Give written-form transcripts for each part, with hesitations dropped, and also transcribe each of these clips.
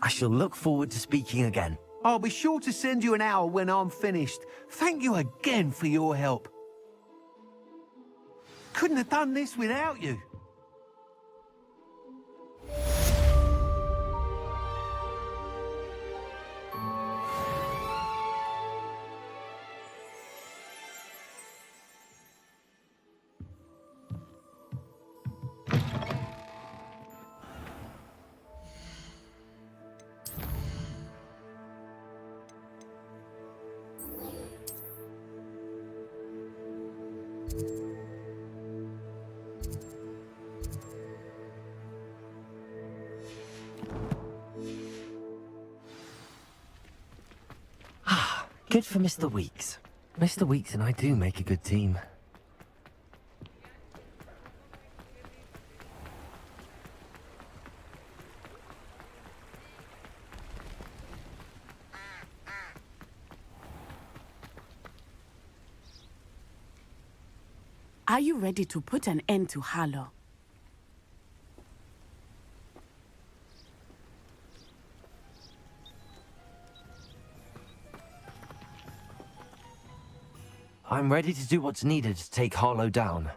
I shall look forward to speaking again. I'll be sure to send you an owl when I'm finished. Thank you again for your help. Couldn't have done this without you. Good for Mr. Weeks. Mr. Weeks and I do make a good team. Are you ready to put an end to Harlow? I'm ready to do what's needed to take Harlow down.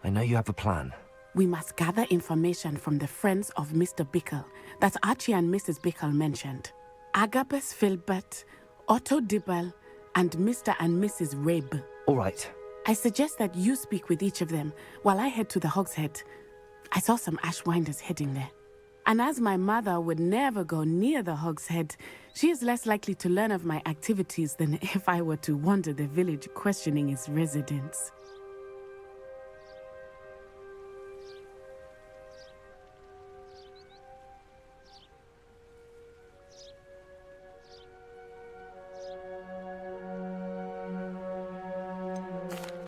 I know you have a plan. We must gather information from the friends of Mr. Bickle that Archie and Mrs. Bickle mentioned. Agabus Filbert, Otto Dibble, and Mr. and Mrs. Rabe. All right. I suggest that you speak with each of them while I head to the Hogshead. I saw some Ashwinders heading there. And as my mother would never go near the Hogshead, she is less likely to learn of my activities than if I were to wander the village questioning its residents.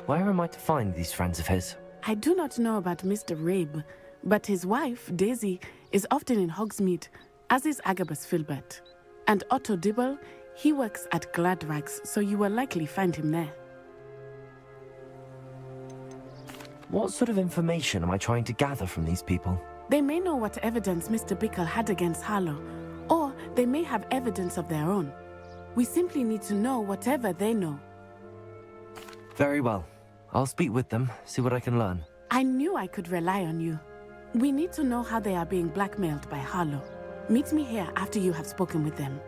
Where am I to find these friends of his? I do not know about Mr. Rabe, but his wife, Daisy, is often in Hogsmeade, as is Agabus Filbert. And Otto Dibble, he works at Gladrags, so you will likely find him there. What sort of information am I trying to gather from these people? They may know what evidence Mr. Bickle had against Harlow, or they may have evidence of their own. We simply need to know whatever they know. Very well. I'll speak with them, see what I can learn. I knew I could rely on you. We need to know how they are being blackmailed by Harlow. Meet me here after you have spoken with them.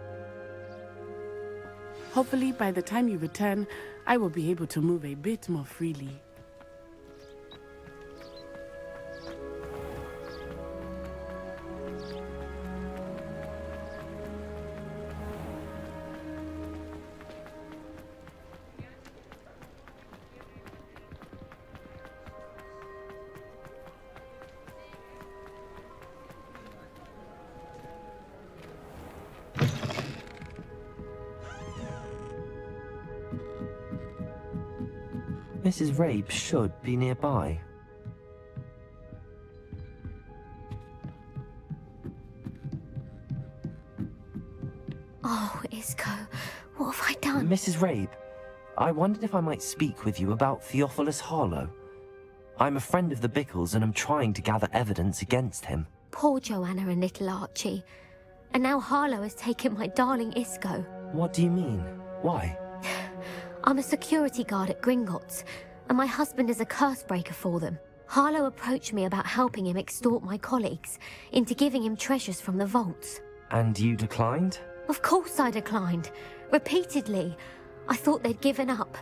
Hopefully, by the time you return, I will be able to move a bit more freely. Mrs. Rabe should be nearby. Oh, Isco, what have I done? Mrs. Rabe, I wondered if I might speak with you about Theophilus Harlow. I'm a friend of the Bickles and I'm trying to gather evidence against him. Poor Joanna and little Archie. And now Harlow has taken my darling Isco. What do you mean? Why? I'm a security guard at Gringotts, and my husband is a curse breaker for them. Harlow approached me about helping him extort my colleagues into giving him treasures from the vaults. And you declined? Of course I declined. Repeatedly. I thought they'd given up,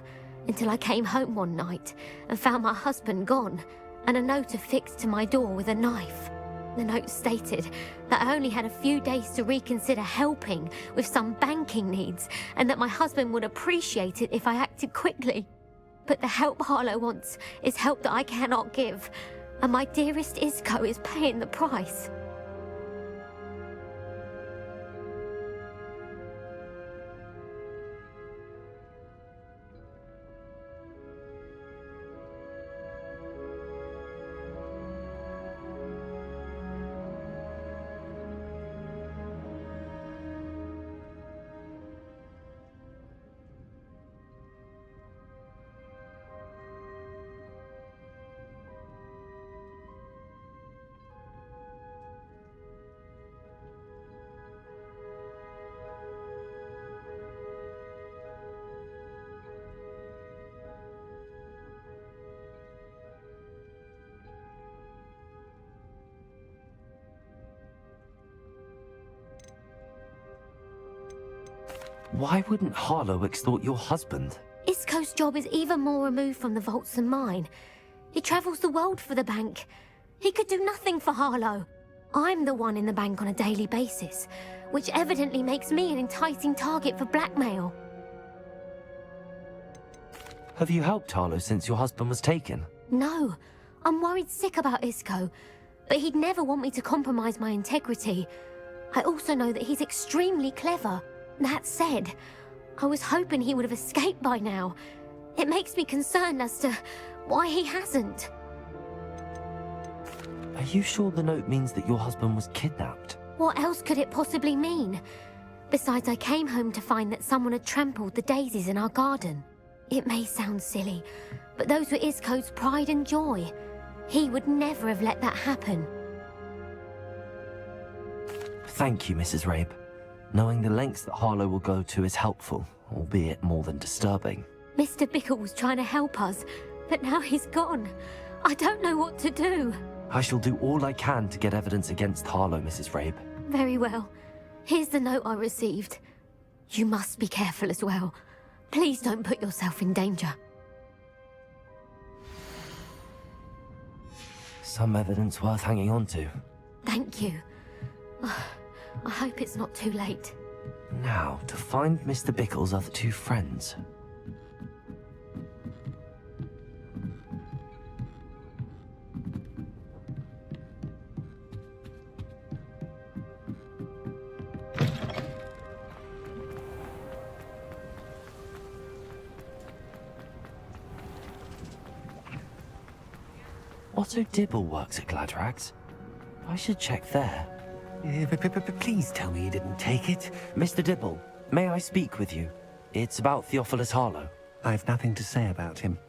until I came home one night and found my husband gone, and a note affixed to my door with a knife. The note stated that I only had a few days to reconsider helping with some banking needs, and that my husband would appreciate it if I acted quickly. But the help Harlow wants is help that I cannot give, and my dearest Isco is paying the price. Why wouldn't Harlow extort your husband? Isco's job is even more removed from the vaults than mine. He travels the world for the bank. He could do nothing for Harlow. I'm the one in the bank on a daily basis, which evidently makes me an enticing target for blackmail. Have you helped Harlow since your husband was taken? No, I'm worried sick about Isco, but he'd never want me to compromise my integrity. I also know that he's extremely clever. That said, I was hoping he would have escaped by now. It makes me concerned as to why he hasn't. Are you sure the note means that your husband was kidnapped? What else could it possibly mean? Besides, I came home to find that someone had trampled the daisies in our garden. It may sound silly, but those were Isco's pride and joy. He would never have let that happen. Thank you, Mrs. Rabe. Knowing the lengths that Harlow will go to is helpful, albeit more than disturbing. Mr. Bickle was trying to help us, but now he's gone. I don't know what to do. I shall do all I can to get evidence against Harlow, Mrs. Rabe. Very well. Here's the note I received. You must be careful as well. Please don't put yourself in danger. Some evidence worth hanging on to. Thank you. I hope it's not too late. Now, to find Mr. Bickle's other two friends. Otto Dibble works at Gladrags. I should check there. Please tell me you didn't take it. Mr. Dibble, may I speak with you? It's about Theophilus Harlow. I've nothing to say about him.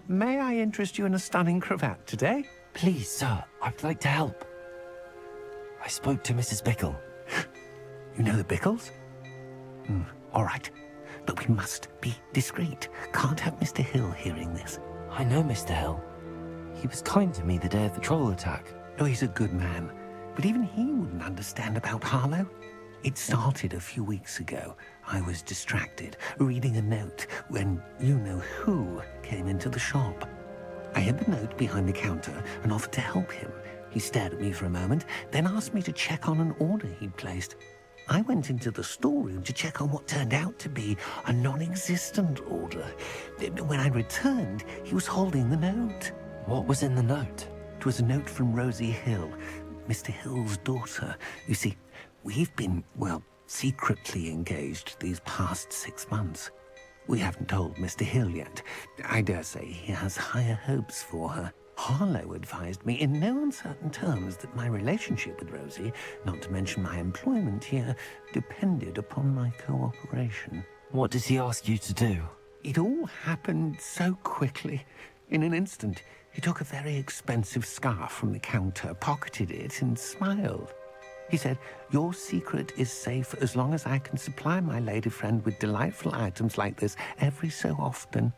May I interest you in a stunning cravat today? Please, sir, I'd like to help. I spoke to Mrs. Bickle. You know the Bickles? All right. But we must be discreet. Can't have Mr. Hill hearing this. I know Mr. Hill. He was kind to me the day of the troll attack. Oh, he's a good man. But even he wouldn't understand about Harlow. It started a few weeks ago. I was distracted, reading a note, when you-know-who came into the shop. I hid the note behind the counter and offered to help him. He stared at me for a moment, then asked me to check on an order he'd placed. I went into the storeroom to check on what turned out to be a non-existent order. When I returned, he was holding the note. What was in the note? It was a note from Rosie Hill, Mr. Hill's daughter. You see, we've been, well, secretly engaged these past 6 months. We haven't told Mr. Hill yet. I dare say he has higher hopes for her. Harlow advised me in no uncertain terms that my relationship with Rosie, not to mention my employment here, depended upon my cooperation. What does he ask you to do? It all happened so quickly. In an instant, he took a very expensive scarf from the counter, pocketed it, and smiled. He said, "Your secret is safe as long as I can supply my lady friend with delightful items like this every so often."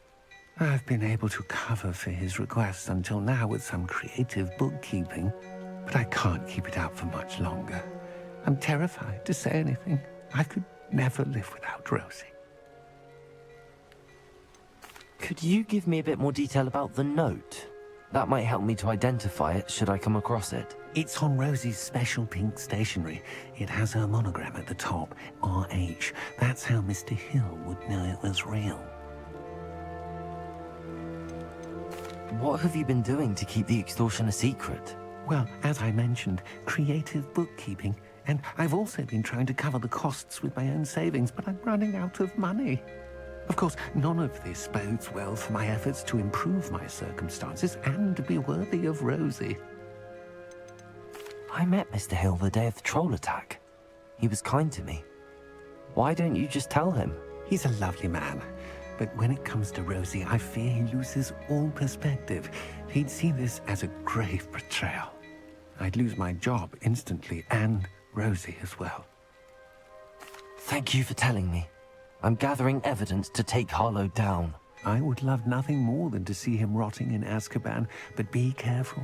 I've been able to cover for his requests until now with some creative bookkeeping, but I can't keep it up for much longer. I'm terrified to say anything. I could never live without Rosie. Could you give me a bit more detail about the note? That might help me to identify it should I come across it. It's on Rosie's special pink stationery. It has her monogram at the top, RH. That's how Mr. Hill would know it was real. What have you been doing to keep the extortion a secret? Well, as I mentioned, creative bookkeeping. And I've also been trying to cover the costs with my own savings, but I'm running out of money. Of course, none of this bodes well for my efforts to improve my circumstances and to be worthy of Rosie. I met Mr. Hill the day of the troll attack. He was kind to me. Why don't you just tell him? He's a lovely man. But when it comes to Rosie, I fear he loses all perspective. He'd see this as a grave betrayal. I'd lose my job instantly, and Rosie as well. Thank you for telling me. I'm gathering evidence to take Harlow down. I would love nothing more than to see him rotting in Azkaban, but be careful.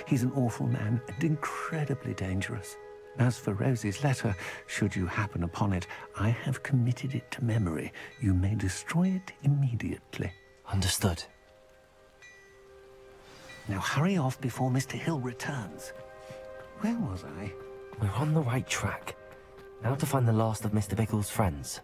He's an awful man and incredibly dangerous. As for Rosie's letter, should you happen upon it, I have committed it to memory. You may destroy it immediately. Understood. Now hurry off before Mr. Hill returns. Where was I? We're on the right track. Now to find the last of Mr. Bickle's friends.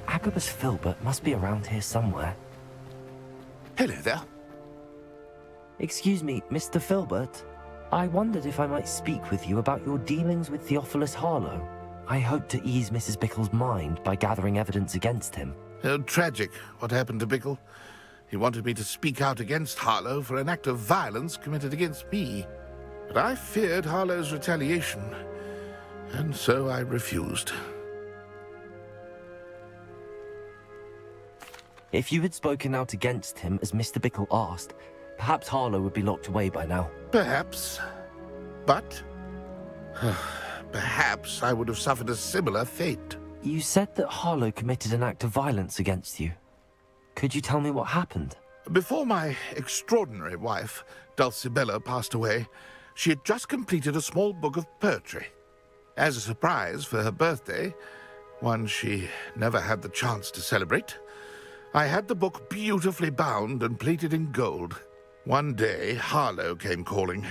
Agabus Filbert must be around here somewhere. Hello there. Excuse me, Mr. Filbert. I wondered if I might speak with you about your dealings with Theophilus Harlow. I hope to ease Mrs. Bickle's mind by gathering evidence against him. Oh, tragic what happened to Bickle. He wanted me to speak out against Harlow for an act of violence committed against me. But I feared Harlow's retaliation, and so I refused. If you had spoken out against him as Mr. Bickle asked, perhaps Harlow would be locked away by now. Perhaps. But perhaps I would have suffered a similar fate. You said that Harlow committed an act of violence against you. Could you tell me what happened? Before my extraordinary wife, Dulcibella, passed away, she had just completed a small book of poetry. As a surprise for her birthday, one she never had the chance to celebrate, I had the book beautifully bound and plated in gold. One day, Harlow came calling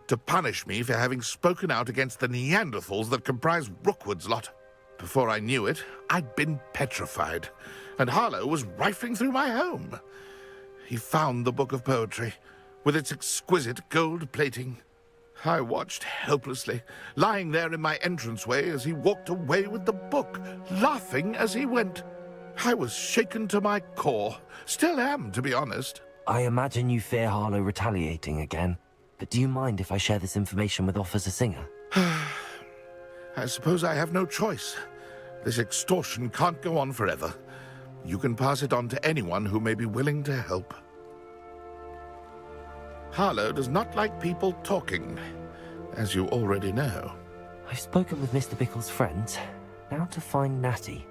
to punish me for having spoken out against the Neanderthals that comprise Rookwood's lot. Before I knew it, I'd been petrified, and Harlow was rifling through my home. He found the book of poetry, with its exquisite gold plating. I watched helplessly, lying there in my entranceway as he walked away with the book, laughing as he went. I was shaken to my core. Still am, to be honest. I imagine you fear Harlow retaliating again, but do you mind if I share this information with Officer Singer? I suppose I have no choice. This extortion can't go on forever. You can pass it on to anyone who may be willing to help. Harlow does not like people talking, as you already know. I've spoken with Mr. Bickle's friends. Now to find Natty.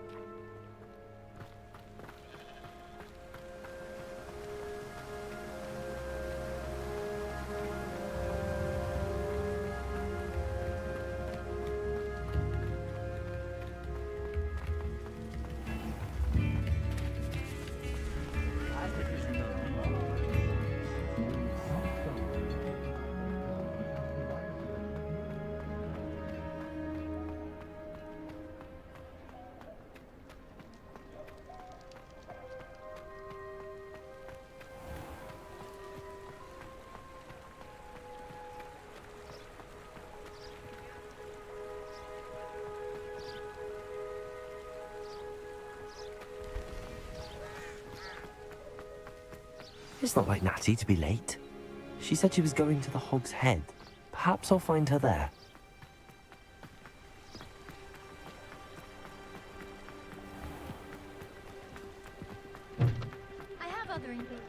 It's not like Natty to be late. She said she was going to the Hog's Head. Perhaps I'll find her there. I have other ingredients.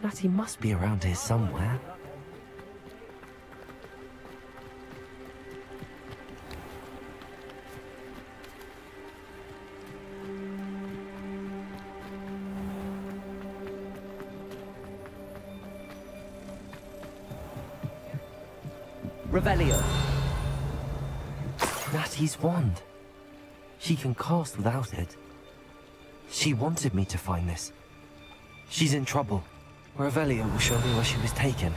Natty must be around here somewhere. Revelio. Natty's wand. She can cast without it. She wanted me to find this. She's in trouble. Revelio will show me where she was taken.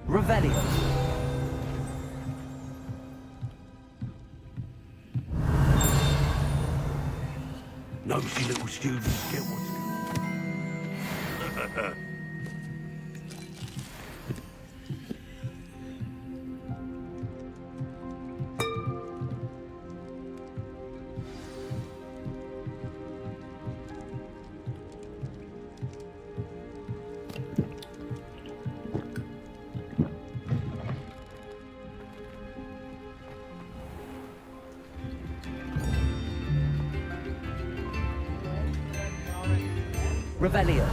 Revelio. Nosy little students get what's going. Revelio.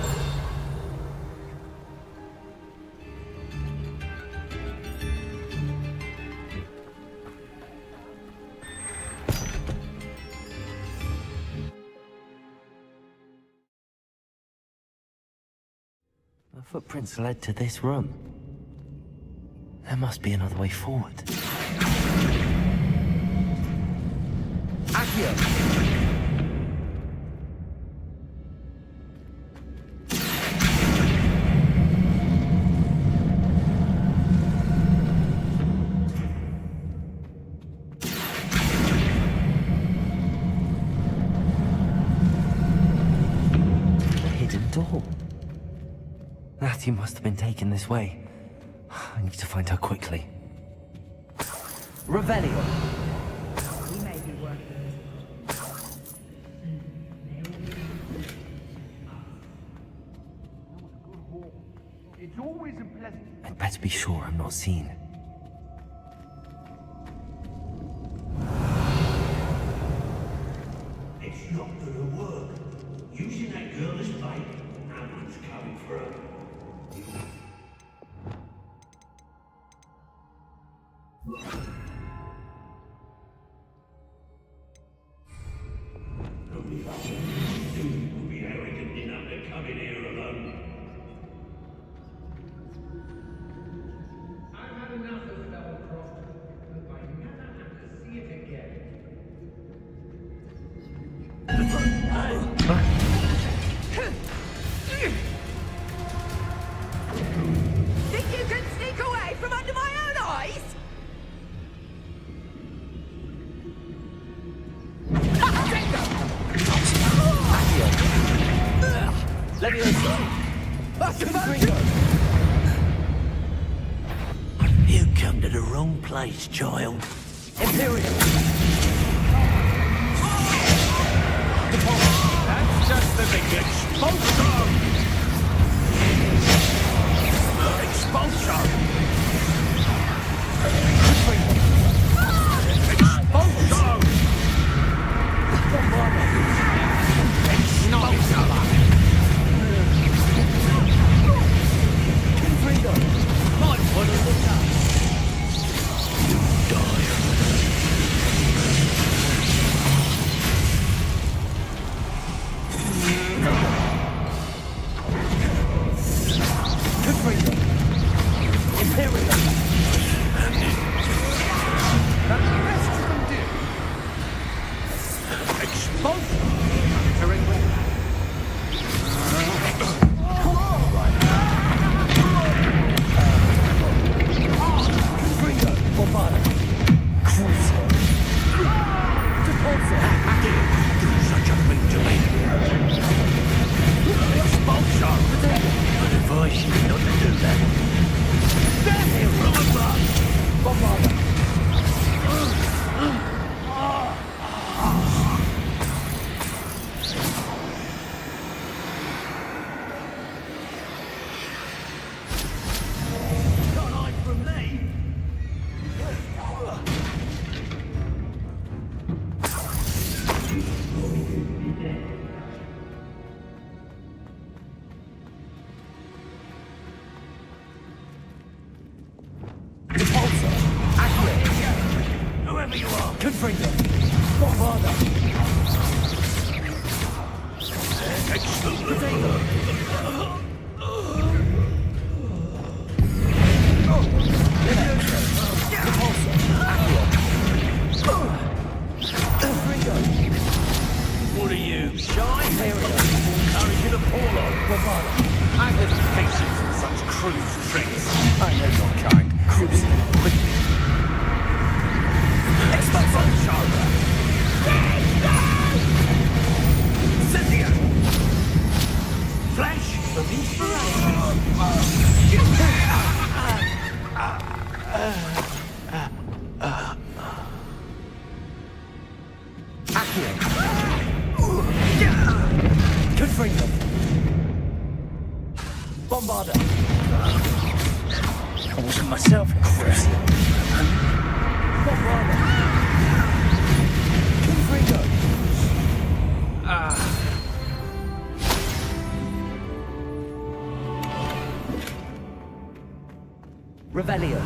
The footprints led to this room. There must be another way forward. Accio! Door. Natty must have been taken this way. I need to find her quickly. Revelio. We may be working. It's always a pleasant. I'd better be sure I'm not seen. It's not gonna work. Using that girl as bait, no one's coming for her. Only that student will be arrogant enough to come in here alone. I've had enough of Belcroft. Hope I never have to see it again. Think you can sneak away from under my own eyes? You come to the wrong place, child. Imperial. That's just the beginning. Expulsion! Expulsion! Whoever you are, Confringo. Bombarda. What are you, shy? Courage in a polo. I've had patience with such crude tricks. I know your kind. Cruising quickly. Expulsion! Bombarder! I wasn't myself, Chris. Bombarder! Confringo! Revelio.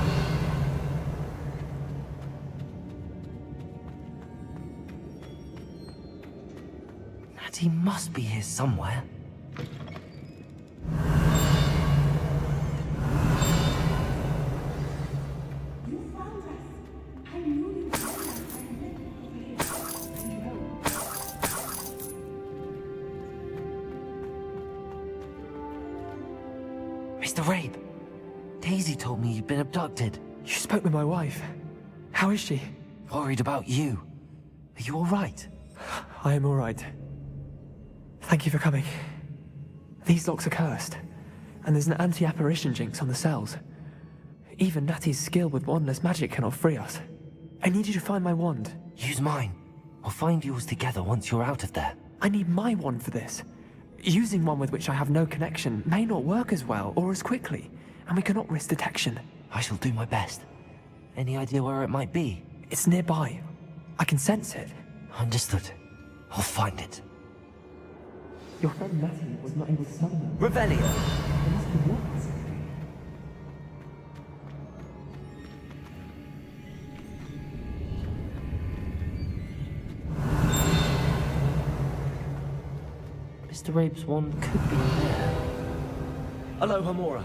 Natty must be here somewhere. Mr. Rabe, Daisy told me you'd been abducted. You spoke with my wife. How is she? Worried about you. Are you all right? I am all right. Thank you for coming. These locks are cursed, and there's an anti-apparition jinx on the cells. Even Natty's skill with wandless magic cannot free us. I need you to find my wand. Use mine. We'll find yours together once you're out of there. I need my wand for this. Using one with which I have no connection may not work as well or as quickly, and we cannot risk detection. I shall do my best. Any idea where it might be? It's nearby. I can sense it. Understood. I'll find it. Your friend Natty was not able to summon them. Revelio. There must be more. Mr. Rabe's wand could be in there. Aloha Mora.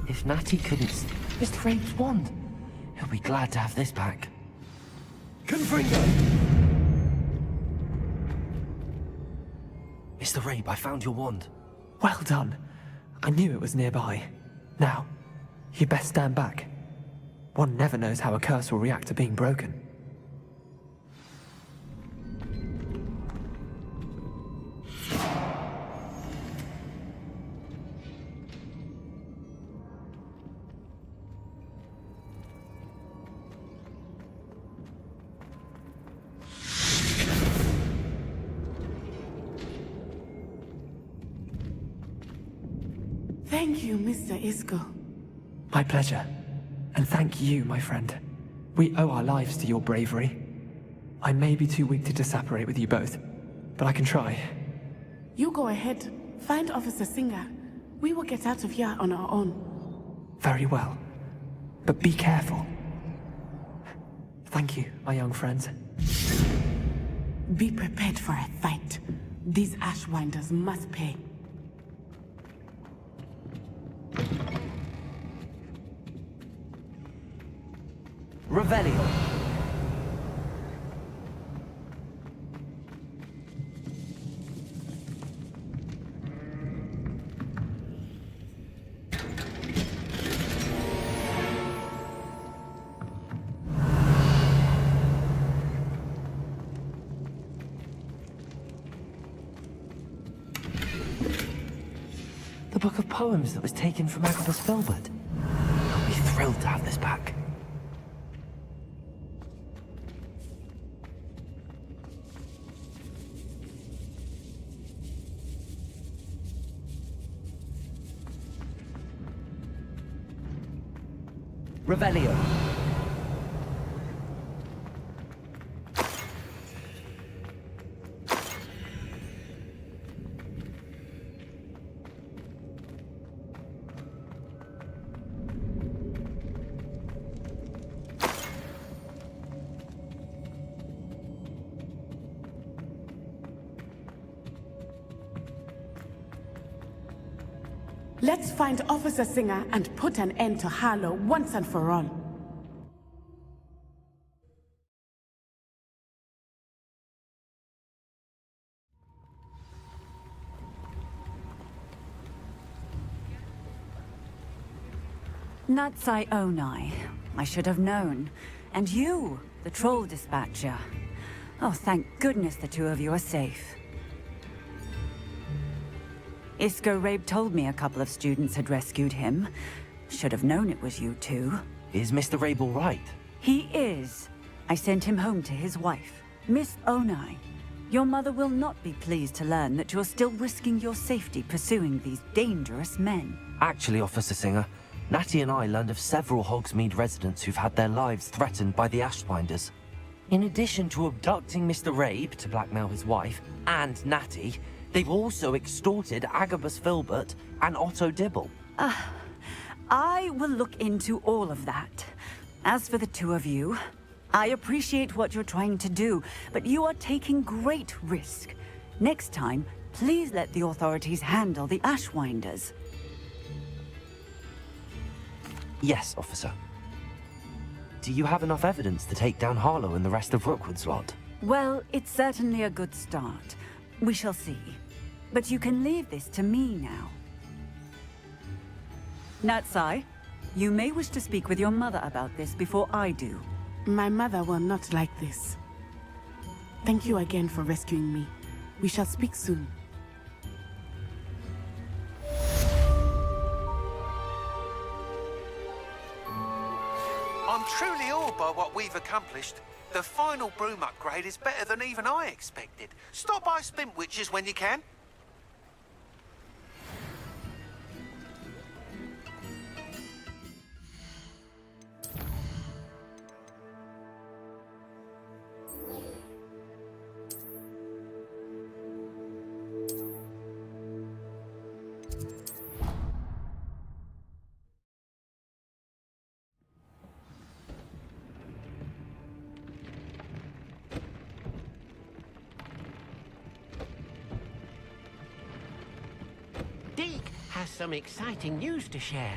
If Natty couldn't... Mr. Rabe's wand! He'll be glad to have this back. Confringo! Mr. Rabe, I found your wand. Well done. I knew it was nearby. Now, you best stand back. One never knows how a curse will react to being broken. Thank you, Mr. Isco. My pleasure. And thank you, my friend. We owe our lives to your bravery. I may be too weak to disapparate with you both, but I can try. You go ahead. Find Officer Singer. We will get out of here on our own. Very well. But be careful. Thank you, my young friends. Be prepared for a fight. These Ashwinders must pay. Revelio. The book of poems that was taken from Agabus Filbert. I'll be thrilled to have this back. Revelio. Let's find Officer Singer and put an end to Harlow once and for all. Natsai Onai. I should have known. And you, the troll dispatcher. Oh, thank goodness the two of you are safe. Isco Rabe told me a couple of students had rescued him. Should have known it was you two. Is Mr. Rabe all right? He is. I sent him home to his wife, Miss Onai. Your mother will not be pleased to learn that you're still risking your safety pursuing these dangerous men. Actually, Officer Singer, Natty and I learned of several Hogsmeade residents who've had their lives threatened by the Ashbinders. In addition to abducting Mr. Rabe to blackmail his wife and Natty, they've also extorted Agabus Filbert and Otto Dibble. I will look into all of that. As for the two of you, I appreciate what you're trying to do, but you are taking great risk. Next time, please let the authorities handle the Ashwinders. Yes, officer. Do you have enough evidence to take down Harlow and the rest of Rookwood's lot? Well, it's certainly a good start. We shall see. But you can leave this to me now. Natsai, you may wish to speak with your mother about this before I do. My mother will not like this. Thank you again for rescuing me. We shall speak soon. I'm truly awed by what we've accomplished. The final broom upgrade is better than even I expected. Stop by Spintwitches when you can. Deke has some exciting news to share.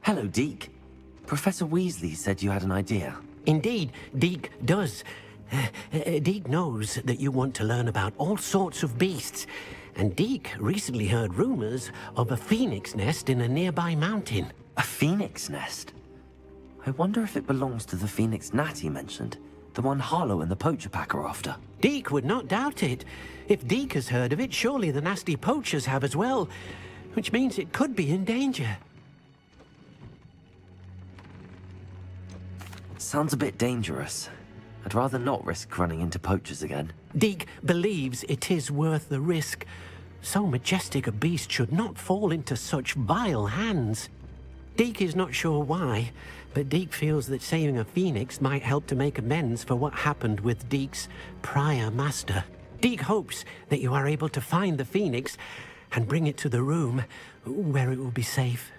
Hello, Deke. Professor Weasley said you had an idea. Indeed, Deke does. Deke knows that you want to learn about all sorts of beasts, and Deke recently heard rumors of a phoenix nest in a nearby mountain. A phoenix nest? I wonder if it belongs to the phoenix Natty mentioned, the one Harlow and the poacher pack are after. Deke would not doubt it. If Deke has heard of it, surely the nasty poachers have as well, which means it could be in danger. Sounds a bit dangerous. I'd rather not risk running into poachers again. Deke believes it is worth the risk. So majestic a beast should not fall into such vile hands. Deke is not sure why, but Deke feels that saving a phoenix might help to make amends for what happened with Deke's prior master. Deke hopes that you are able to find the phoenix and bring it to the room where it will be safe.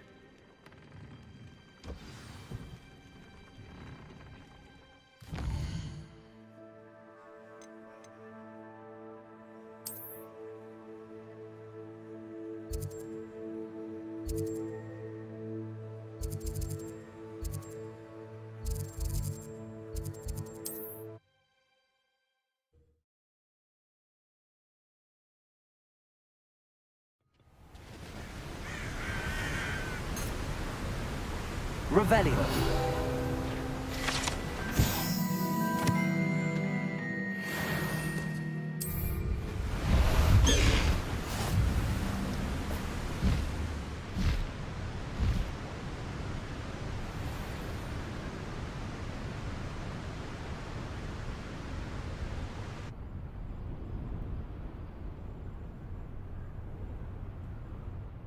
Revelio.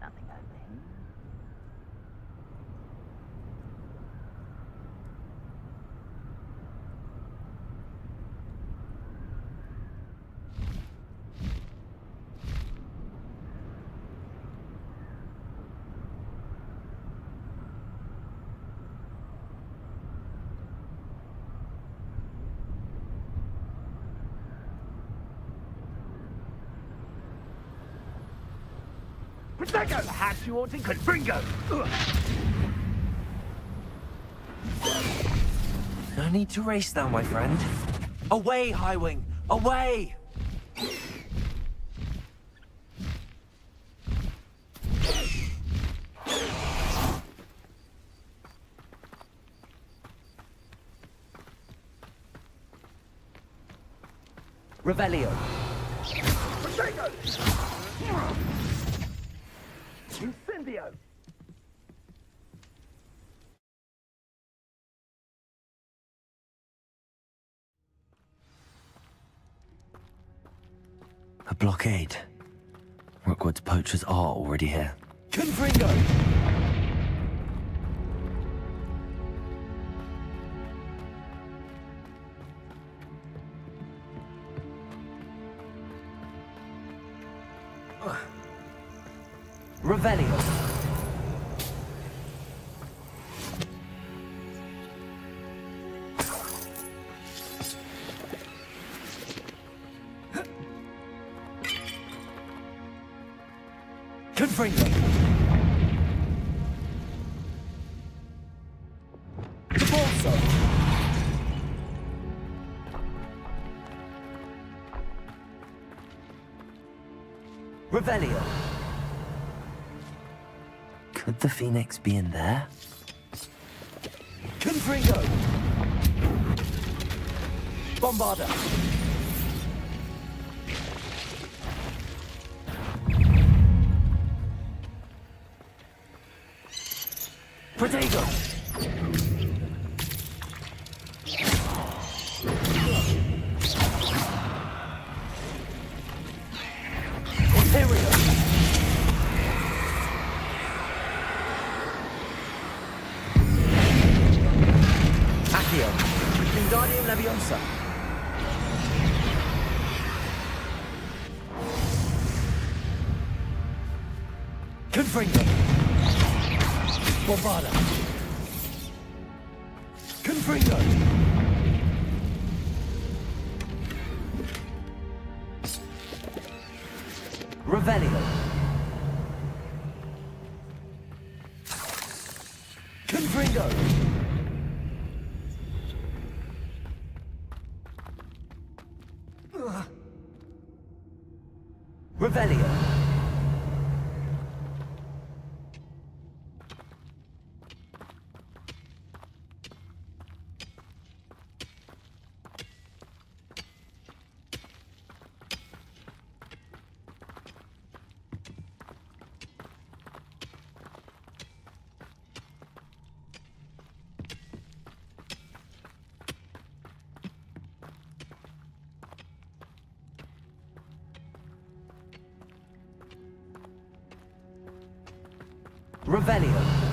Nothing open. Protego! Perhaps you want in Confringo! No need to race now, my friend. Away, Highwing! Away! Revelio. Protego! Incendio! A blockade. Rookwood's poachers are already here. Confringo. Revelio. Confringo. Debolso. Revelio. Could the Phoenix be in there? Confringo. Bombarda. Protego. Imperio. Accio. Wingardium Leviosa. Confringo. Bombarda. Confringo. Revelio. Confringo. Revelio. Revelio.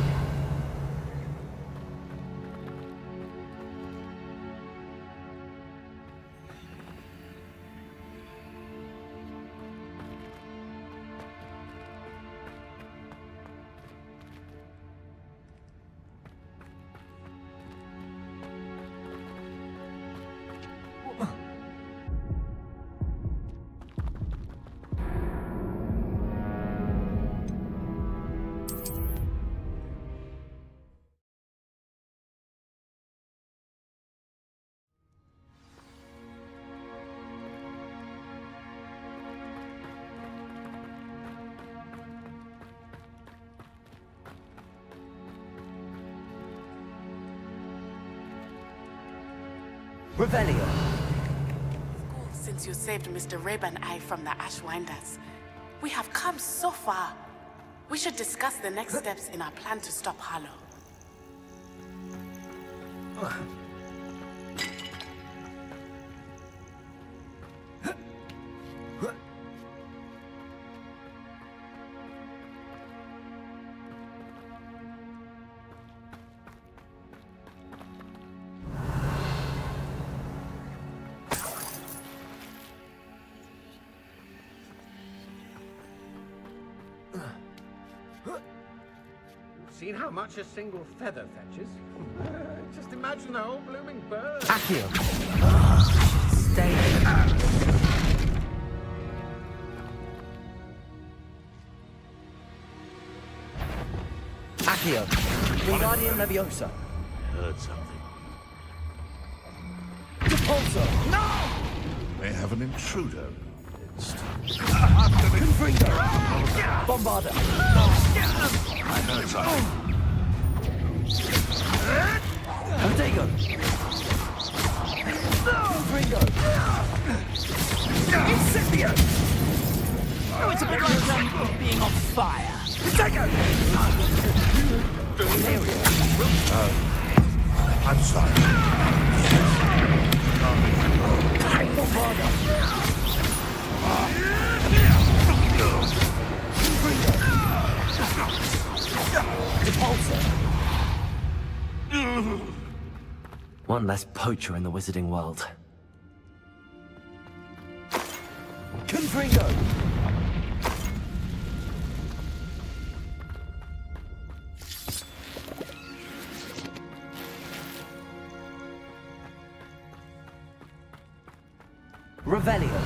Revelio. Since you saved Mr. Rabe and I from the Ashwinders, we have come so far. We should discuss the next steps in our plan to stop Harlow. Seen how much a single feather fetches? Just imagine the whole blooming bird. Accio. Stay. Accio. Wingardium Leviosa. Heard something. Repulsor. May have an intruder. Confringo. Bombarda. I heard something. Protego. Confringo. Incipio. Oh, it's a bit like being on fire. Protego. I'm sorry. Bombarda. Repulsor. One less poacher in the wizarding world. Confringo. Revelio.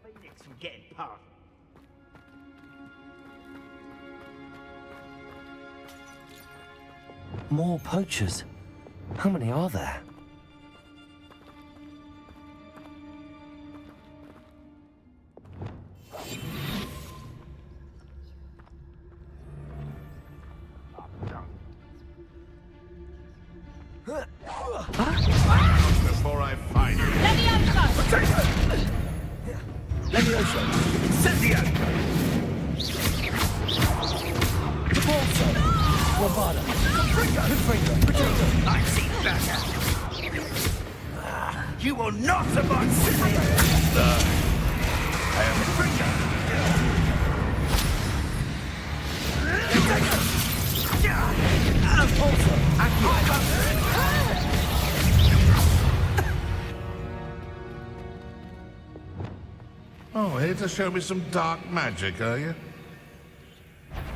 Phoenix from getting past. More poachers? How many are there? Before I find you. Leviosa. Incendio. Repulsor. Bombarda. Confringo. Protego. I've seen better. You will not survive. I am Repulsor. Accio. Oh, here to show me some dark magic, are you?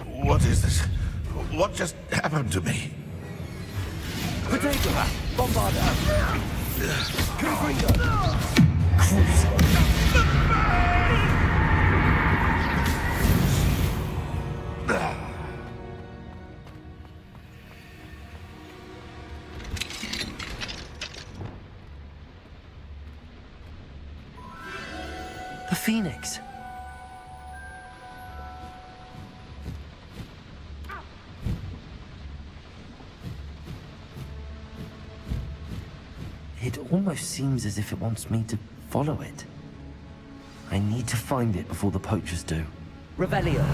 What is this? What just happened to me? Protego. Bombarda. Confringo. The Phoenix. It almost seems as if it wants me to follow it. I need to find it before the poachers do. Revelio.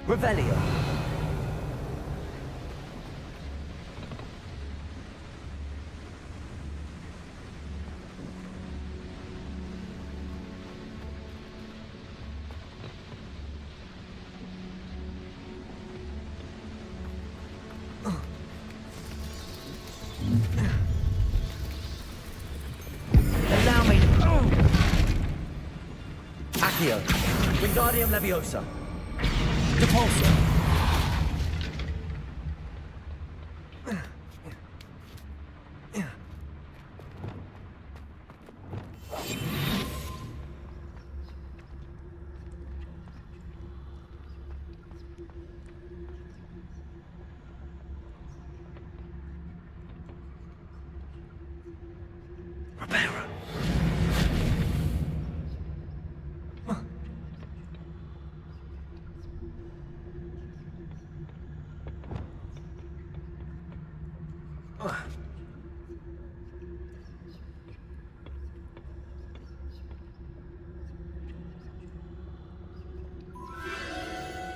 Revelio. Allow me. Accio. Wingardium Leviosa. Depulso.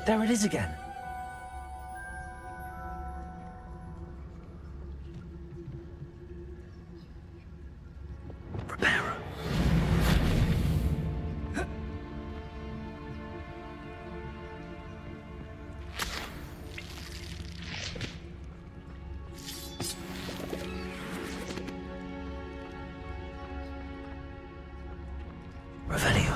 There it is again. Preparo. Revelio.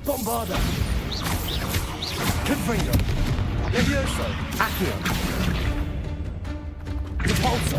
Bombarda. Confringo. Levioso. Accio. Depulso.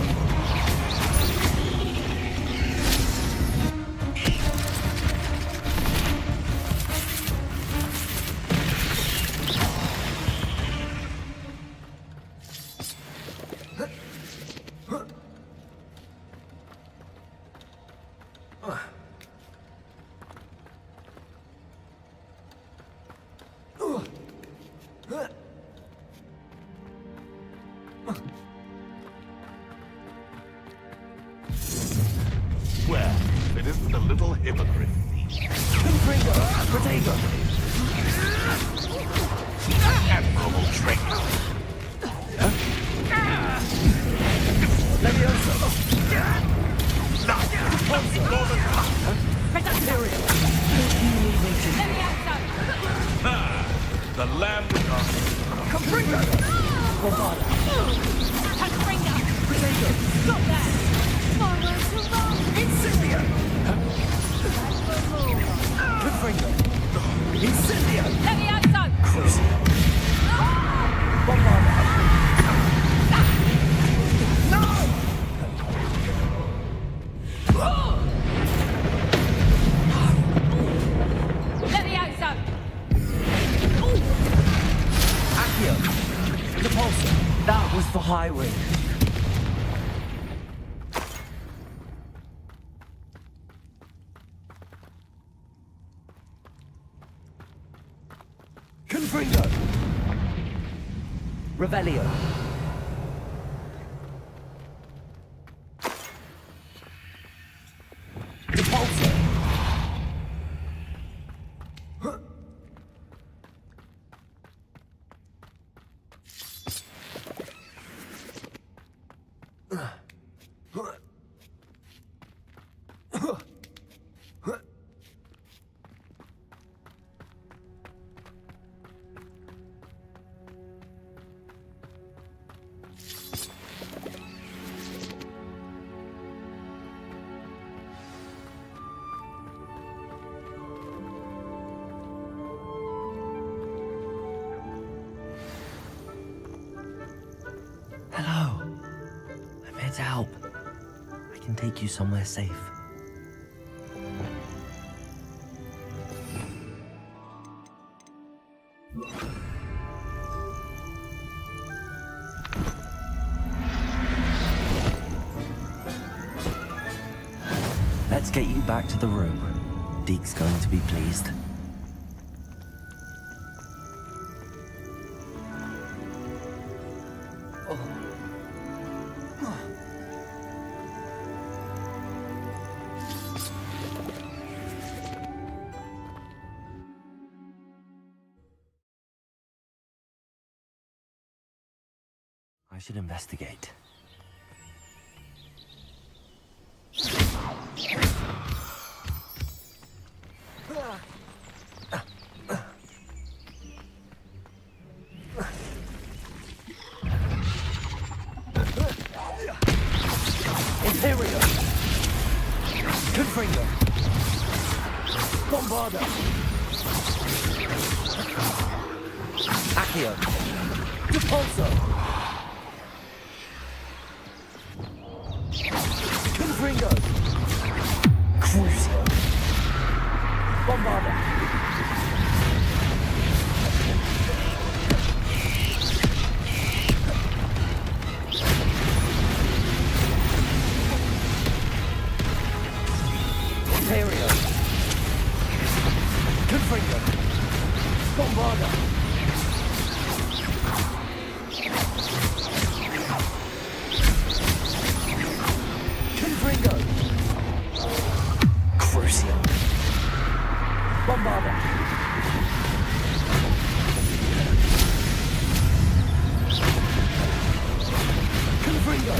Well, it isn't a little hypocrite. Confringo. Protego. Admirable trick. Levioso. Nothing more than Imperial. The lamb Confringo. Bombarda. Protego. Stop that! Forward to wrong! Incendio. Confringo. Incendio. Levioso! Crucio. Bombarda. Levioso! Accio. Depulso. That was for Highwing. Confringo. Revelio. Depulso. to help. I can take you somewhere safe. Let's get you back to the room. Deke's going to be pleased. I should investigate. Imperial! Confringo! Bombarda! Accio! Repulsor! Confringo! Crucio! Bombarda! Imperial! Confringo! Bombarda! Confringo! Crucio! Bombarda! Confringo!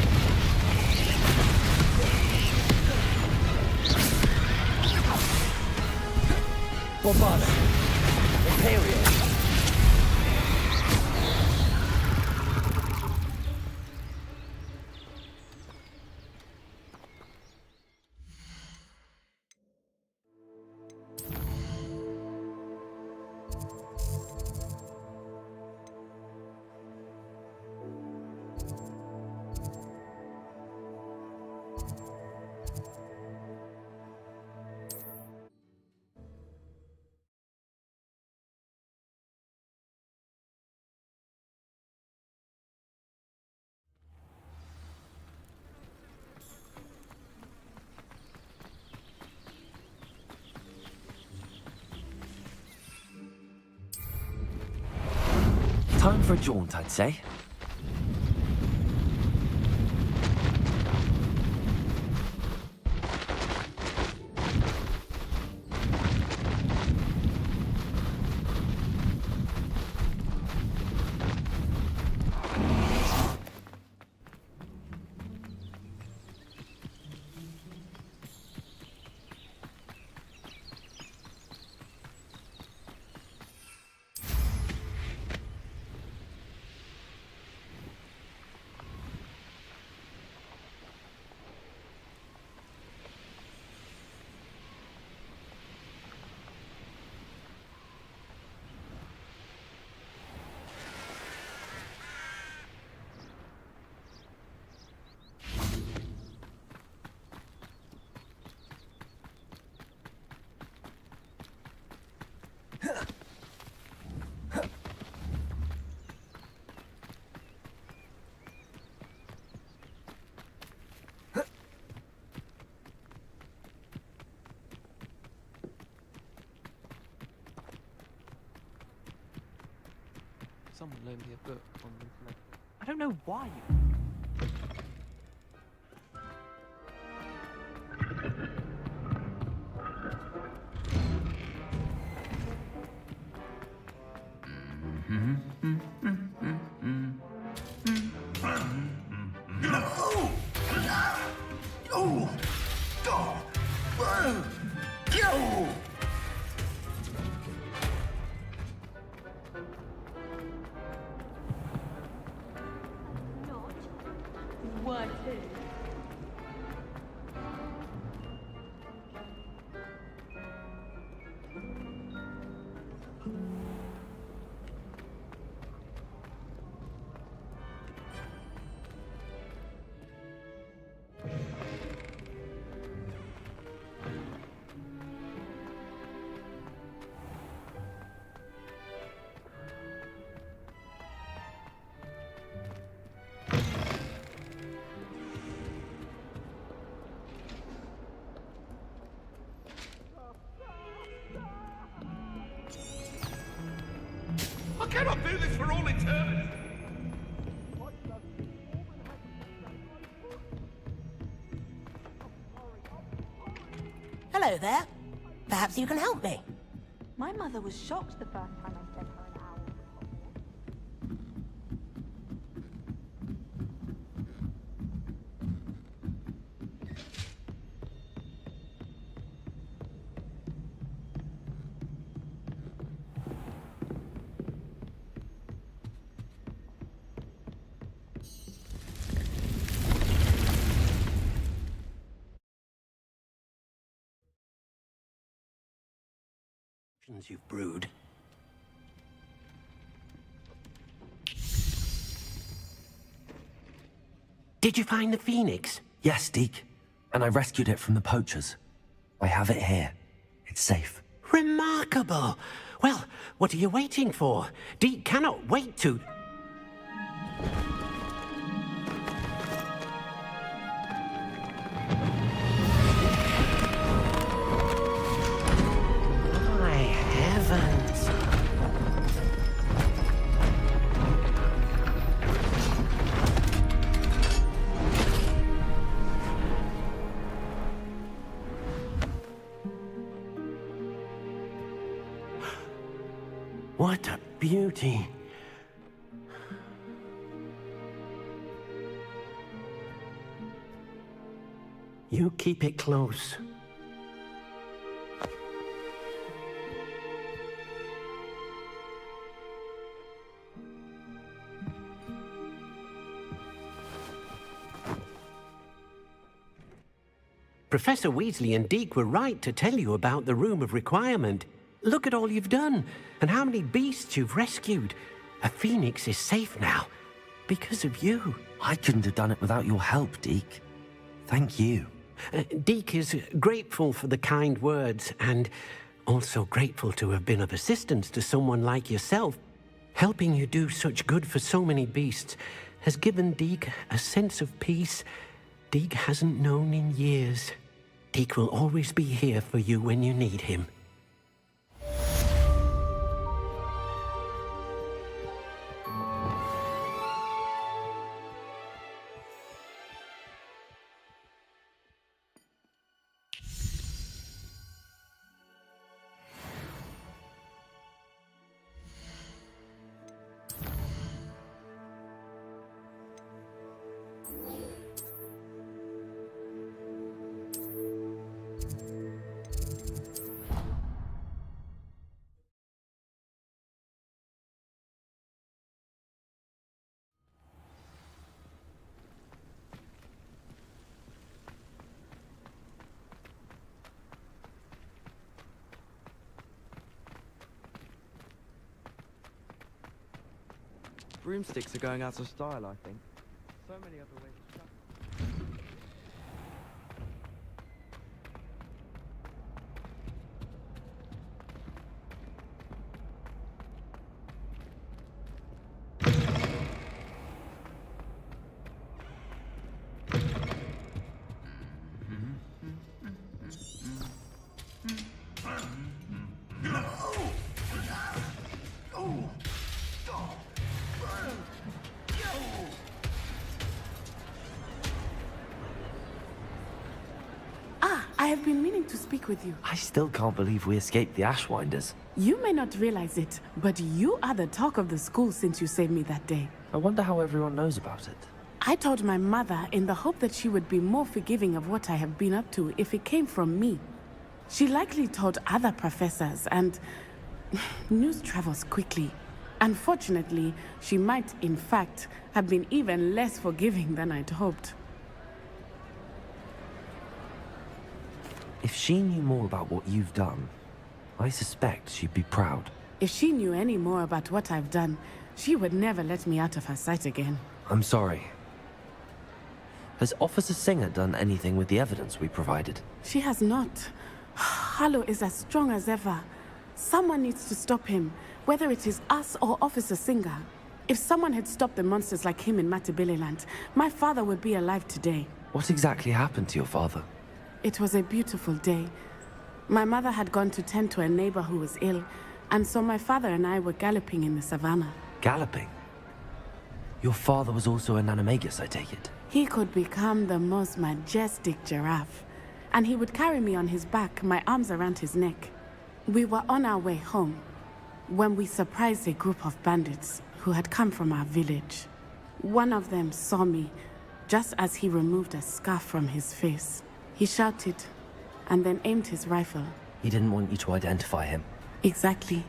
Bombarda! Imperial! Time for a jaunt, I'd say. Someone loaned me a book on the... I don't know why you... cannot do this for all eternity. Hello there. Perhaps you can help me. My mother was shocked the first time I sent her an owl. You've brewed. Did you find the phoenix? Yes, Deke. And I rescued it from the poachers. I have it here. It's safe. Remarkable! Well, what are you waiting for? Deke cannot wait to... My heavens! What a beauty! You keep it close. Professor Weasley and Deke were right to tell you about the Room of Requirement. Look at all you've done, and how many beasts you've rescued. A phoenix is safe now, because of you. I couldn't have done it without your help, Deke. Thank you. Deke is grateful for the kind words, and also grateful to have been of assistance to someone like yourself. Helping you do such good for so many beasts has given Deke a sense of peace Deke hasn't known in years. Deke will always be here for you when you need him. Broomsticks are going out of style, I think. So many other ways to travel. I have been meaning to speak with you. I still can't believe we escaped the Ashwinders. You may not realize it, but you are the talk of the school since you saved me that day. I wonder how everyone knows about it. I told my mother in the hope that she would be more forgiving of what I have been up to if it came from me. She likely told other professors, and news travels quickly. Unfortunately, she might, in fact, have been even less forgiving than I'd hoped. If she knew more about what you've done, I suspect she'd be proud. If she knew any more about what I've done, she would never let me out of her sight again. I'm sorry. Has Officer Singer done anything with the evidence we provided? She has not. Harlow is as strong as ever. Someone needs to stop him, whether it is us or Officer Singer. If someone had stopped the monsters like him in Matabeleland, my father would be alive today. What exactly happened to your father? It was a beautiful day. My mother had gone to tend to a neighbor who was ill, And so my father and I were galloping in the savannah. Galloping? Your father was also an animagus, I take it? He could become the most majestic giraffe, and he would carry me on his back, my arms around his neck. We were on our way home when we surprised a group of bandits who had come from our village. One of them saw me just as he removed a scarf from his face. He shouted and then aimed his rifle. He didn't want you to identify him. Exactly.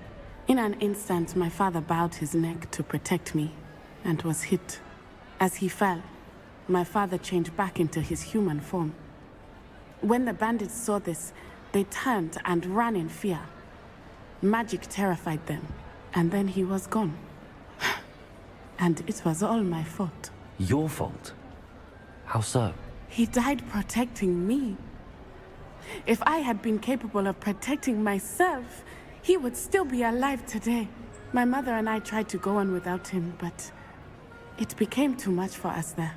In an instant, my father bowed his neck to protect me and was hit. As he fell, my father changed back into his human form. When the bandits saw this, they turned and ran in fear. Magic terrified them, and then he was gone. And it was all my fault. Your fault? How so? He died protecting me. If I had been capable of protecting myself, he would still be alive today. My mother and I tried to go on without him, but it became too much for us there.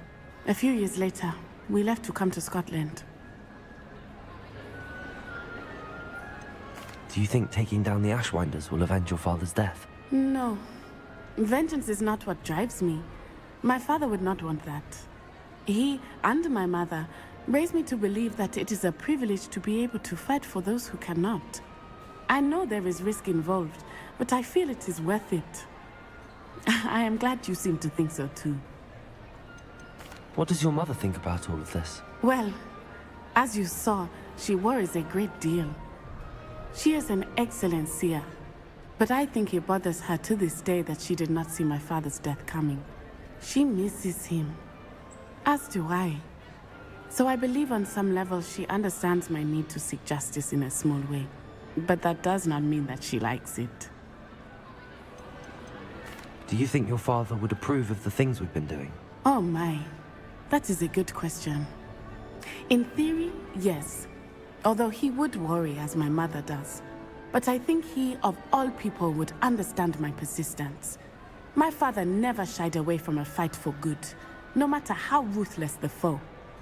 A few years later, we left to come to Scotland. Do you think taking down the Ashwinders will avenge your father's death? No. Vengeance is not what drives me. My father would not want that. He and my mother raised me to believe that it is a privilege to be able to fight for those who cannot. I know there is risk involved, but I feel it is worth it. I am glad you seem to think so too. What does your mother think about all of this? Well, as you saw, she worries a great deal. She is an excellent seer, but I think it bothers her to this day that she did not see my father's death coming. She misses him, as do I. So I believe on some level she understands my need to seek justice in a small way. But that does not mean that she likes it. Do you think your father would approve of the things we've been doing? Oh my, that is a good question. In theory, yes. Although he would worry as my mother does. But I think he, of all people, would understand my persistence. My father never shied away from a fight for good, no matter how ruthless the foe.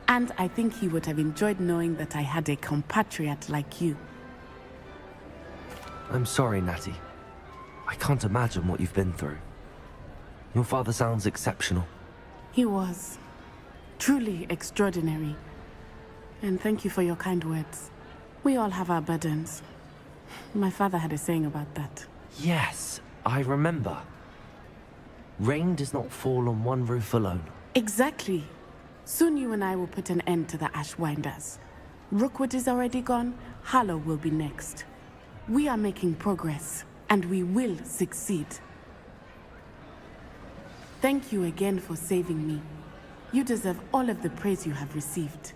And I think he would have enjoyed knowing that I had a compatriot like you. I'm sorry, Natty. I can't imagine what you've been through. Your father sounds exceptional. He was. Truly extraordinary. And thank you for your kind words. We all have our burdens. My father had a saying about that. Yes, I remember. Rain does not fall on one roof alone. Exactly. Soon you and I will put an end to the Ashwinders. Rookwood is already gone. Harlow will be next. We are making progress, and we will succeed. Thank you again for saving me. You deserve all of the praise you have received.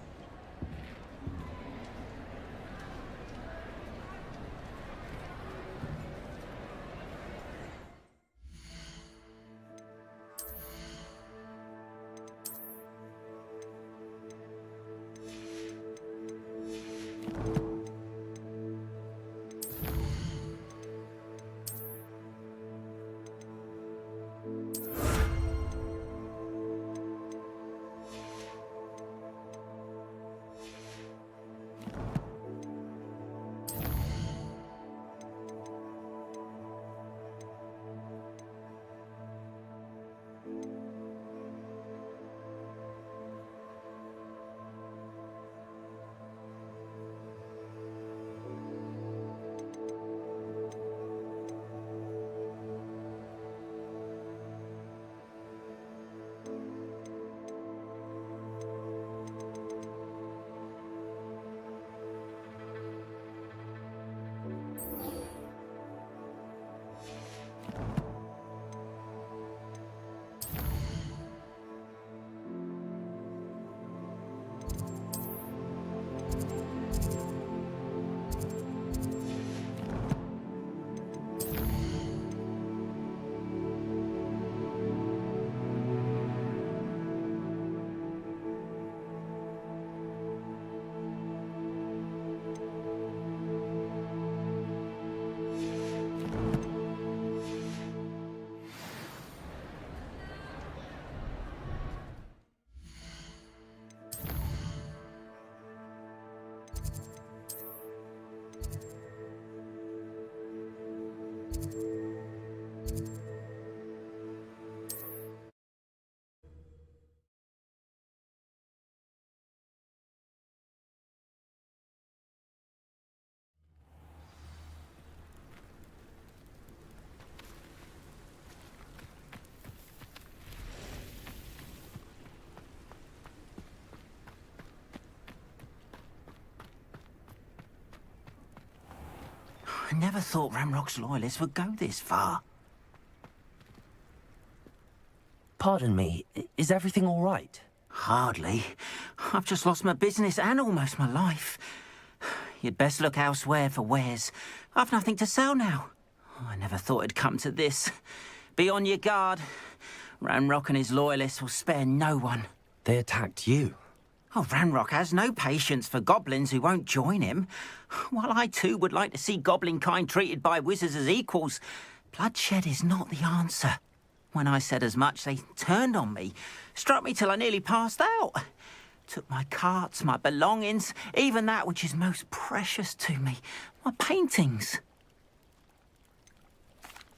never thought Ramrock's loyalists would go this far. Pardon me, is everything all right? Hardly. I've just lost my business and almost my life. You'd best look elsewhere for wares. I've nothing to sell now. I never thought it'd come to this. Be on your guard. Ranrock and his loyalists will spare no one. They attacked you? Oh, Ranrock has no patience for goblins who won't join him. While I too would like to see goblin kind treated by wizards as equals, bloodshed is not the answer. When I said as much, they turned on me, struck me till I nearly passed out. Took my carts, my belongings, even that which is most precious to me, my paintings.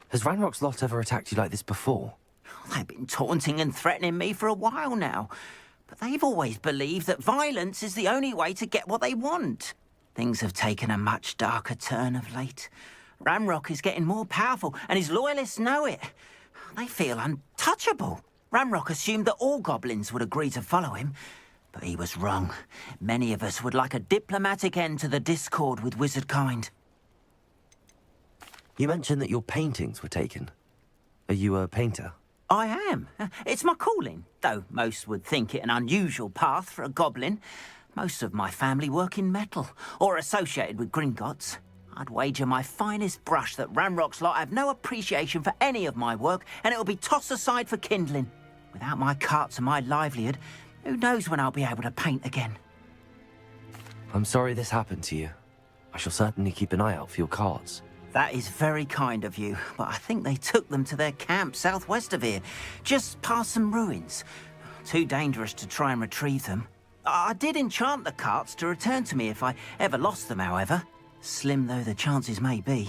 Has Ranrock's lot ever attacked you like this before? They've been taunting and threatening me for a while now, but they've always believed that violence is the only way to get what they want. Things have taken a much darker turn of late. Ranrock is getting more powerful, and his loyalists know it. They feel untouchable. Ranrock assumed that all goblins would agree to follow him, but he was wrong. Many of us would like a diplomatic end to the discord with wizard kind. You mentioned that your paintings were taken. Are you a painter? I am. It's my calling, though most would think it an unusual path for a goblin. Most of my family work in metal, or associated with Gringotts. I'd wager my finest brush that Ranrock's lot have no appreciation for any of my work, and it'll be tossed aside for kindling. Without my carts and my livelihood, who knows when I'll be able to paint again? I'm sorry this happened to you. I shall certainly keep an eye out for your carts. That is very kind of you, but I think they took them to their camp southwest of here, just past some ruins. Too dangerous to try and retrieve them. I did enchant the carts to return to me if I ever lost them, however. Slim though the chances may be,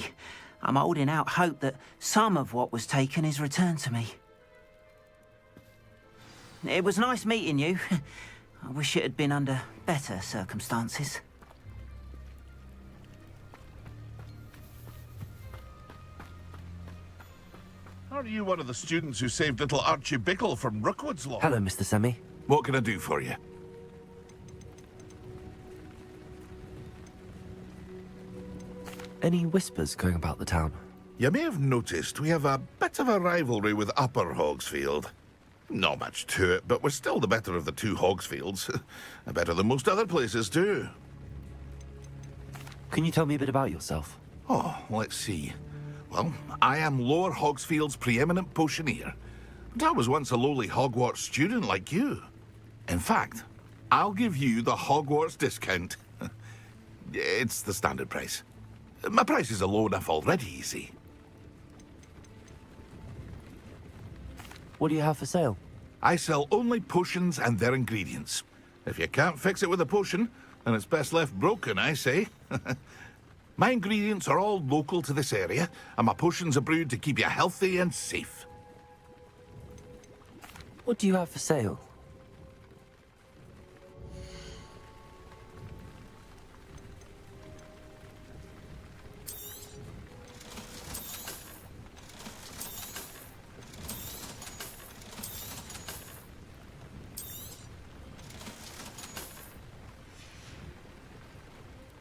I'm holding out hope that some of what was taken is returned to me. It was nice meeting you. I wish it had been under better circumstances. Are you one of the students who saved little Archie Bickle from Rookwood's Law? Hello, Mr. Semi. What can I do for you? Any whispers going about the town? You may have noticed we have a bit of a rivalry with Upper Hogsfield. Not much to it, but we're still the better of the two Hogsfields. Better than most other places, too. Can you tell me a bit about yourself? Oh, let's see. Well, I am Lower Hogsfield's preeminent potioneer. But I was once a lowly Hogwarts student like you. In fact, I'll give you the Hogwarts discount. It's the standard price. My prices are low enough already, you see. What do you have for sale? I sell only potions and their ingredients. If you can't fix it with a potion, then it's best left broken, I say. My ingredients are all local to this area, and my potions are brewed to keep you healthy and safe. What do you have for sale?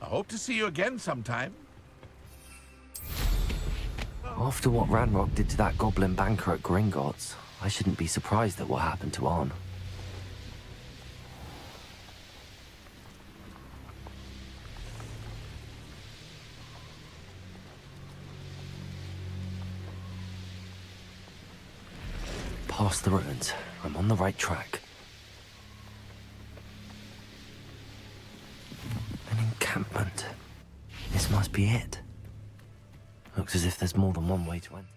I hope to see you again sometime. After what Ranrock did to that goblin banker at Gringotts, I shouldn't be surprised at what happened to Arn. Past the ruins. I'm on the right track. An encampment. This must be it. Looks as if there's more than one way to enter.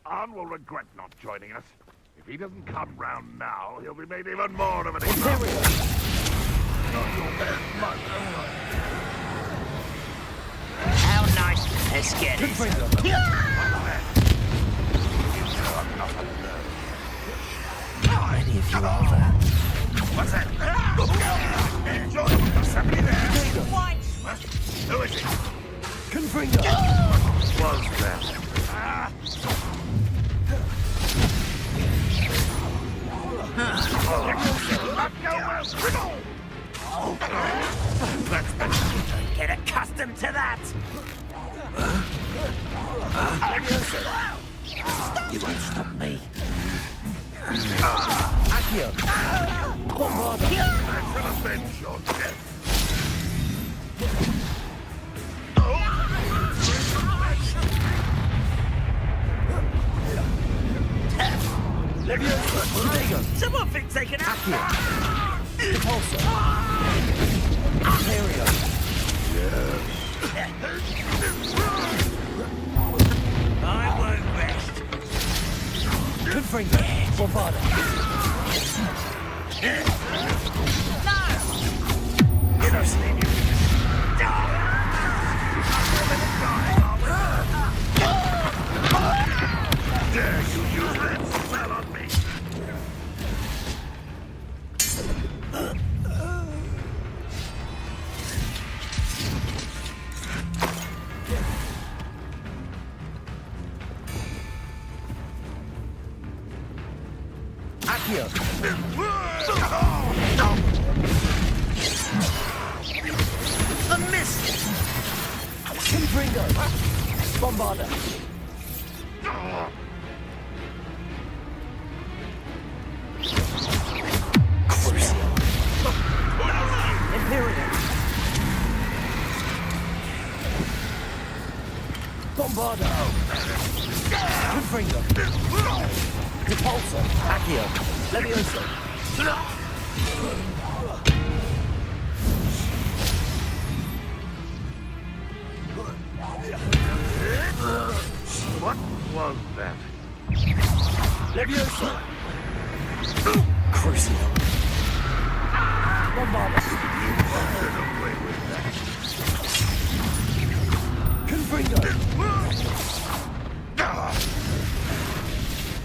Arn will regret not joining us. If he doesn't come round now, he'll be made even more of an example. Not your best luck. How nice let's get it. How many of you are there? What's that? Enjoy what's happening there. What? Who is it? Confringo! Was that? Get accustomed to that! You won't stop me. Accio! Bombarda! I shall avenge your death. Leviosa! Protego! Someone been taken out! Accio! Repulsor! Imperio! I won't rest. Confringo! Bombarda! Get us, leave you. Dare you use that spell on me? Accio! A miss! Confringo! Bombarda! Imperium! Bombarda! Confringo! Repulsor! Accio! Leviosa! What was that? Leviosa! Crucio! Bombarda! Get away with that. Confringo!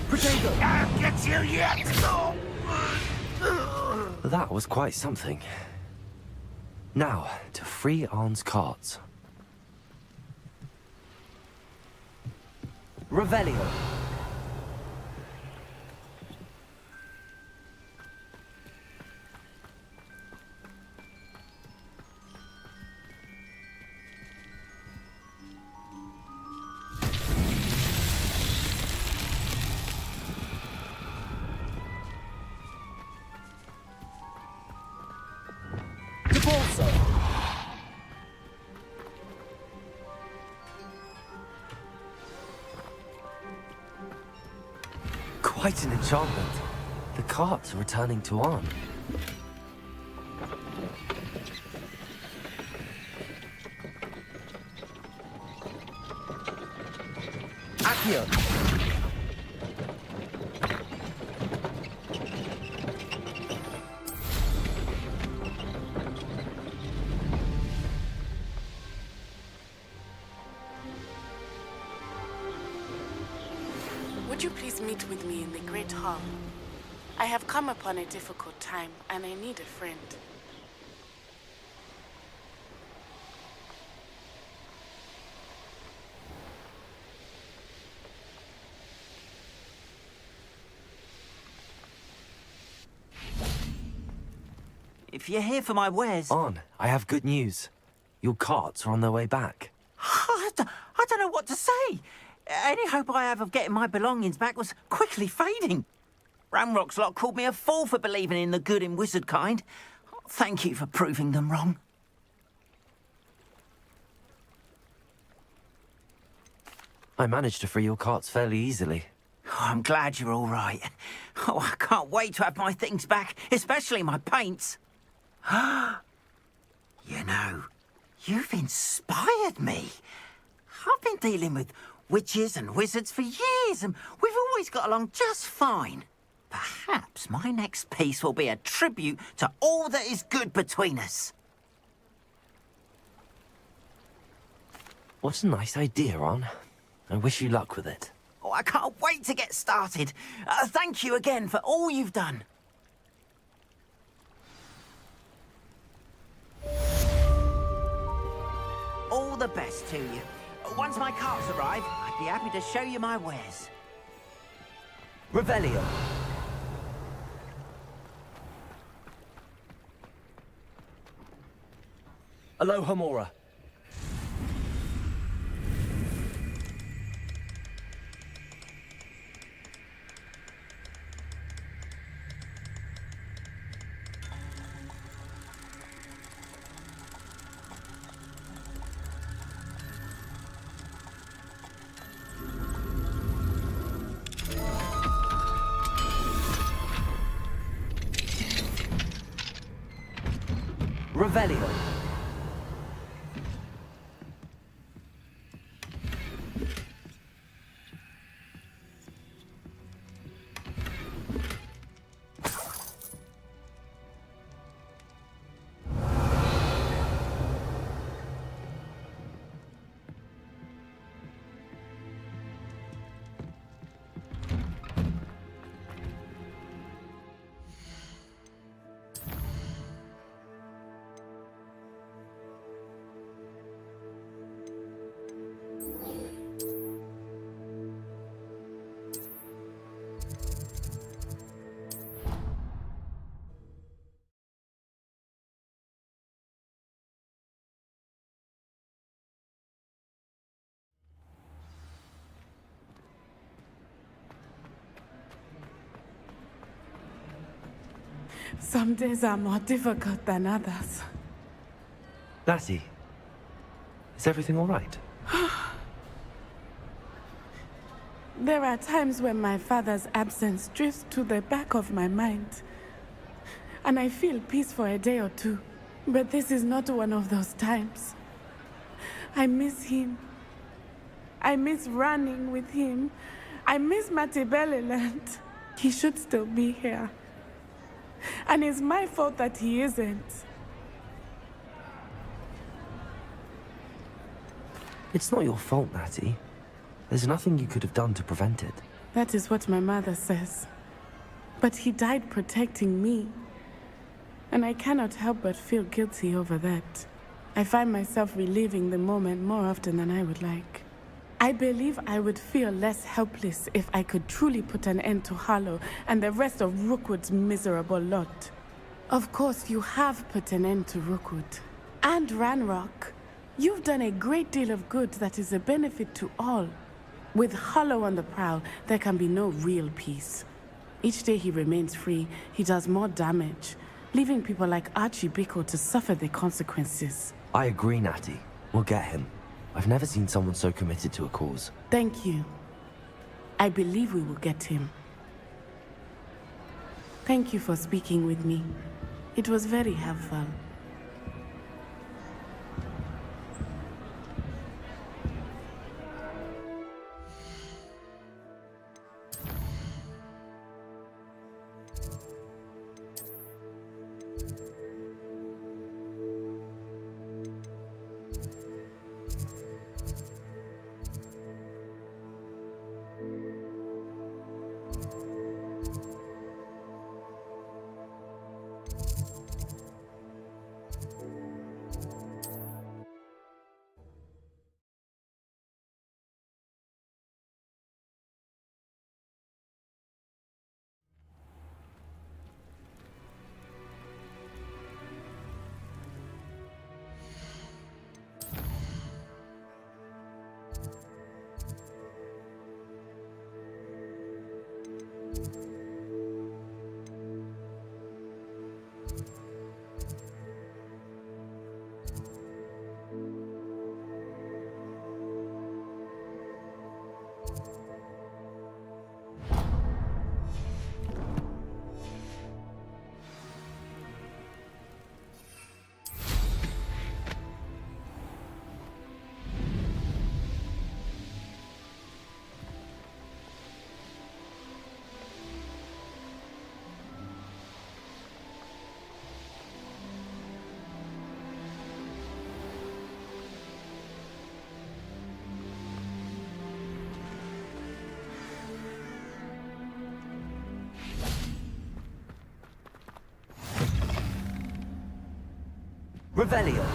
Protego! I'll get you yet! That was quite something. Now, to free Arn's carts. Revelio! Repulsor! Quite an enchantment. The carts are returning to Arn. Accio! Would you please meet with me in the Great Hall? I have come upon a difficult time, and I need a friend. If you're here for my wares... Arn, I have good news. Your carts are on their way back. I don't know what to say. Any hope I have of getting my belongings back was quickly fading. Ramrock's lot called me a fool for believing in the good in wizard kind. Thank you for proving them wrong. I managed to free your carts fairly easily. Oh, I'm glad you're all right. Oh, I can't wait to have my things back, especially my paints. You know, you've inspired me. I've been dealing with witches and wizards for years, and we've always got along just fine. Perhaps my next piece will be a tribute to all that is good between us. What a nice idea, Arn. I wish you luck with it. Oh, I can't wait to get started. Thank you again for all you've done. All the best to you. Once my carts arrive, I'd be happy to show you my wares. Revelio. Aloha Mora. Revelio. Some days are more difficult than others. Natty, is everything all right? There are times when my father's absence drifts to the back of my mind, and I feel peace for a day or two. But this is not one of those times. I miss him. I miss running with him. I miss Matebeleland. He should still be here. And it's my fault that he isn't. It's not your fault, Natty. There's nothing you could have done to prevent it. That is what my mother says. But he died protecting me. And I cannot help but feel guilty over that. I find myself reliving the moment more often than I would like. I believe I would feel less helpless if I could truly put an end to Harlow and the rest of Rookwood's miserable lot. Of course, you have put an end to Rookwood. And Ranrock. You've done a great deal of good that is a benefit to all. With Harlow on the prowl, there can be no real peace. Each day he remains free, he does more damage, leaving people like Archie Bickle to suffer the consequences. I agree, Natty. We'll get him. I've never seen someone so committed to a cause. Thank you. I believe we will get him. Thank you for speaking with me. It was very helpful. Revelio.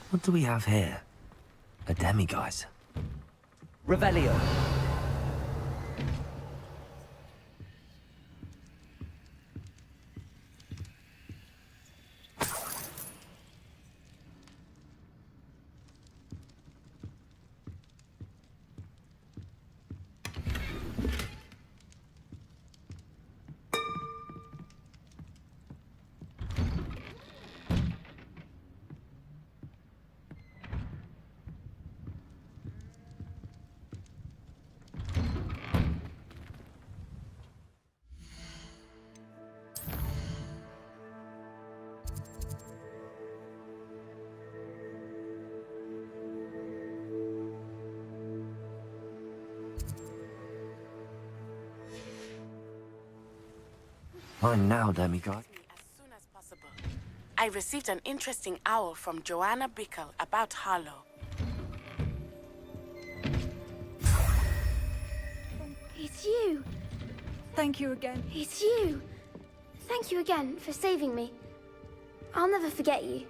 What do we have here? A demiguise. Revelio. Fine now, demiguise. As soon as possible. I received an interesting owl from Joanna Bickle about Harlow. It's you. Thank you again. It's you. Thank you again for saving me. I'll never forget you.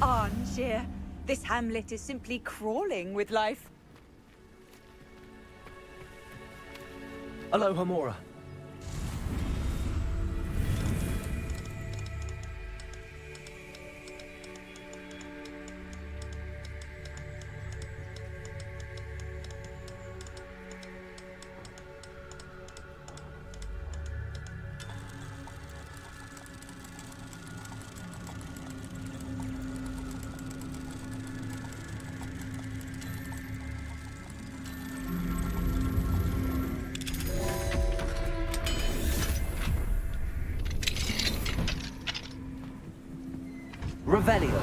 Arnshire. This hamlet is simply crawling with life. Aloha Mora. Revelio.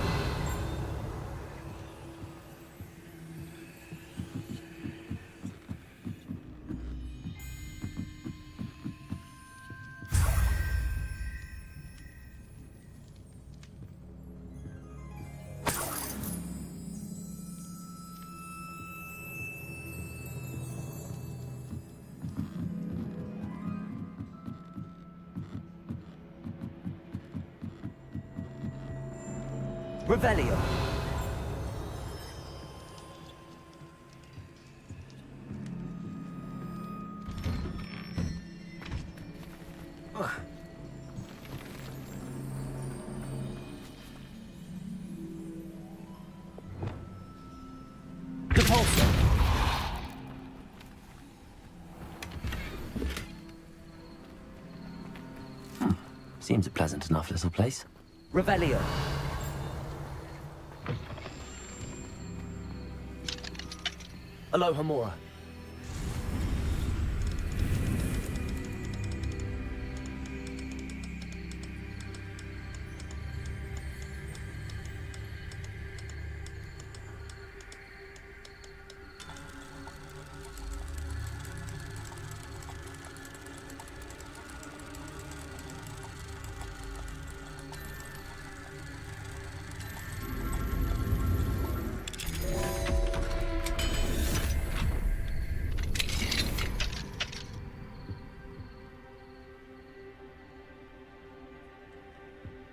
Revelio. Depulso. Seems a pleasant enough little place. Revelio. Aloha Mora.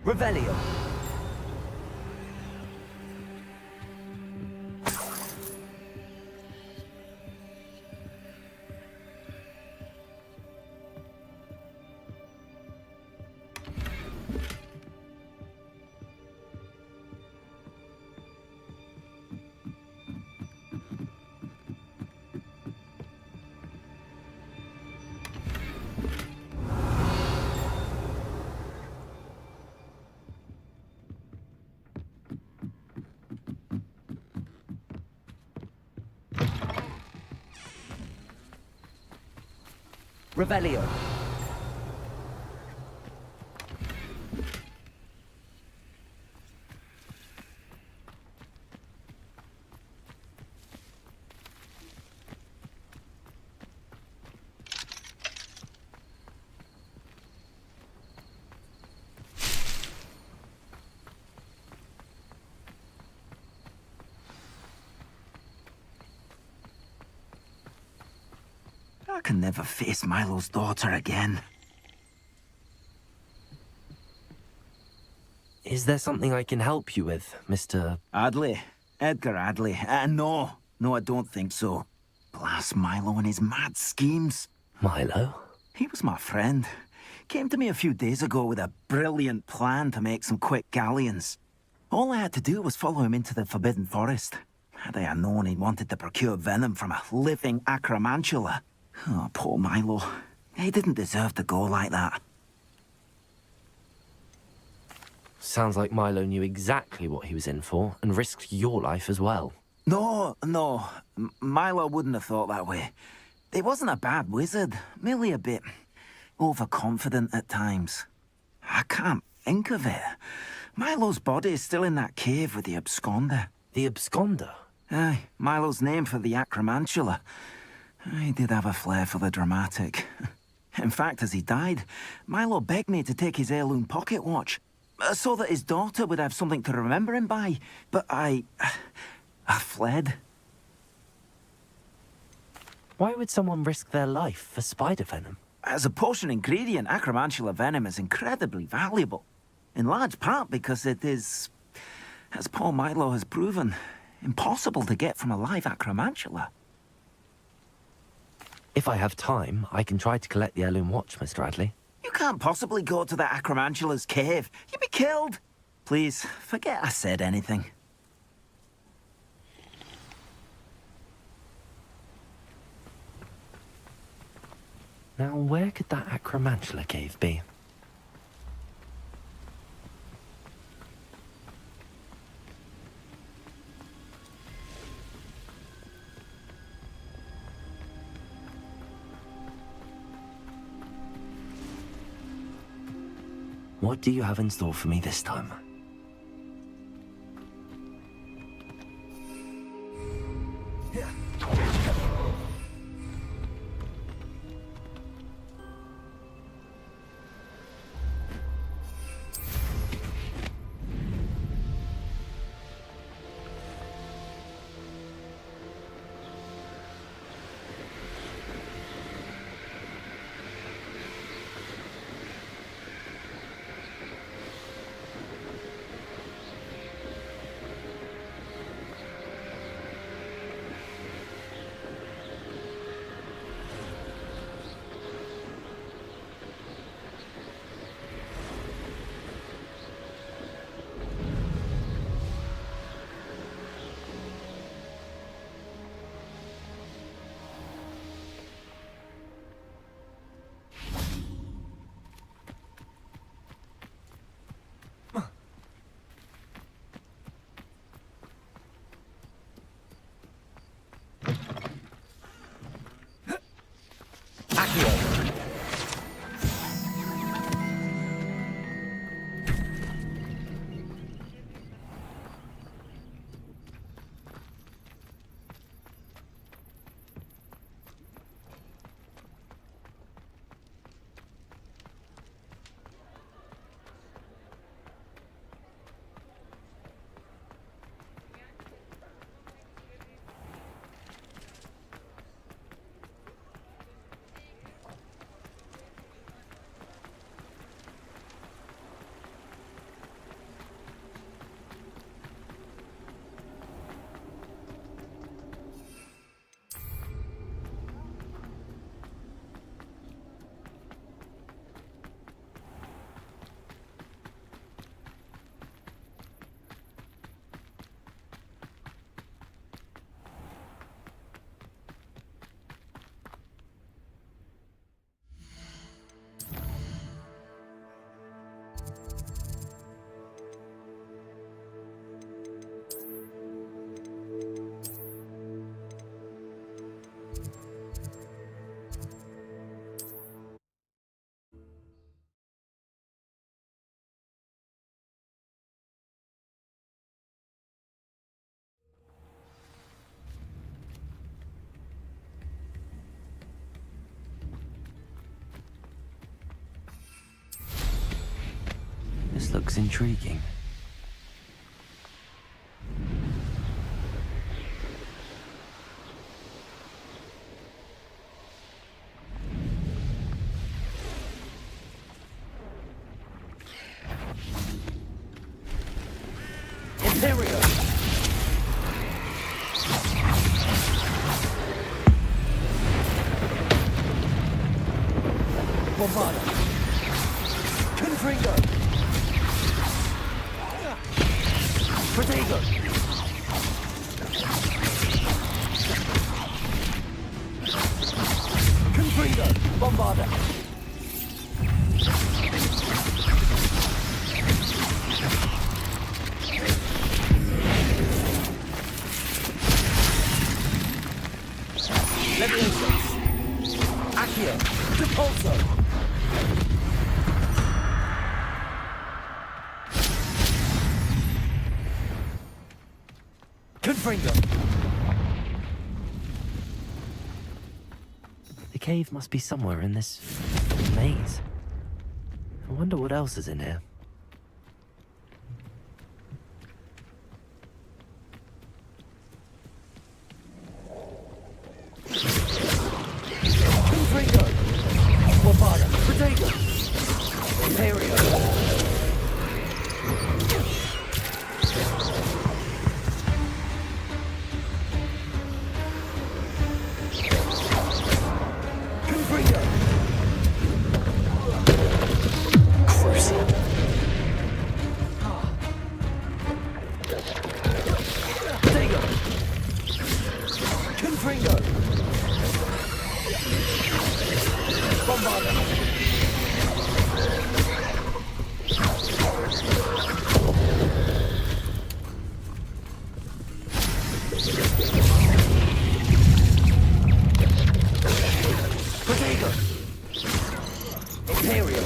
Revelio. Revelio. I can never face Milo's daughter again. Is there something I can help you with, Mr. Adley? Edgar Adley? No, I don't think so. Blast Milo and his mad schemes. Milo? He was my friend. Came to me a few days ago with a brilliant plan to make some quick galleons. All I had to do was follow him into the Forbidden Forest. Had I known he wanted to procure venom from a living acromantula. Oh, poor Milo. He didn't deserve to go like that. Sounds like Milo knew exactly what he was in for and risked your life as well. No. Milo wouldn't have thought that way. He wasn't a bad wizard, merely a bit overconfident at times. I can't think of it. Milo's body is still in that cave with the absconder. The absconder? Aye, Milo's name for the acromantula. He did have a flair for the dramatic. In fact, as he died, Milo begged me to take his heirloom pocket watch, so that his daughter would have something to remember him by. But I fled. Why would someone risk their life for spider venom? As a potion ingredient, acromantula venom is incredibly valuable. In large part because it is, as poor Milo has proven, impossible to get from a live acromantula. If I have time, I can try to collect the heirloom watch, Mr. Adley. You can't possibly go to the acromantula's cave. You'd be killed. Please, forget I said anything. Now, where could that acromantula cave be? What do you have in store for me this time? This looks intriguing. Imperial! Bombarda! Confringo! Protego! Confringo! Bombarda! Leviosa! Accio! Depulso! Confringo! The cave must be somewhere in this maze. I wonder what else is in here. Confringo! Bombarda! Protego! Imperio! Confringo! Crucial! Protego! Confringo! Bombarda! Protego! Imperial!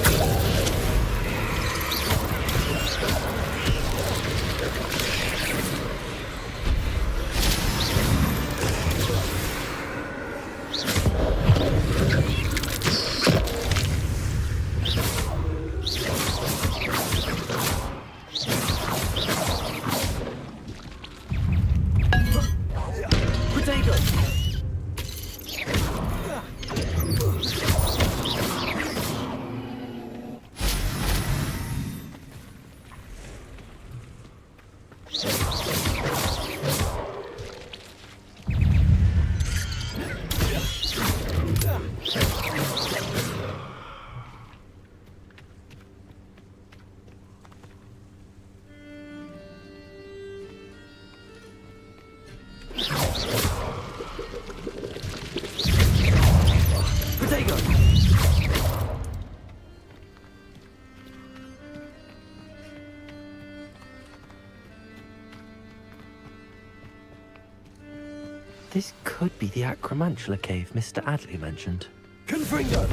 Protego! Protego! This could be the Acromantula cave Mr. Adley mentioned. Confringo!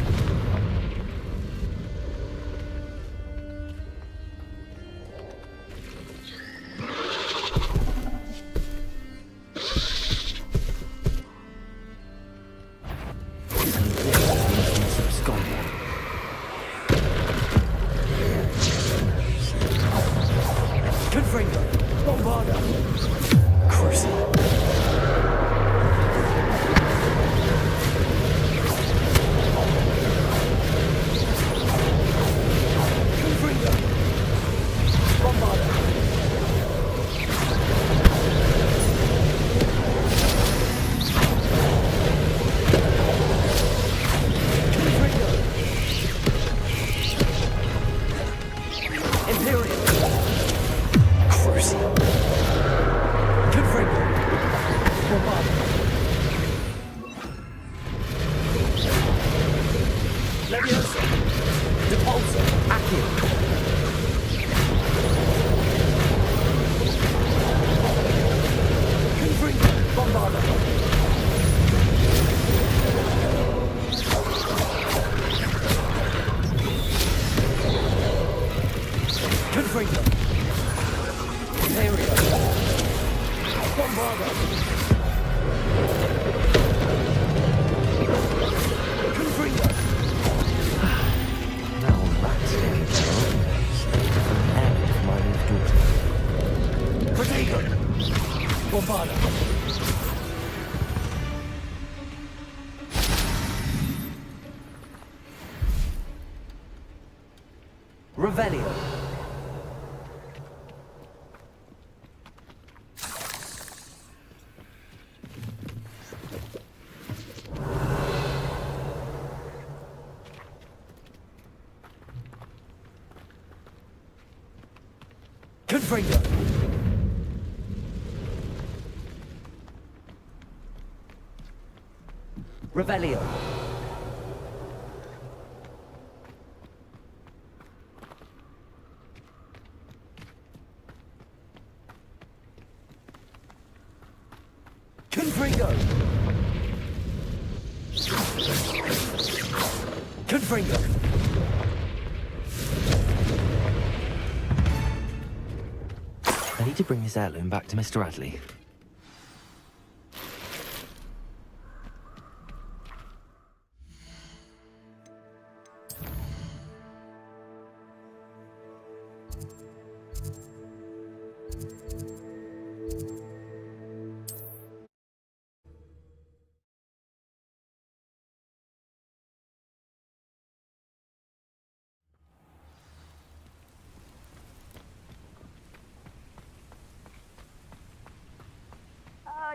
Confringo! Bombarda! Crucial! Confringo! Bombarda! Confringo! Imperial! Crucial! Confringo! Bombarda! Leviosa! Depulso! Accio! Confringo! Bombarda! Confringo! Imperial! Bombarda! Confringo! Now that's getting Bombarda. Revelio. Confringo. Revelio. Confringo. Confringo. I need to bring this heirloom back to Mr. Adley.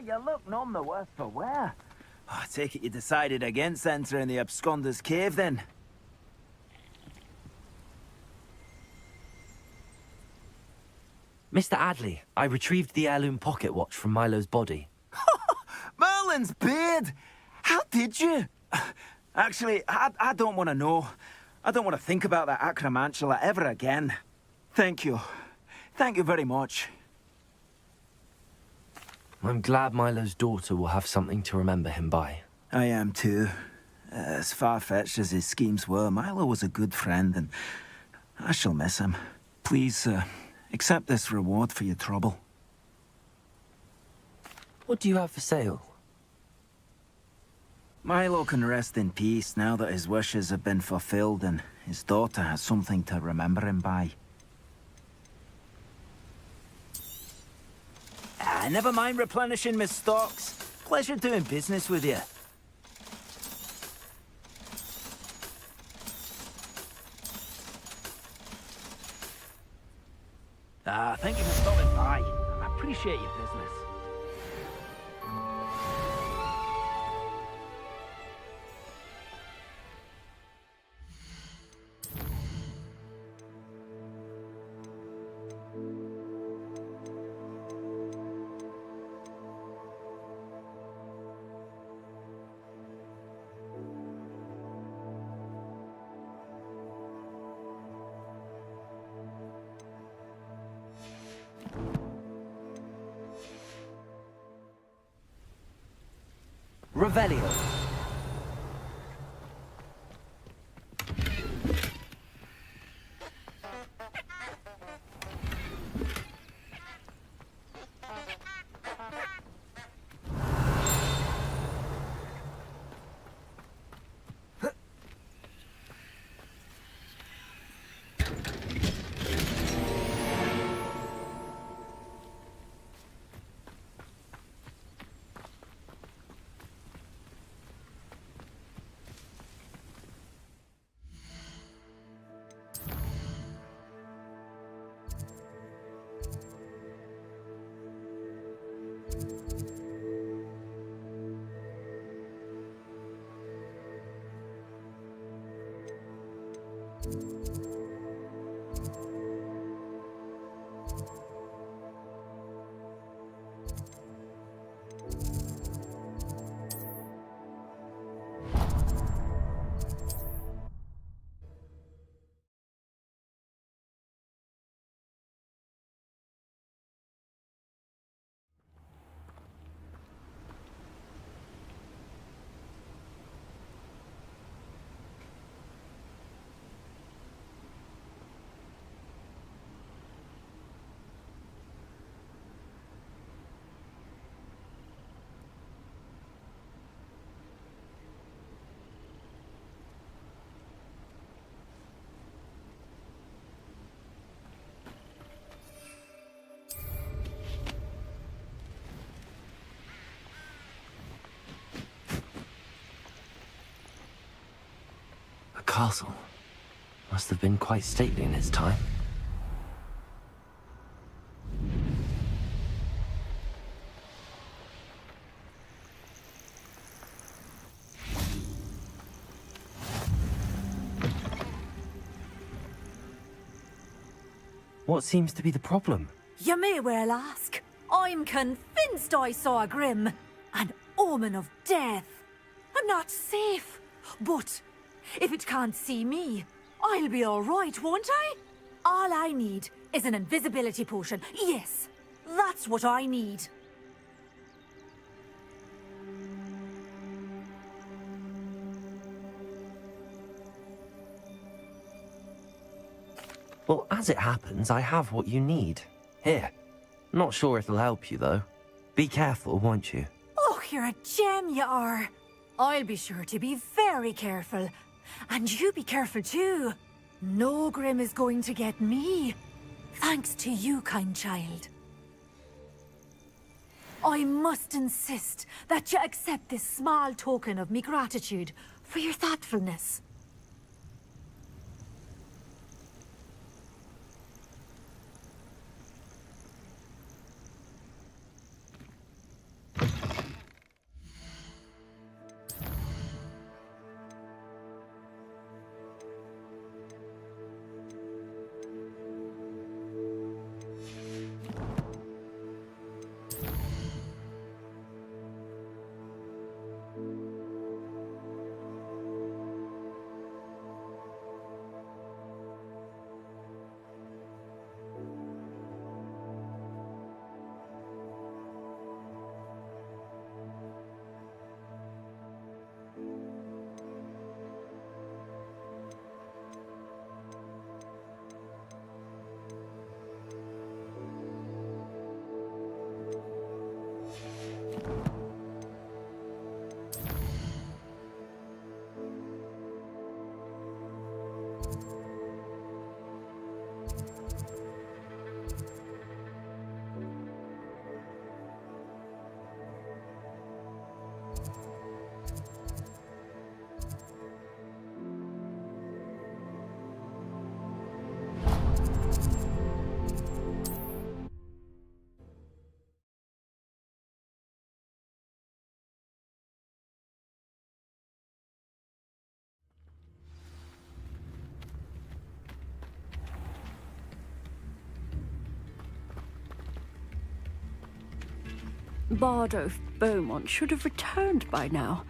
You look none the worse for wear. I take it you decided against entering the absconder's cave, then? Mr. Adley, I retrieved the heirloom pocket watch from Milo's body. Merlin's beard! How did you? Actually, I don't want to know. I don't want to think about that acromantula ever again. Thank you. Thank you very much. I'm glad Milo's daughter will have something to remember him by. I am too. As far-fetched as his schemes were, Milo was a good friend, and I shall miss him. Please, accept this reward for your trouble. What do you have for sale? Milo can rest in peace now that his wishes have been fulfilled and his daughter has something to remember him by. Never mind replenishing my stocks. Pleasure doing business with you. Thank you for stopping by. I appreciate your business. Revelio. castle. Must have been quite stately in its time. What seems to be the problem? You may well ask. I'm convinced I saw a Grim, an omen of death. I'm not safe, but if it can't see me, I'll be all right, won't I? All I need is an invisibility potion. Yes, that's what I need. Well, as it happens, I have what you need. Here. Not sure it'll help you, though. Be careful, won't you? Oh, you're a gem, you are. I'll be sure to be very careful. And you be careful, too. No Grim is going to get me. Thanks to you, kind child. I must insist that you accept this small token of me gratitude for your thoughtfulness. Bardolph Beaumont should have returned by now.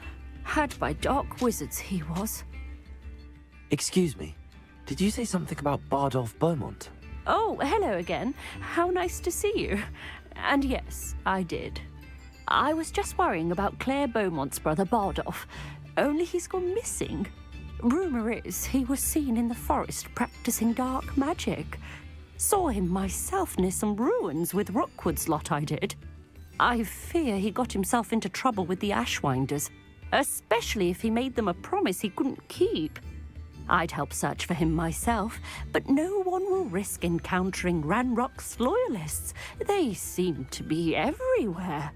Had by dark wizards he was. Excuse me. Did you say something about Bardolph Beaumont? Oh, hello again. How nice to see you. And yes, I did. I was just worrying about Claire Beaumont's brother Bardolph. Only he's gone missing. Rumour is he was seen in the forest practicing dark magic. Saw him myself near some ruins with Rookwood's lot I did. I fear he got himself into trouble with the Ashwinders, especially if he made them a promise he couldn't keep. I'd help search for him myself, but no one will risk encountering Ranrock's loyalists. They seem to be everywhere.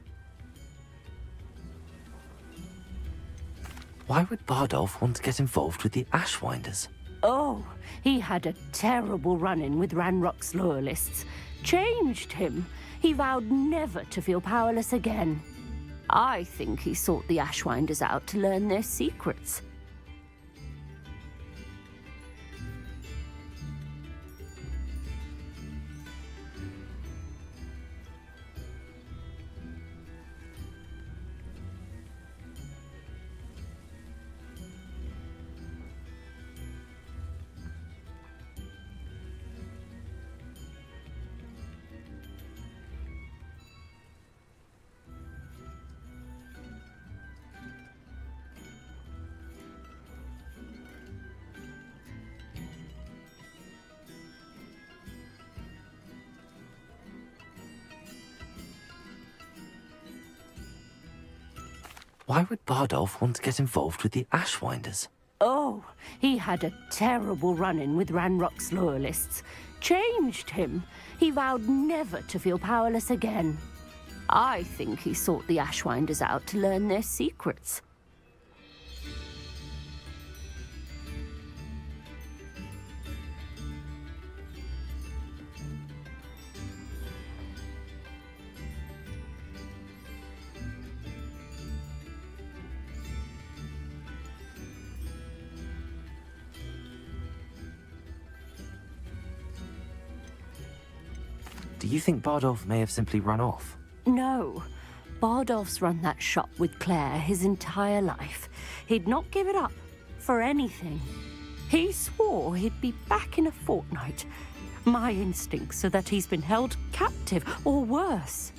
Why would Bardolph want to get involved with the Ashwinders? Oh, he had a terrible run-in with Ranrock's loyalists. Changed him. He vowed never to feel powerless again. I think he sought the Ashwinders out to learn their secrets. Why would Bardolph want to get involved with the Ashwinders? Oh, he had a terrible run-in with Ranrock's loyalists. Changed him. He vowed never to feel powerless again. I think he sought the Ashwinders out to learn their secrets. Do you think Bardolph may have simply run off? No. Bardolph's run that shop with Claire his entire life. He'd not give it up for anything. He swore he'd be back in a fortnight. My instincts are that he's been held captive, or worse.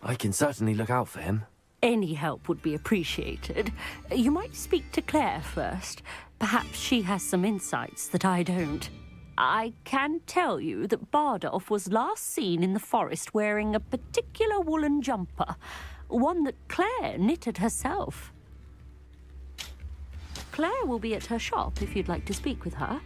I can certainly look out for him. Any help would be appreciated. You might speak to Claire first. Perhaps she has some insights that I don't. I can tell you that Bardolph was last seen in the forest wearing a particular woolen jumper, one that Claire knitted herself. Claire will be at her shop if you'd like to speak with her.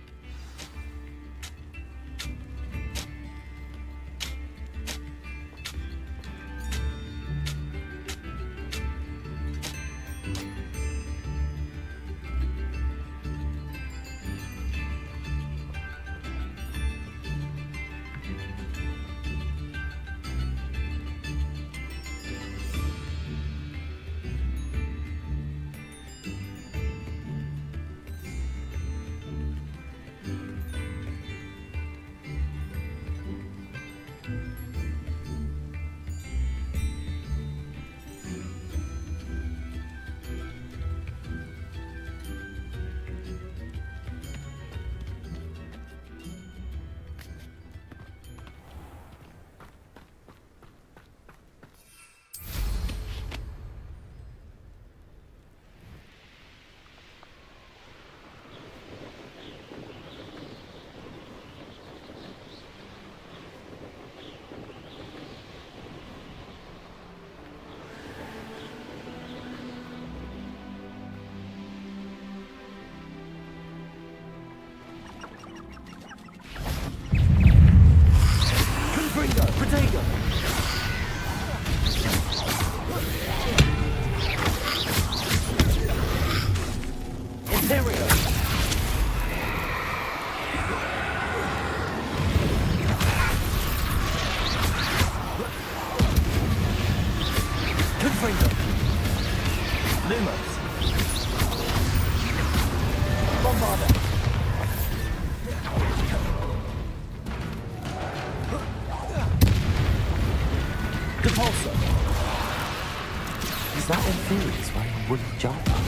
Is that Inferior's wearing a wooden jumper?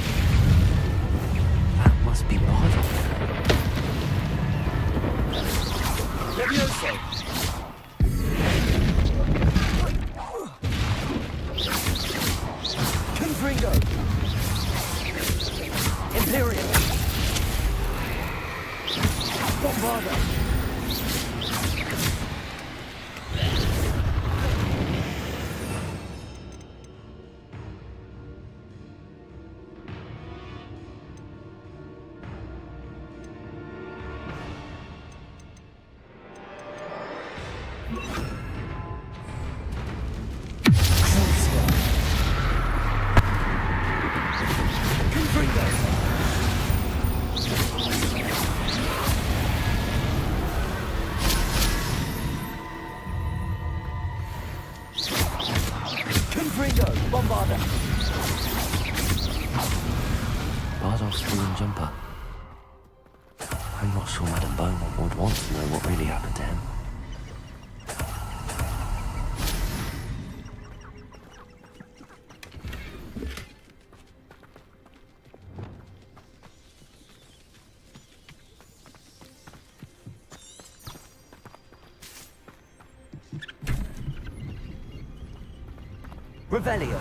That must be Bardolph. Levioso! Confringo! Imperial! Bombarda! Bardolph's woolen jumper. I'm not sure Madame Beaumont would want to know what really happened to him. Revelio.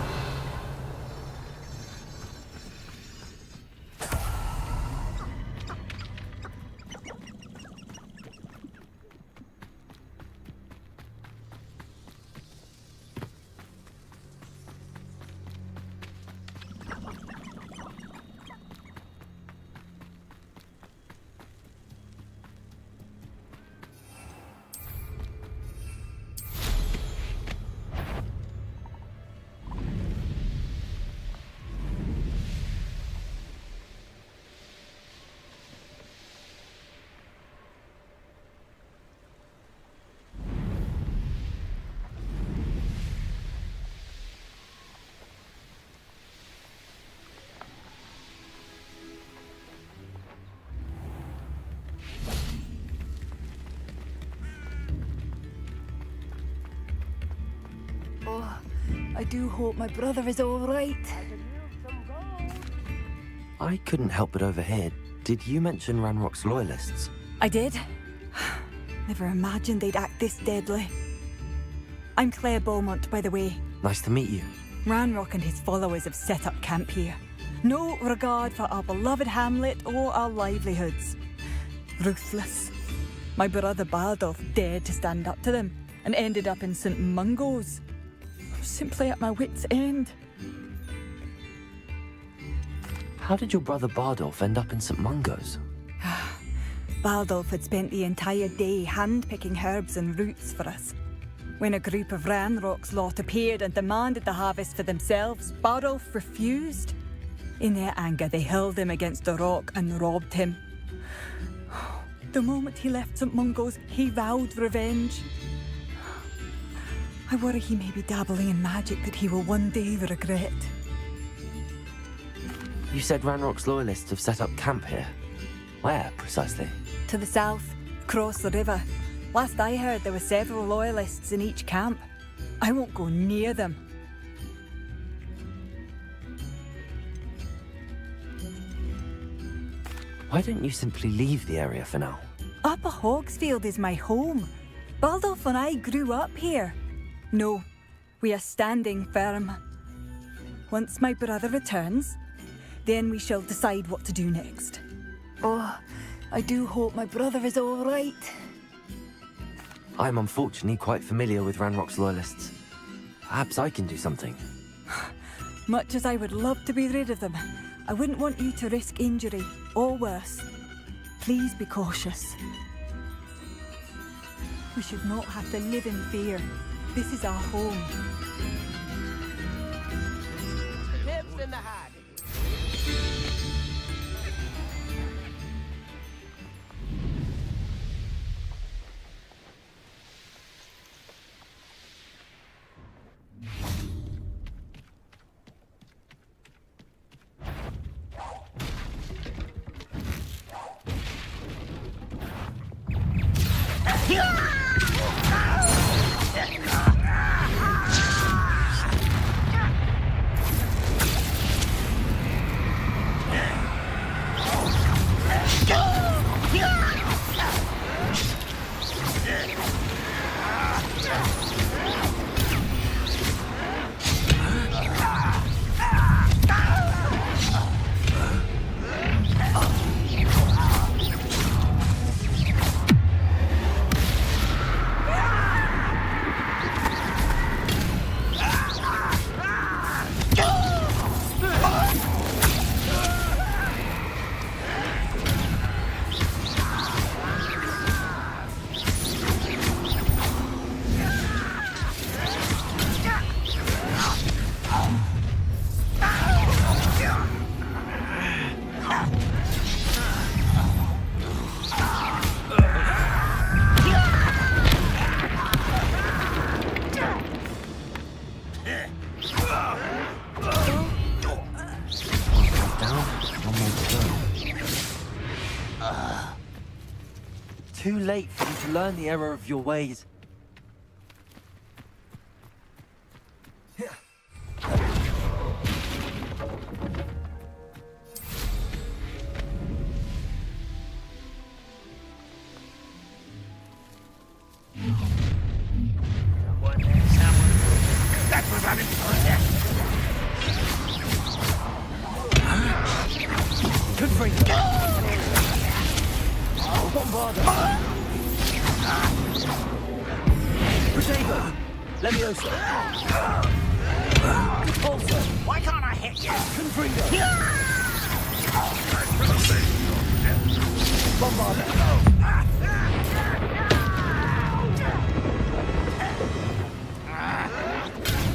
I do hope my brother is all right. I couldn't help but overhear. Did you mention Ranrock's loyalists? I did. Never imagined they'd act this deadly. I'm Claire Beaumont, by the way. Nice to meet you. Ranrock and his followers have set up camp here. No regard for our beloved hamlet or our livelihoods. Ruthless. My brother Bardolph dared to stand up to them and ended up in St. Mungo's. I was simply at my wit's end. How did your brother Bardolph end up in St. Mungo's? Bardolph had spent the entire day hand-picking herbs and roots for us. When a group of Ranrock's lot appeared and demanded the harvest for themselves, Bardolph refused. In their anger, they hurled him against a rock and robbed him. The moment he left St. Mungo's, he vowed revenge. I worry he may be dabbling in magic that he will one day regret. You said Ranrock's loyalists have set up camp here. Where, precisely? To the south, across the river. Last I heard, there were several loyalists in each camp. I won't go near them. Why don't you simply leave the area for now? Upper Hogsfield is my home. Bardolph and I grew up here. No, we are standing firm. Once my brother returns, then we shall decide what to do next. Oh, I do hope my brother is all right. I'm unfortunately quite familiar with Ranrock's loyalists. Perhaps I can do something. Much as I would love to be rid of them, I wouldn't want you to risk injury, or worse. Please be cautious. We should not have to live in fear. This is our home. Nips in the hat. Too late for you to learn the error of your ways. That was Good for you. Protego! Leviosa! Also, Why can't I hit you? Confringo! Bombarda!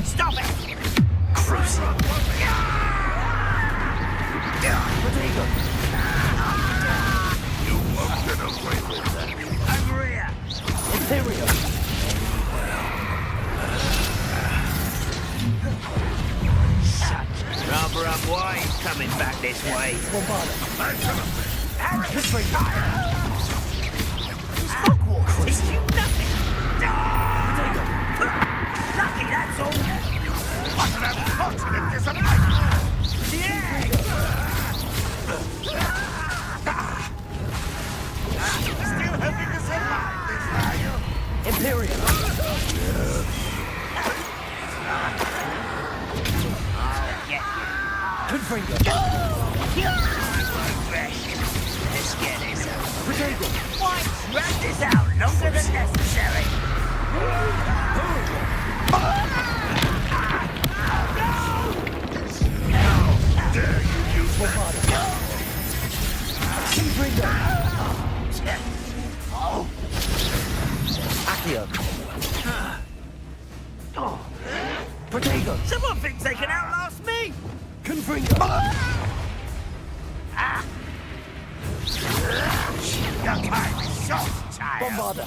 Stop it! Crucial! Protego! You won't get away with that. Over here! Imperio! Rubber up wide coming back this way. Bombarda! Hogwarts teach you nothing! Lucky, that's all! I What an unfortunate disappointment! Yeah! Still hoping to survive this, are you? Imperium! Confringo! Let's get this over. Potato! Why drag this out longer than necessary? How dare you use Bovada! Confringo! Accio! Potato! Someone thinks they can outlast me! Confringo! Your time is short, child. Bombarda!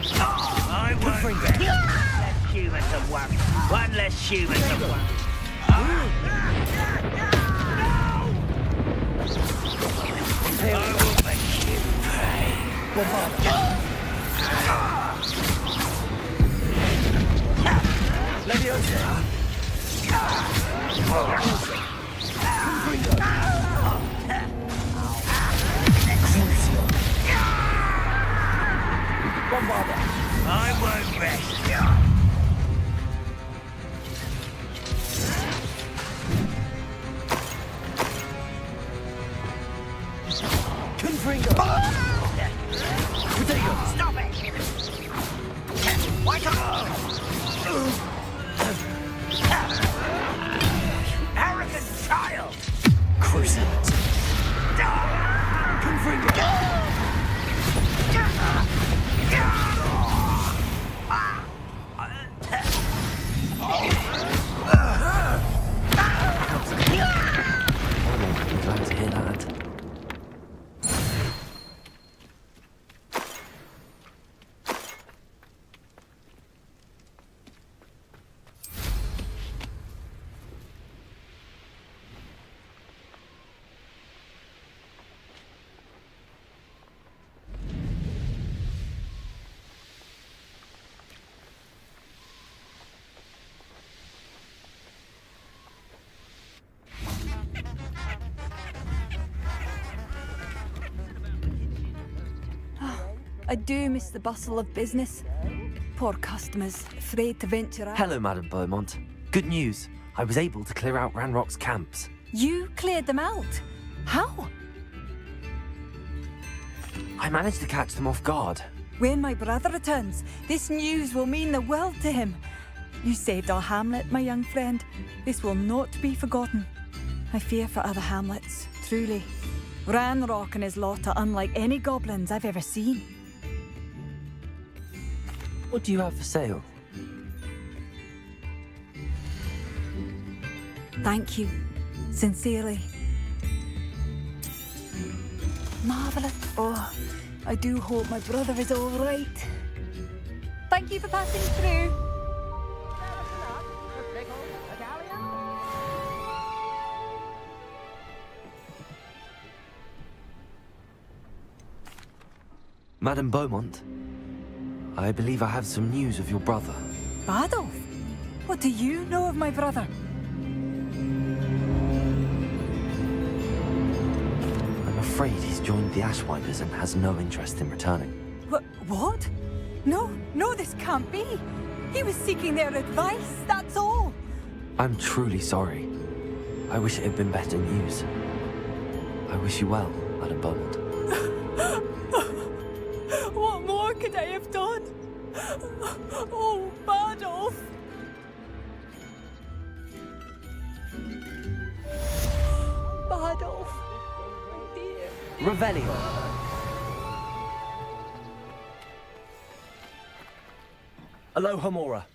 No! I won't rest. Less human than one. One less human than one. I will make you pay. Leviosa! Bombarda! I won't rest. Confringo! Potato! Stop it! Wake up! Arrogant child! Cruisant! Confringo! I'm glad to hear that. I do miss the bustle of business. Poor customers, afraid to venture out. Hello, Madame Beaumont. Good news. I was able to clear out Ranrock's camps. You cleared them out? How? I managed to catch them off guard. When my brother returns, this news will mean the world to him. You saved our hamlet, my young friend. This will not be forgotten. I fear for other hamlets, truly. Ranrock and his lot are unlike any goblins I've ever seen. What do you have for sale? Thank you. Sincerely. Marvellous. Oh, I do hope my brother is all right. Thank you for passing through. Madame Beaumont, I believe I have some news of your brother. Adolf? What do you know of my brother? I'm afraid he's joined the Ashwinders and has no interest in returning. What? No, this can't be. He was seeking their advice, that's all. I'm truly sorry. I wish it had been better news. I wish you well, Madame Beaumont. What more could I have done? Oh, Adolf! Adolf, my dear. Revelio. Aloha Mora.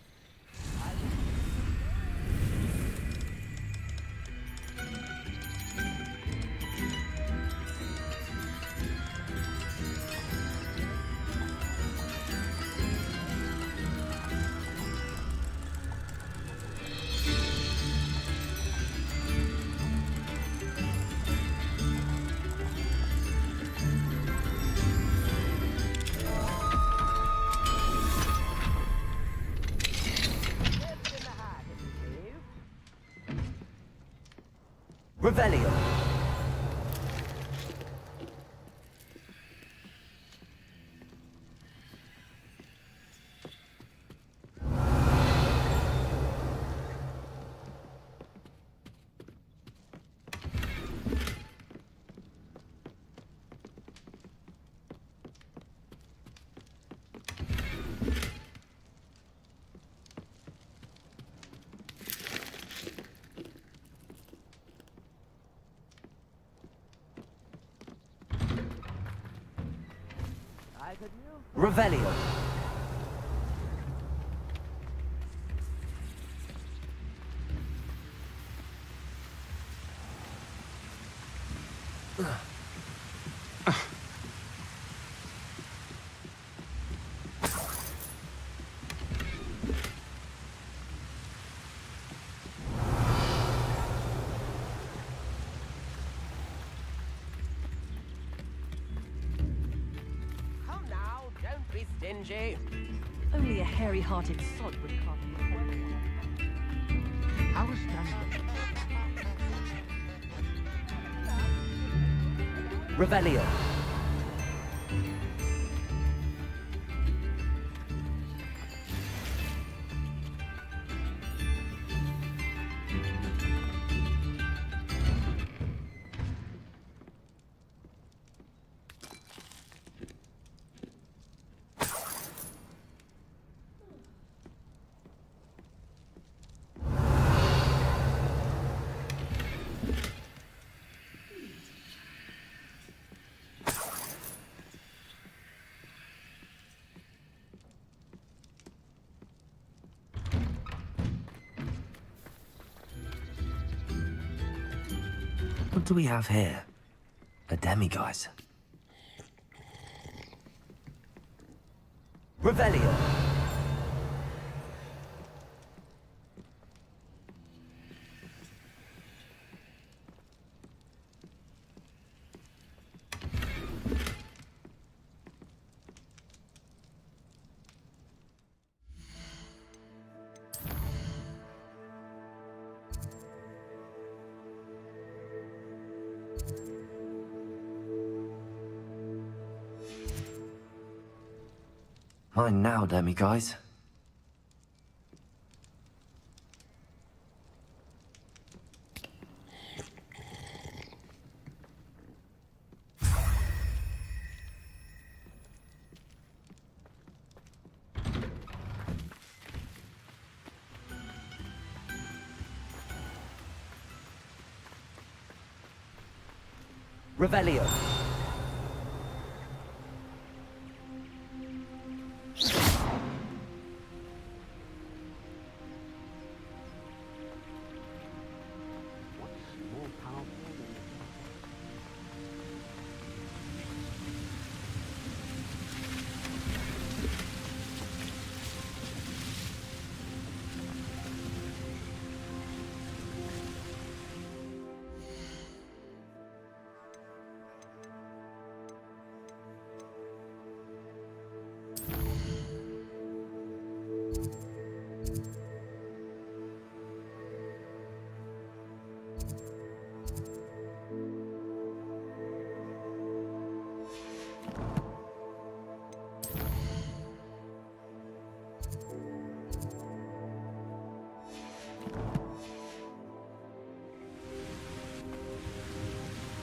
Revelio. Revelio. Come now, don't be stingy. Only a hairy-hearted sod would come. How was that? Revelio. What do we have here? A demiguise. Revelio. Mine now, demiguise. Revelio.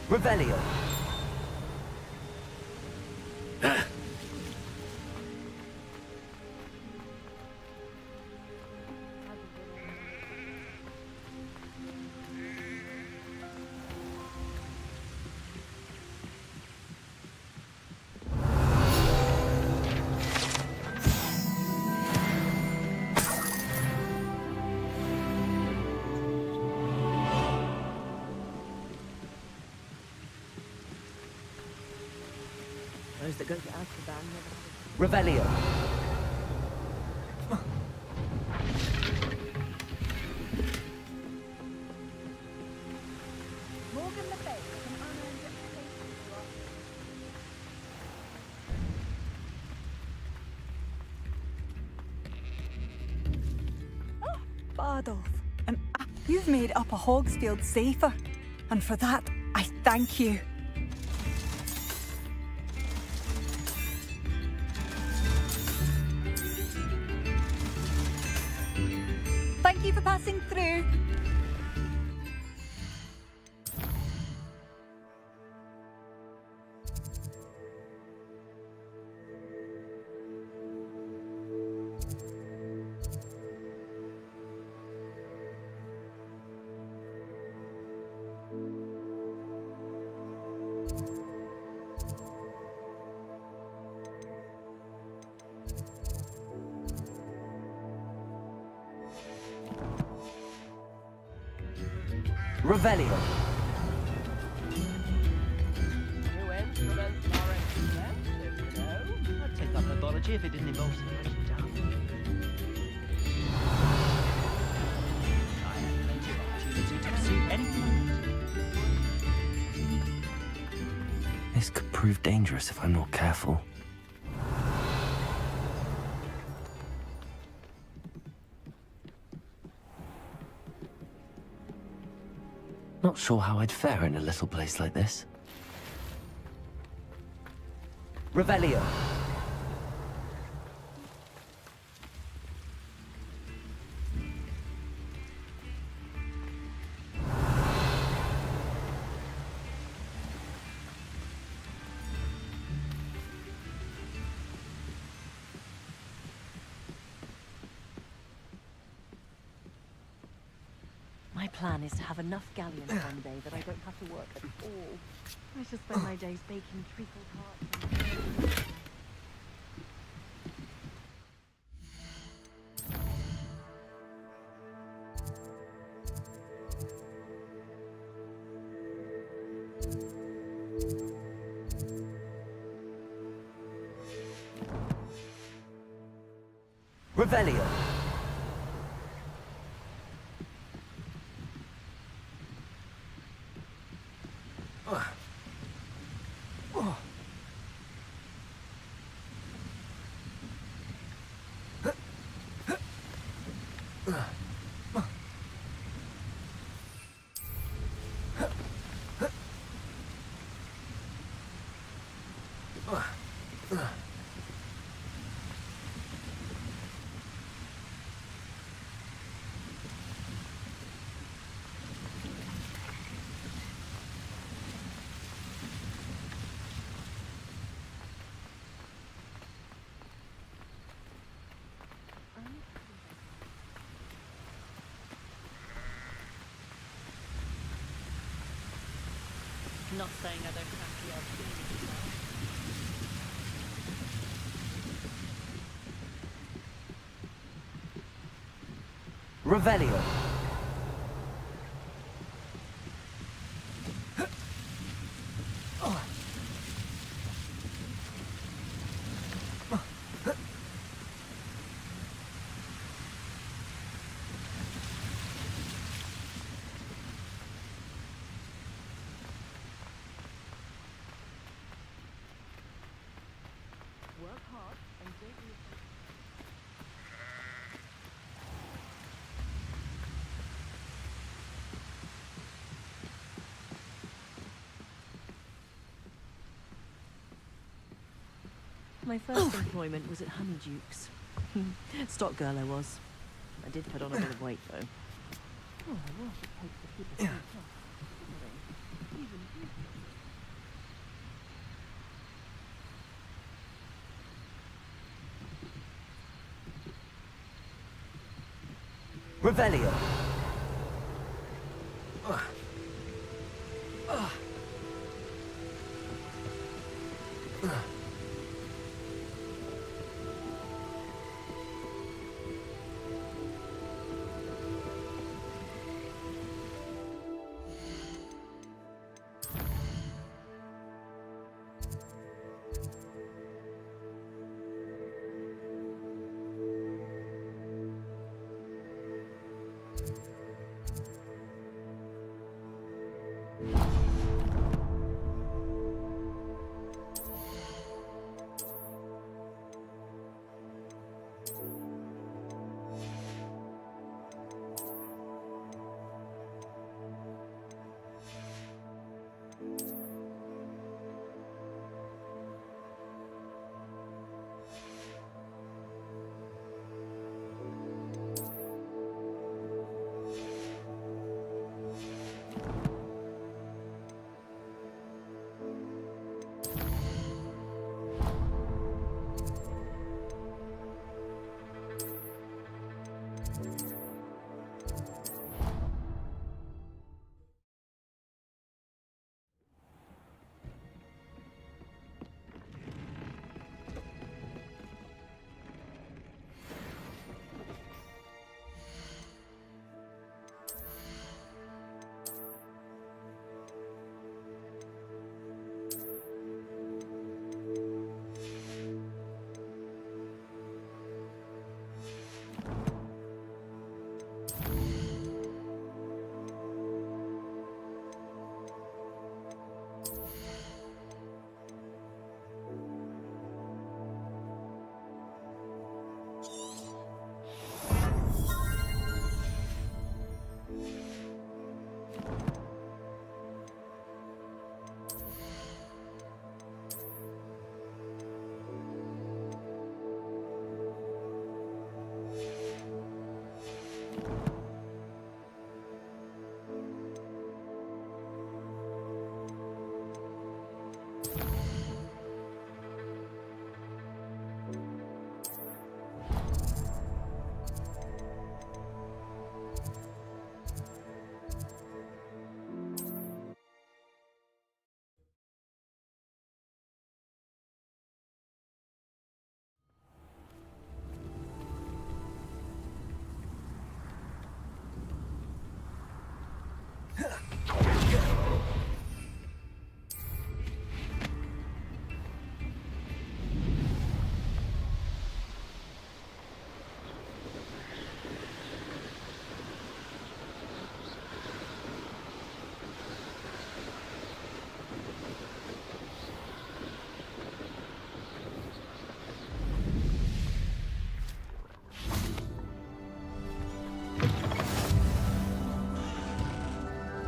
Revelio. Those that go to Azkaban never Revelio. Morgan Le Fay is an unearned reputation for us. Bardolph, you've made Upper Hogsfield safer. And for that, I thank you. Thank you for passing through. Revelio. New instruments are expensive, you know. I'd take up pathology if it didn't involve so much time. I had plenty of opportunity to pursue anything. This could prove dangerous if I'm not careful. Not sure how I'd fare in a little place like this. Revelio. My plan is to have enough galleons one day that I don't have to work at all. I shall spend my days baking treacle tarts and... Revelio. Not saying I don't fancy our Revelio. work hard and don't be My first employment was at Honeyduke's. Stock girl I was. I did put on a bit of weight though. Oh, I was supposed to keep it tough. Revelio.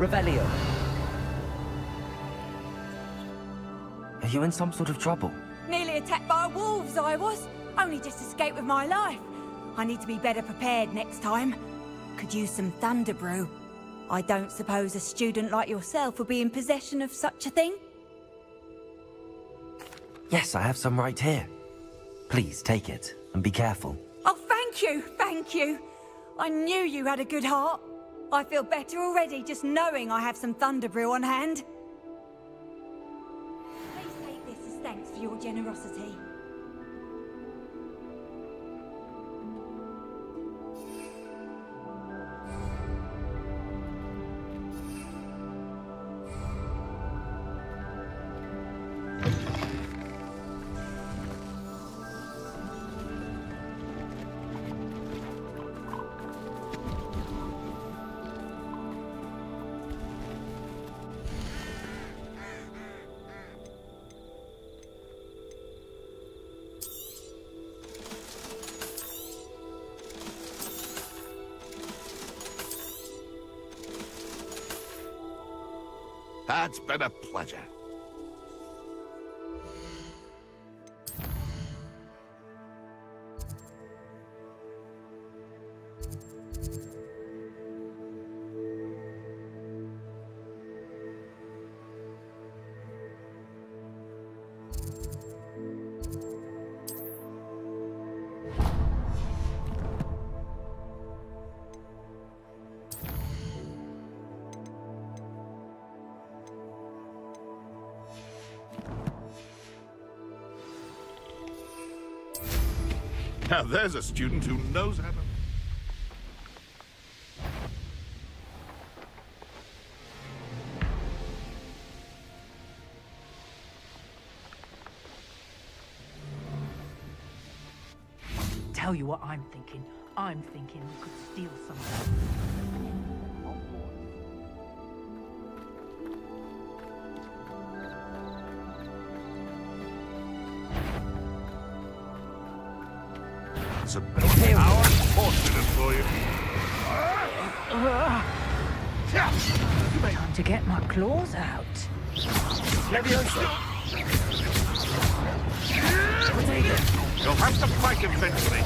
Revelio. Are you in some sort of trouble? Nearly attacked by wolves, I was. Only just escaped with my life. I need to be better prepared next time. Could use some thunder brew. I don't suppose a student like yourself would be in possession of such a thing? Yes, I have some right here. Please take it and be careful. Oh, thank you, thank you. I knew you had a good heart. I feel better already just knowing I have some thunder brew on hand. Please take this as thanks for your generosity. It's been a pleasure. Now there's a student who knows how to... Tell you what I'm thinking. I'm thinking we could steal something. It's a power fortunate for you. Time to get my claws out. You'll have to fight eventually.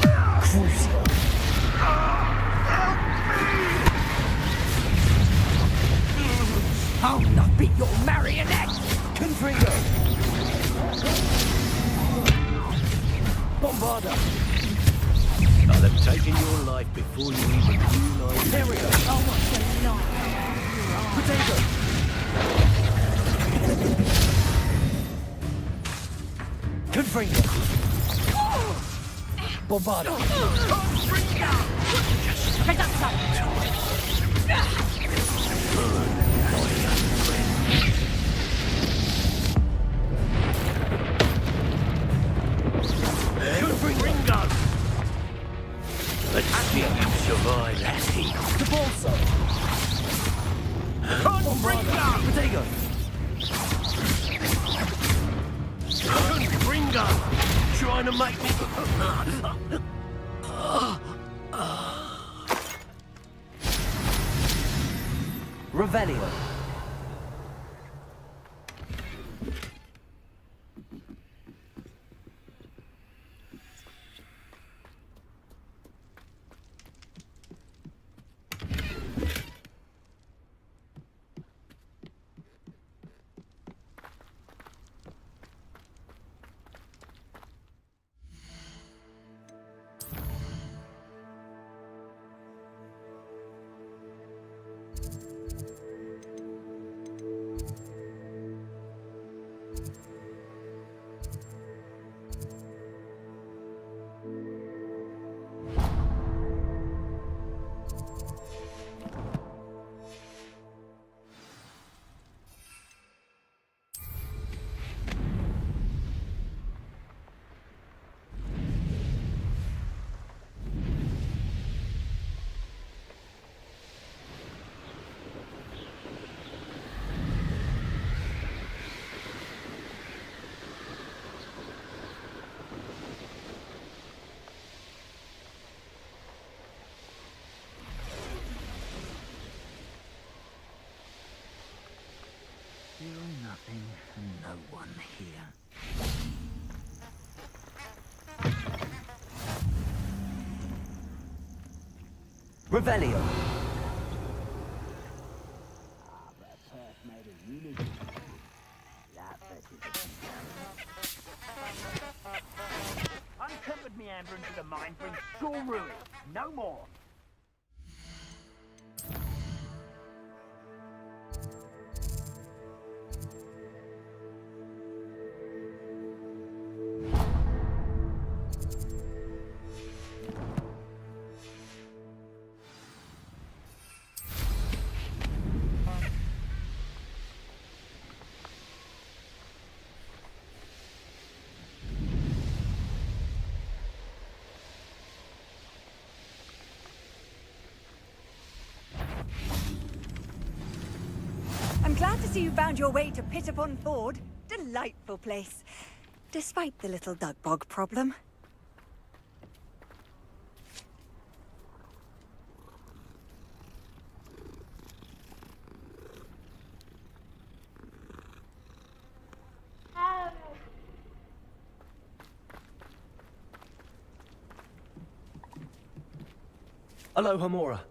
I'll not be your marionette! Confringo! Bombarda! I'll have taken your life before you even realize. There we go! Oh, what's the line? Potato! Confringo! Bombarda! Get that side! Confringo! Let's see if you survive, lassie. The bolsa! Confringo! Potato! Confringo! Trying to make me... Revelio. Revelio. Uncovered meander into the mine brings sure ruin. No more. I'm glad to see you found your way to Pit upon Ford. Delightful place. Despite the little duck bog problem. Aloha Mora.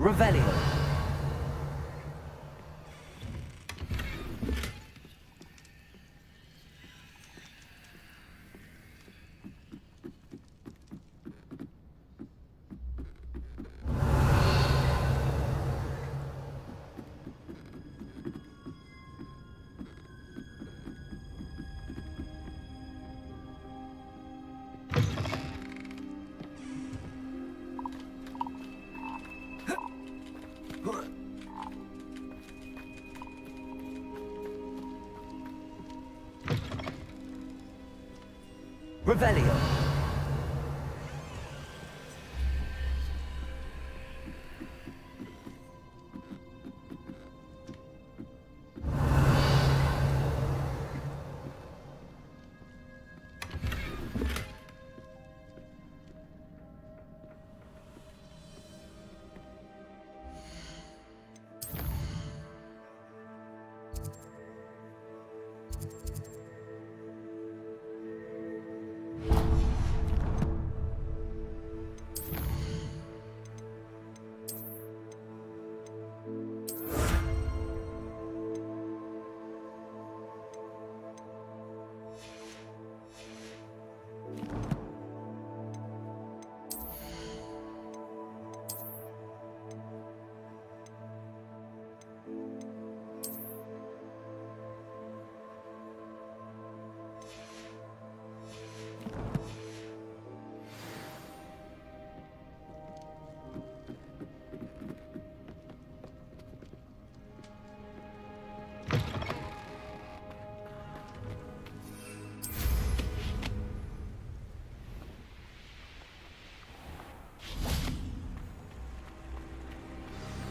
Revelio. Revelio.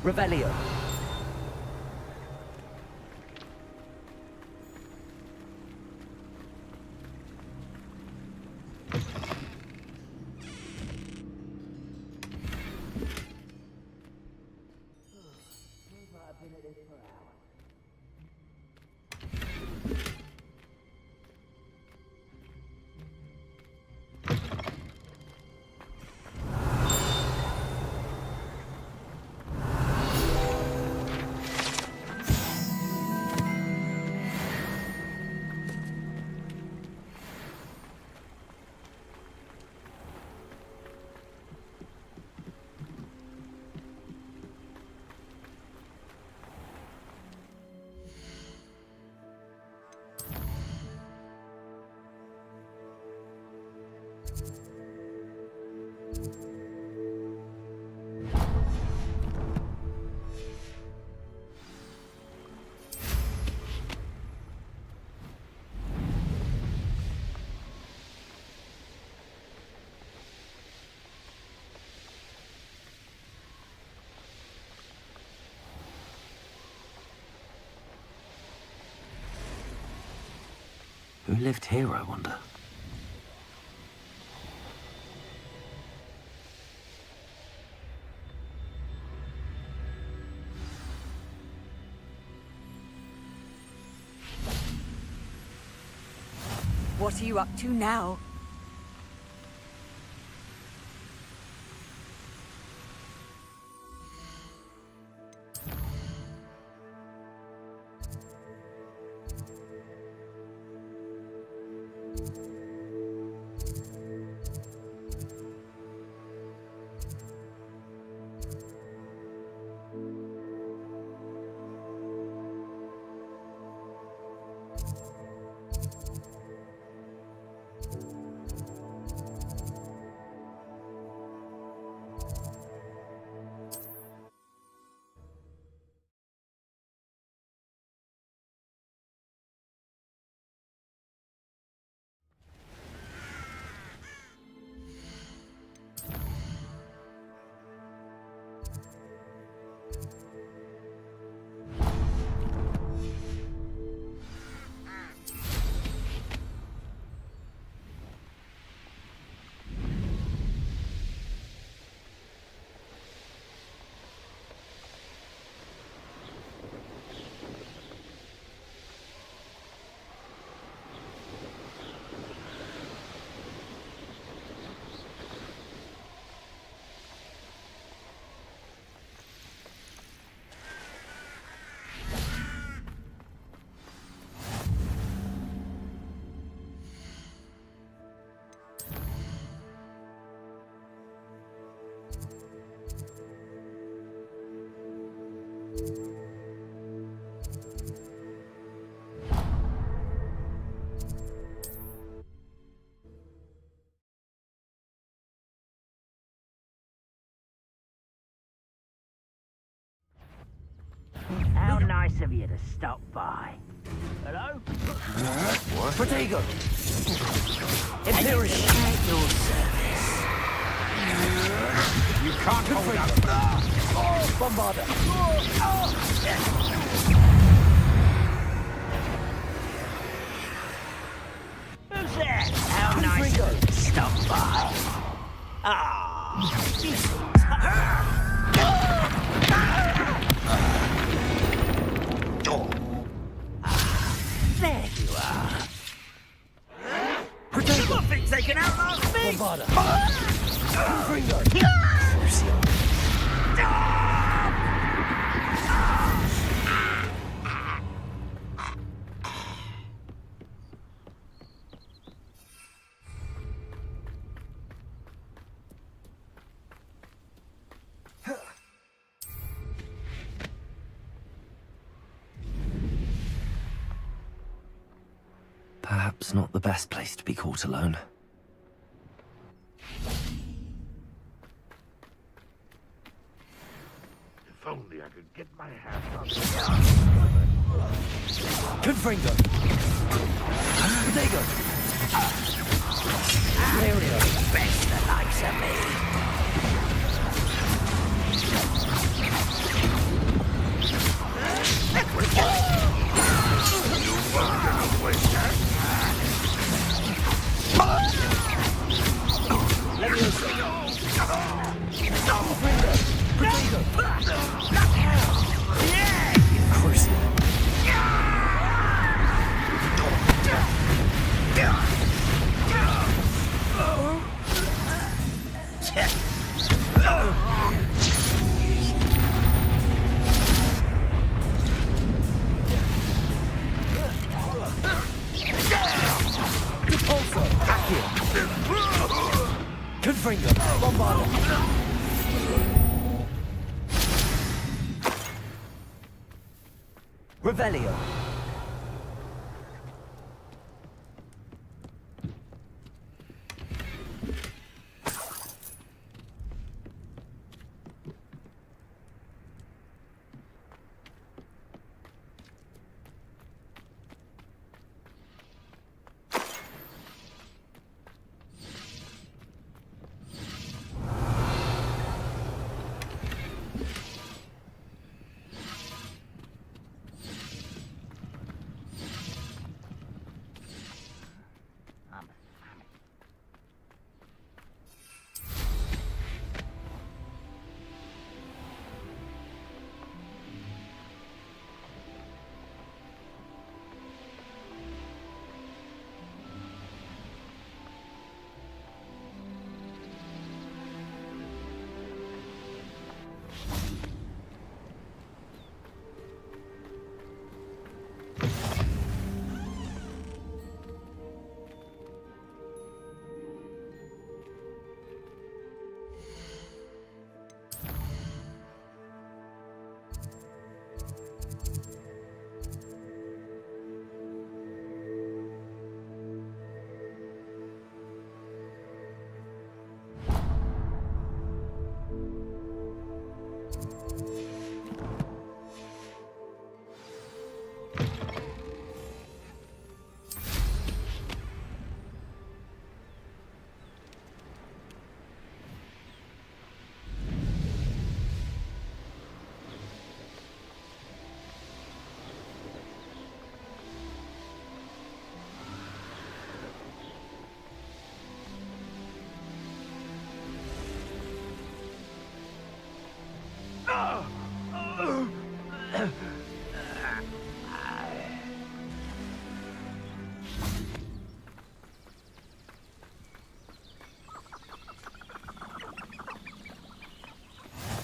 Revelio. lived here, I wonder? What are you up to now? How nice of you to stop by. Hello? What? Protego! Imperial. At your service. You can't hold out. Oh, Bombarder! Who's there? How nice of you to stop by. There you are. Nothing taken out last me! Bombarder! Perhaps not the best place to be caught alone. If only I could get my hands on Confringo! Protego! Imperial best the likes of me. Confringo! Bombarder! Revelio!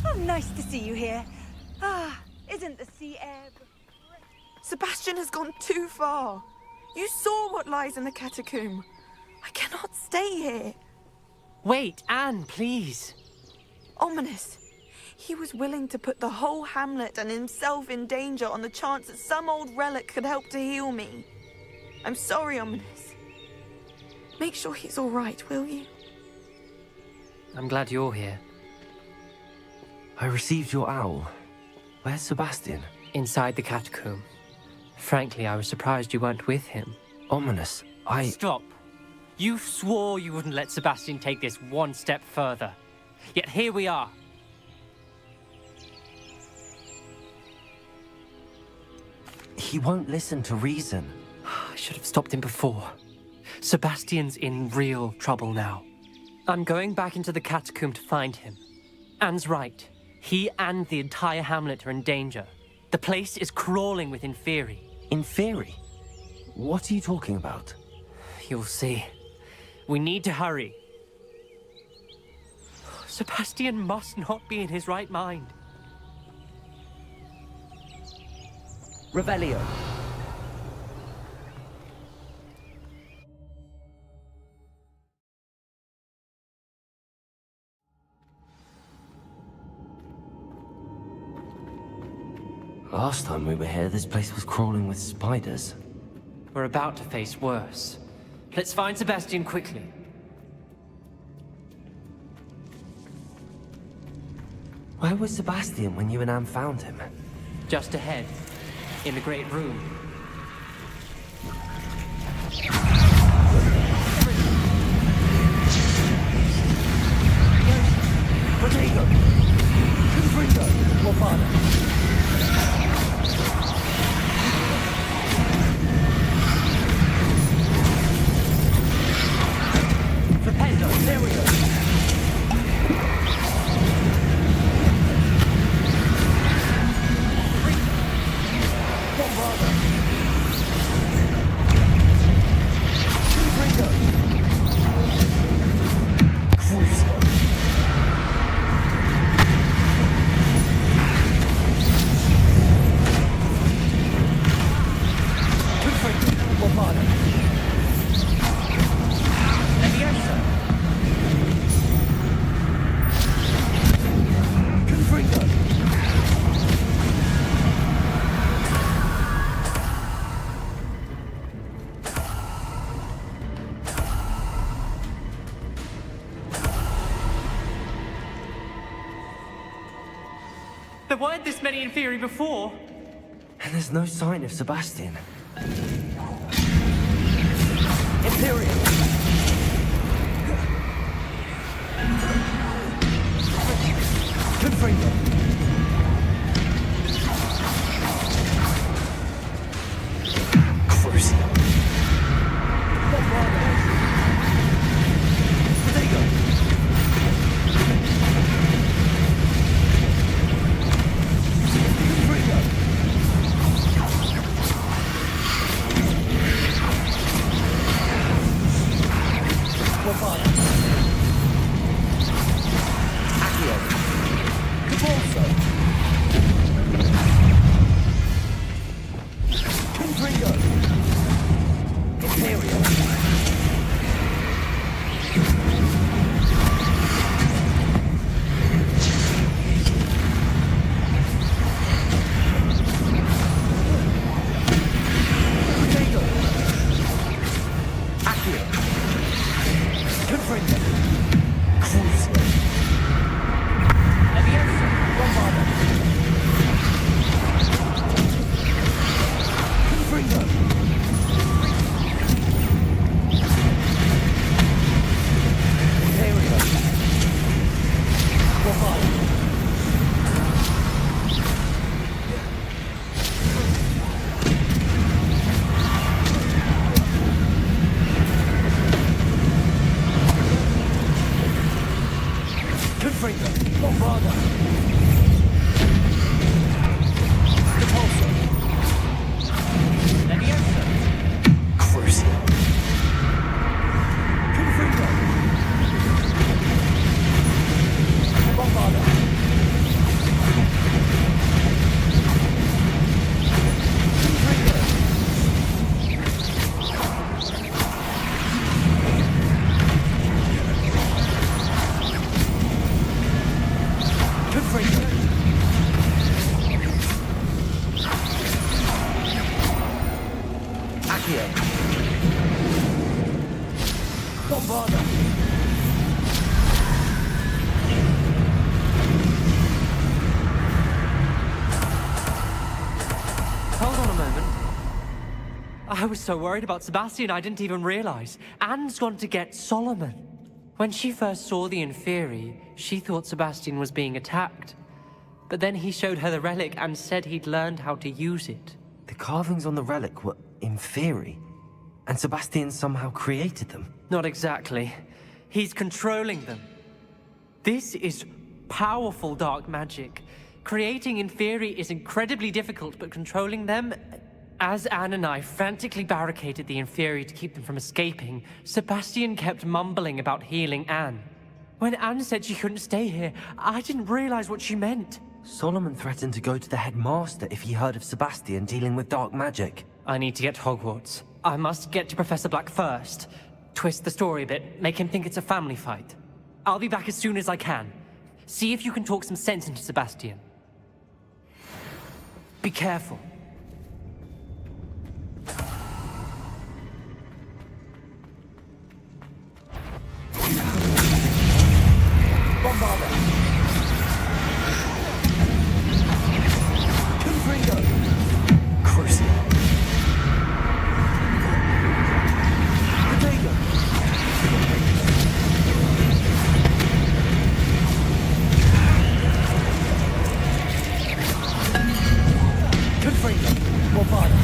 Oh, nice to see you here. Ah, isn't the sea air... Sebastian has gone too far. You saw what lies in the catacomb. I cannot stay here. Wait, Anne, please. Ominous. He was willing to put the whole hamlet and himself in danger on the chance that some old relic could help to heal me. I'm sorry, Ominous. Make sure he's all right, will you? I'm glad you're here. I received your owl. Where's Sebastian? Inside the catacomb. Frankly, I was surprised you weren't with him. Ominous, Stop. You swore you wouldn't let Sebastian take this one step further. Yet here we are. He won't listen to reason. I should have stopped him before. Sebastian's in real trouble now. I'm going back into the catacomb to find him. Anne's right. He and the entire hamlet are in danger. The place is crawling with Inferi. Inferi? What are you talking about? You'll see. We need to hurry. Sebastian must not be in his right mind. Revelio. Last time we were here, this place was crawling with spiders. We're about to face worse. Let's find Sebastian quickly. Where was Sebastian when you and Anne found him? Just ahead, in the great room. Protego! Confringo! Morfana! There we go. There weren't this many Inferi before. And there's no sign of Sebastian. Imperial! Confringo! Crucial. Repulsor. Leviosa. Crucial. Confringo. Bombarda. Hold on a moment. I was so worried about Sebastian I didn't even realize. Anne's gone to get Solomon. When she first saw the Inferi, she thought Sebastian was being attacked. But then he showed her the relic and said he'd learned how to use it. The carvings on the relic were Inferi, and Sebastian somehow created them. Not exactly. He's controlling them. This is powerful dark magic. Creating Inferi is incredibly difficult, but controlling them... As Anne and I frantically barricaded the Inferi to keep them from escaping, Sebastian kept mumbling about healing Anne. When Anne said she couldn't stay here, I didn't realize what she meant. Solomon threatened to go to the headmaster if he heard of Sebastian dealing with dark magic. I need to get to Hogwarts. I must get to Professor Black first. Twist the story a bit, make him think it's a family fight. I'll be back as soon as I can. See if you can talk some sense into Sebastian. Be careful. Bombarda. Confringo. Crucial. Potato. Confringo. Bombarda.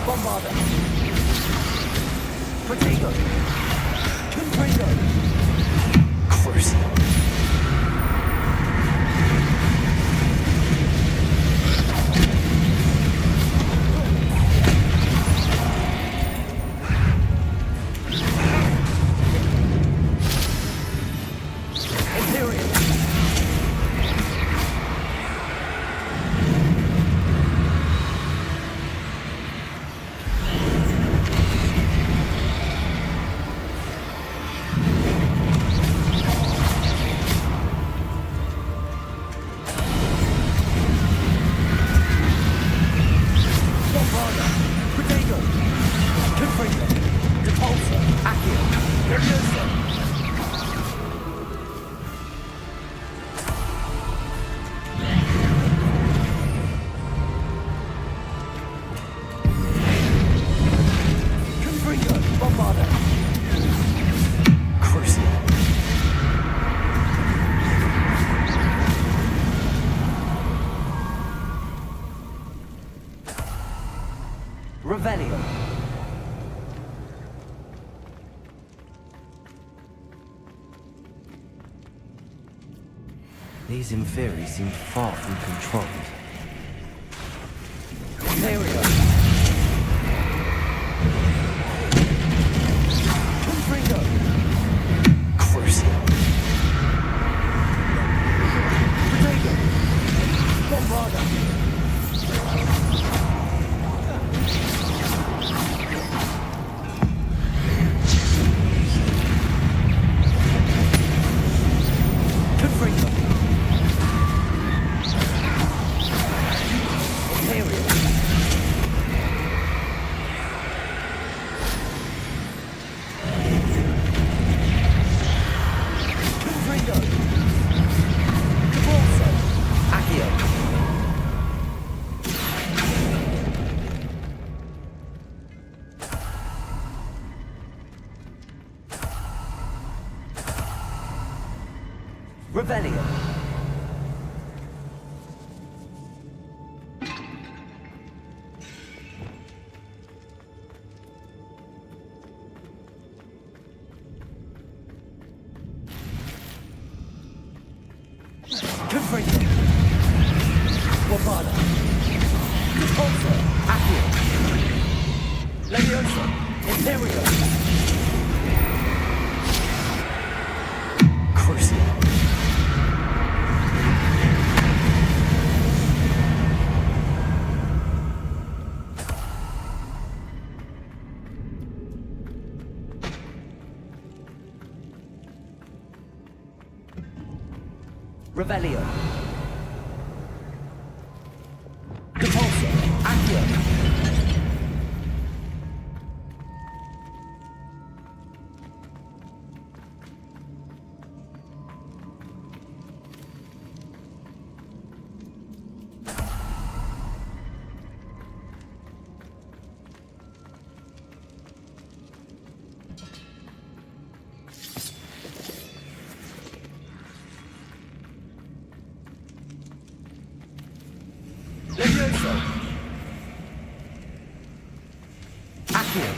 Bombarda. Potato. Confringo. Crucial. Imperial. Bombarda. Potato. Confringo. Repulsor. Accio. Leviosa. Confringo. Bombarda. Crucial. Revelio. These Inferi seem far from controlled. Imperial. Confringo. Crucial. Potato. Bombarda. Confringo. Revelio. Confringo. Wabada. Repulso. Accio. Levioso. Imperio. Crucio. Revelio. Repulso. Accio. Levioso. Accio.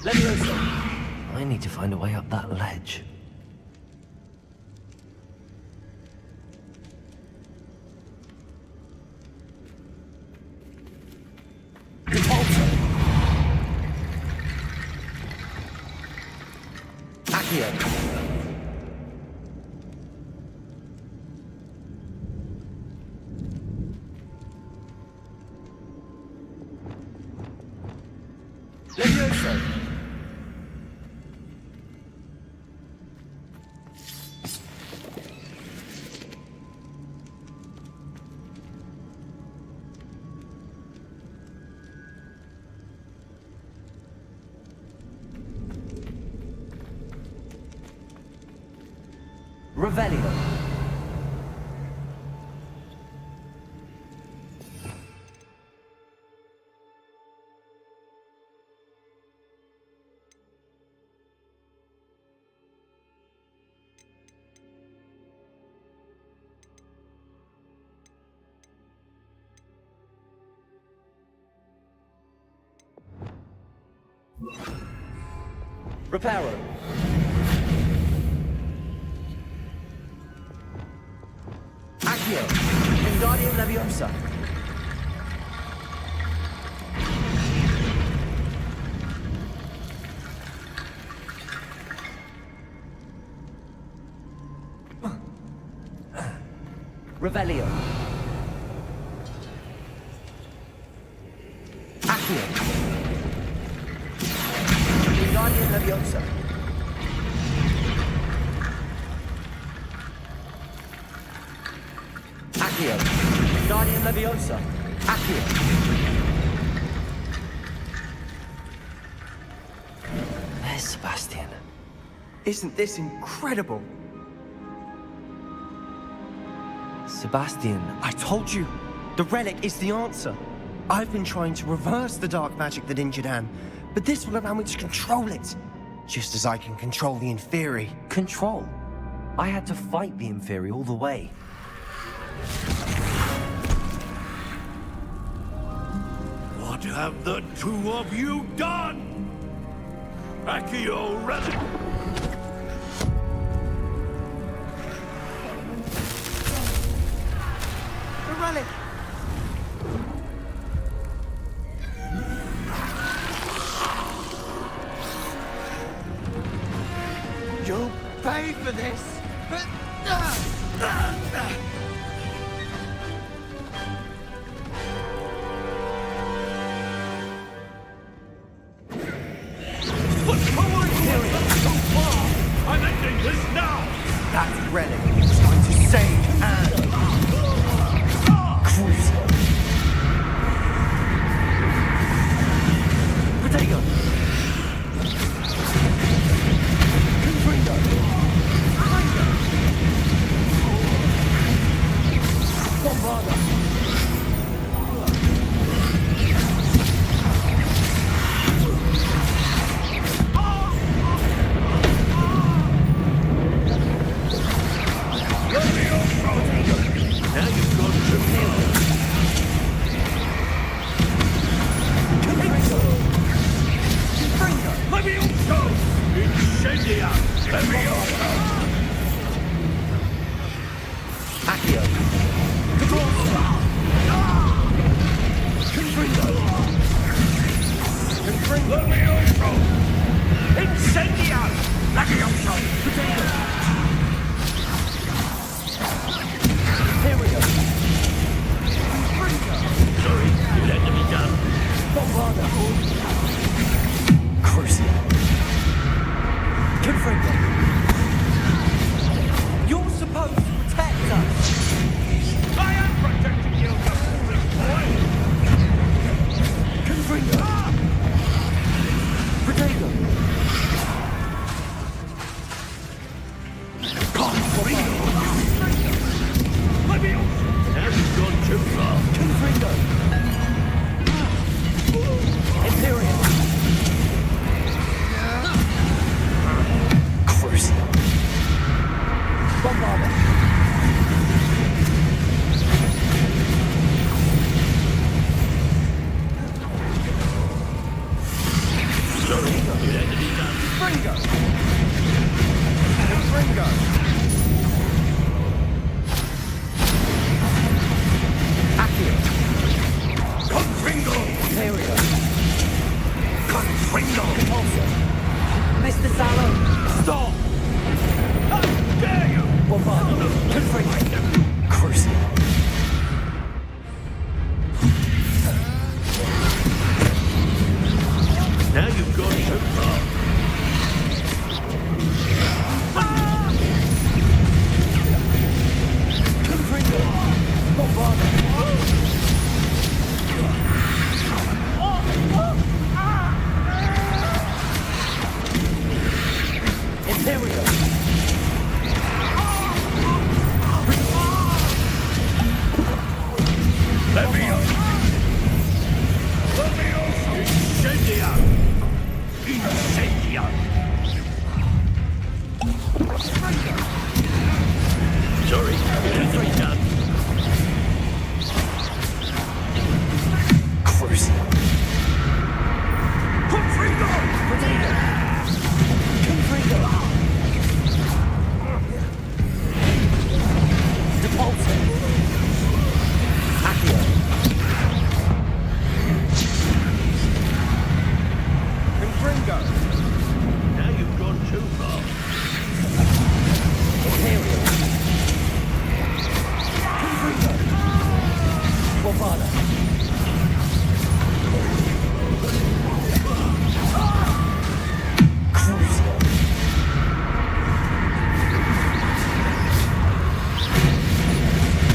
Levioso. I need to find a way up that ledge. Repulso. Accio. Levioso. Revelio. Reparo. Accio. Wingardium Leviosa. Revelio. Accio. Wingardium Leviosa. Accio. Wingardium Leviosa. Accio. There's Sebastian. Isn't this incredible? Sebastian. I told you, the relic is the answer. I've been trying to reverse the dark magic that injured Anne, but this will allow me to control it. Just as I can control the Inferi. Control? I had to fight the Inferi all the way. What have the two of you done? Accio Relic! The relic! You'll pay for this! I'm ending this now! That relic is going to save Anne! Crucio! Protego! Confringo! Fringo! Fringo! Accio! Confringo! There we go. Confringo! Repulsor! Mr. Sallow! Stop! How dare you! Bombardo! Confringo! Crucial! Now you've gone too far. Sorry, three done. Crucial. Confringo! Potato! Confringo! Depulso! Accio! Confringo! Now you've gone too far. Imperial! Confringo! Bombarda! Crucial!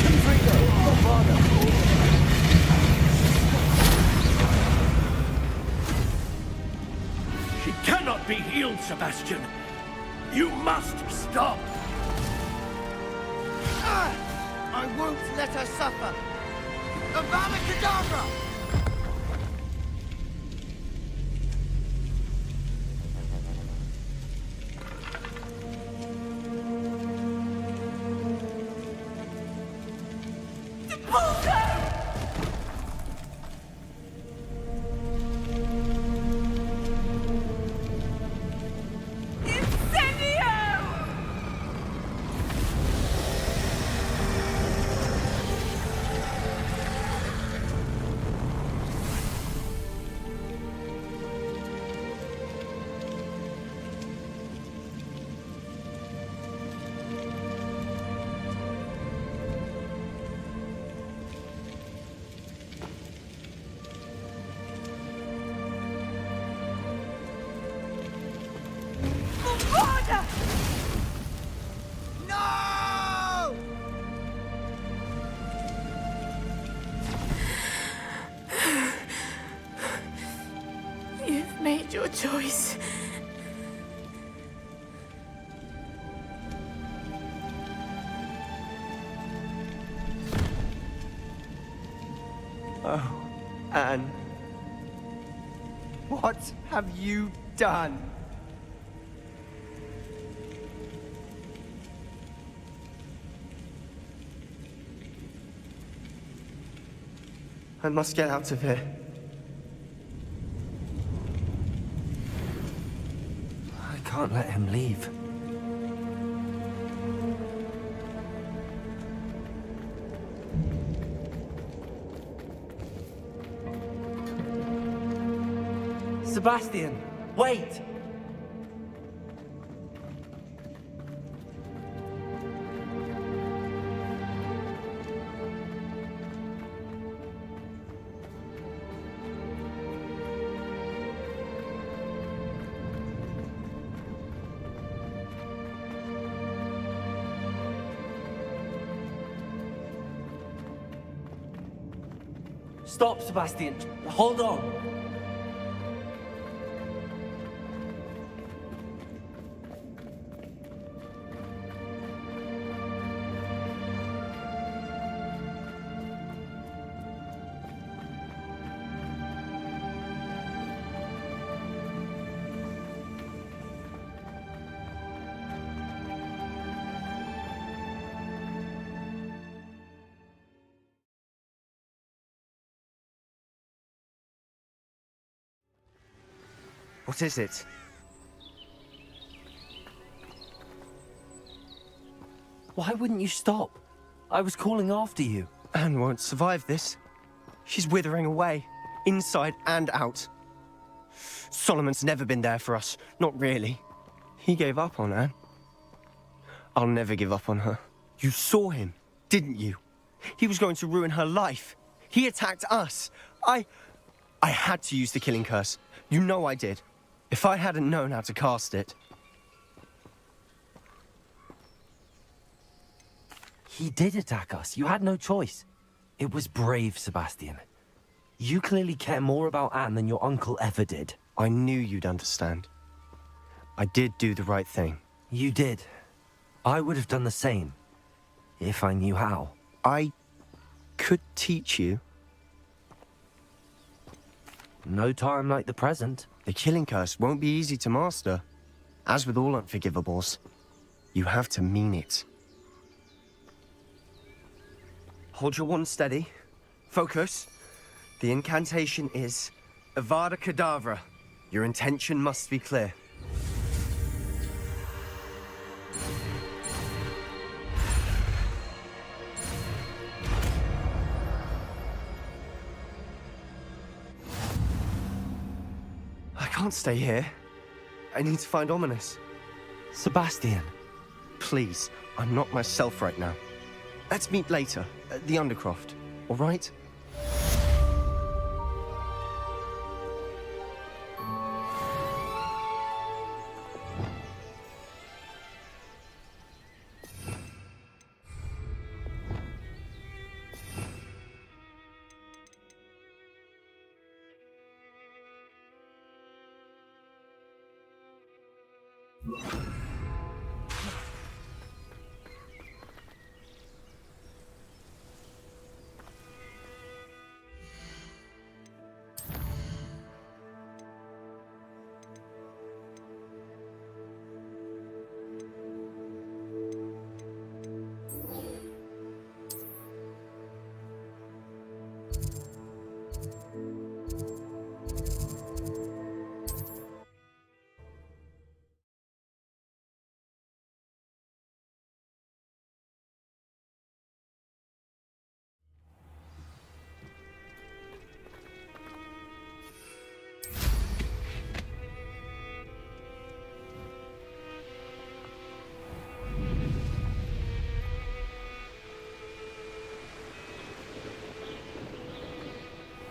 Confringo! Bombarda! She cannot be healed, Sebastian! You must stop! I won't let her suffer! Avada Kedavra! No! You've made your choice. Oh, Anne. What have you done? I must get out of here. I can't let him leave. Sebastian, wait! Stop, Sebastian. Hold on. What is it? Why wouldn't you stop? I was calling after you. Anne won't survive this. She's withering away, inside and out. Solomon's never been there for us, not really. He gave up on Anne. I'll never give up on her. You saw him, didn't you? He was going to ruin her life. He attacked us. I had to use the killing curse. You know I did. If I hadn't known how to cast it... He did attack us. You had no choice. It was brave, Sebastian. You clearly care more about Anne than your uncle ever did. I knew you'd understand. I did do the right thing. You did. I would have done the same, if I knew how. I could teach you. No time like the present. The killing curse won't be easy to master. As with all unforgivables, you have to mean it. Hold your wand steady. Focus. The incantation is Avada Kedavra. Your intention must be clear. I can't stay here. I need to find Ominous. Sebastian. Please, I'm not myself right now. Let's meet later, at the Undercroft, all right?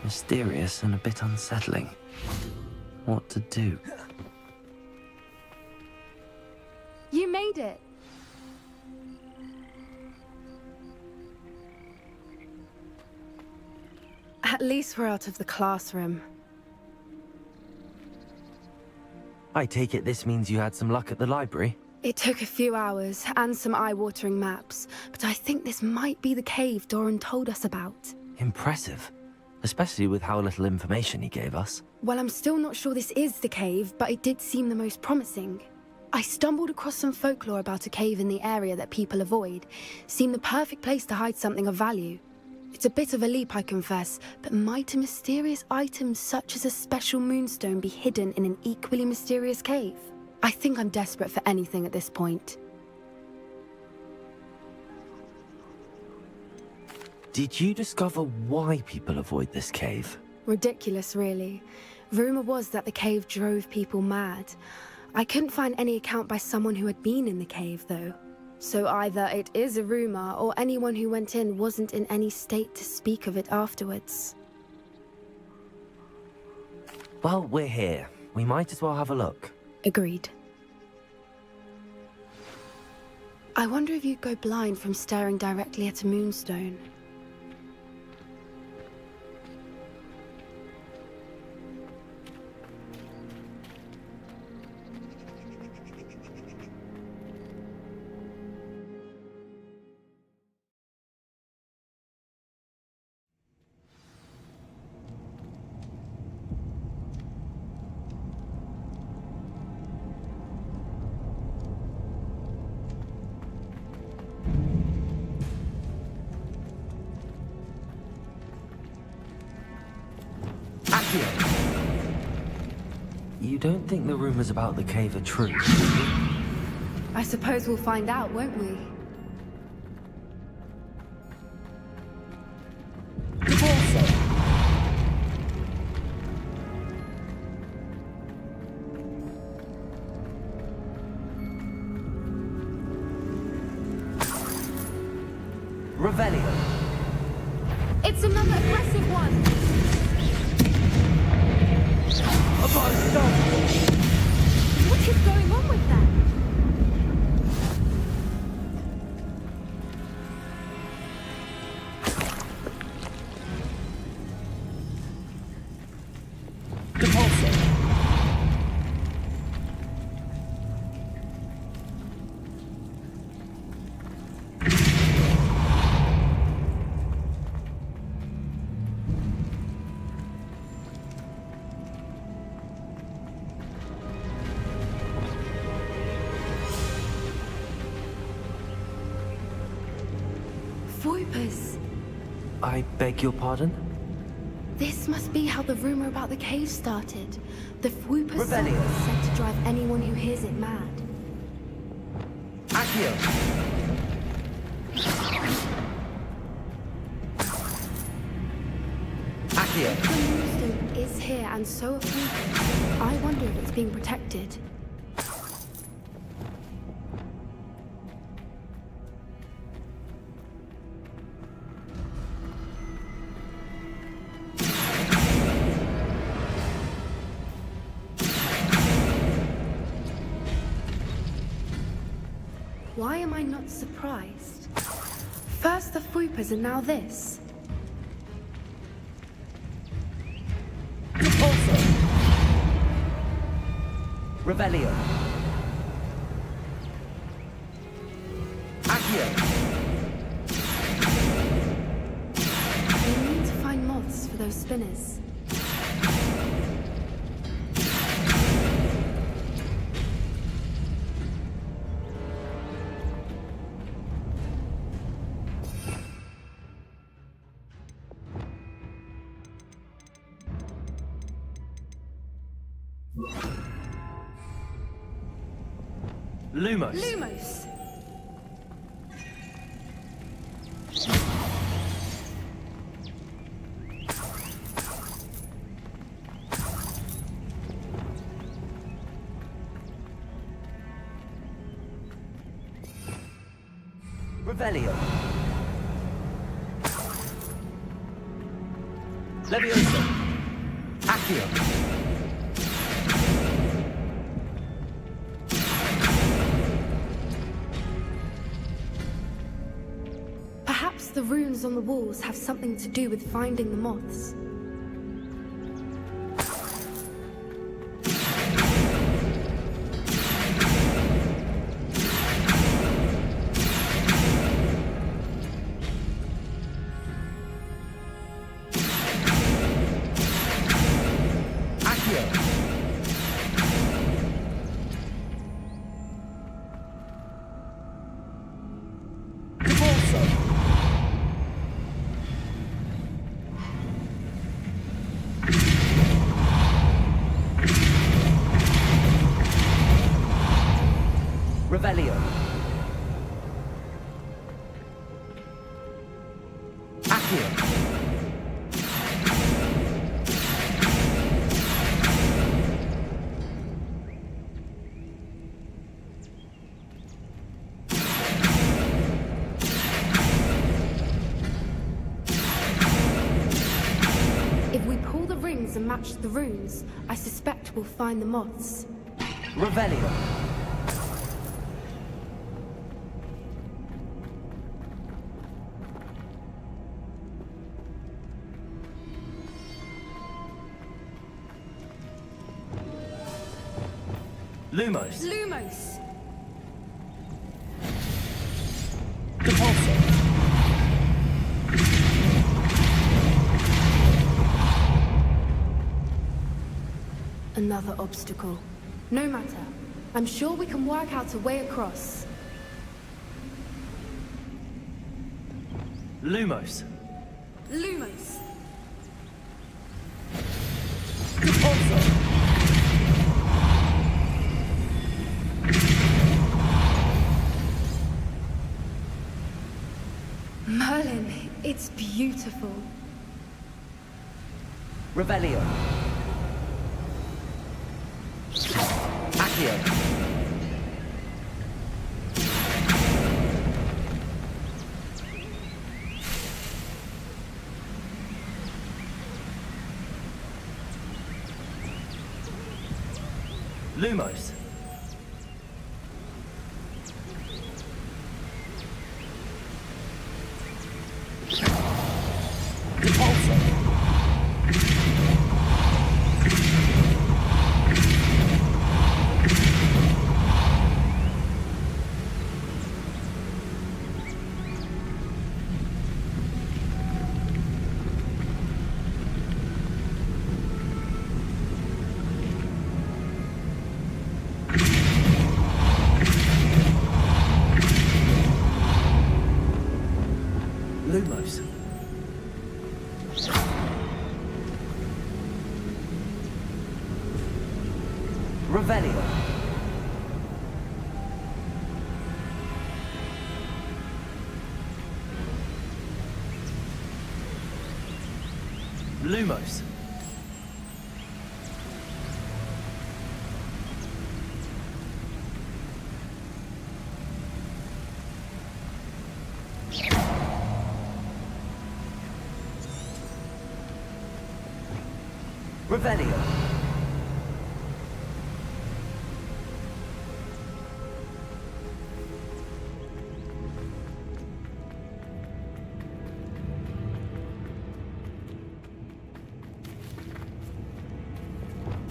Mysterious and a bit unsettling. What to do? You made it. At least we're out of the classroom. I take it this means you had some luck at the library? It took a few hours and some eye-watering maps, but I think this might be the cave Doran told us about. Impressive. Especially with how little information he gave us. Well, I'm still not sure this is the cave, but it did seem the most promising. I stumbled across some folklore about a cave in the area that people avoid. Seemed the perfect place to hide something of value. It's a bit of a leap, I confess, but might a mysterious item such as a special moonstone be hidden in an equally mysterious cave? I think I'm desperate for anything at this point. Did you discover why people avoid this cave? Ridiculous, really. Rumor was that the cave drove people mad. I couldn't find any account by someone who had been in the cave, though. So either it is a rumor, or anyone who went in wasn't in any state to speak of it afterwards. Well, we're here. We might as well have a look. Agreed. I wonder if you'd go blind from staring directly at a moonstone. You don't think the rumors about the cave are true? I suppose we'll find out, won't we? Revelio. It's another aggressive one! What is going on with that? Voipers. I beg your pardon? This must be how the rumor about the cave started. The Fwooper song Revelio. is said to drive anyone who hears it mad. Accio. Accio. The moonstone is here and so are Fwoopers. I wonder if it's being protected. Why am I not surprised? First the Fwoopers and now this. Revelio. Accio. We need to find moths for those spinners. Lumos. Lumos! Revelio. Levioso. Accio. Perhaps the runes on the walls have something to do with finding the moths. Revelio. Accio. If we pull the rings and match the runes, I suspect we'll find the moths. Revelio. Lumos. Lumos! Depulso. Another obstacle. No matter. I'm sure we can work out a way across. Lumos. Lumos! Depulso. Merlin, it's beautiful. Revelio. Accio. Lumos. Repulsor. Lumos. Revelio. Lumos. Revelio.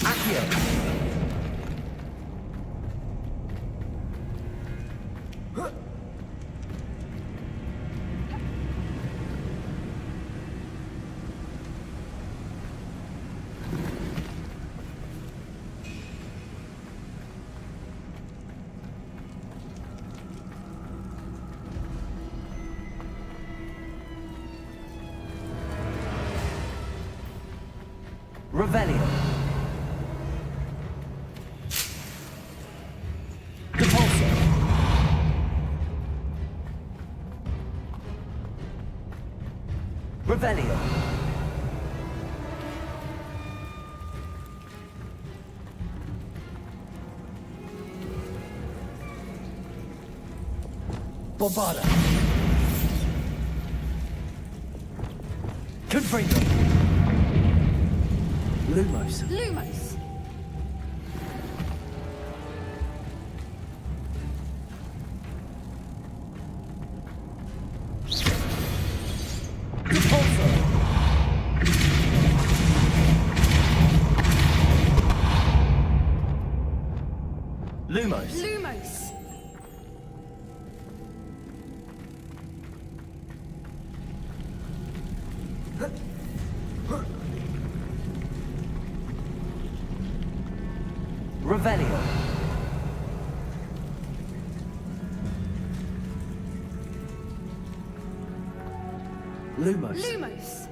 Accio. Revelio. Repulsor. Revelio. Bombada. Confringo. Lumos. Lumos. Repulsor. Lumos. Lumos. Revelio. Lumos. Lumos.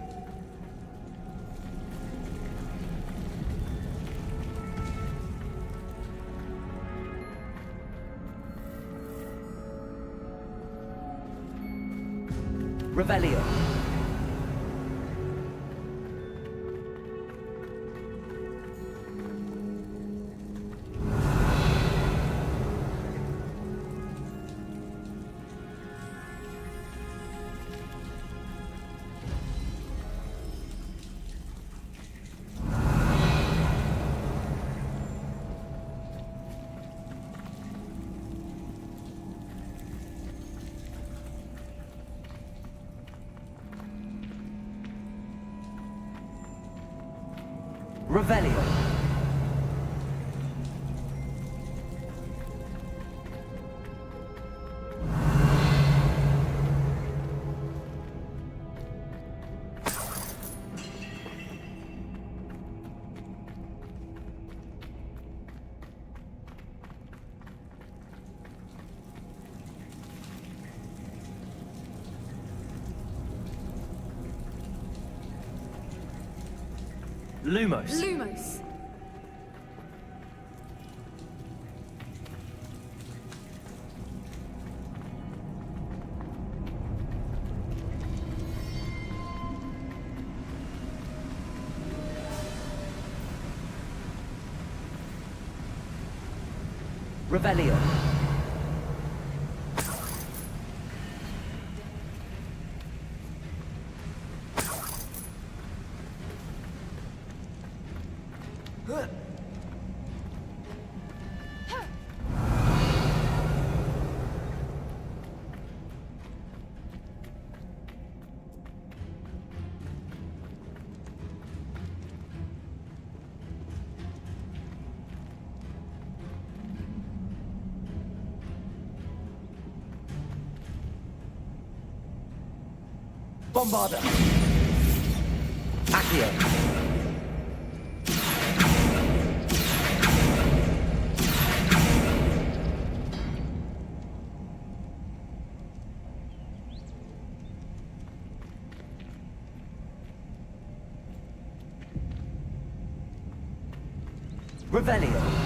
Revelio. Revelio. Lumos. Lumos. Revelio. Bombarda. Accio. Revelio.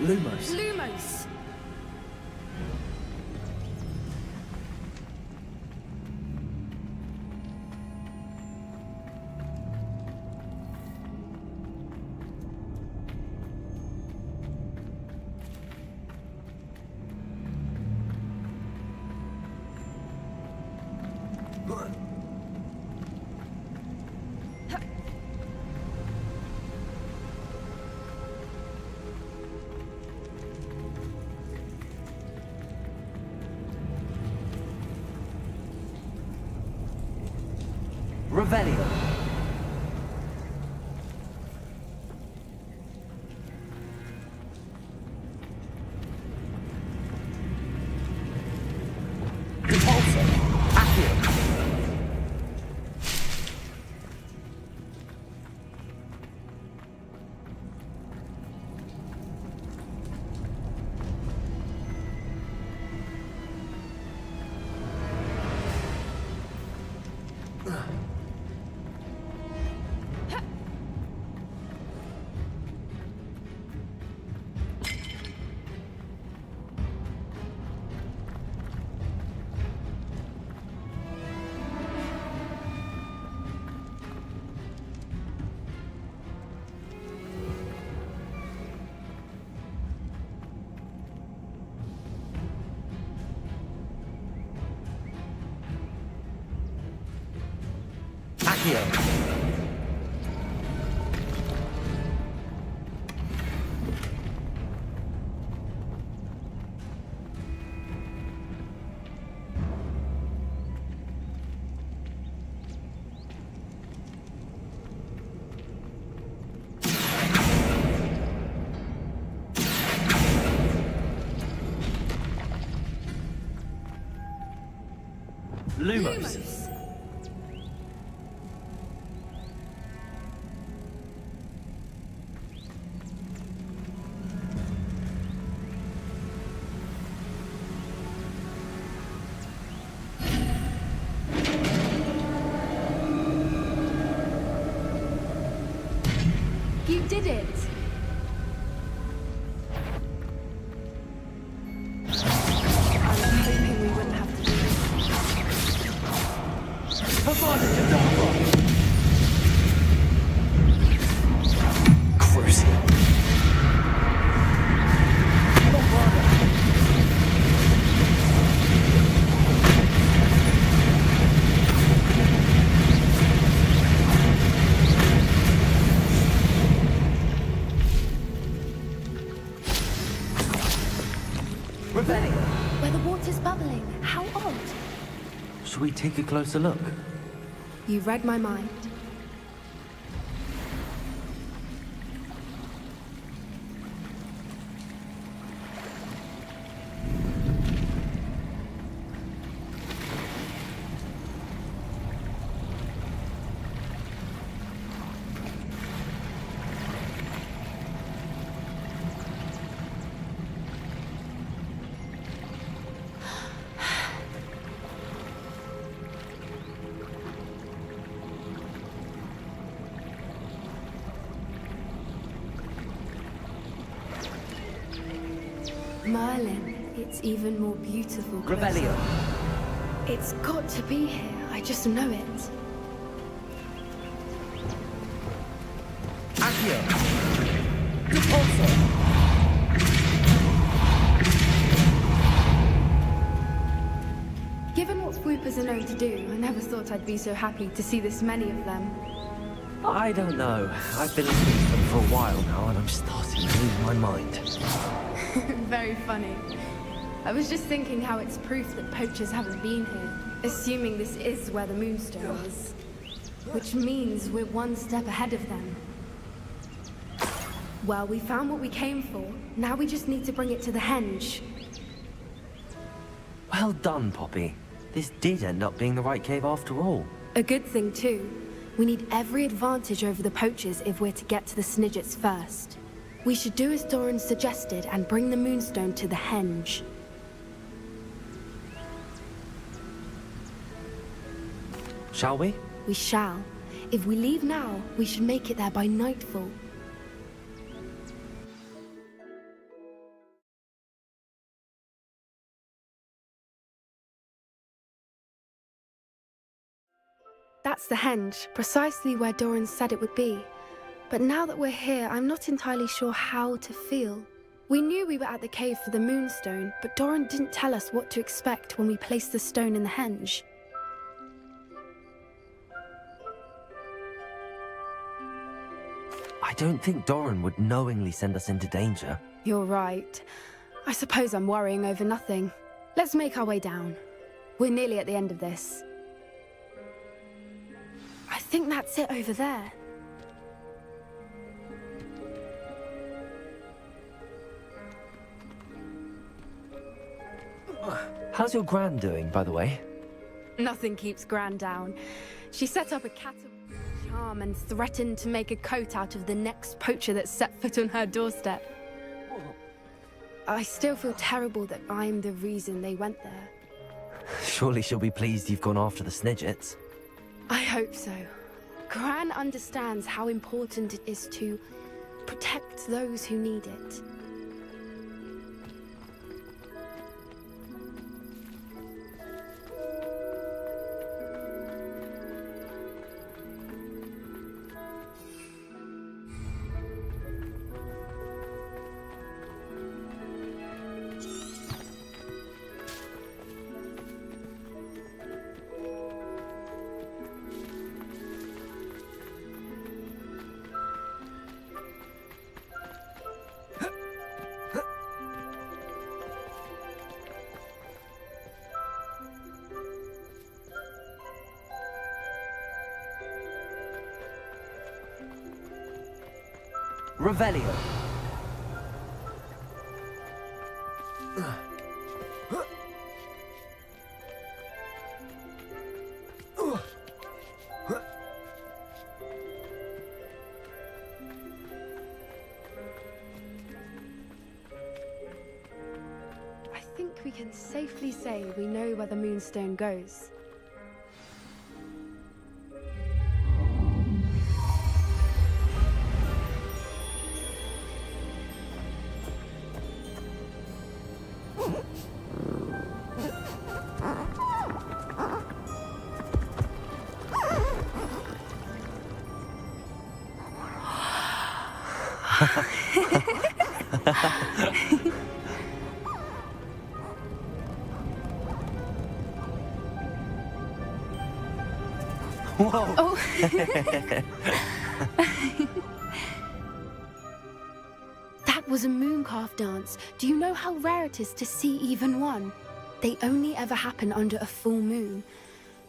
Lumos. Lumos! Revelio. Repulsor. Accio. Accio. Lumos. You did it! I was hoping we wouldn't have to do Crucial. Where the water's bubbling. How odd. Should we take a closer look? You read my mind. Merlin, it's even more beautiful. closer. Revelio. It's got to be here. I just know it. Accio. Given what swoopers are known to do, I never thought I'd be so happy to see this many of them. I don't know. I've been listening to them for a while now, and I'm starting to lose my mind. Very funny. I was just thinking how it's proof that poachers haven't been here, assuming this is where the Moonstone is. Which means we're one step ahead of them. Well, we found what we came for. Now we just need to bring it to the henge. Well done, Poppy. This did end up being the right cave after all. A good thing, too. We need every advantage over the poachers if we're to get to the Snidgets first. We should do as Doran suggested and bring the Moonstone to the henge. Shall we? We shall. If we leave now, we should make it there by nightfall. That's the henge, precisely where Doran said it would be. But now that we're here, I'm not entirely sure how to feel. We knew we were at the cave for the Moonstone, but Doran didn't tell us what to expect when we placed the stone in the henge. I don't think Doran would knowingly send us into danger. You're right. I suppose I'm worrying over nothing. Let's make our way down. We're nearly at the end of this. I think that's it over there. How's your Gran doing, by the way? Nothing keeps Gran down. She set up a cattle charm and threatened to make a coat out of the next poacher that set foot on her doorstep. I still feel terrible that I'm the reason they went there. Surely she'll be pleased you've gone after the Snidgets. I hope so. Gran understands how important it is to protect those who need it. Revelio. I think we can safely say we know where the Moonstone goes. Whoa! Oh. That was a mooncalf dance. Do you know how rare it is to see even one? They only ever happen under a full moon.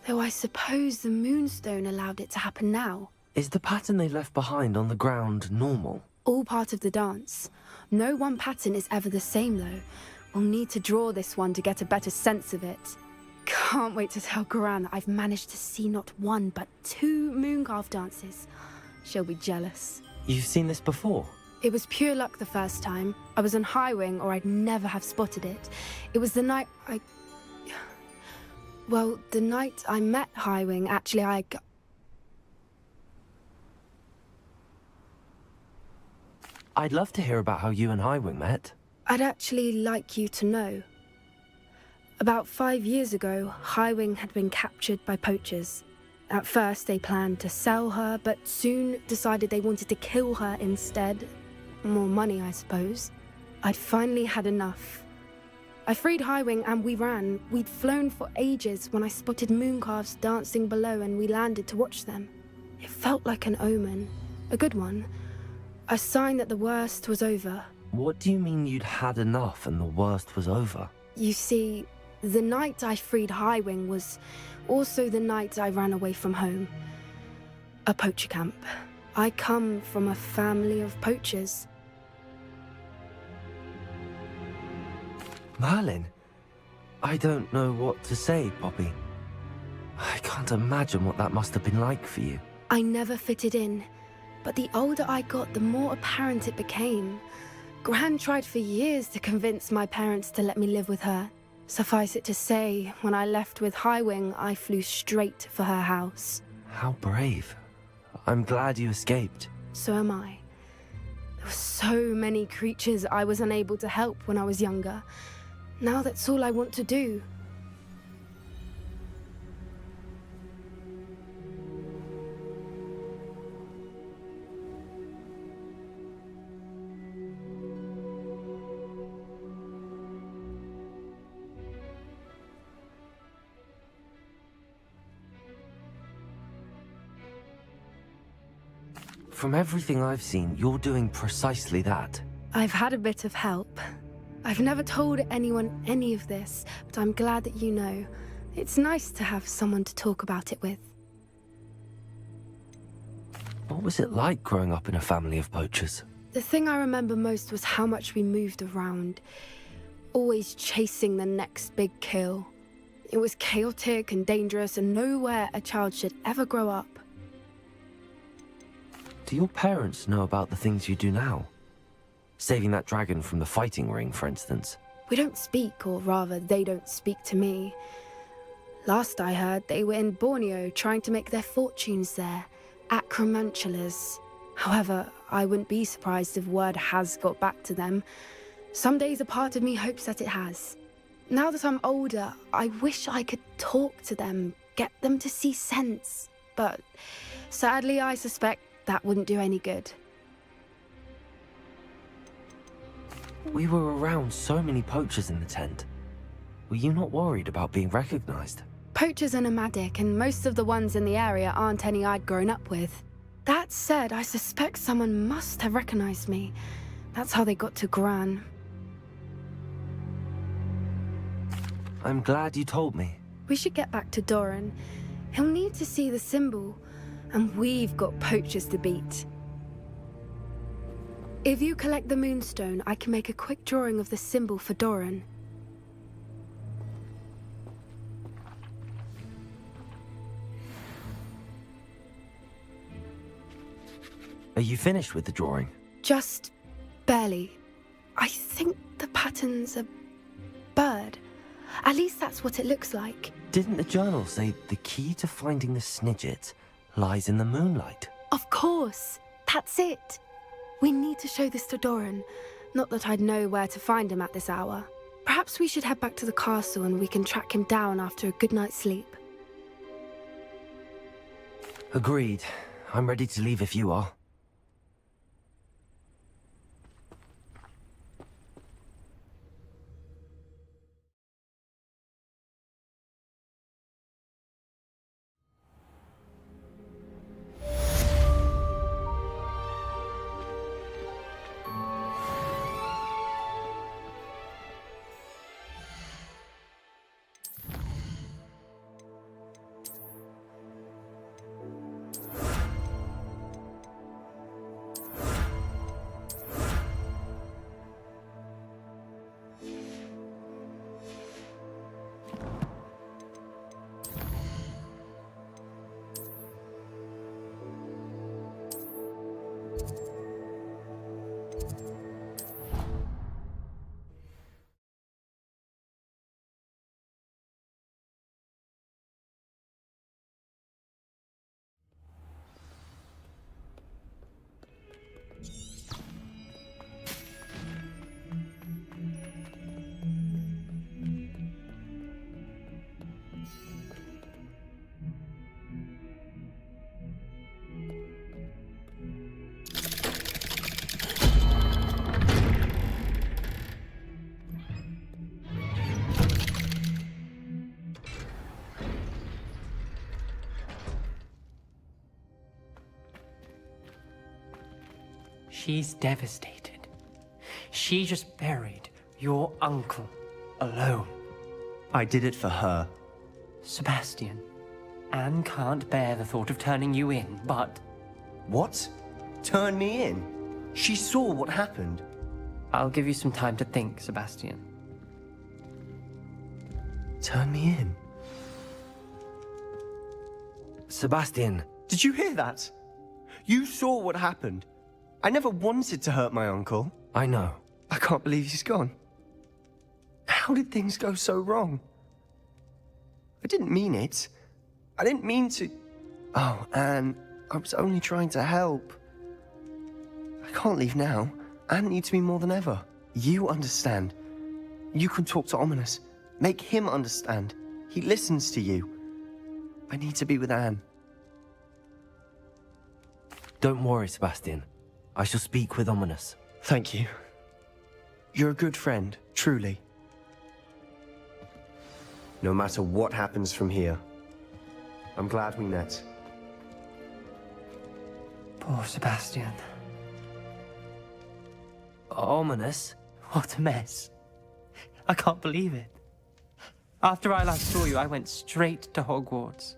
Though I suppose the Moonstone allowed it to happen now. Is the pattern they left behind on the ground normal? All part of the dance. No one pattern is ever the same, though. We'll need to draw this one to get a better sense of it. Can't wait to tell Gran that I've managed to see not one, but 2 mooncalf dances. She'll be jealous. You've seen this before? It was pure luck the first time. I was on Highwing, or I'd never have spotted it. It was the night Well, the night I met Highwing, actually, I'd love to hear about how you and Highwing met. I'd actually like you to know. About 5 years ago, Highwing had been captured by poachers. At first, they planned to sell her, but soon decided they wanted to kill her instead. More money, I suppose. I'd finally had enough. I freed Highwing and we ran. We'd flown for ages when I spotted mooncalves dancing below and we landed to watch them. It felt like an omen. A good one. A sign that the worst was over. What do you mean you'd had enough and the worst was over? You see, the night I freed Highwing was also the night I ran away from home. A poacher camp. I come from a family of poachers. Merlin? I don't know what to say, Poppy. I can't imagine what that must have been like for you. I never fitted in, but the older I got, the more apparent it became. Gran tried for years to convince my parents to let me live with her. Suffice it to say, when I left with Highwing, I flew straight for her house. How brave. I'm glad you escaped. So am I. There were so many creatures I was unable to help when I was younger. Now that's all I want to do. From everything I've seen, you're doing precisely that. I've had a bit of help. I've never told anyone any of this, but I'm glad that you know. It's nice to have someone to talk about it with. What was it like growing up in a family of poachers? The thing I remember most was how much we moved around, always chasing the next big kill. It was chaotic and dangerous and nowhere a child should ever grow up. Do your parents know about the things you do now? Saving that dragon from the fighting ring, for instance. We don't speak, or rather, they don't speak to me. Last I heard, they were in Borneo trying to make their fortunes there. Acromantulas. However, I wouldn't be surprised if word has got back to them. Some days a part of me hopes that it has. Now that I'm older, I wish I could talk to them, get them to see sense. But sadly, I suspect that wouldn't do any good. We were around so many poachers in the tent. Were you not worried about being recognized? Poachers are nomadic, and most of the ones in the area aren't any I'd grown up with. That said, I suspect someone must have recognized me. That's how they got to Gran. I'm glad you told me. We should get back to Doran. He'll need to see the symbol, and we've got poachers to beat. If you collect the moonstone, I can make a quick drawing of the symbol for Doran. Are you finished with the drawing? Just barely. I think the pattern's a bird. At least that's what it looks like. Didn't the journal say the key to finding the Snidget lies in the moonlight? Of course. That's it. We need to show this to Doran. Not that I'd know where to find him at this hour. Perhaps we should head back to the castle and we can track him down after a good night's sleep. Agreed. I'm ready to leave if you are. She's devastated. She just buried your uncle alone. I did it for her. Sebastian, Anne can't bear the thought of turning you in, but... What? Turn me in? She saw what happened. I'll give you some time to think, Sebastian. Turn me in? Sebastian. Did you hear that? You saw what happened. I never wanted to hurt my uncle. I know. I can't believe he's gone. How did things go so wrong? I didn't mean it. I didn't mean to... Oh, Anne, I was only trying to help. I can't leave now. Anne needs me more than ever. You understand. You can talk to Ominous. Make him understand. He listens to you. I need to be with Anne. Don't worry, Sebastian. I shall speak with Ominous. Thank you. You're a good friend, truly. No matter what happens from here, I'm glad we met. Poor Sebastian. Ominous? What a mess. I can't believe it. After I last saw you, I went straight to Hogwarts.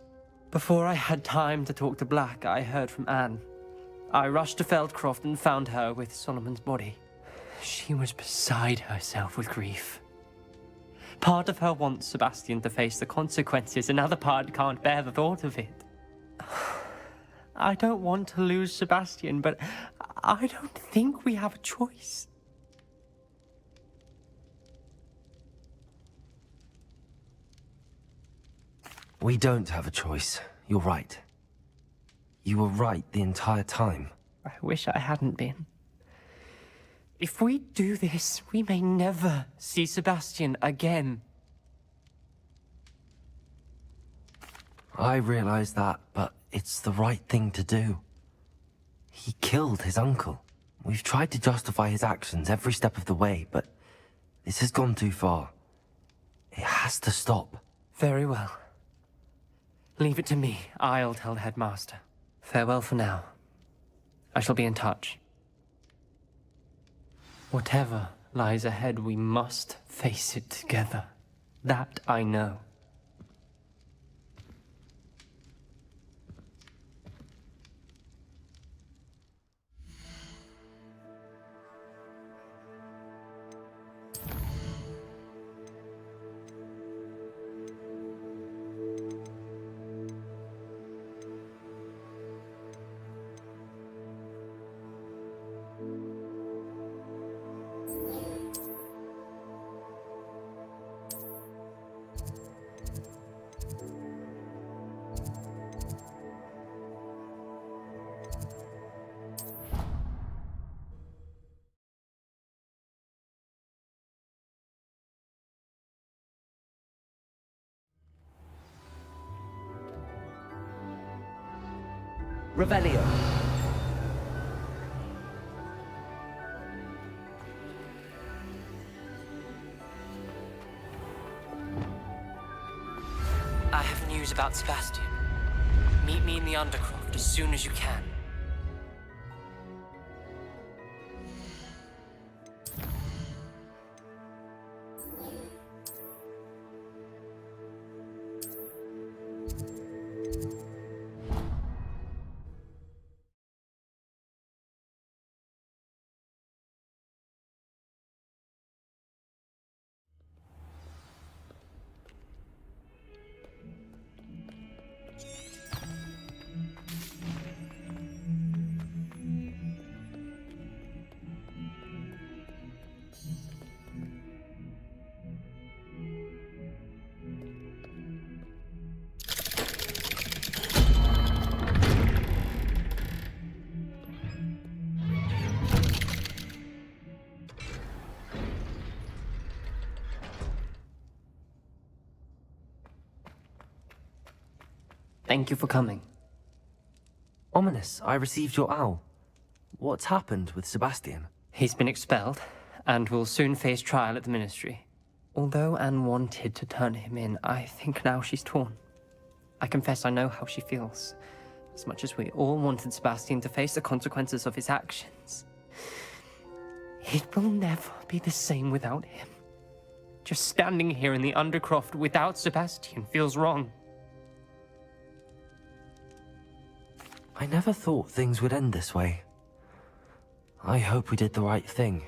Before I had time to talk to Black, I heard from Anne. I rushed to Feldcroft and found her with Solomon's body. She was beside herself with grief. Part of her wants Sebastian to face the consequences, another part can't bear the thought of it. I don't want to lose Sebastian, but I don't think we have a choice. We don't have a choice. You're right. You were right the entire time. I wish I hadn't been. If we do this, we may never see Sebastian again. I realize that, but it's the right thing to do. He killed his uncle. We've tried to justify his actions every step of the way, but this has gone too far. It has to stop. Very well. Leave it to me. I'll tell the headmaster. Farewell for now. I shall be in touch. Whatever lies ahead, we must face it together. That I know. Revelio. I have news about Sebastian. Meet me in the Undercroft as soon as you can. Thank you for coming. Ominous, I received your owl. What's happened with Sebastian? He's been expelled, and will soon face trial at the Ministry. Although Anne wanted to turn him in, I think now she's torn. I confess I know how she feels. As much as we all wanted Sebastian to face the consequences of his actions, It will never be the same without him. Just standing here in the Undercroft without Sebastian feels wrong. I never thought things would end this way. I hope we did the right thing.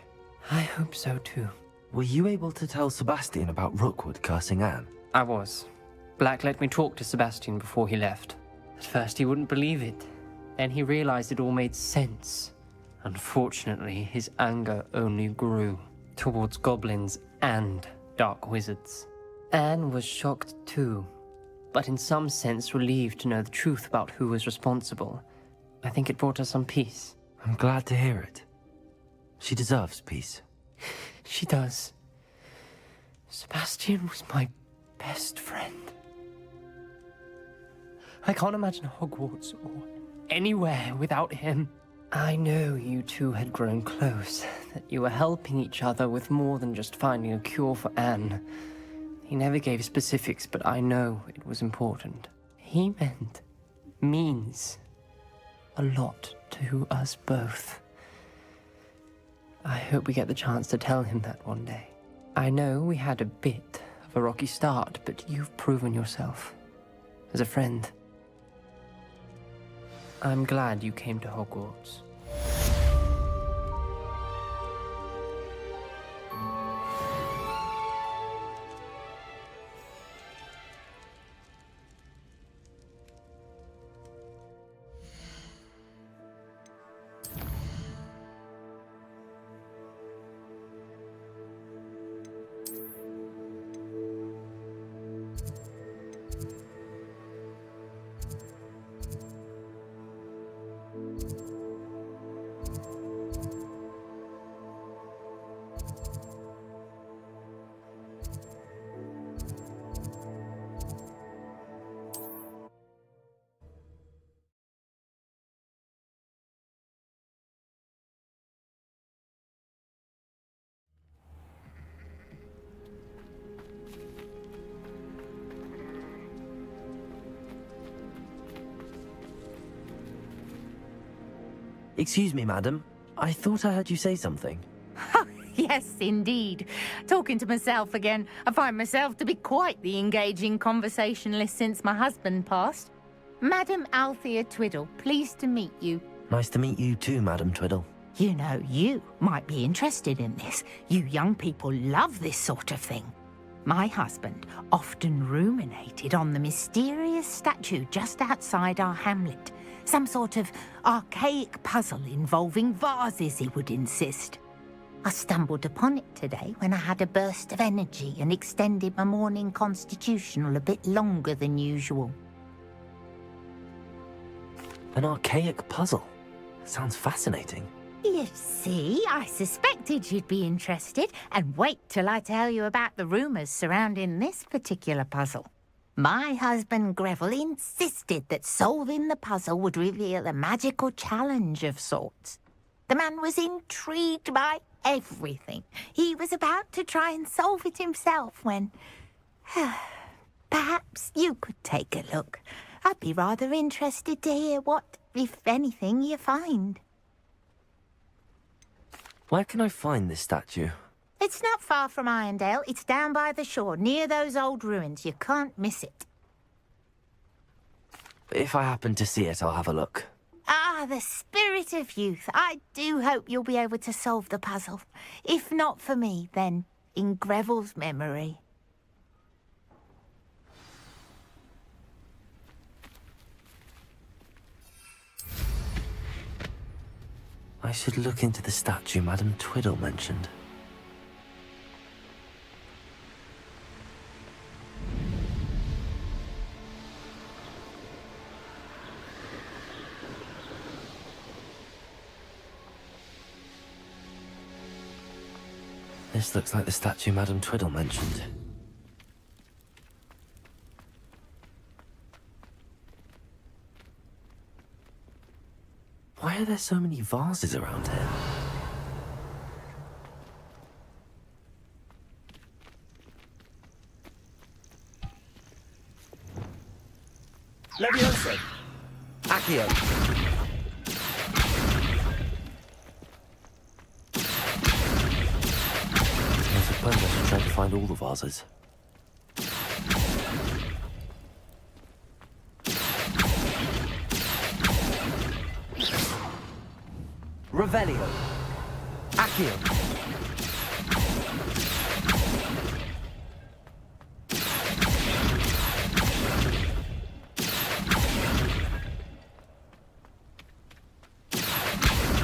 I hope so too. Were you able to tell Sebastian about Rookwood cursing Anne? I was. Black let me talk to Sebastian before he left. At first he wouldn't believe it. Then he realized it all made sense. Unfortunately, his anger only grew towards goblins and dark wizards. Anne was shocked too, but in some sense relieved to know the truth about who was responsible. I think it brought her some peace. I'm glad to hear it. She deserves peace. She does. Sebastian was my best friend. I can't imagine Hogwarts or anywhere without him. I know you two had grown close, that you were helping each other with more than just finding a cure for Anne. He never gave specifics, but I know it was important. He means a lot to us both. I hope we get the chance to tell him that one day. I know we had a bit of a rocky start, but you've proven yourself as a friend. I'm glad you came to Hogwarts. Excuse me, madam. I thought I heard you say something. Yes, indeed. Talking to myself again. I find myself to be quite the engaging conversationalist since my husband passed. Madam Althea Twiddle, pleased to meet you. Nice to meet you too, Madam Twiddle. You know, you might be interested in this. You young people love this sort of thing. My husband often ruminated on the mysterious statue just outside our hamlet. Some sort of archaic puzzle involving vases, he would insist. I stumbled upon it today when I had a burst of energy and extended my morning constitutional a bit longer than usual. An archaic puzzle? Sounds fascinating. You see, I suspected you'd be interested, and wait till I tell you about the rumours surrounding this particular puzzle. My husband Greville insisted that solving the puzzle would reveal a magical challenge of sorts. The man was intrigued by everything. He was about to try and solve it himself when... Perhaps you could take a look. I'd be rather interested to hear what, if anything, you find. Where can I find this statue? It's not far from Irondale. It's down by the shore, near those old ruins. You can't miss it. If I happen to see it, I'll have a look. Ah, the spirit of youth. I do hope you'll be able to solve the puzzle. If not for me, then in Greville's memory. I should look into the statue Madam Twiddle mentioned. This looks like the statue Madam Twiddle mentioned. Why are there so many vases around here? Leviosa! Accio! find all the vases. Revelio. Accio.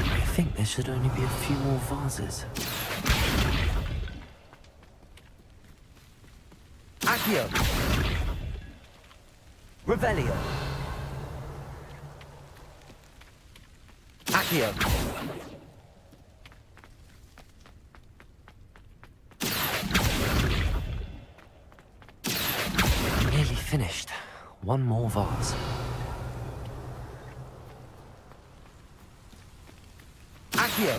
I think there should only be a few more vases. Accio. Revelio. Accio. Nearly finished. One more vase. Accio.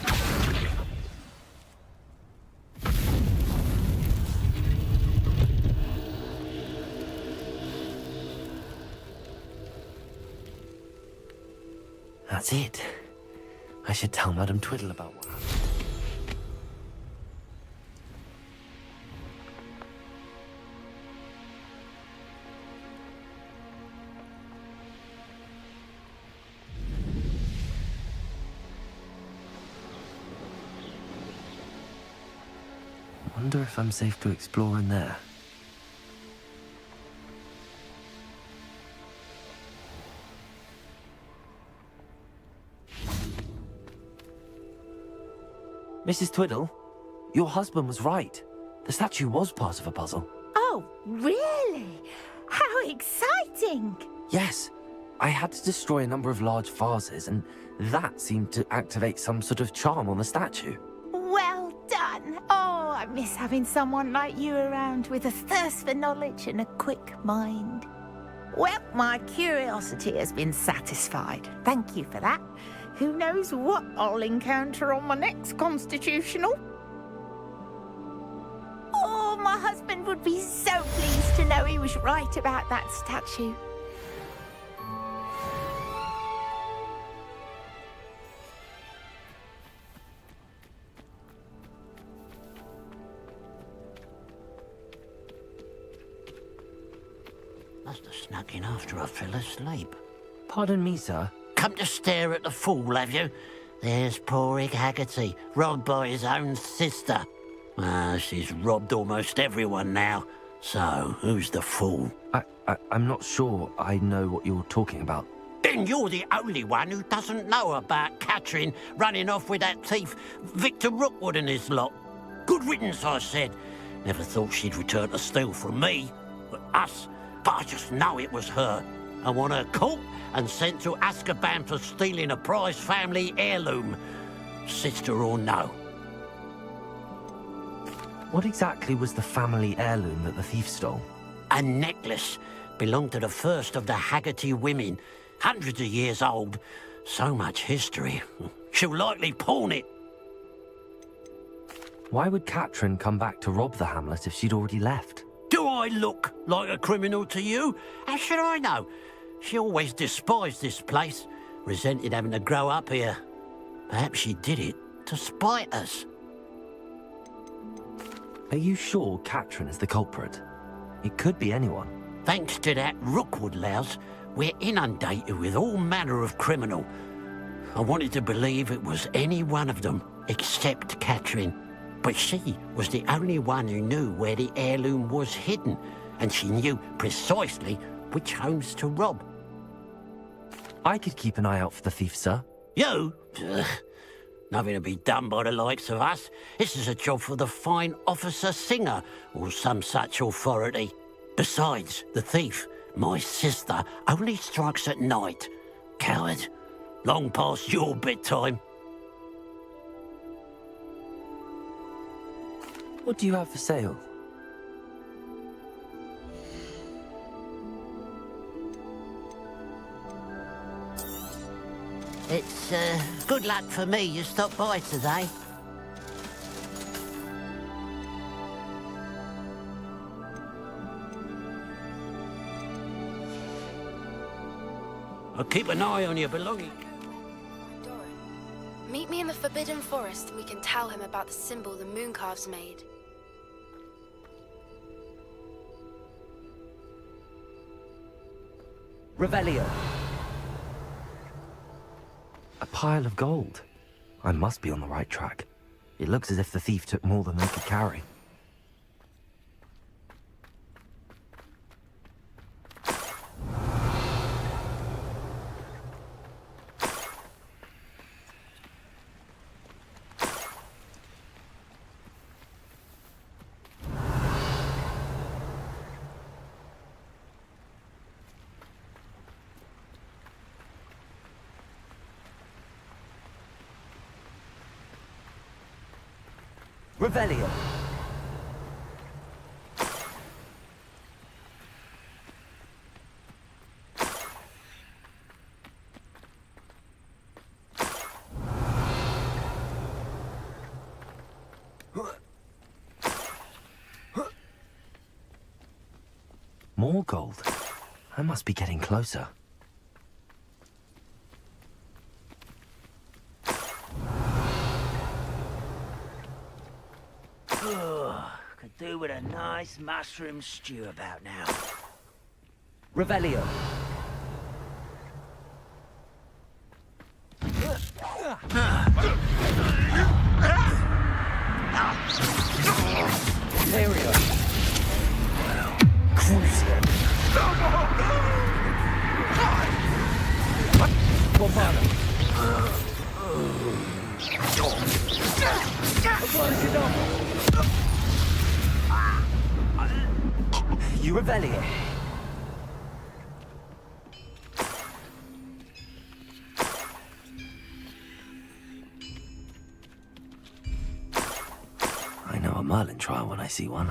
That's it. I should tell Madame Twiddle about what happened. Wonder if I'm safe to explore in there. Mrs. Twiddle, your husband was right. The statue was part of a puzzle. Oh, really? How exciting! Yes, I had to destroy a number of large vases, and that seemed to activate some sort of charm on the statue. Well done. Oh, I miss having someone like you around with a thirst for knowledge and a quick mind. Well, my curiosity has been satisfied. Thank you for that. Who knows what I'll encounter on my next constitutional? Oh, my husband would be so pleased to know he was right about that statue. Must have snuck in after I fell asleep. Pardon me, sir. Come to stare at the fool, have you? There's poor Ig Haggerty, robbed by his own sister. She's robbed almost everyone now. So, who's the fool? I'm not sure I know what you're talking about. Then you're the only one who doesn't know about Catherine running off with that thief, Victor Rookwood and his lot. Good riddance, I said. Never thought she'd return to steal from me, us. But I just know it was her. I want her caught and sent to Azkaban for stealing a prize family heirloom. Sister or no. What exactly was the family heirloom that the thief stole? A necklace. Belonged to the first of the Haggerty women. Hundreds of years old. So much history. She'll likely pawn it. Why would Catherine come back to rob the hamlet if she'd already left? Do I look like a criminal to you? How should I know? She always despised this place, resented having to grow up here. Perhaps she did it to spite us. Are you sure Catherine is the culprit? It could be anyone. Thanks to that Rookwood louse, we're inundated with all manner of criminal. I wanted to believe it was any one of them, except Catherine. But she was the only one who knew where the heirloom was hidden, and she knew precisely which homes to rob. I could keep an eye out for the thief, sir. You? Ugh. Nothing to be done by the likes of us. This is a job for the fine officer Singer, or some such authority. Besides, the thief, my sister, only strikes at night. Coward. Long past your bedtime. What do you have for sale? It's, good luck for me you stopped by today. I'll keep an eye on your belongings. Meet me in the Forbidden Forest and we can tell him about the symbol the Mooncalves made. Revelio. A pile of gold. I must be on the right track. It looks as if the thief took more than they could carry. Revelio. More gold. I must be getting closer. Could do with a nice mushroom stew about now. Revelio. Ontario. Crucial. Bombano. You Revelio. I know a Merlin trial when I see one.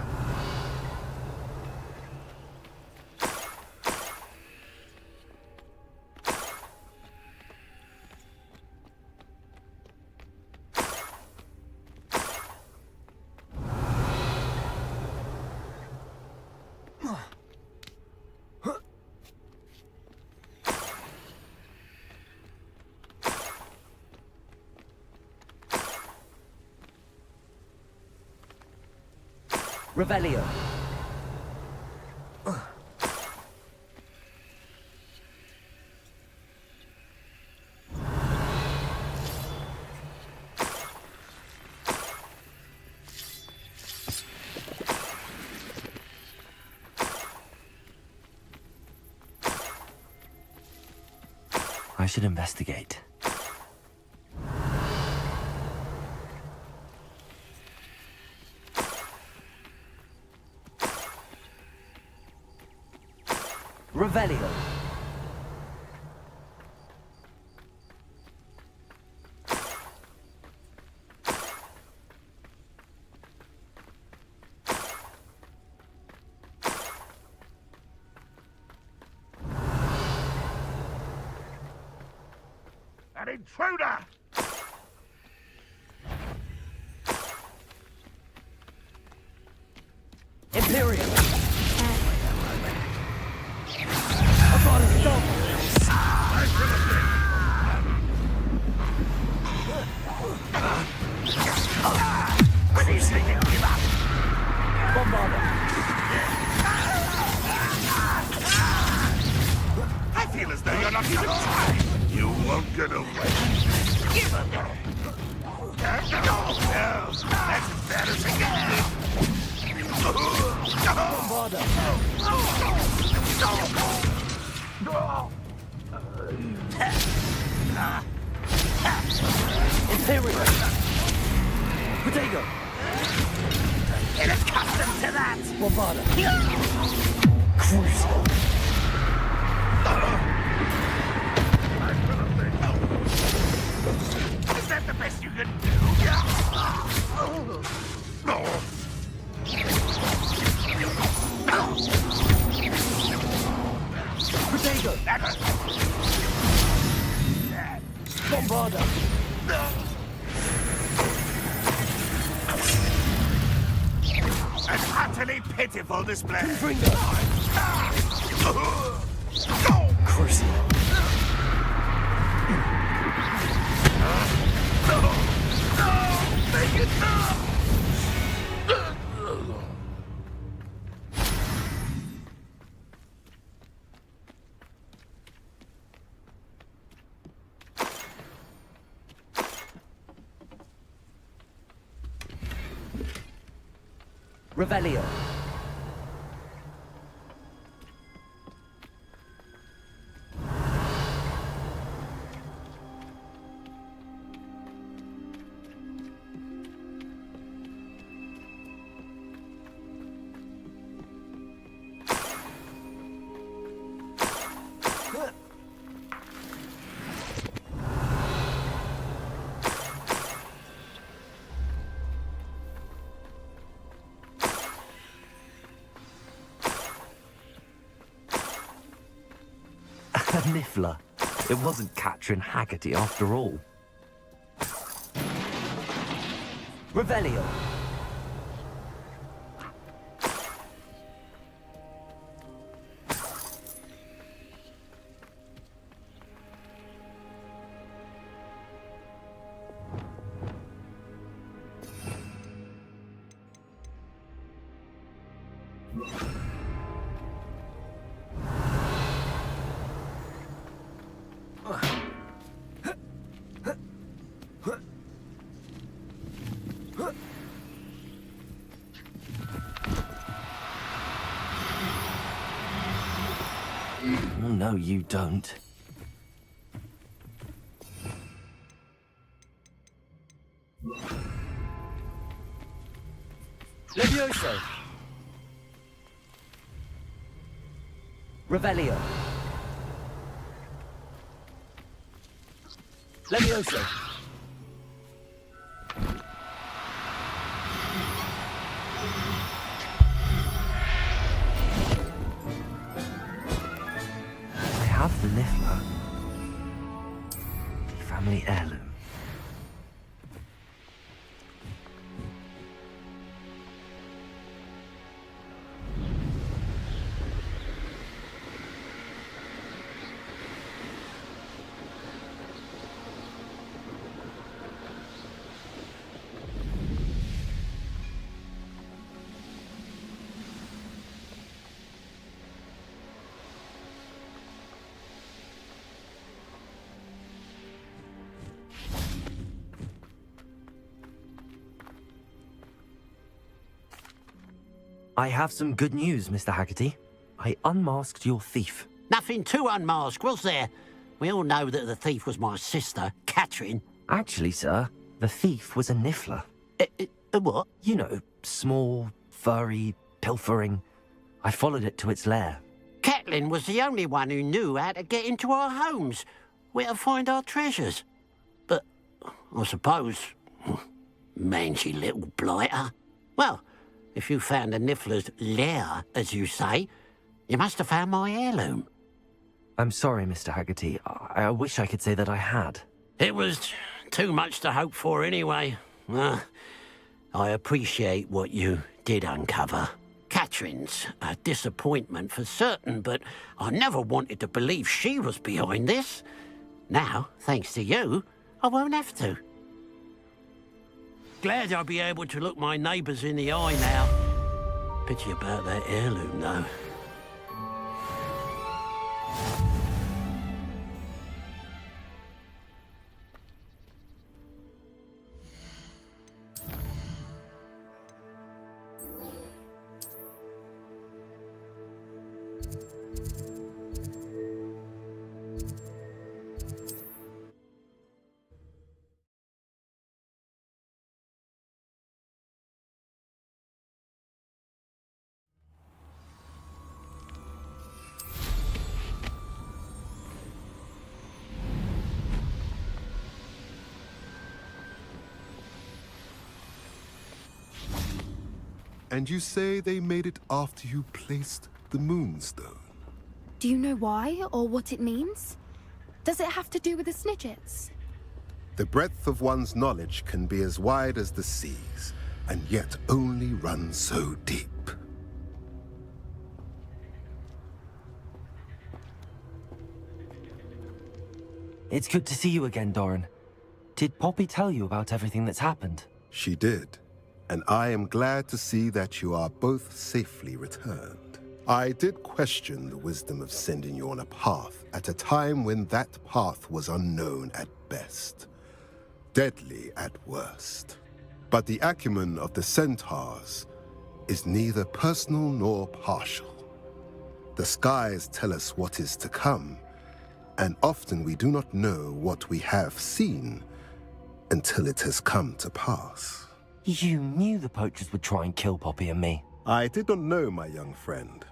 Revelio. I should investigate. Revelio. An intruder! Imperium. I feel as though you're not even trying. You won't get away. Give up. No, that's embarrassing. Imperium. Potato. Get accustomed to that. Bombarda. Crucial. Is that the best you can do? Potato. Bombarda. An utterly pitiful display. Crucial. Make it stop! Revelio. A niffler. It wasn't Catherine Haggerty after all. Revelio. Oh, no, you don't. Levioso. Revelio. Levioso. I have the Niffler. Family heirloom. I have some good news, Mr. Haggerty. I unmasked your thief. Nothing to unmask, was there? We all know that the thief was my sister, Catherine. Actually, sir, the thief was a Niffler. A what? You know, small, furry, pilfering. I followed it to its lair. Catelyn was the only one who knew how to get into our homes, where to find our treasures. But I suppose, mangy little blighter. Well, if you found the Niffler's lair, as you say, you must have found my heirloom. I'm sorry, Mr. Haggerty. I wish I could say that I had. It was too much to hope for anyway. I appreciate what you did uncover. Catherine's a disappointment for certain, but I never wanted to believe she was behind this. Now, thanks to you, I won't have to. Glad I'll be able to look my neighbours in the eye now. Pity about that heirloom, though. And you say they made it after you placed the Moonstone? Do you know why or what it means? Does it have to do with the Snidgets? The breadth of one's knowledge can be as wide as the seas, and yet only run so deep. It's good to see you again, Doran. Did Poppy tell you about everything that's happened? She did, and I am glad to see that you are both safely returned. I did question the wisdom of sending you on a path at a time when that path was unknown at best, deadly at worst. But the acumen of the centaurs, is neither personal nor partial. The skies tell us what is to come, and often we do not know what we have seen until it has come to pass. You knew the poachers would try and kill Poppy and me. I did not know, my young friend,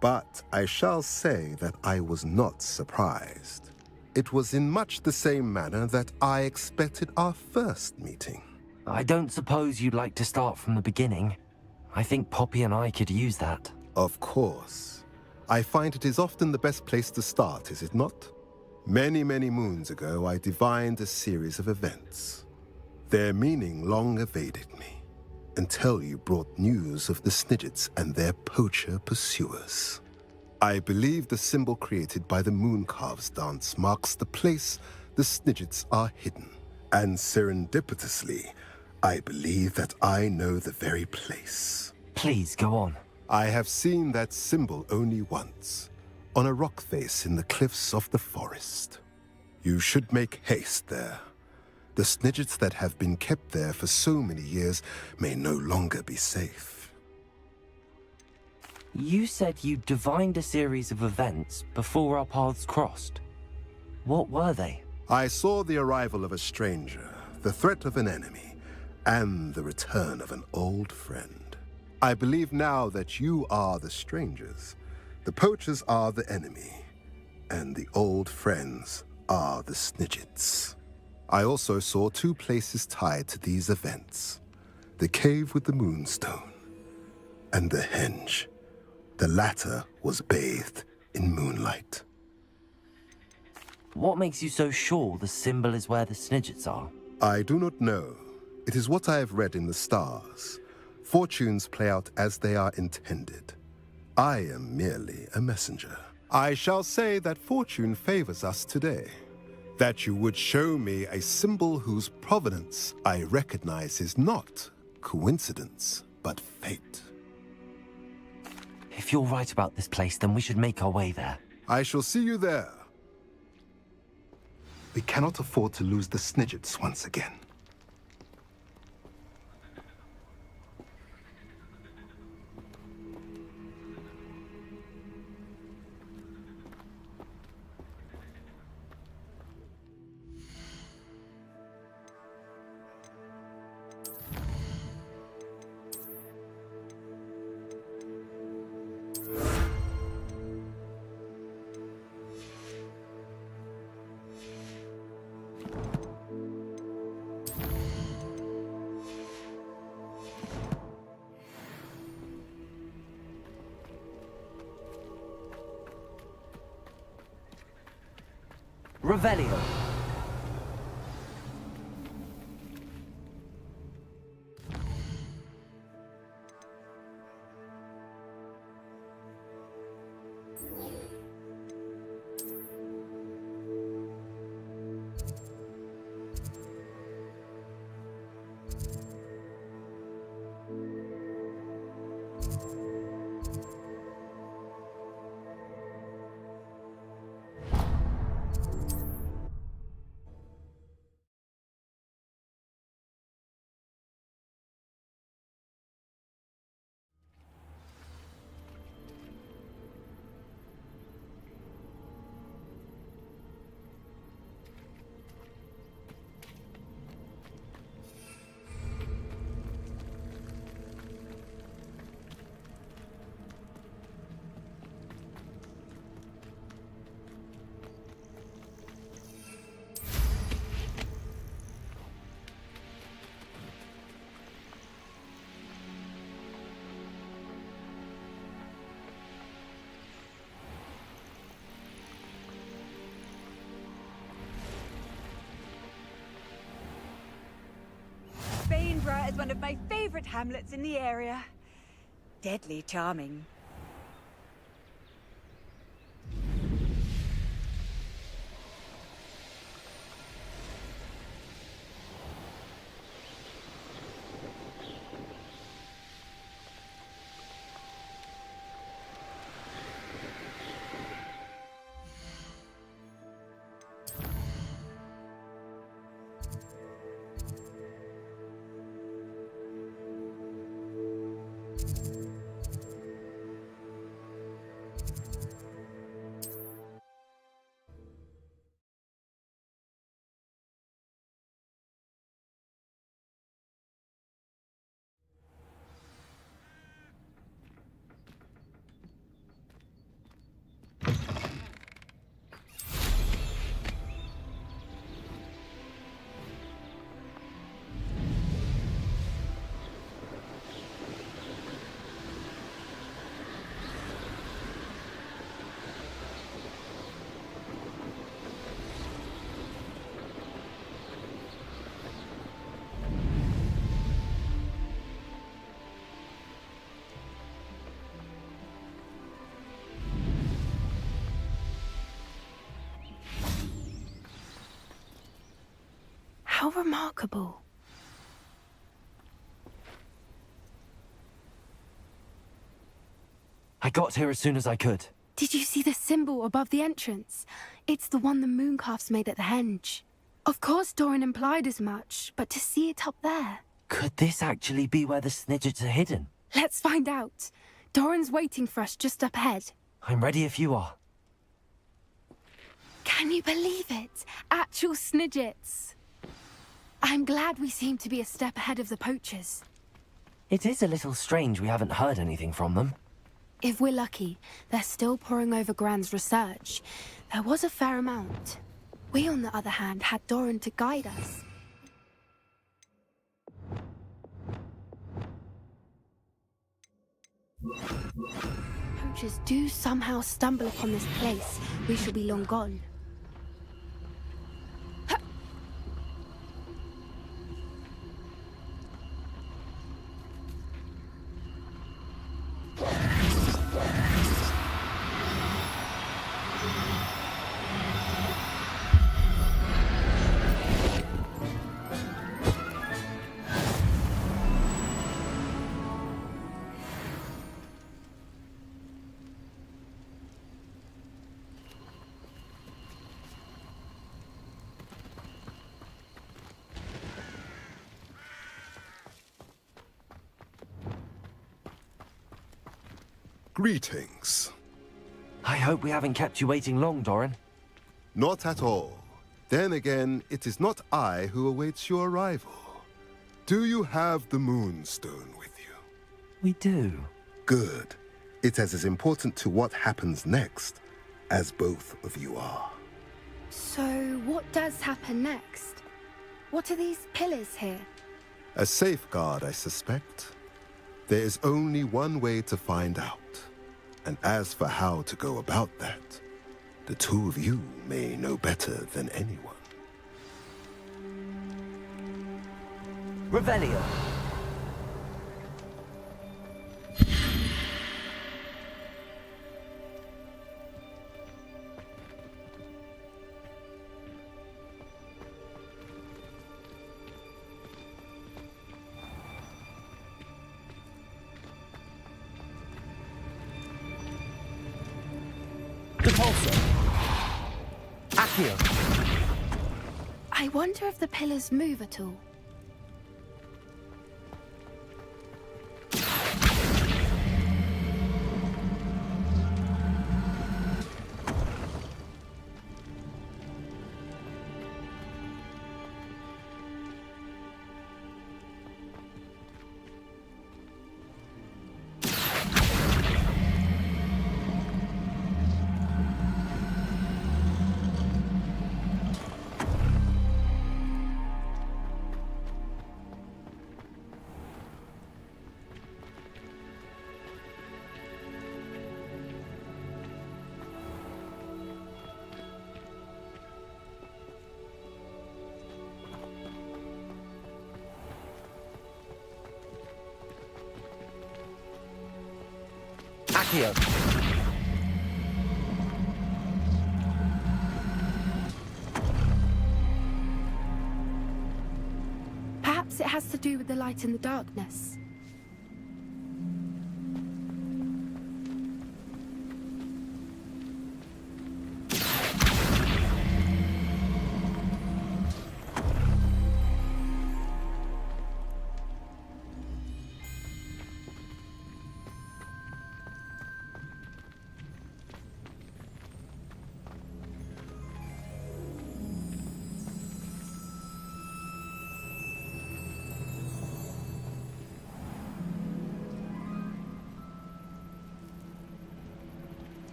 but I shall say that I was not surprised. It was in much the same manner that I expected our first meeting. I don't suppose you'd like to start from the beginning. I think Poppy and I could use that. Of course. I find it is often the best place to start, is it not? Many, many moons ago, I divined a series of events. Their meaning long evaded me, until you brought news of the Snidgets and their poacher pursuers. I believe the symbol created by the Mooncalves dance marks the place the Snidgets are hidden. And serendipitously, I believe that I know the very place. Please, go on. I have seen that symbol only once, on a rock face in the cliffs of the forest. You should make haste there. The Snidgets that have been kept there for so many years may no longer be safe. You said you divined a series of events before our paths crossed. What were they? I saw the arrival of a stranger, the threat of an enemy, and the return of an old friend. I believe now that you are the strangers, the poachers are the enemy, and the old friends are the Snidgets. I also saw two places tied to these events: the cave with the moonstone, and the henge. The latter was bathed in moonlight. What makes you so sure the symbol is where the Snidgets are? I do not know. It is what I have read in the stars. Fortunes play out as they are intended. I am merely a messenger. I shall say that fortune favors us today. That you would show me a symbol whose provenance I recognize is not coincidence, but fate. If you're right about this place, then we should make our way there. I shall see you there. We cannot afford to lose the Snidgets once again. Revelio. Bainborough is one of my favorite hamlets in the area. Deadly charming. remarkable. I got here as soon as I could. Did you see the symbol above the entrance? It's the one the mooncalfs made at the henge. Of course Doran implied as much, but to see it up there... Could this actually be where the Snidgets are hidden? Let's find out. Doran's waiting for us just up ahead. I'm ready if you are. Can you believe it? Actual Snidgets. I'm glad we seem to be a step ahead of the poachers. It is a little strange we haven't heard anything from them. If we're lucky, they're still poring over Gran's research. There was a fair amount. We, on the other hand, had Doran to guide us. Poachers do somehow stumble upon this place, we shall be long gone. Greetings. I hope we haven't kept you waiting long, Doran. Not at all. Then again, it is not I who awaits your arrival. Do you have the Moonstone with you? We do. Good. It is as important to what happens next as both of you are. So, what does happen next? What are these pillars here? A safeguard, I suspect. There is only one way to find out. And as for how to go about that, the two of you may know better than anyone. Revelio. I wonder if the pillars move at all. Accio. Perhaps it has to do with the light in the darkness.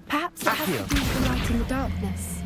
Perhaps it has to do with the light in the darkness.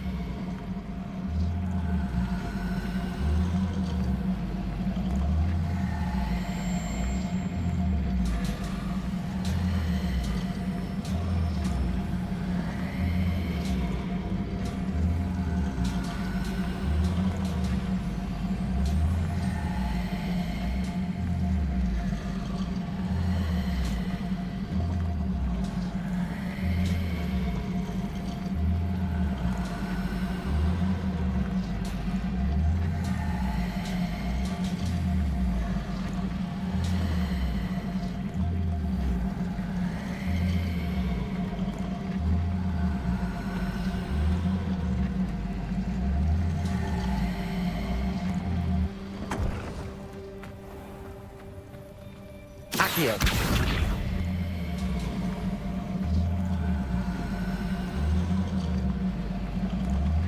Accio.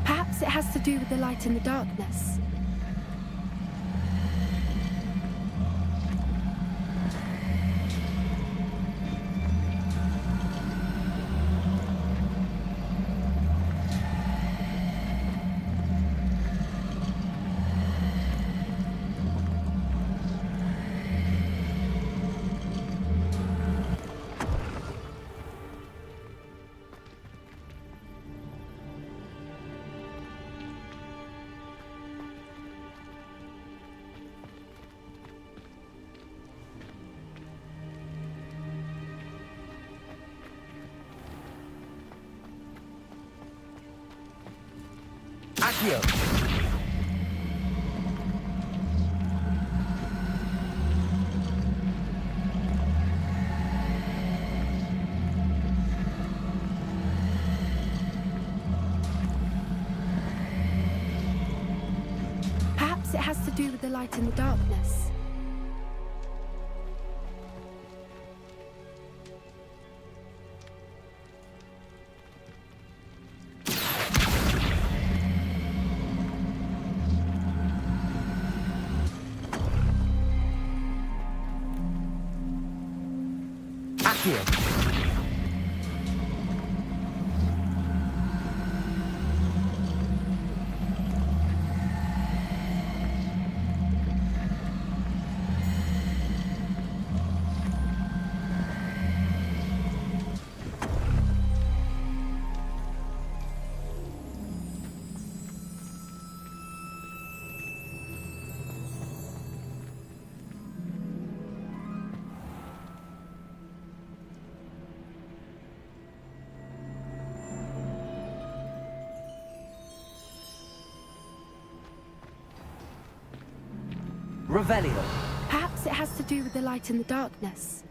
Perhaps it has to do with the light in the darkness. Accio. Perhaps it has to do with the light in the darkness. Accio. Revelio. Perhaps it has to do with the light in the darkness.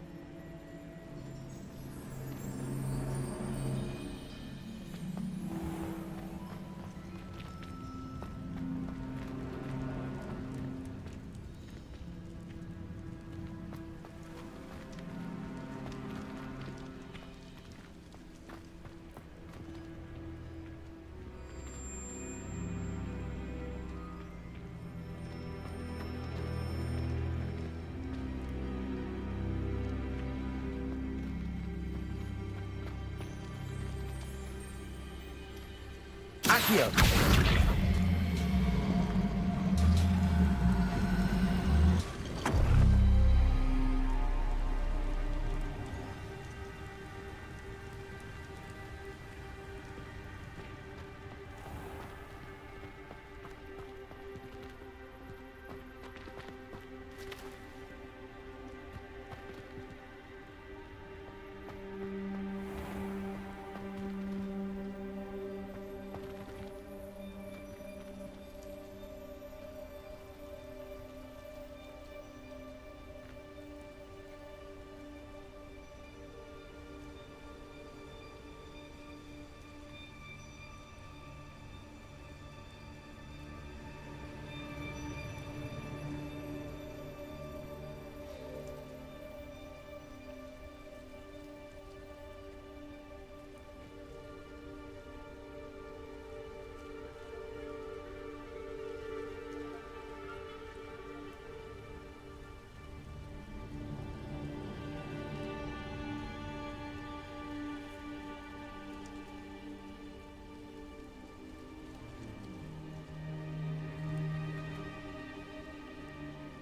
Accio.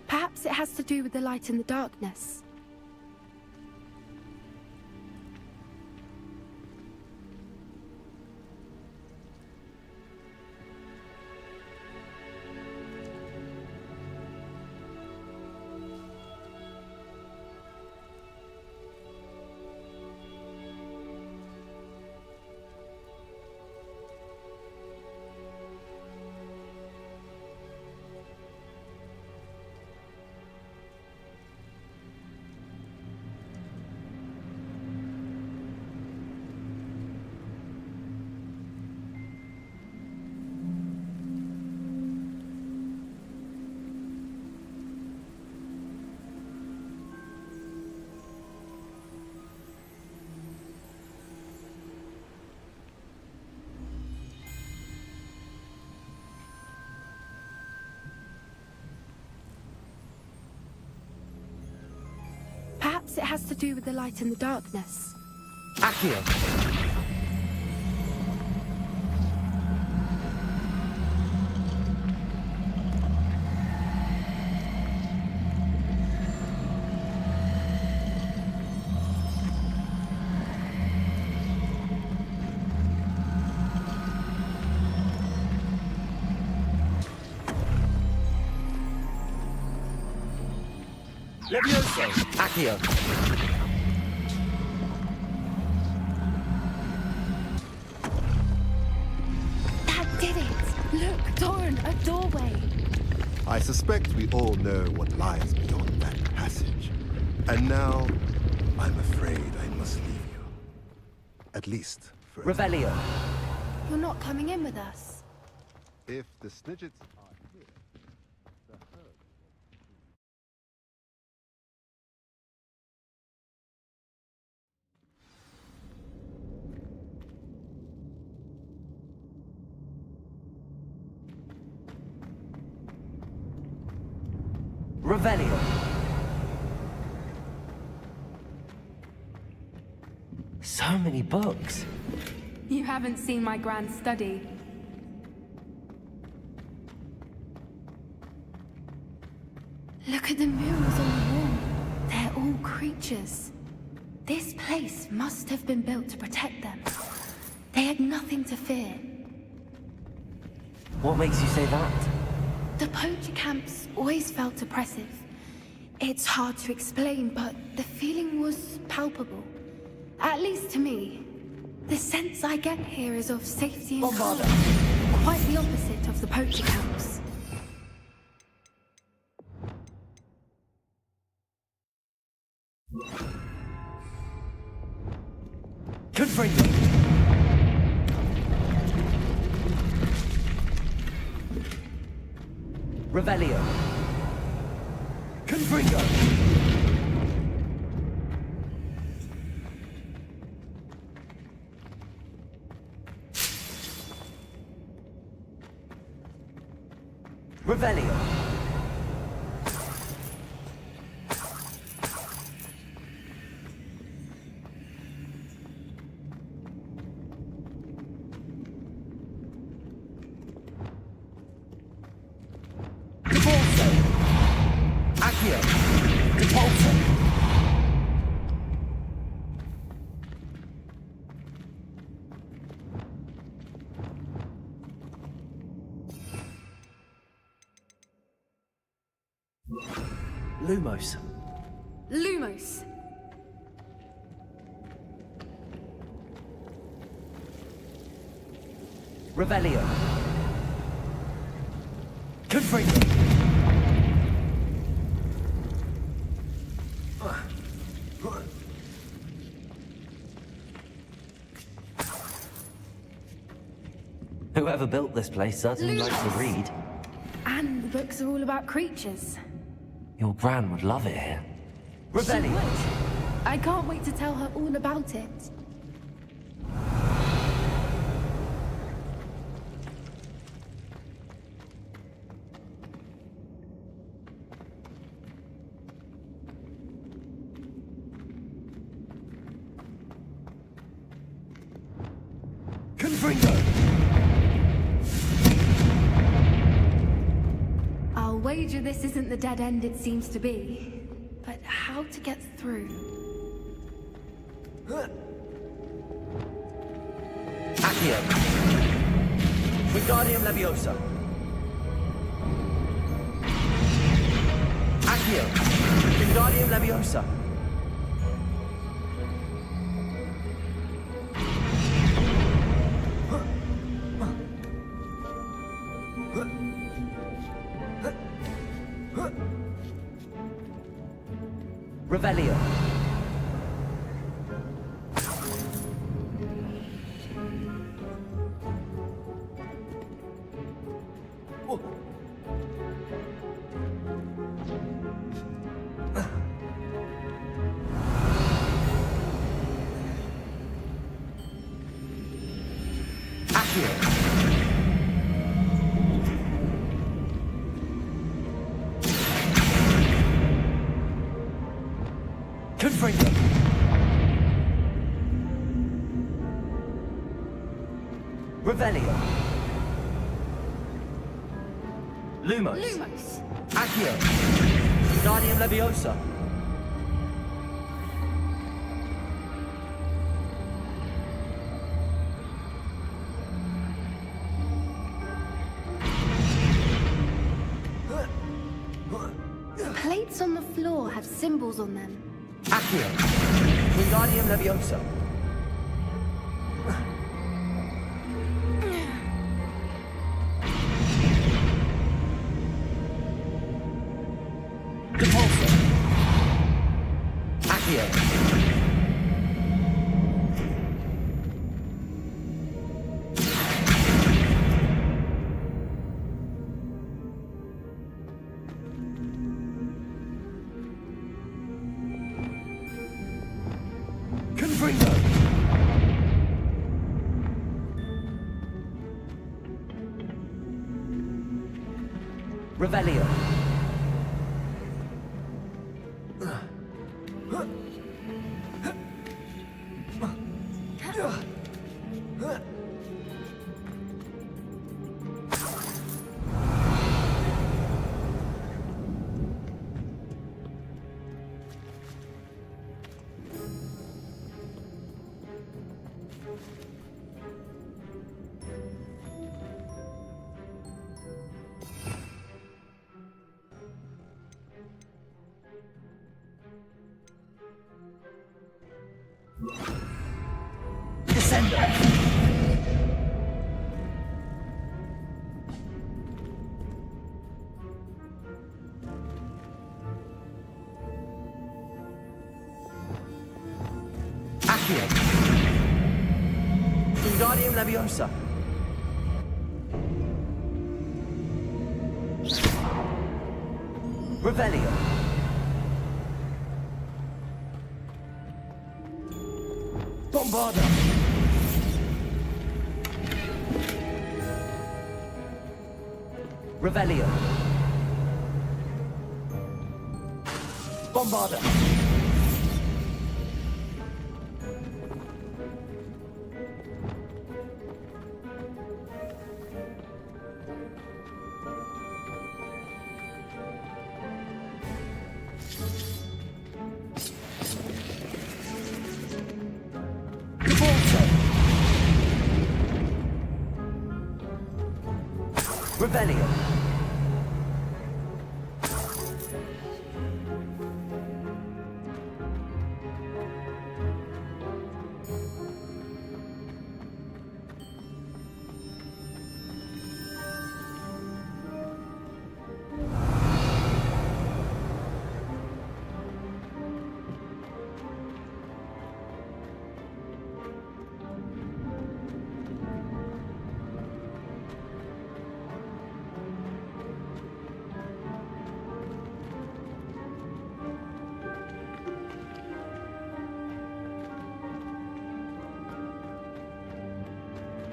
Perhaps it has to do with the light in the darkness. guess it has to do with the light and the darkness. Accio! Levioso! Accio! That did it! Look, Doran, a doorway! I suspect we all know what lies beyond that passage. And now, I'm afraid I must leave you. At least for Revelio! You're not coming in with us? If the Snidgets are here, the herd... Revelio! So many books. You haven't seen my grand study. Look at the murals on the wall. They're all creatures. This place must have been built to protect them. They had nothing to fear. What makes you say that? The poacher camps always felt oppressive. It's hard to explain, but the feeling was palpable. At least to me. The sense I get here is of safety and calm. Quite the opposite of the poacher camps. Confringo! Revelio! Confringo! Revelio! Divorso! Accio! Repulso! Lumos. Lumos. Revelio. Confringo. Whoever built this place certainly likes to read. And the books are all about creatures. Your gran would love it here. She Revelio. would. I can't wait to tell her all about it. Confringo. I'll wager this isn't the dead end it seems to be. But how to get through? Accio. Wingardium Leviosa. Accio. Wingardium Leviosa. Revelio. Accio. Confringo. Revelio. Lumos. Lumos. Accio. Guardium Leviosa. Plates on the floor have symbols on them. Accio. Guardium Leviosa. Depulso. Accio. Confringo. Revelio. Descendo. Accio. Wingardium Leviosa. Revelio. Bombarda. Revelio. Bombarda. Revelio.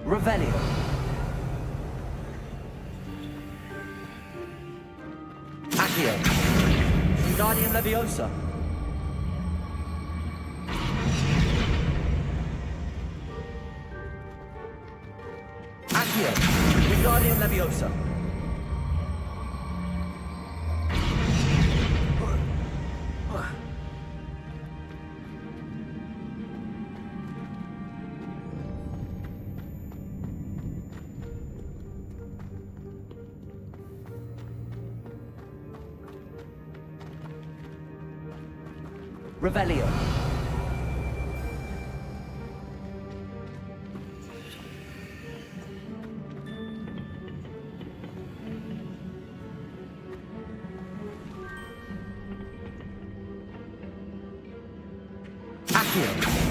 Revelio. Accio. Wingardium Leviosa. Accio. Wingardium Leviosa. Revelio. Accio.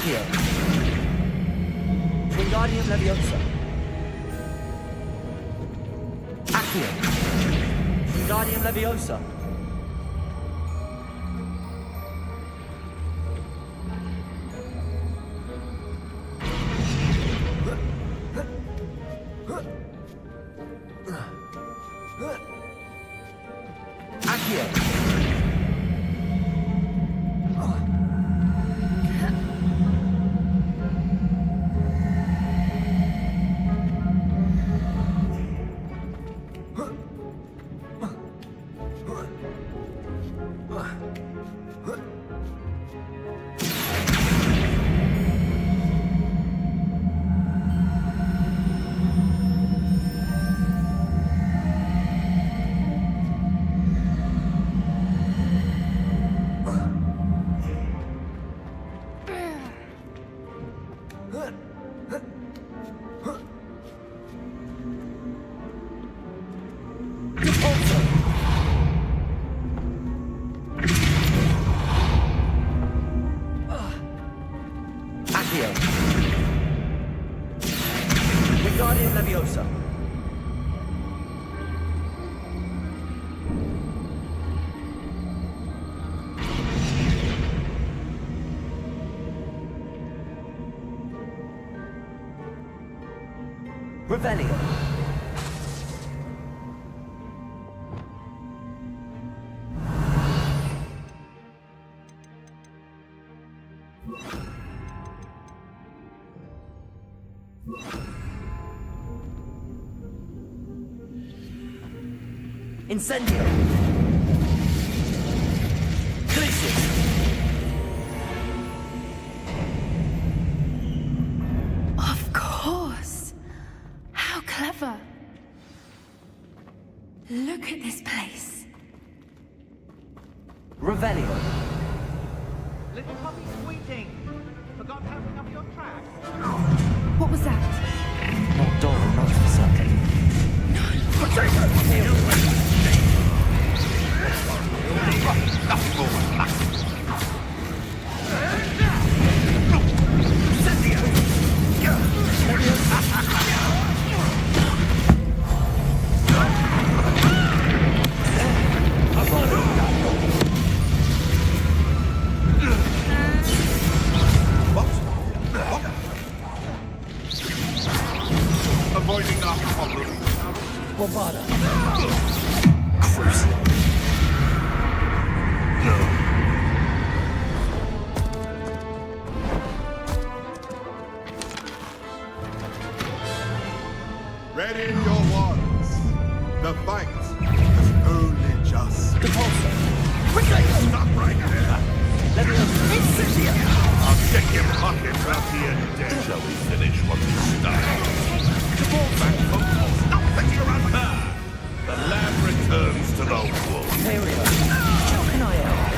Accio. Wingardium Leviosa. Accio. Wingardium Leviosa. Wingardium Leviosa. Revelio. Incendio. Glacius. Of course. How clever. Look at this place. Revelio. Little puppy squeaking. Forgot to hang up your track. What was that? Not Dora, not for certain. Nothing more than luck. Avoiding our problem. Bombarda. Ready your wands. The fight is only just. Stop right there. I'll check your pockets out the end. Shall we finish what we started? Back from stop fetching around there. The lamb returns to the wolf. How can I help?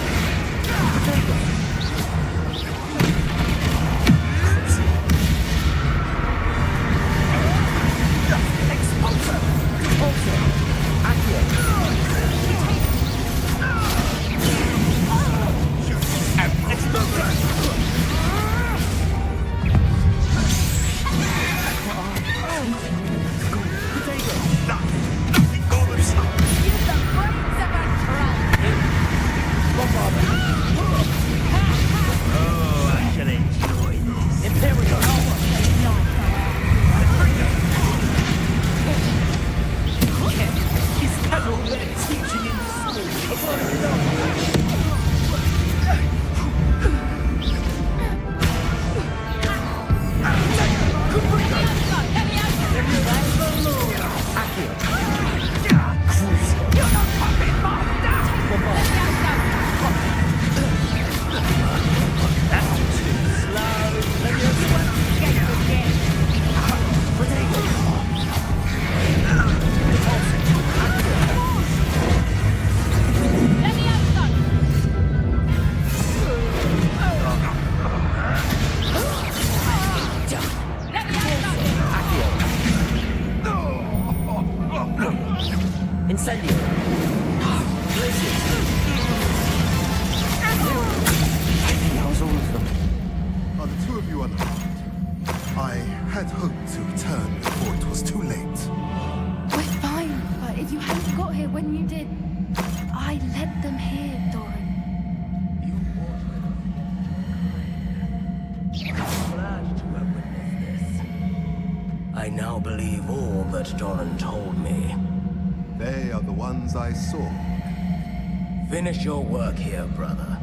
Expulsor! Repulsor! Accio! And expulsor! Nothing more than some. Oh, I shall enjoy this. Imperial! Is that all they're teaching in Incendio! Glacius! I think that was all of them. A are the two of you unharmed? I had hoped to return before it was too late. We're fine, but if you hadn't got here when you did, I led them here, Doran. Glad to have witnessed this. I now believe all that Doran told me. They are the ones I saw. Finish your work here, brother.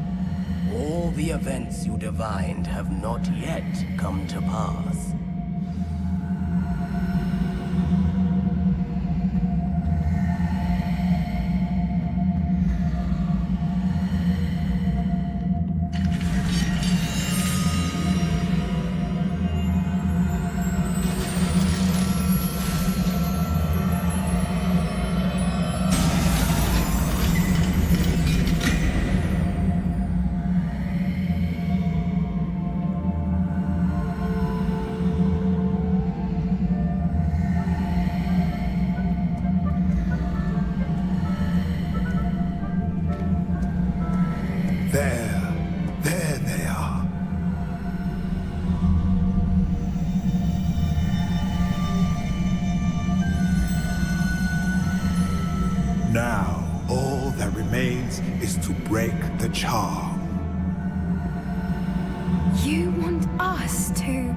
All the events you divined have not yet come to pass. There they are. Now, all that remains is to break the charm. You want us to...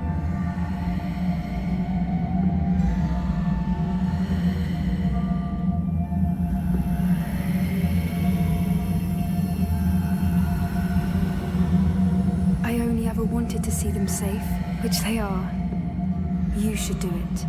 I only ever wanted to see them safe, which they are. You should do it.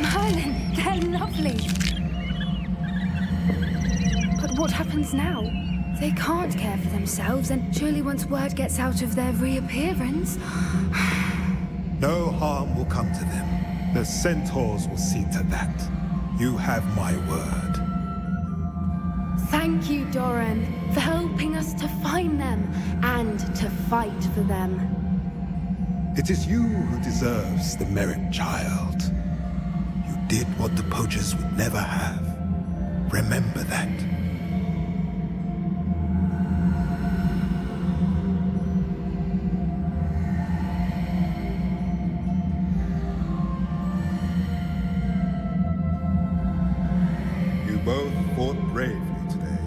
Merlin, they're lovely. But what happens now? They can't care for themselves, and surely once word gets out of their reappearance... No harm will come to them. The centaurs will see to that. You have my word. Thank you, Doran, for helping us to find them and to fight for them. It is you who deserves the merit, child. You did what the poachers would never have. Remember that. You both fought bravely today.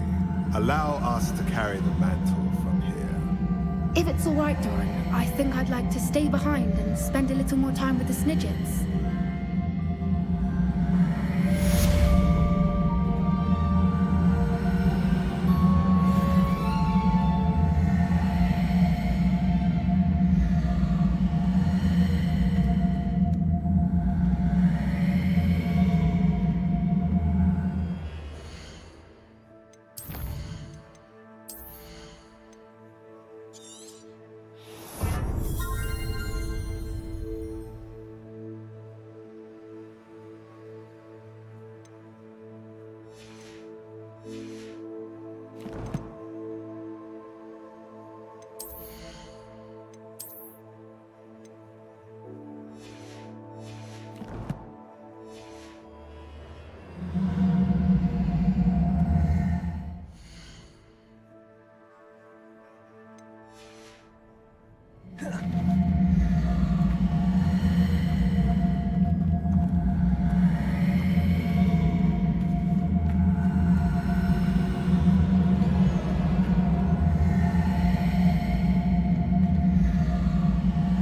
Allow us to carry the mantle from here. If it's all right, Doran, I think I'd like to stay behind and spend a little more time with the Snidgets.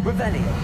Revelio.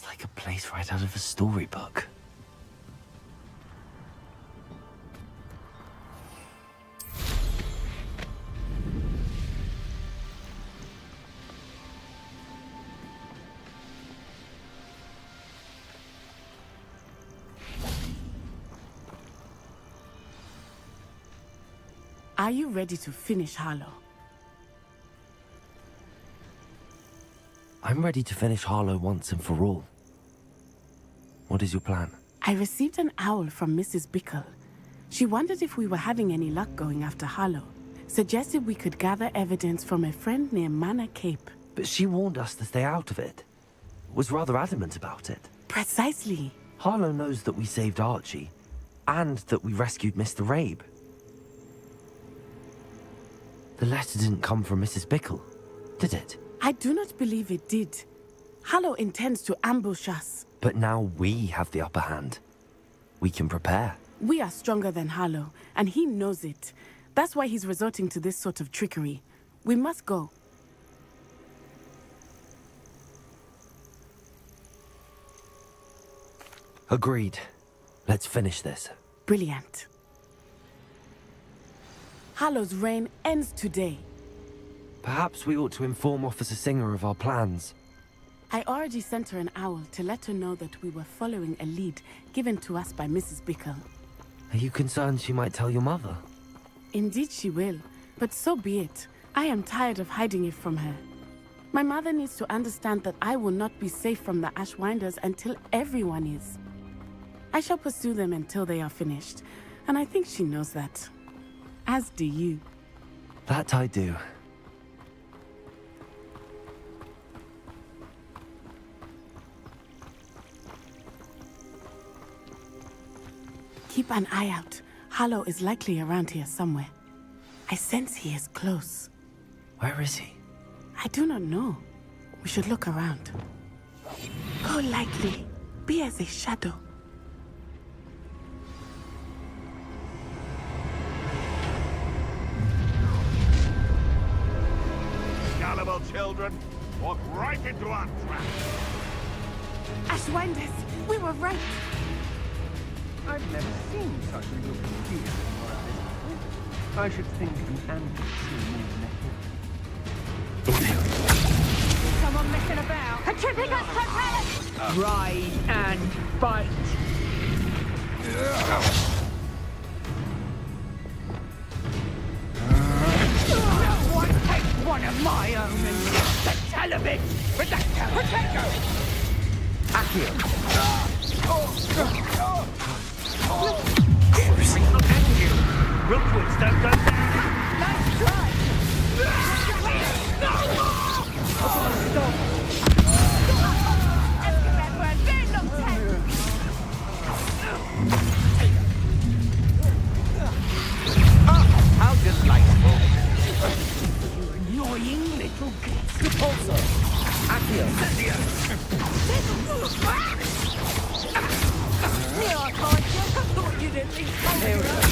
It's like a place right out of a storybook. Are you ready to finish Harlow? I'm ready to finish Harlow once and for all. What is your plan? I received an owl from Mrs. Bickle. She wondered if we were having any luck going after Harlow. Suggested we could gather evidence from a friend near Manor Cape. But she warned us to stay out of it. Was rather adamant about it. Precisely. Harlow knows that we saved Archie, and that we rescued Mr. Rabe. The letter didn't come from Mrs. Bickle, did it? I do not believe it did. Harlow intends to ambush us. But now we have the upper hand. We can prepare. We are stronger than Harlow, and he knows it. That's why he's resorting to this sort of trickery. We must go. Agreed. Let's finish this. Brilliant. Harlow's reign ends today. Perhaps we ought to inform Officer Singer of our plans. I already sent her an owl to let her know that we were following a lead given to us by Mrs. Bickle. Are you concerned she might tell your mother? Indeed she will, but so be it. I am tired of hiding it from her. My mother needs to understand that I will not be safe from the Ashwinders until everyone is. I shall pursue them until they are finished, and I think she knows that. As do you. That I do. Keep an eye out. Harlow is likely around here somewhere. I sense he is close. Where is he? I do not know. We should look around. Go lightly. Be as a shadow. Gullible children, walk right into our trap. Ashwinders, we were right. I've never seen such little confusion in your eyes. I should think an ant would see more Someone messing about. A tripping us totality! Ride and bite. No one takes one of my own and gets the tell of it! Protecto! Accio! Rookwoods don't go down! Nice try! No! How delightful! You annoying little git. Repulsor! Accio! Here, I can't just thought you'd at least hold Here we it go. up.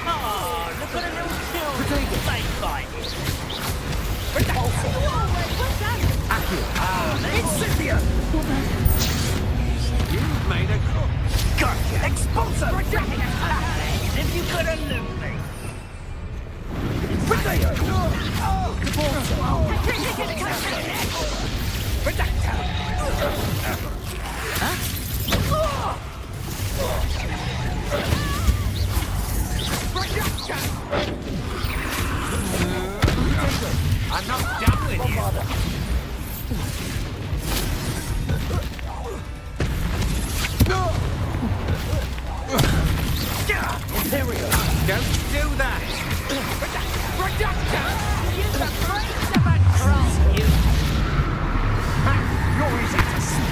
Oh, look at a little children. Fake fight. Repulsor! Accio! Incendia! You've made a cook! Gotcha! Expulsor! If you could have looked me. Potato! I'm not done with you! Imperial! Don't do that! Use the brains of a troll, you. You're easy to see!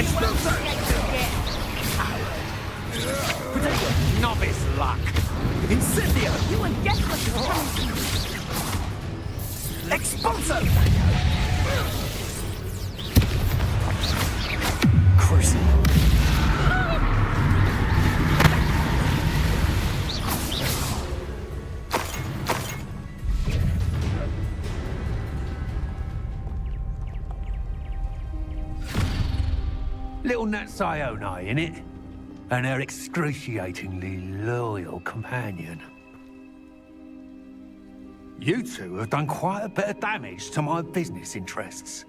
Expulsor! Potato! Novice luck! Incendio! You and guess what's coming. Expulsor! Cruising. little Natsione in it, and her excruciatingly loyal companion. You two have done quite a bit of damage to my business interests.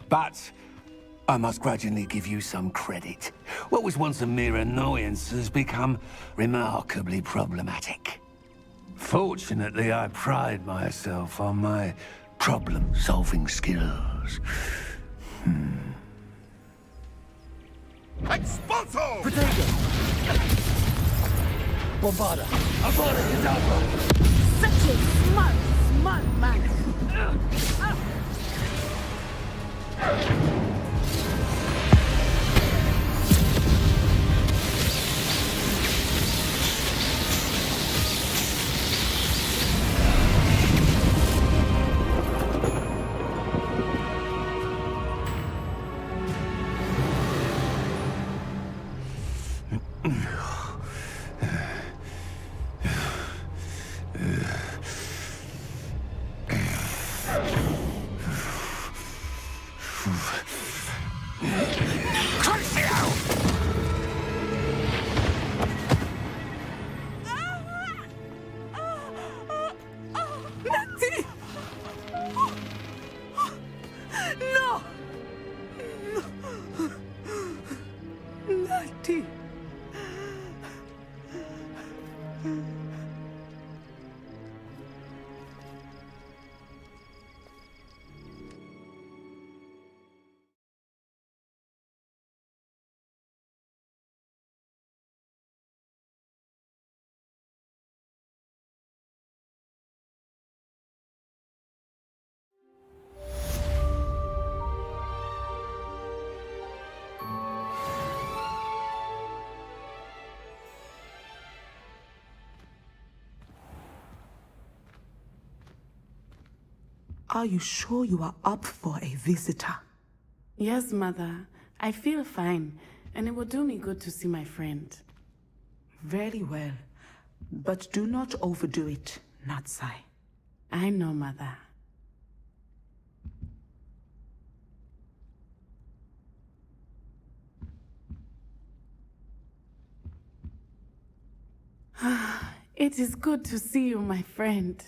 But I must grudgingly give you some credit. What was once a mere annoyance has become remarkably problematic. Fortunately, I pride myself on my problem-solving skills. Expulso! Protego! Bombarda! Avada Kedavra! Such a smart man. No! Natty. Are you sure you are up for a visitor? Yes, Mother. I feel fine, and it will do me good to see my friend. Very well. But do not overdo it, Natsai. I know, Mother. It is good to see you, my friend.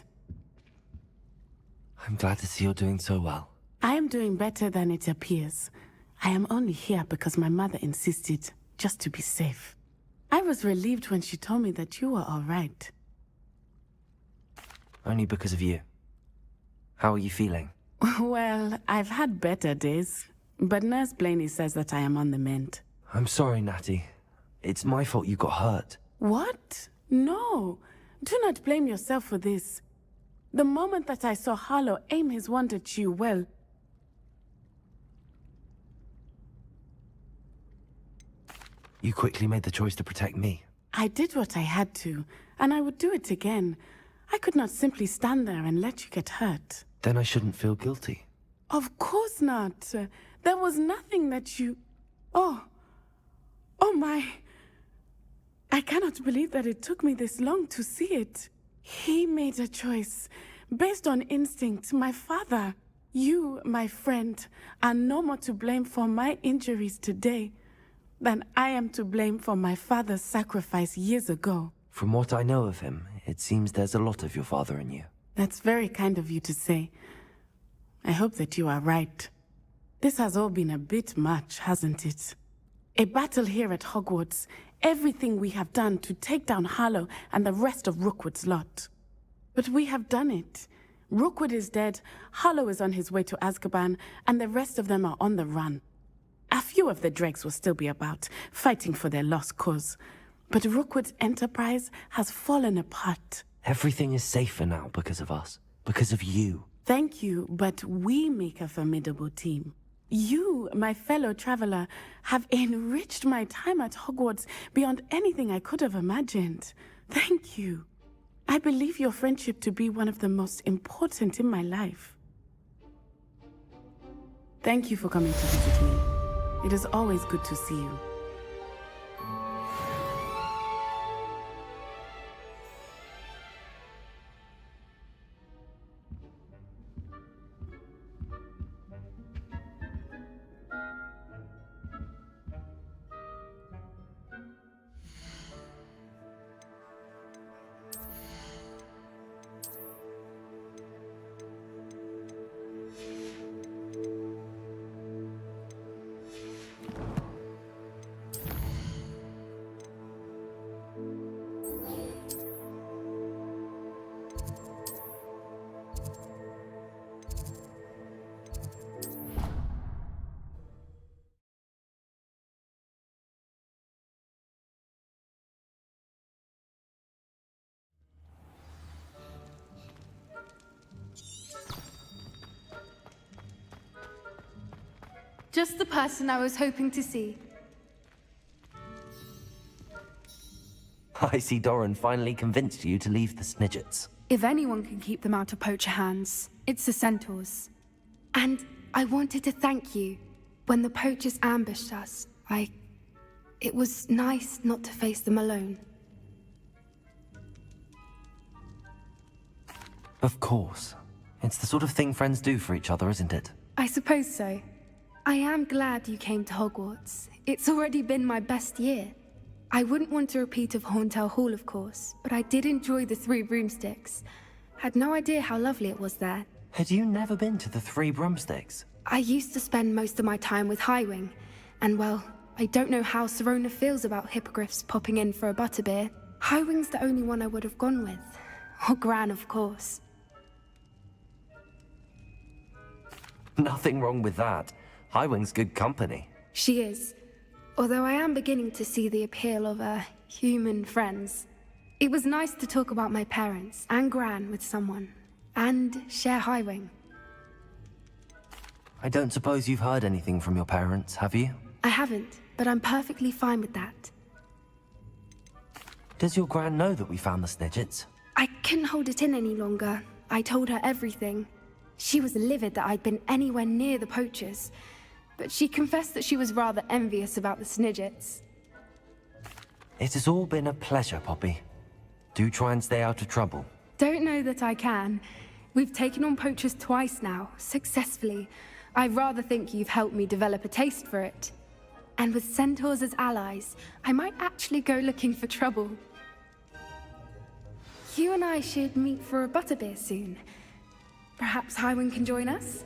I'm glad to see you're doing so well. I am doing better than it appears. I am only here because my mother insisted, just to be safe. I was relieved when she told me that you were all right. Only because of you. How are you feeling? Well, I've had better days, but Nurse Blaney says that I am on the mend. I'm sorry, Natty. It's my fault you got hurt. What? No. Do not blame yourself for this. The moment that I saw Harlow aim his wand at you, well... You quickly made the choice to protect me. I did what I had to, and I would do it again. I could not simply stand there and let you get hurt. Then I shouldn't feel guilty. Of course not. There was nothing that you... Oh. Oh my... I cannot believe that it took me this long to see it. He made a choice, based on instinct. My father, you, my friend, are no more to blame for my injuries today than I am to blame for my father's sacrifice years ago. From what I know of him, it seems there's a lot of your father in you. That's very kind of you to say. I hope that you are right. This has all been a bit much, hasn't it? A battle here at Hogwarts, everything we have done to take down Harlow and the rest of Rookwood's lot. But we have done it. Rookwood is dead, Harlow is on his way to Azkaban, and the rest of them are on the run. A few of the dregs will still be about, fighting for their lost cause. But Rookwood's enterprise has fallen apart. Everything is safer now because of us. Because of you. Thank you, but we make a formidable team. You, my fellow traveler, have enriched my time at Hogwarts beyond anything I could have imagined. Thank you. I believe your friendship to be one of the most important in my life. Thank you for coming to visit me. It is always good to see you. Just the person I was hoping to see. I see Doran finally convinced you to leave the Snidgets. If anyone can keep them out of poacher hands, it's the centaurs. And I wanted to thank you. When the poachers ambushed us, it was nice not to face them alone. Of course. It's the sort of thing friends do for each other, isn't it? I suppose so. I am glad you came to Hogwarts. It's already been my best year. I wouldn't want a repeat of Horntail Hall, of course, but I did enjoy the Three Broomsticks. Had no idea how lovely it was there. Had you never been to the Three Broomsticks? I used to spend most of my time with Highwing, and well, I don't know how Serona feels about hippogriffs popping in for a butterbeer. Highwing's the only one I would have gone with. Or Gran, of course. Nothing wrong with that. Highwing's good company. She is. Although I am beginning to see the appeal of, human friends. It was nice to talk about my parents and Gran with someone. And share Highwing. I don't suppose you've heard anything from your parents, have you? I haven't, but I'm perfectly fine with that. Does your Gran know that we found the Snidgets? I couldn't hold it in any longer. I told her everything. She was livid that I'd been anywhere near the poachers, but she confessed that she was rather envious about the Snidgets. It has all been a pleasure, Poppy. Do try and stay out of trouble. Don't know that I can. We've taken on poachers twice now, successfully. I rather think you've helped me develop a taste for it. And with centaurs as allies, I might actually go looking for trouble. You and I should meet for a butterbeer soon. Perhaps Highwing can join us?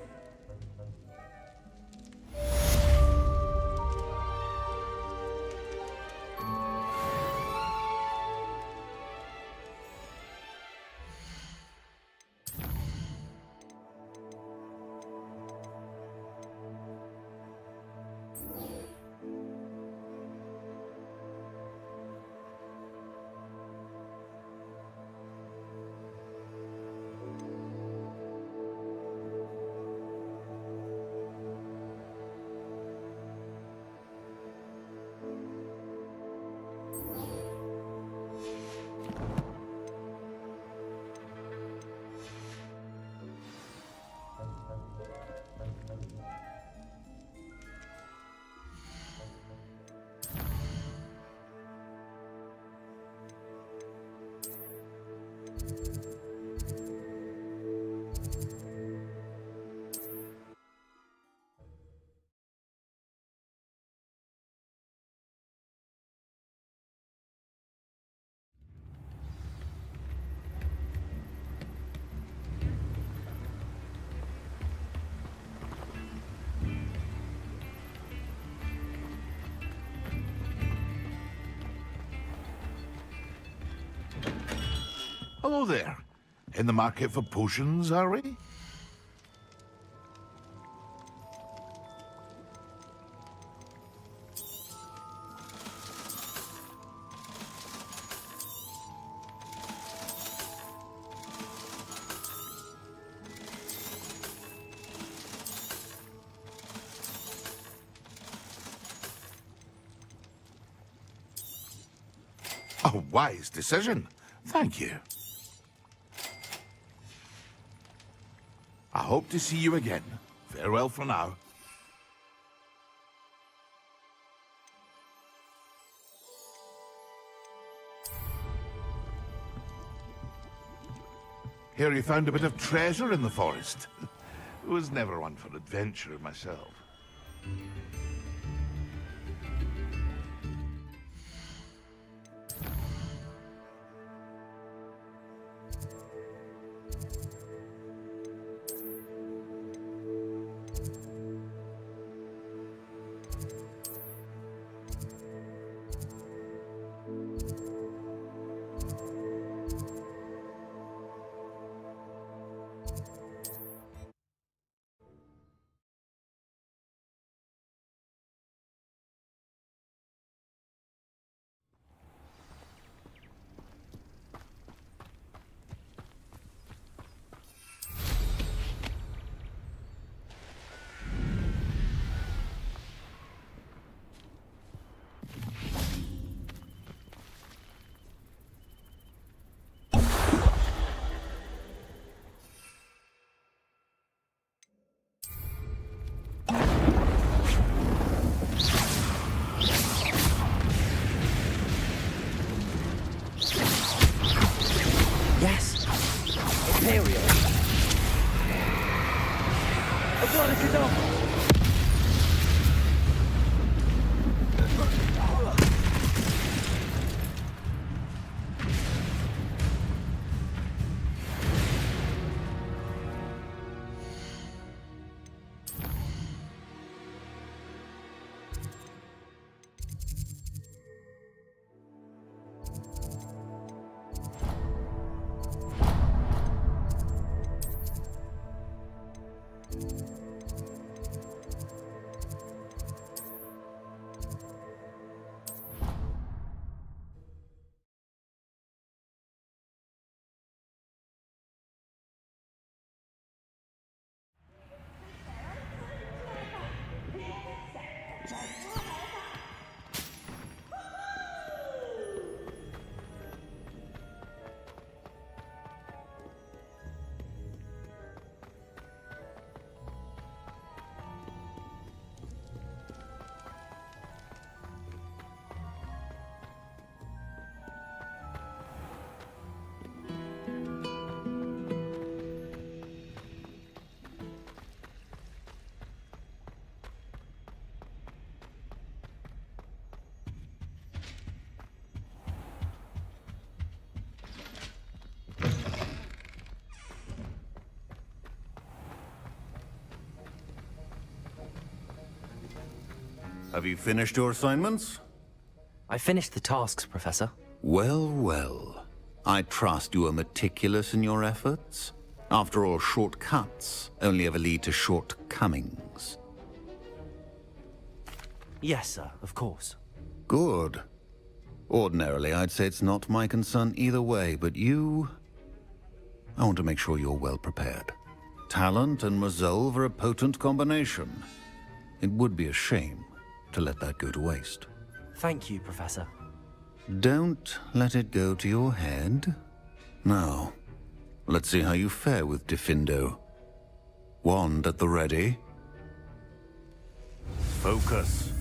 Hello there. In the market for potions, are we? A wise decision. Thank you. I hope to see you again. Farewell for now. Hear you found a bit of treasure in the forest. Was never one for adventure myself. Have you finished your assignments? I finished the tasks, Professor. Well, well. I trust you are meticulous in your efforts. After all, shortcuts only ever lead to shortcomings. Yes, sir, of course. Good. Ordinarily, I'd say it's not my concern either way, but you... I want to make sure you're well prepared. Talent and resolve are a potent combination. It would be a shame to let that go to waste. Thank you, Professor. Don't let it go to your head. Now, let's see how you fare with Diffindo. Wand at the ready. Focus.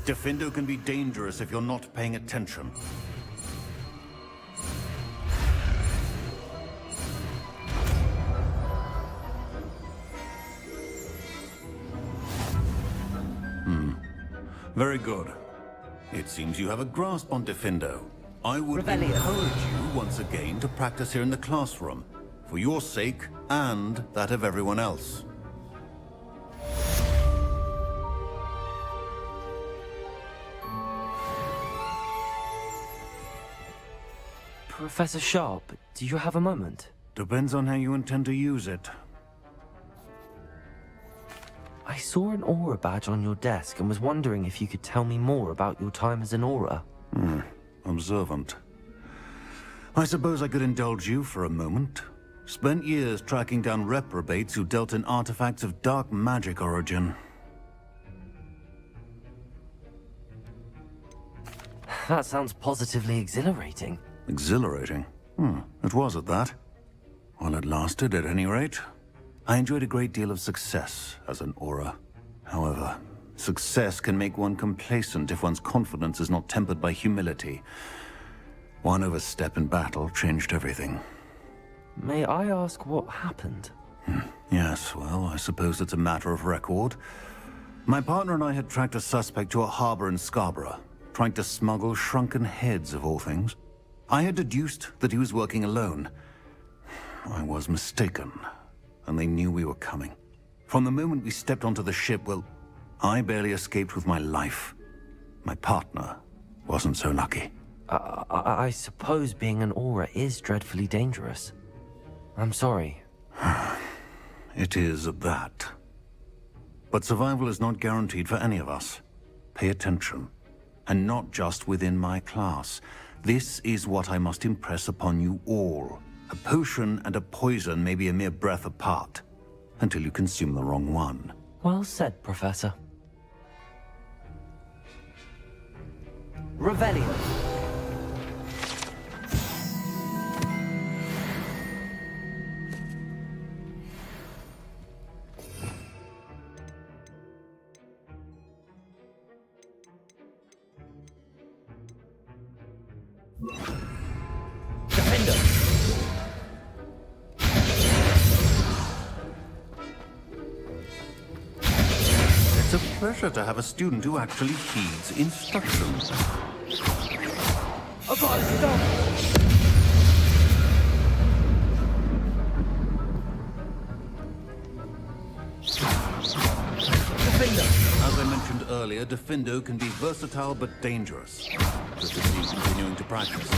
Diffindo can be dangerous if you're not paying attention. Very good. It seems you have a grasp on Diffindo. I would encourage you once again to practice here in the classroom, for your sake and that of everyone else. Professor Sharp, do you have a moment? Depends on how you intend to use it. I saw an aura badge on your desk and was wondering if you could tell me more about your time as an aura. Observant. I suppose I could indulge you for a moment. Spent years tracking down reprobates who dealt in artifacts of dark magic origin. That sounds positively exhilarating. Exhilarating? It was at that. While it lasted, at any rate. I enjoyed a great deal of success as an aura. However, success can make one complacent if one's confidence is not tempered by humility. One overstep in battle changed everything. May I ask what happened? Yes, well, I suppose it's a matter of record. My partner and I had tracked a suspect to a harbor in Scarborough, trying to smuggle shrunken heads of all things. I had deduced that he was working alone. I was mistaken, and they knew we were coming. From the moment we stepped onto the ship, well, I barely escaped with my life. My partner wasn't so lucky. I suppose being an aura is dreadfully dangerous. I'm sorry. It is at that. But survival is not guaranteed for any of us. Pay attention. And not just within my class. This is what I must impress upon you all. A potion and a poison may be a mere breath apart, until you consume the wrong one. Well said, Professor. Revelio. It's a pleasure to have a student who actually heeds instructions. I've got to stop! As I mentioned earlier, Diffindo can be versatile but dangerous. Just as he's continuing to practice.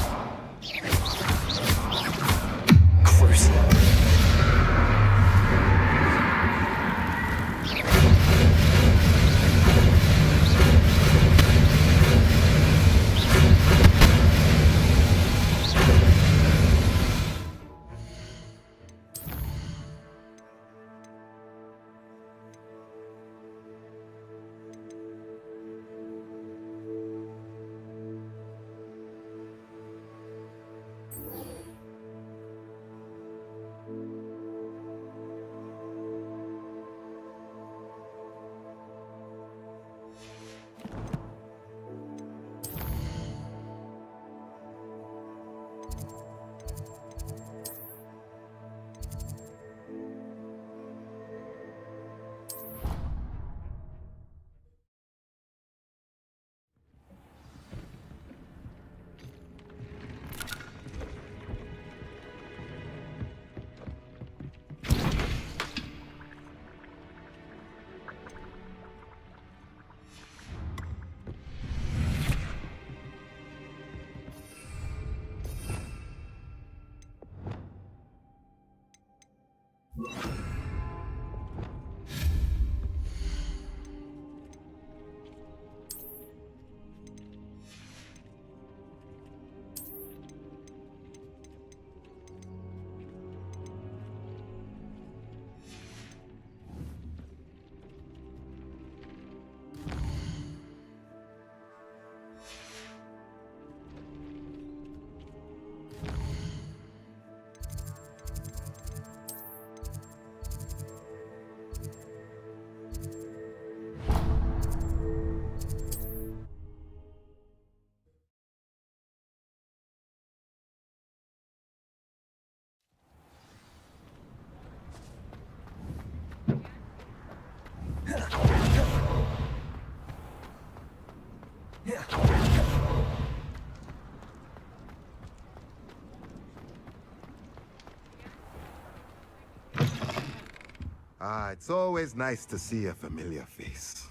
Ah, it's always nice to see a familiar face.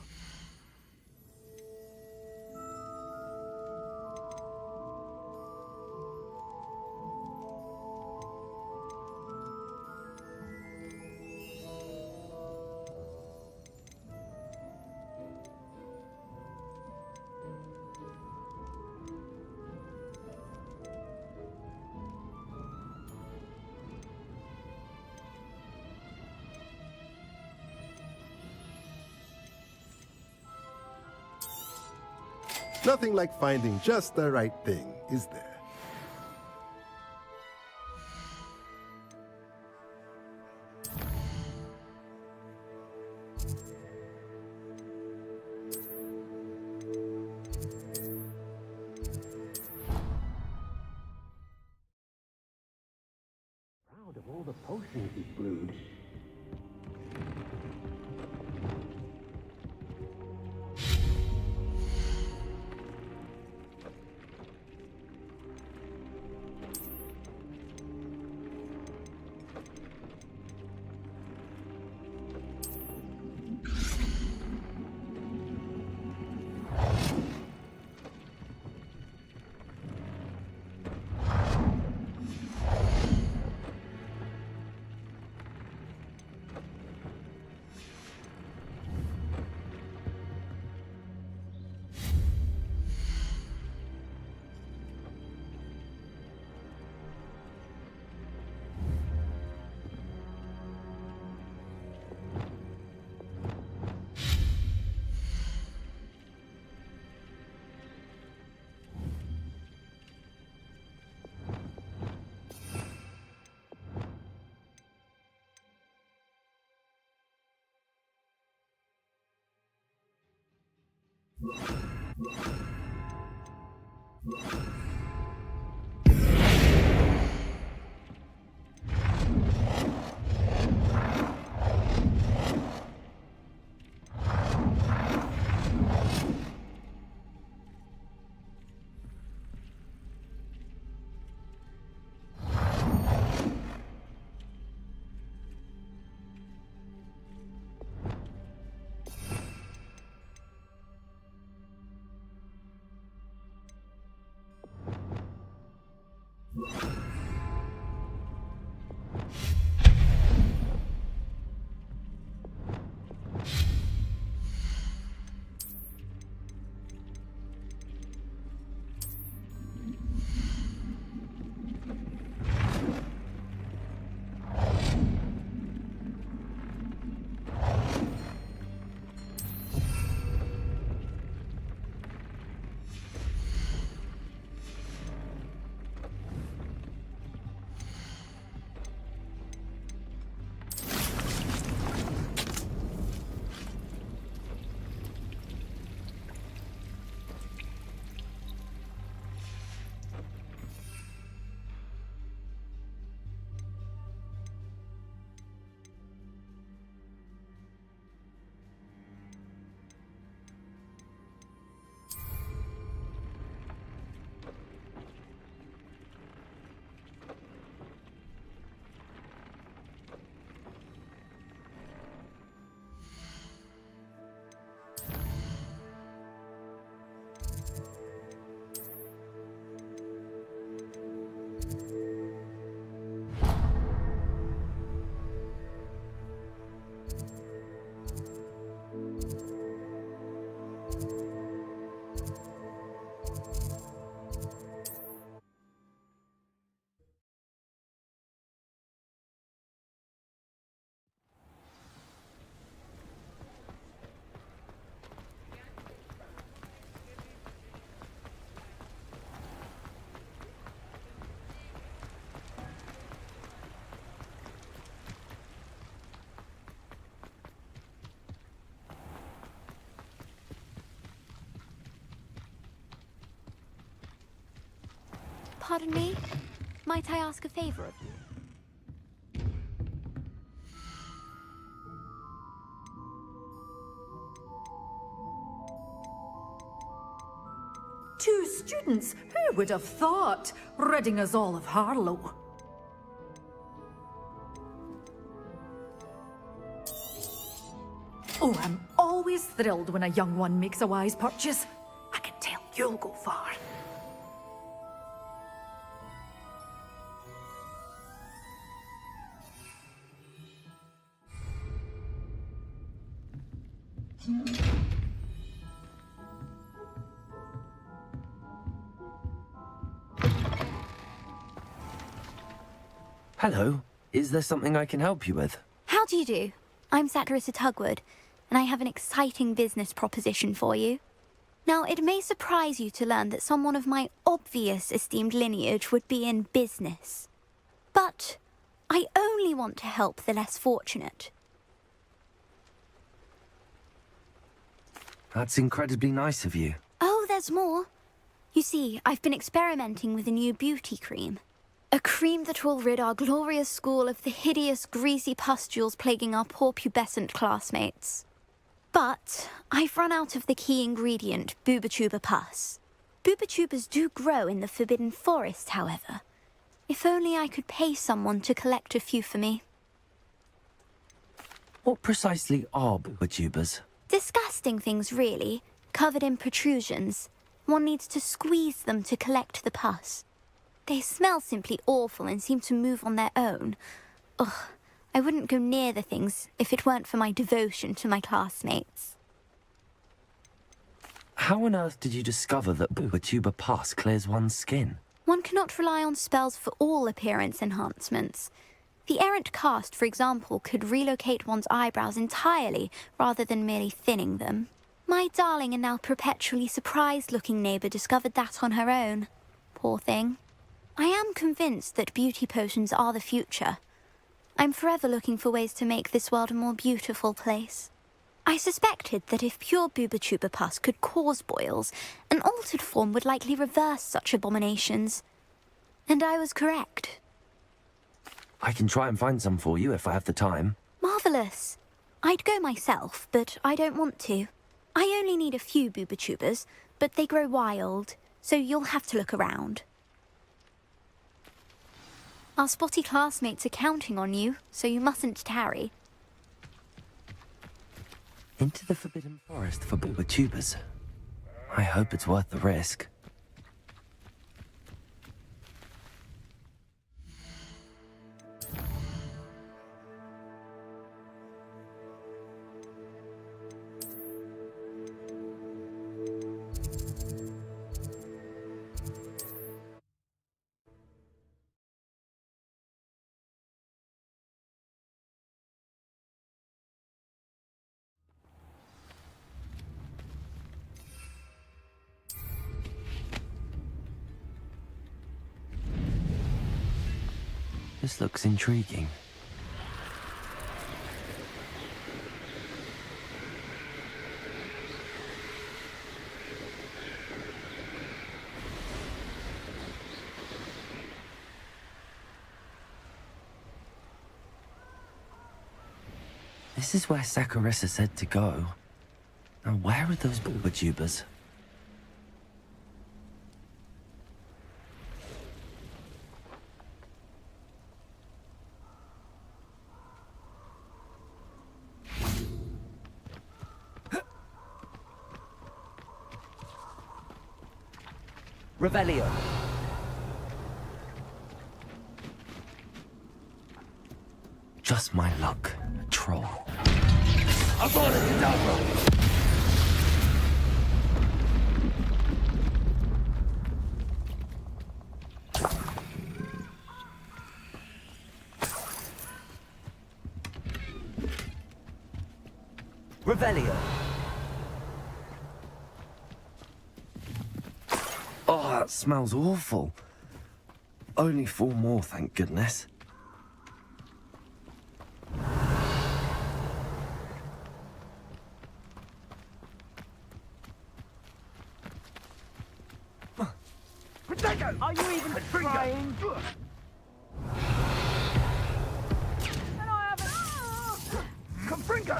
Nothing like finding just the right thing, is there? Proud of all the potions he's brewed. Pardon me? Might I ask a favor of you? Two students? Who would have thought? Ridding us all of Harlow. Oh, I'm always thrilled when a young one makes a wise purchase. I can tell you'll go far. Hello. Is there something I can help you with? How do you do? I'm Satirissa Tugwood, and I have an exciting business proposition for you. Now, it may surprise you to learn that someone of my obvious esteemed lineage would be in business. But I only want to help the less fortunate. That's incredibly nice of you. Oh, there's more. You see, I've been experimenting with a new beauty cream. A cream that will rid our glorious school of the hideous, greasy pustules plaguing our poor pubescent classmates. But I've run out of the key ingredient, Booba-Tuba pus. Booba-Tubas do grow in the Forbidden Forest, however. If only I could pay someone to collect a few for me. What precisely are Booba-Tubas? Disgusting things, really, covered in protrusions. One needs to squeeze them to collect the pus. They smell simply awful and seem to move on their own. Ugh, I wouldn't go near the things if it weren't for my devotion to my classmates. How on earth did you discover that Booba-Tuba pus clears one's skin? One cannot rely on spells for all appearance enhancements. The errant cast, for example, could relocate one's eyebrows entirely rather than merely thinning them. My darling and now perpetually surprised-looking neighbour discovered that on her own. Poor thing. I am convinced that beauty potions are the future. I'm forever looking for ways to make this world a more beautiful place. I suspected that if pure Booba-Tuba pus could cause boils, an altered form would likely reverse such abominations. And I was correct. I can try and find some for you if I have the time. Marvellous. I'd go myself, but I don't want to. I only need a few Booba-Tubas, but they grow wild, so you'll have to look around. Our spotty classmates are counting on you, so you mustn't tarry. Into the Forbidden Forest for Booba-Tubas. I hope it's worth the risk. This looks intriguing. This is where Satirissa said to go. Now where are those Booba-Tubas? Revelio. Just my luck, a troll. Revelio. Oh, that smells awful. Only 4 more, thank goodness. Are you even trying? And I haven't. Confringo!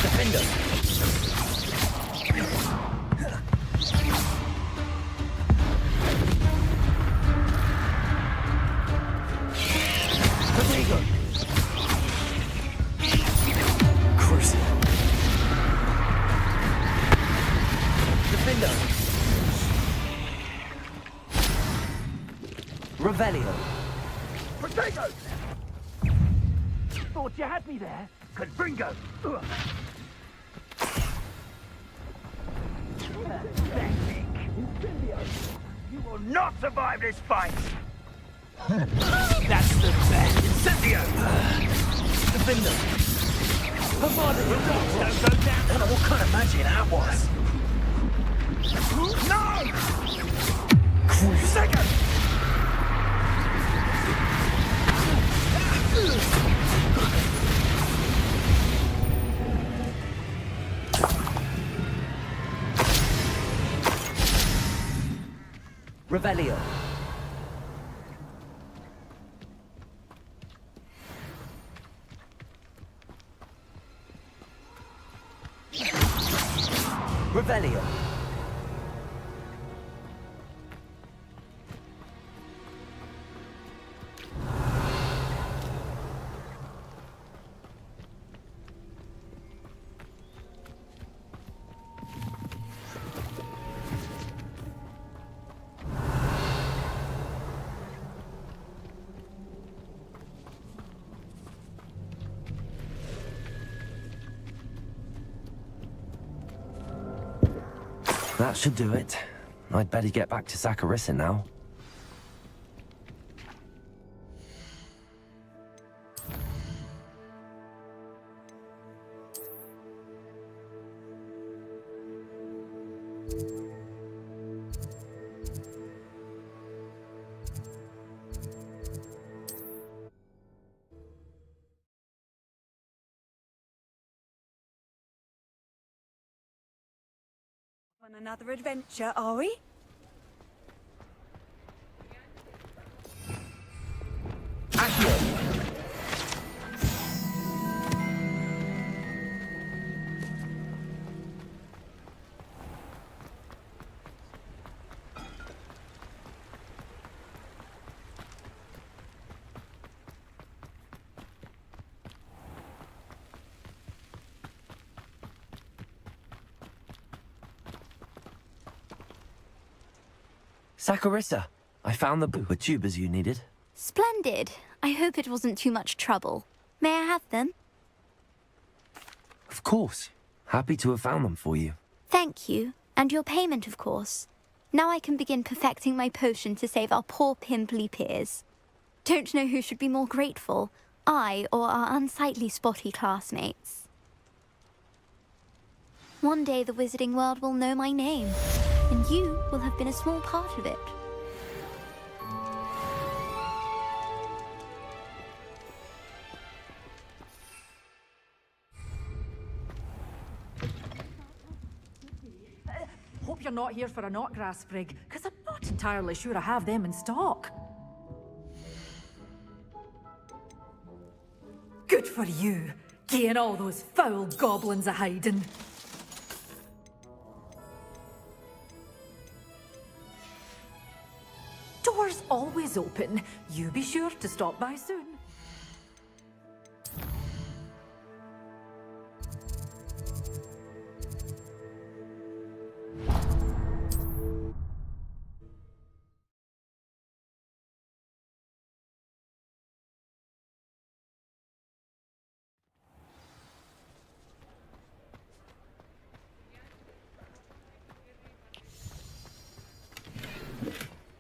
Defender! Revelio. Protego! Thought you had me there. Confringo! Pathetic! You will not survive this fight! That's the best! Incendio! Defender! Provided your dogs don't go down! I don't know what kind of magic that was! No! Second! Revelio. Revelio. That should do it. I'd better get back to Saccharissa now. On another adventure, are we? Saccharissa, I found the pooper tubers you needed. Splendid. I hope it wasn't too much trouble. May I have them? Of course. Happy to have found them for you. Thank you. And your payment, of course. Now I can begin perfecting my potion to save our poor pimply peers. Don't know who should be more grateful, I or our unsightly spotty classmates. One day the wizarding world will know my name, and you will have been a small part of it. Hope you're not here for a knotgrass sprig, because I'm not entirely sure I have them in stock. Good for you, getting all those foul goblins a hiding. Doors always open. You be sure to stop by soon.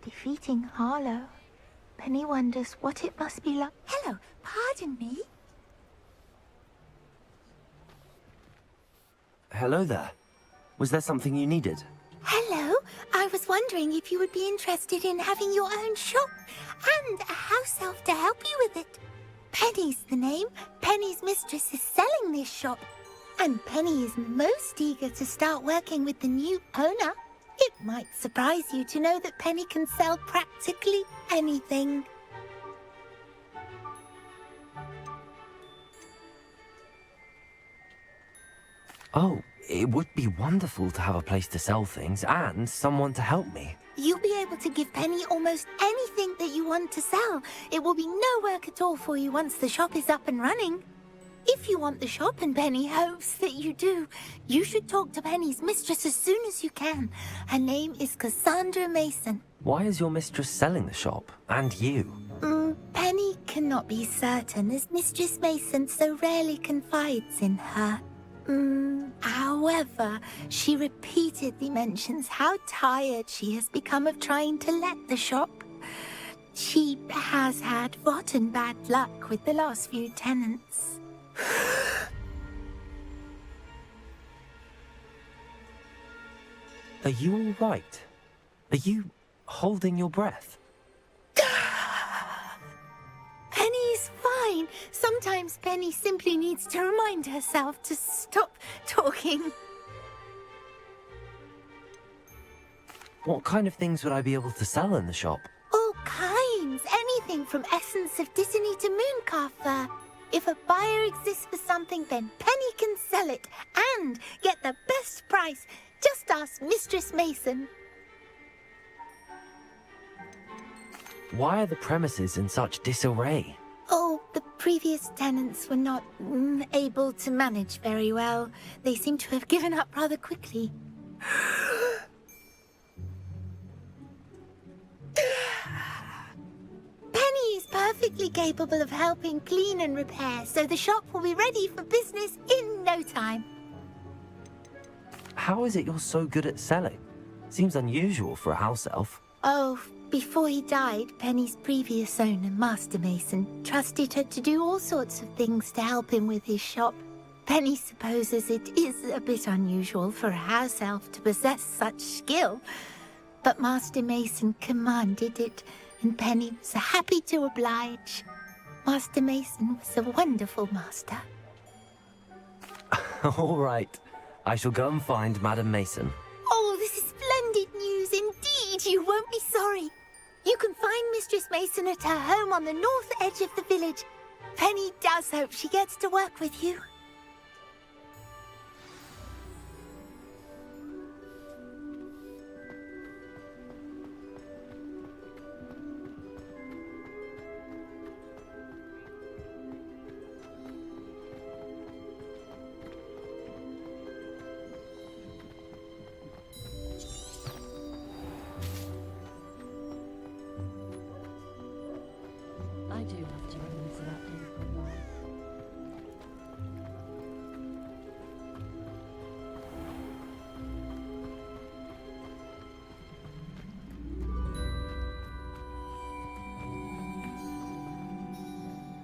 Defeating Harlow. Penny wonders what it must be like. Hello, pardon me. Hello there. Was there something you needed? Hello, I was wondering if you would be interested in having your own shop and a house elf to help you with it. Penny's the name. Penny's mistress is selling this shop, and Penny is most eager to start working with the new owner. It might surprise you to know that Penny can sell practically anything. Oh, it would be wonderful to have a place to sell things and someone to help me. You'll be able to give Penny almost anything that you want to sell. It will be no work at all for you once the shop is up and running. If you want the shop and Penny hopes that you do, you should talk to Penny's mistress as soon as you can. Her name is Cassandra Mason. Why is your mistress selling the shop? And you? Penny cannot be certain as Mistress Mason so rarely confides in her. However, she repeatedly mentions how tired she has become of trying to let the shop. She has had rotten bad luck with the last few tenants. Are you all right? Are you holding your breath? Penny's fine. Sometimes Penny simply needs to remind herself to stop talking. What kind of things would I be able to sell in the shop? All kinds. Anything from essence of Disney to mooncalf fur. If a buyer exists for something, then Penny can sell it and get the best price. Just ask Mistress Mason. Why are the premises in such disarray? Oh, the previous tenants were not able to manage very well. They seem to have given up rather quickly. Penny is perfectly capable of helping clean and repair, so the shop will be ready for business in no time. How is it you're so good at selling? Seems unusual for a house elf. Oh, before he died, Penny's previous owner, Master Mason, trusted her to do all sorts of things to help him with his shop. Penny supposes it is a bit unusual for a house elf to possess such skill, but Master Mason commanded it, and Penny was happy to oblige. Master Mason was a wonderful master. All right. I shall go and find Madam Mason. Oh, this is splendid news indeed. You won't be sorry. You can find Mistress Mason at her home on the north edge of the village. Penny does hope she gets to work with you. I do love to remember that day gone by.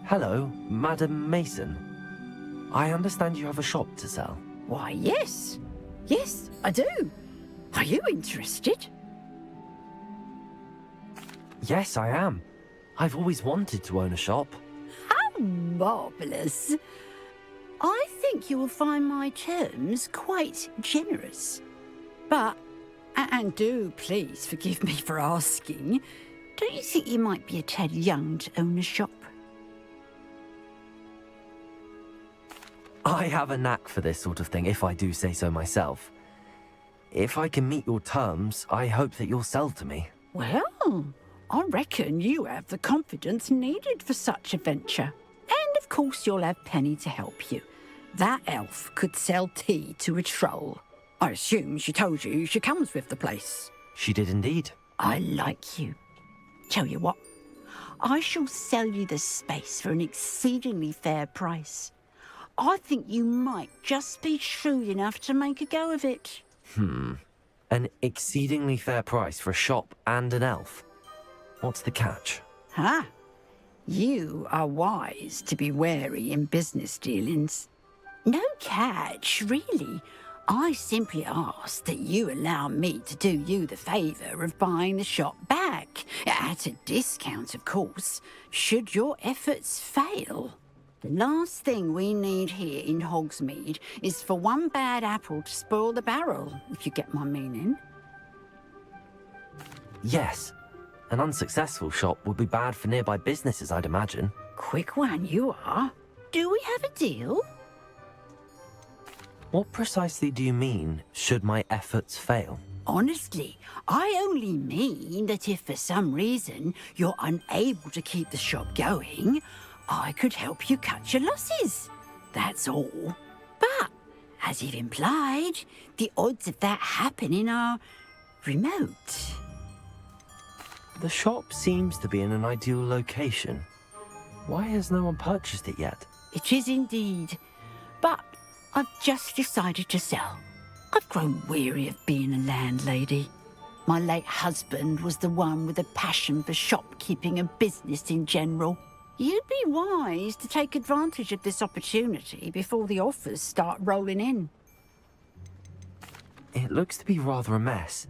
Hello, Madam Mason. I understand you have a shop to sell. Why, yes. Yes, I do. Are you interested? Yes, I am. I've always wanted to own a shop. How marvellous. I think you will find my terms quite generous. But, and do please forgive me for asking, don't you think you might be a tad young to own a shop? I have a knack for this sort of thing, if I do say so myself. If I can meet your terms, I hope that you'll sell to me. Well, I reckon you have the confidence needed for such a venture. And of course you'll have Penny to help you. That elf could sell tea to a troll. I assume she told you she comes with the place. She did indeed. I like you. Tell you what, I shall sell you the space for an exceedingly fair price. I think you might just be shrewd enough to make a go of it. An exceedingly fair price for a shop and an elf. What's the catch? Huh? You are wise to be wary in business dealings. No catch, really. I simply ask that you allow me to do you the favour of buying the shop back, at a discount, of course, should your efforts fail. The last thing we need here in Hogsmeade is for one bad apple to spoil the barrel, if you get my meaning. Yes. An unsuccessful shop would be bad for nearby businesses, I'd imagine. Quick one you are. Do we have a deal? What precisely do you mean, should my efforts fail? Honestly, I only mean that if for some reason you're unable to keep the shop going, I could help you cut your losses. that's all. But, as you've implied, the odds of that happening are remote. The shop seems to be in an ideal location. Why has no one purchased it yet? It is indeed. But I've just decided to sell. I've grown weary of being a landlady. My late husband was the one with a passion for shopkeeping and business in general. You'd be wise to take advantage of this opportunity before the offers start rolling in. It looks to be rather a mess.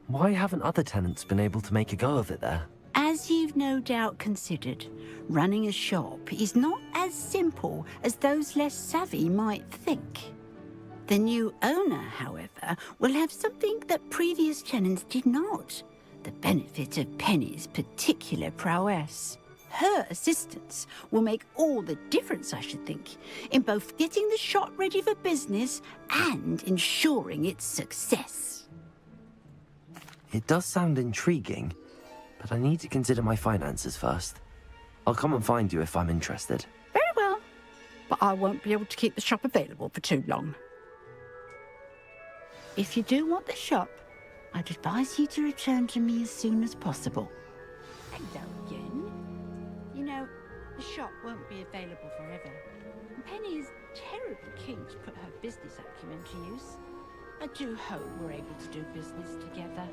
Why haven't other tenants been able to make a go of it there? As you've no doubt considered, running a shop is not as simple as those less savvy might think. The new owner, however, will have something that previous tenants did not. The benefit of Penny's particular prowess. Her assistance will make all the difference, I should think, in both getting the shop ready for business and ensuring its success. It does sound intriguing, but I need to consider my finances first. I'll come and find you if I'm interested. Very well, but I won't be able to keep the shop available for too long. If you do want the shop, I'd advise you to return to me as soon as possible. Hello again. You know, the shop won't be available forever. And Penny is terribly keen to put her business acumen to use. I do hope we're able to do business together.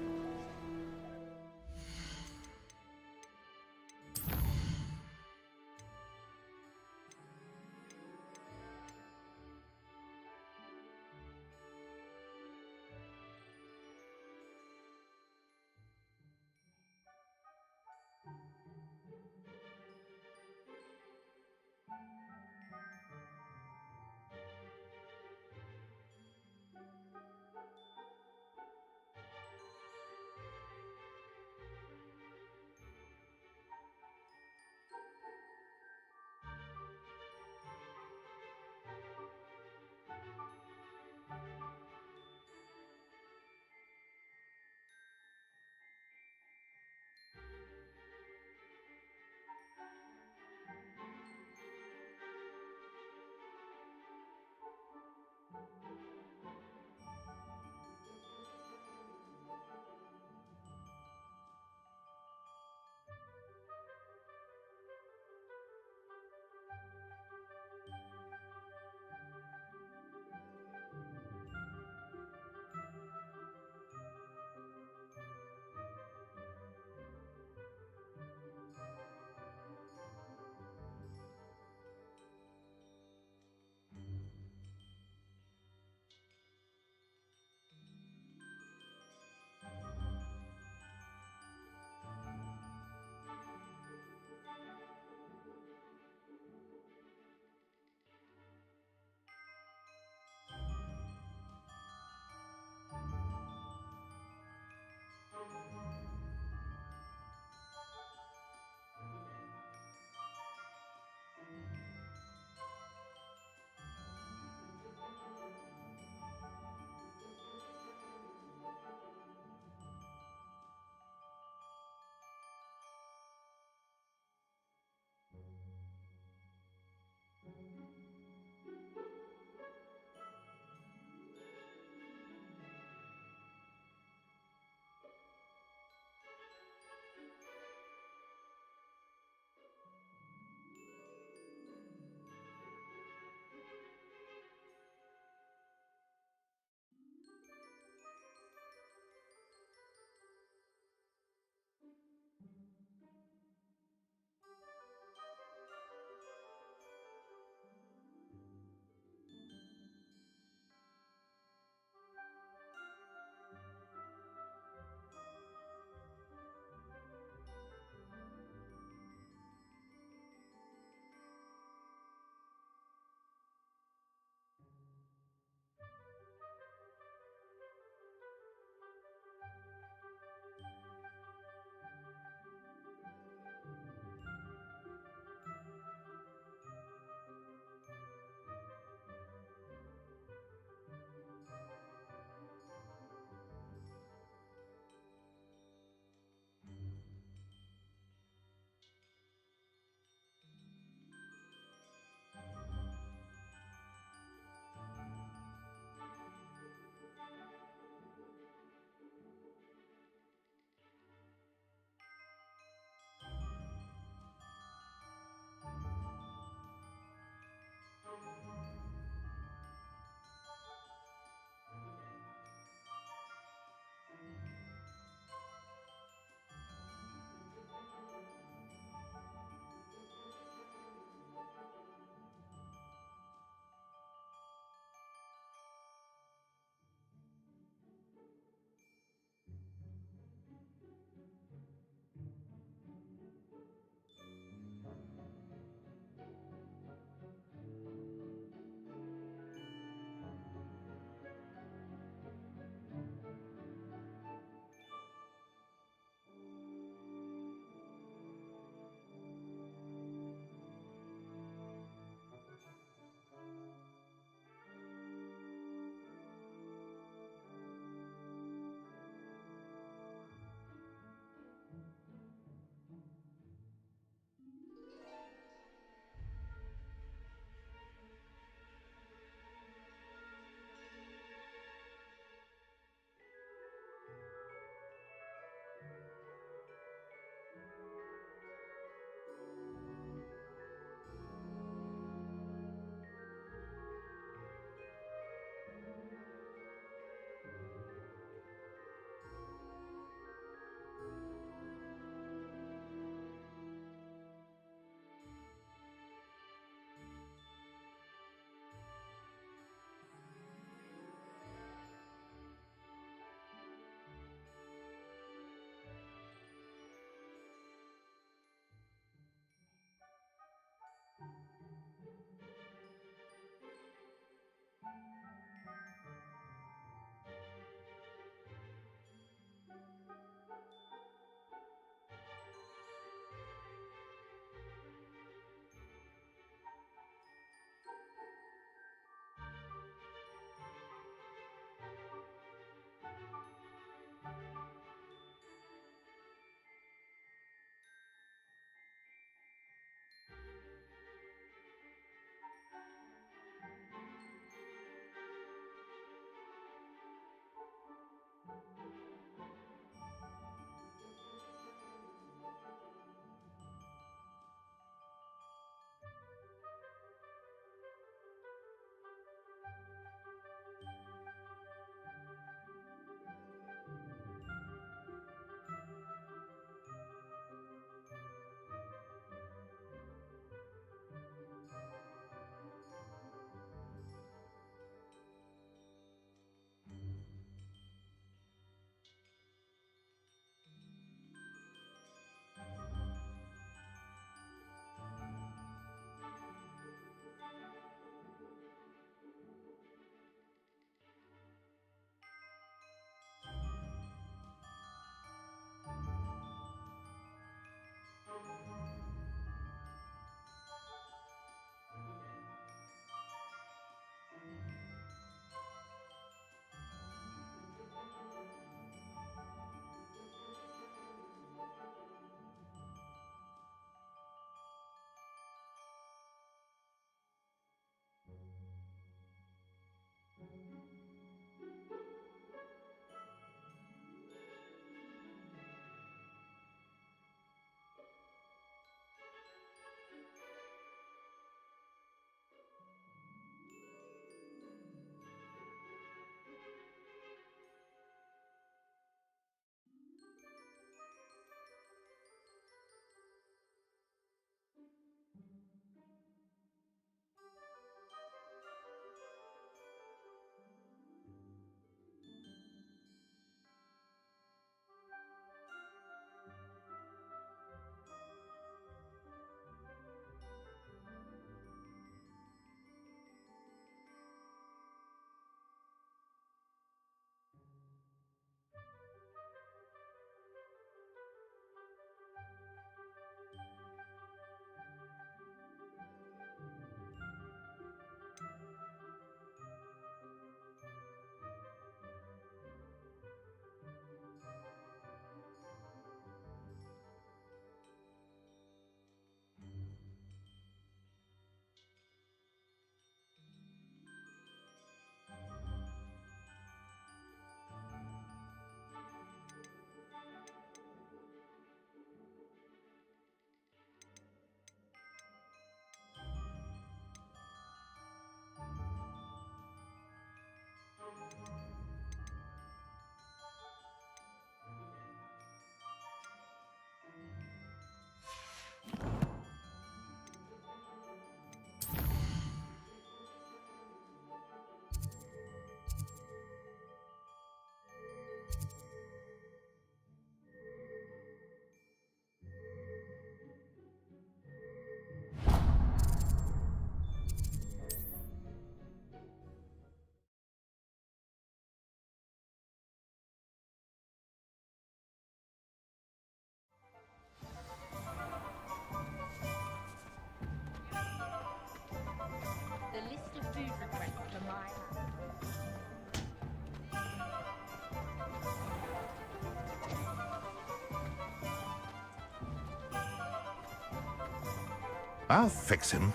I'll fix him,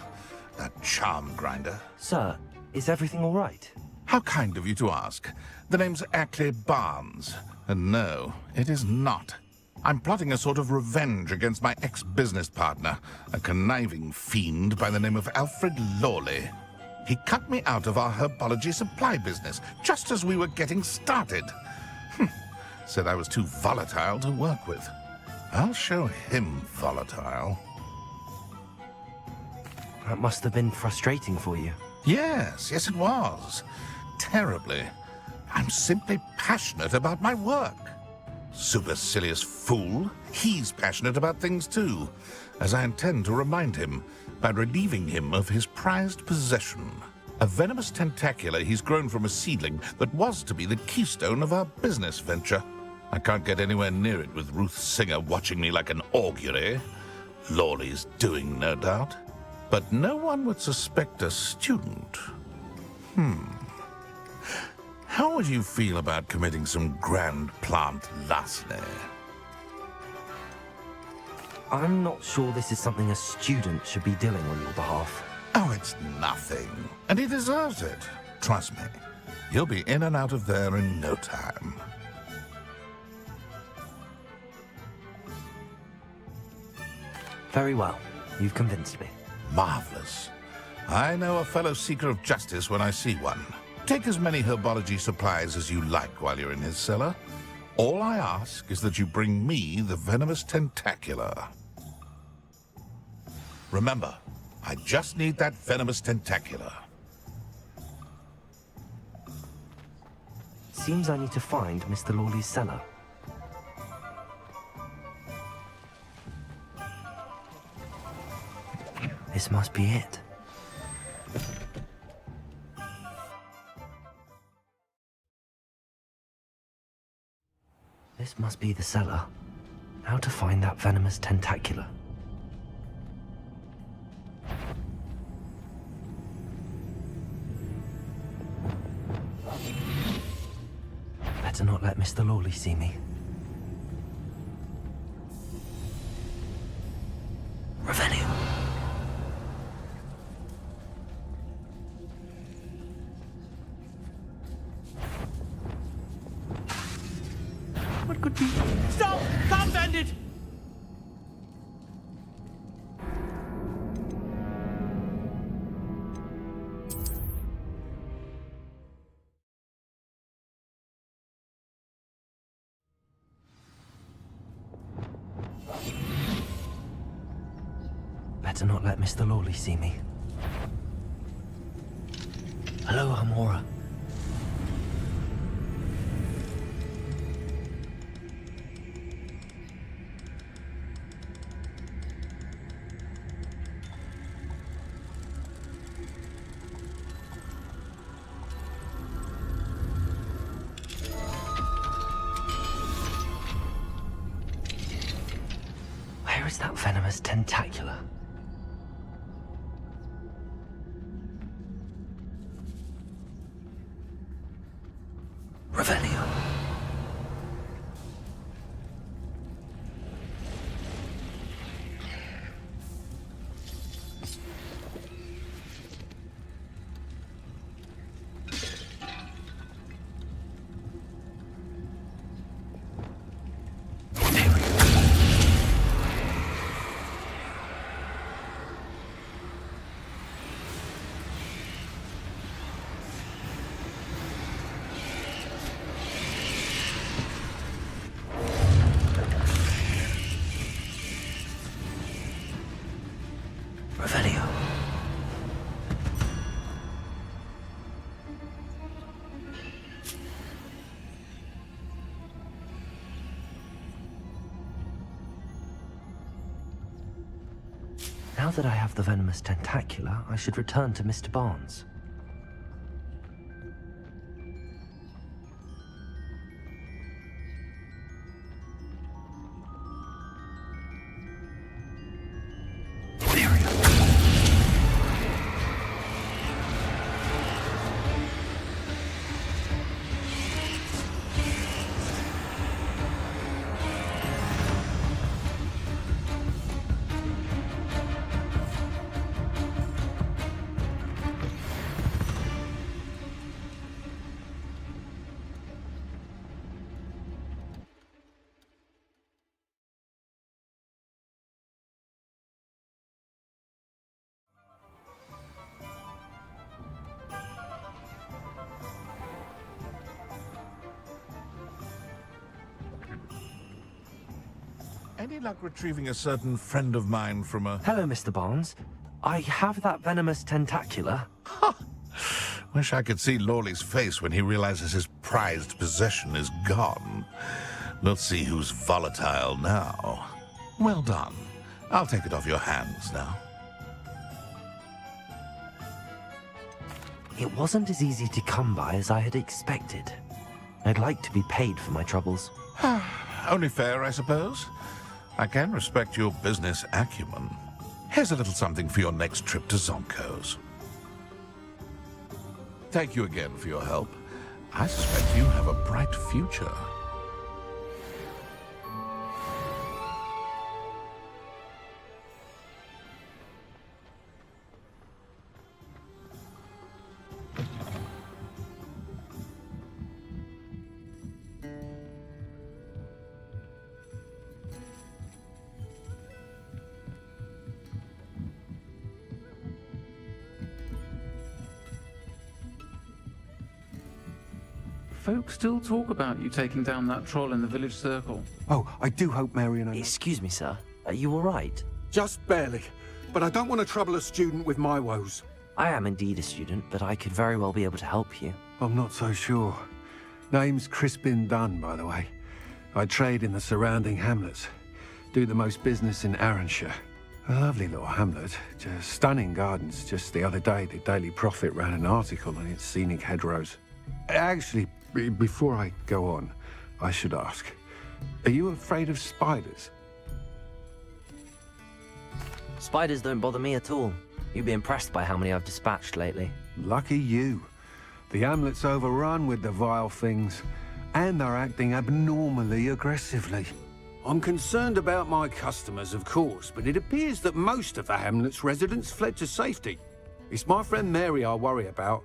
that charm grinder. Sir, is everything all right? How kind of you to ask. The name's Ackley Barnes, and no, it is not. I'm plotting a sort of revenge against my ex-business partner, a conniving fiend by the name of Alfred Lawley. He cut me out of our herbology supply business just as we were getting started. Said I was too volatile to work with. I'll show him volatile. That must have been frustrating for you. Yes, it was. Terribly. I'm simply passionate about my work. Supercilious fool. He's passionate about things too, as I intend to remind him by relieving him of his prized possession. A venomous tentacula he's grown from a seedling that was to be the keystone of our business venture. I can't get anywhere near it with Ruth Singer watching me like an augury. Lawley's doing, no doubt. But no one would suspect a student. How would you feel about committing some grand plant larceny? I'm not sure this is something a student should be doing on your behalf. Oh, it's nothing. And he deserves it. Trust me. He'll be in and out of there in no time. Very well. You've convinced me. Marvelous. I know a fellow seeker of justice when I see one. Take as many herbology supplies as you like while you're in his cellar. All I ask is that you bring me the venomous tentacula. Remember, I just need that venomous tentacula. Seems I need to find Mr. Lawley's cellar. This must be it. This must be the cellar. How to find that venomous tentacula? Better not let Mr. Lawley see me. Revelio. What could be? Stop! Confound it! Better not let Mr. Lawley see me. Hello, Amora. Where is that venomous tentacula? Revelio. Revelio. Now that I have the venomous tentacula, I should return to Mr. Barnes. Any luck retrieving a certain friend of mine from a... Hello, Mr. Barnes. I have that venomous tentacula. Wish I could see Lawley's face when he realizes his prized possession is gone. We'll see who's volatile now. Well done. I'll take it off your hands now. It wasn't as easy to come by as I had expected. I'd like to be paid for my troubles. Only fair, I suppose. I can respect your business acumen. Here's a little something for your next trip to Zonko's. Thank you again for your help. I suspect you have a bright future. Folks still talk about you taking down that troll in the village circle. Oh, I do hope Marion and... Excuse me, sir. Are you all right? Just barely. But I don't want to trouble a student with my woes. I am indeed a student, but I could very well be able to help you. I'm not so sure. Name's Crispin Dunn, by the way. I trade in the surrounding hamlets. Do the most business in Arranshire. A lovely little hamlet. Just stunning gardens. Just the other day, the Daily Prophet ran an article on its scenic hedgerows. Actually, before I go on, I should ask, are you afraid of spiders? Spiders don't bother me at all. You'd be impressed by how many I've dispatched lately. Lucky you. The hamlet's overrun with the vile things, and they're acting abnormally aggressively. I'm concerned about my customers, of course, but it appears that most of the hamlet's residents fled to safety. It's my friend Mary I worry about.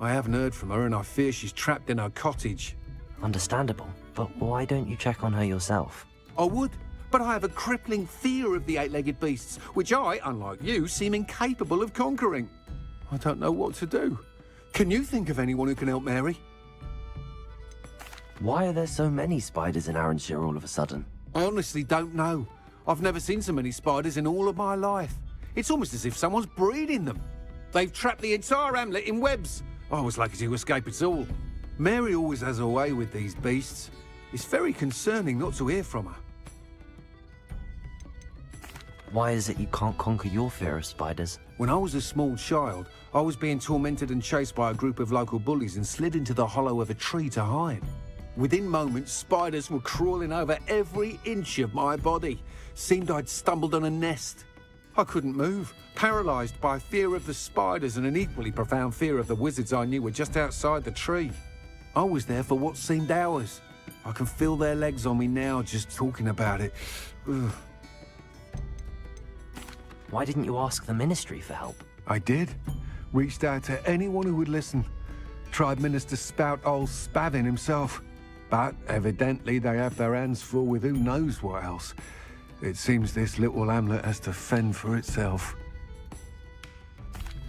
I haven't heard from her, and I fear she's trapped in her cottage. Understandable, but why don't you check on her yourself? I would, but I have a crippling fear of the eight-legged beasts, which I, unlike you, seem incapable of conquering. I don't know what to do. Can you think of anyone who can help Mary? Why are there so many spiders in Arranshire all of a sudden? I honestly don't know. I've never seen so many spiders in all of my life. It's almost as if someone's breeding them. They've trapped the entire hamlet in webs. I was lucky to escape it all. Mary always has a way with these beasts. It's very concerning not to hear from her. Why is it you can't conquer your fear of spiders? When I was a small child, I was being tormented and chased by a group of local bullies and slid into the hollow of a tree to hide. Within moments, spiders were crawling over every inch of my body. Seemed I'd stumbled on a nest. I couldn't move, paralysed by fear of the spiders and an equally profound fear of the wizards I knew were just outside the tree. I was there for what seemed hours. I can feel their legs on me now just talking about it. Ugh. Why didn't you ask the ministry for help? I did. Reached out to anyone who would listen. Tried Minister Spout old Spavin himself. But evidently they have their hands full with who knows what else. It seems this little hamlet has to fend for itself.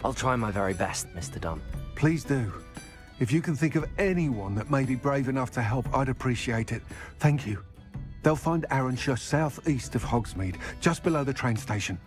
I'll try my very best, Mr. Dunn. Please do. If you can think of anyone that may be brave enough to help, I'd appreciate it. Thank you. They'll find Arranshire southeast of Hogsmeade, just below the train station.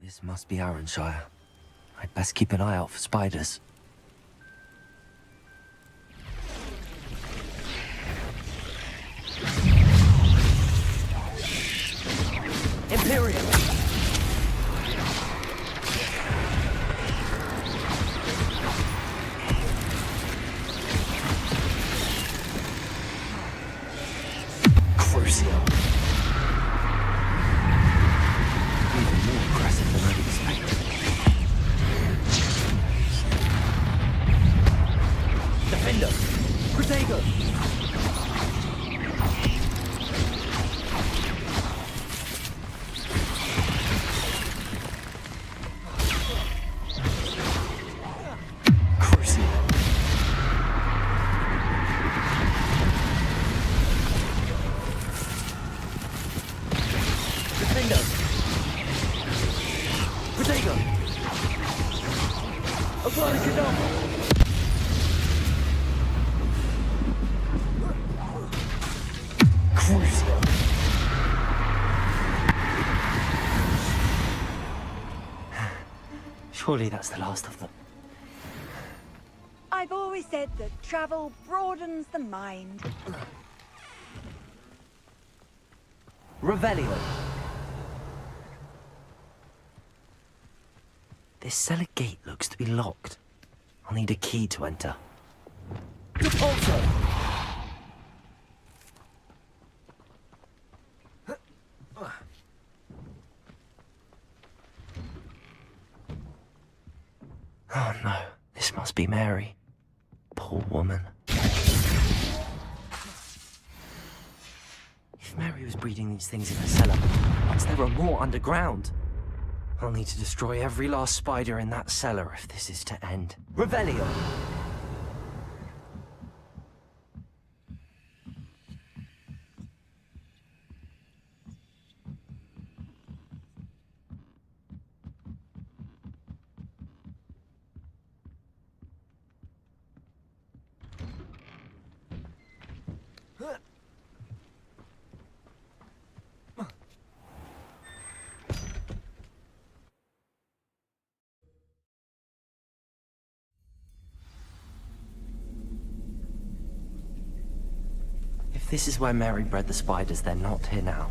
This must be Arranshire. I'd best keep an eye out for spiders. Imperium! Crucio! Even more aggressive than I'd expected. Defender! Protego! Surely that's the last of them. I've always said that travel broadens the mind. Revelio. This cellar gate looks to be locked. I'll need a key to enter. Repulsor! Oh no, this must be Mary. Poor woman. If Mary was breeding these things in a cellar, perhaps there are more underground. I'll need to destroy every last spider in that cellar if this is to end. Revelio! If this is where Mary bred the spiders, they're not here now.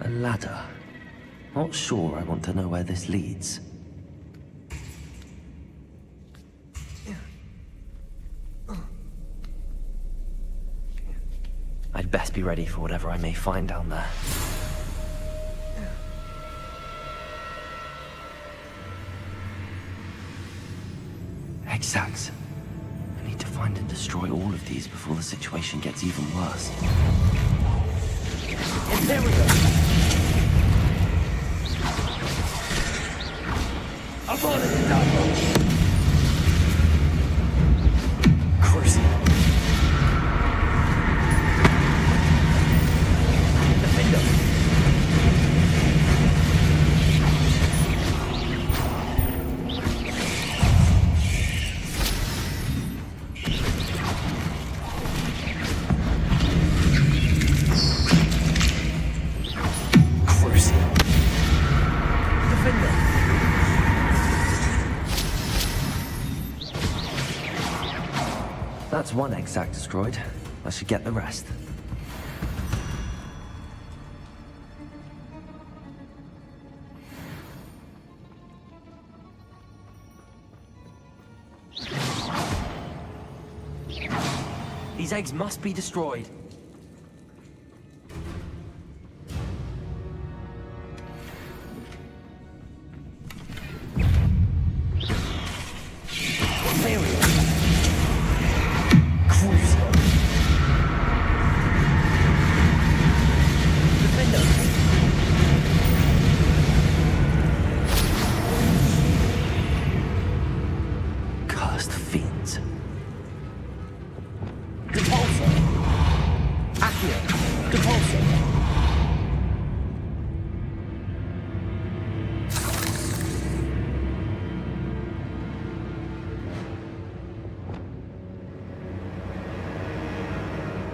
A ladder. Not sure I want to know where this leads. I'd best be ready for whatever I may find down there. Exacts. I need to find and destroy all of these before the situation gets even worse. Imperial! Abort the double! Crucible! Defender! That's one exact destroyed. I should get the rest. These eggs must be destroyed.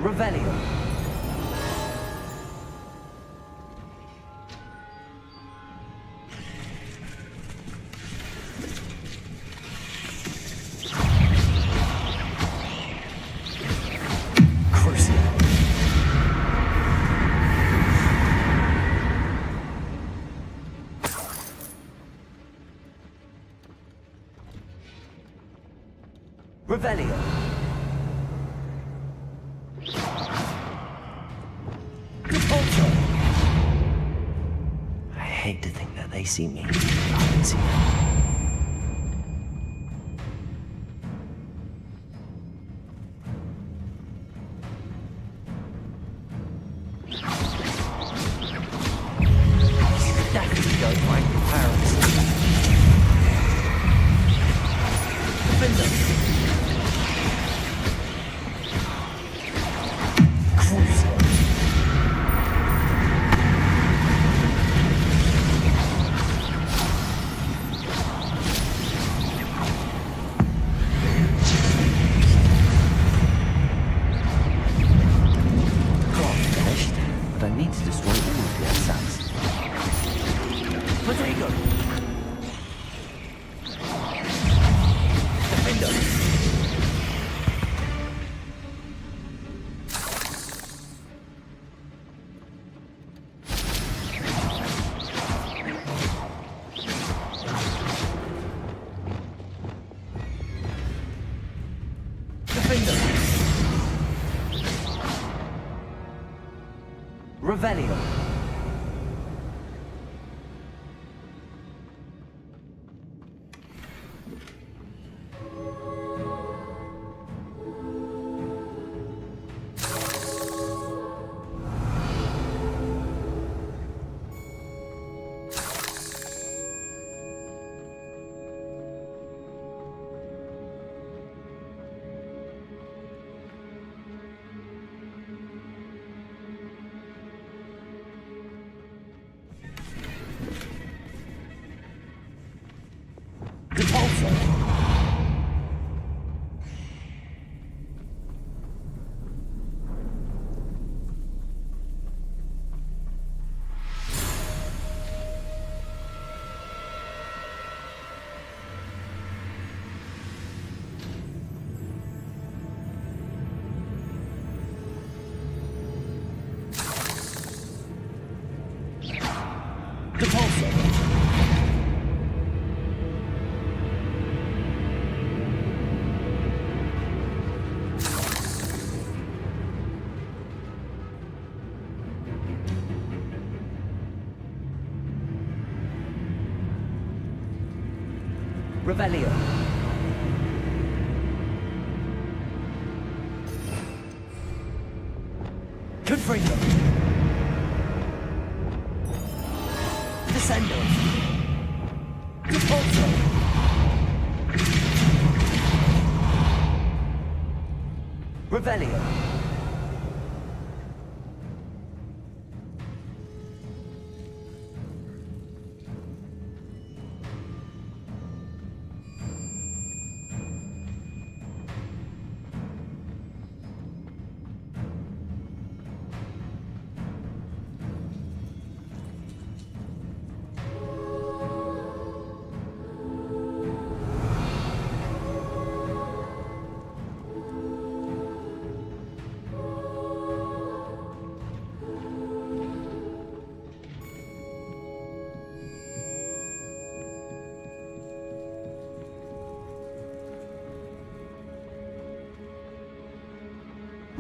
Revelio. Revelio. I hate to think that they see me. I can see them. Definitely go find your parents. Defender. Revelio. Revelio. Confringo. Descendo. Repulso. Revelio.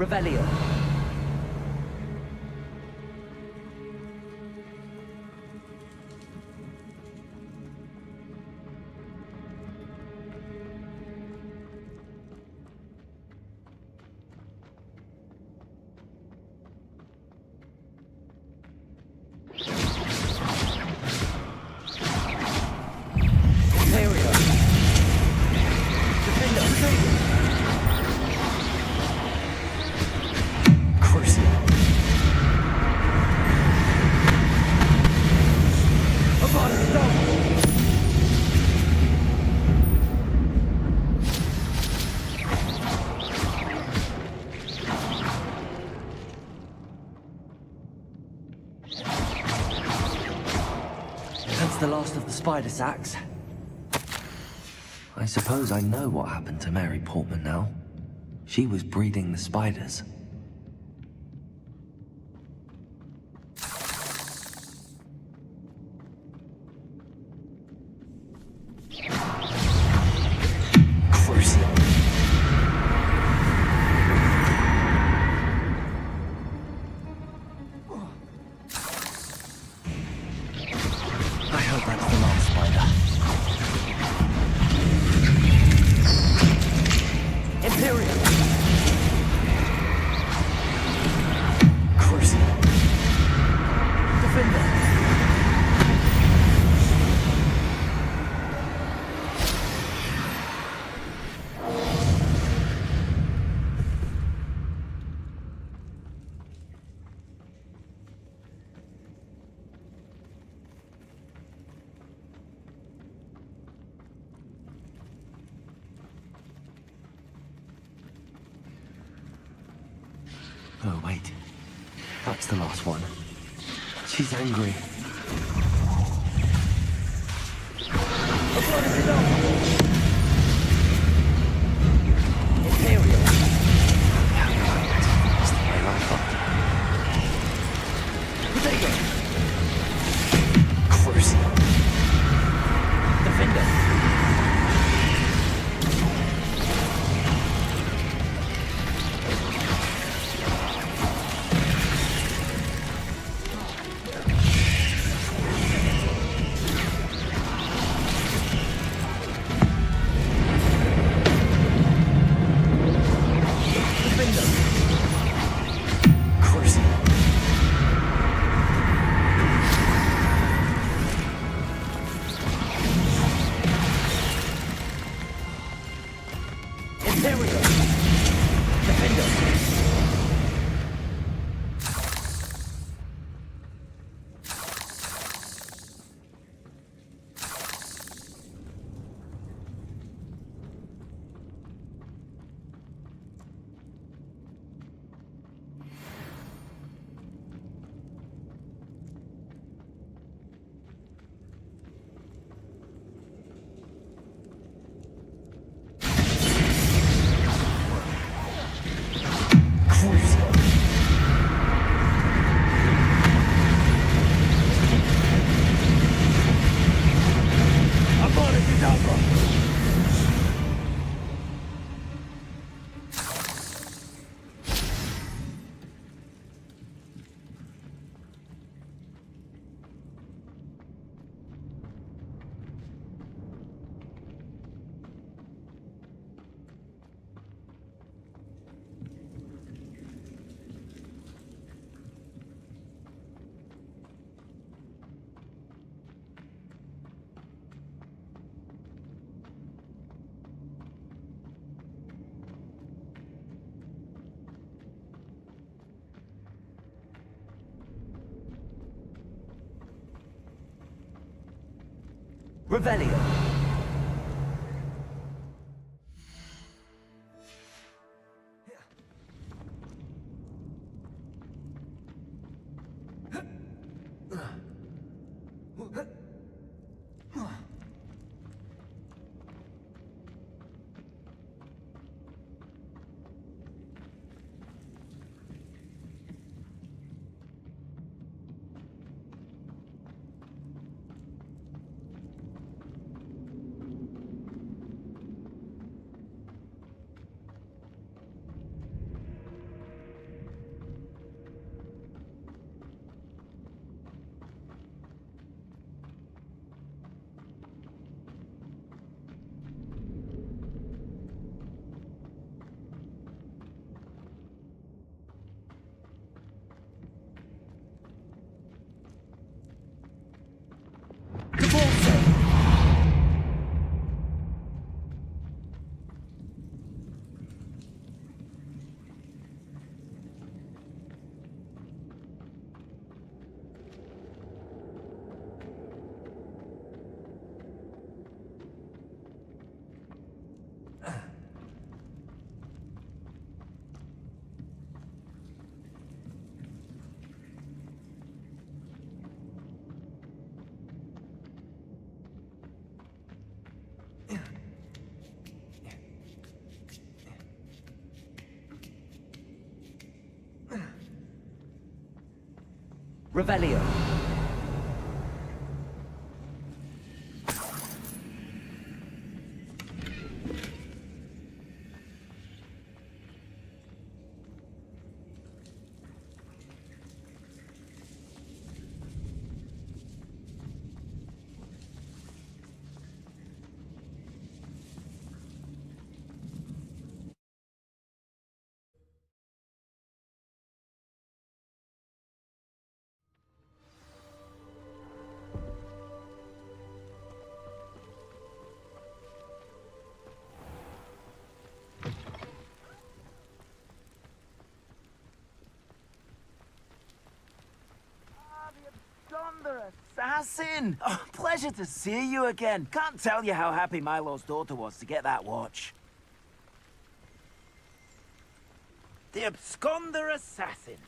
Revelio. That's the last of the spider sacks. I suppose I know what happened to Mary Portman now. She was breeding the spiders. Oh, wait. That's the last one. She's angry. Revelio. Revelio. Yonder assassin! Oh, pleasure to see you again. Can't tell you how happy Milo's daughter was to get that watch. The absconder assassin.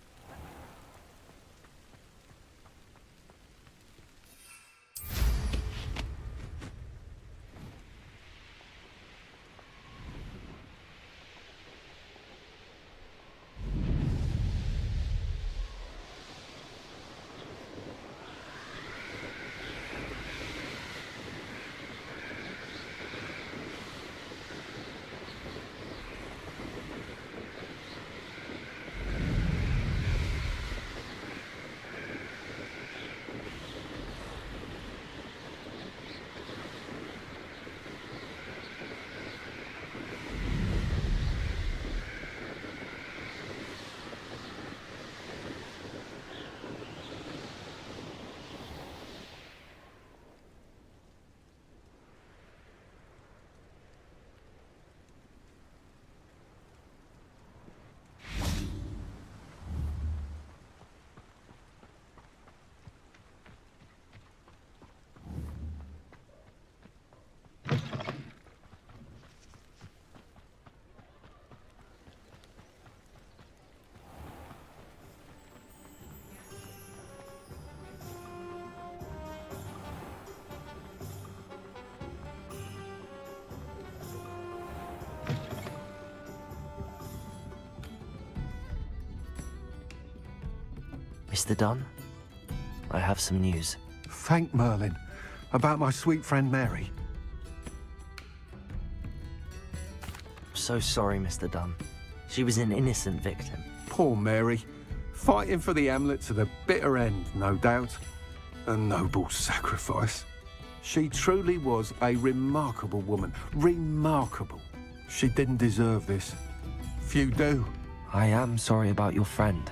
Mr. Dunn, I have some news. Thank Merlin. About my sweet friend Mary. So sorry, Mr. Dunn. She was an innocent victim. Poor Mary. Fighting for the Hamlet to the bitter end, no doubt. A noble sacrifice. She truly was a remarkable woman. Remarkable. She didn't deserve this. Few do. I am sorry about your friend.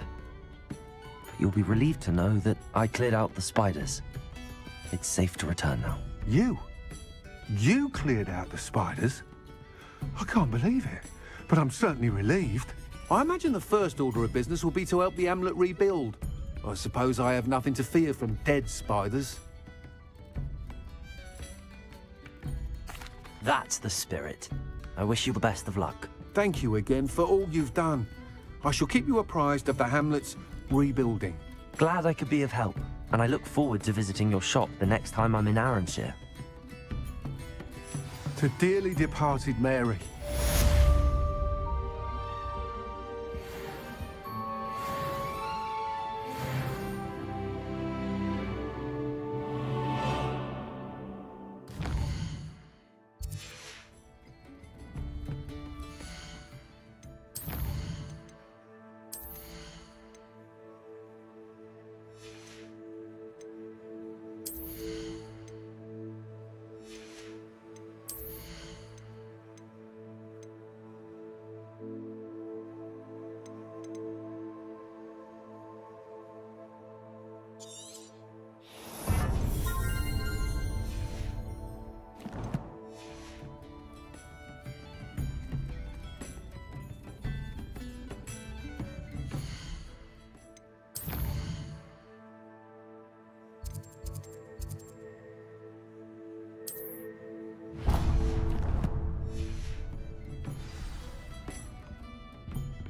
But you'll be relieved to know that I cleared out the spiders. It's safe to return now. You? You cleared out the spiders? I can't believe it, but I'm certainly relieved. I imagine the first order of business will be to help the Hamlet rebuild. I suppose I have nothing to fear from dead spiders. That's the spirit. I wish you the best of luck. Thank you again for all you've done. I shall keep you apprised of the hamlet's rebuilding. Glad I could be of help, and I look forward to visiting your shop the next time I'm in Arranshire. To dearly departed Mary.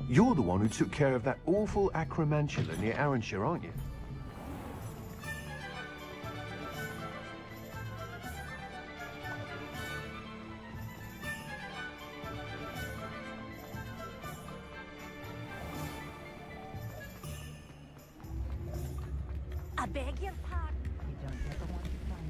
You're the one who took care of that awful acromantula near Arranshire, aren't you? I beg your pardon. You don't get the one you find.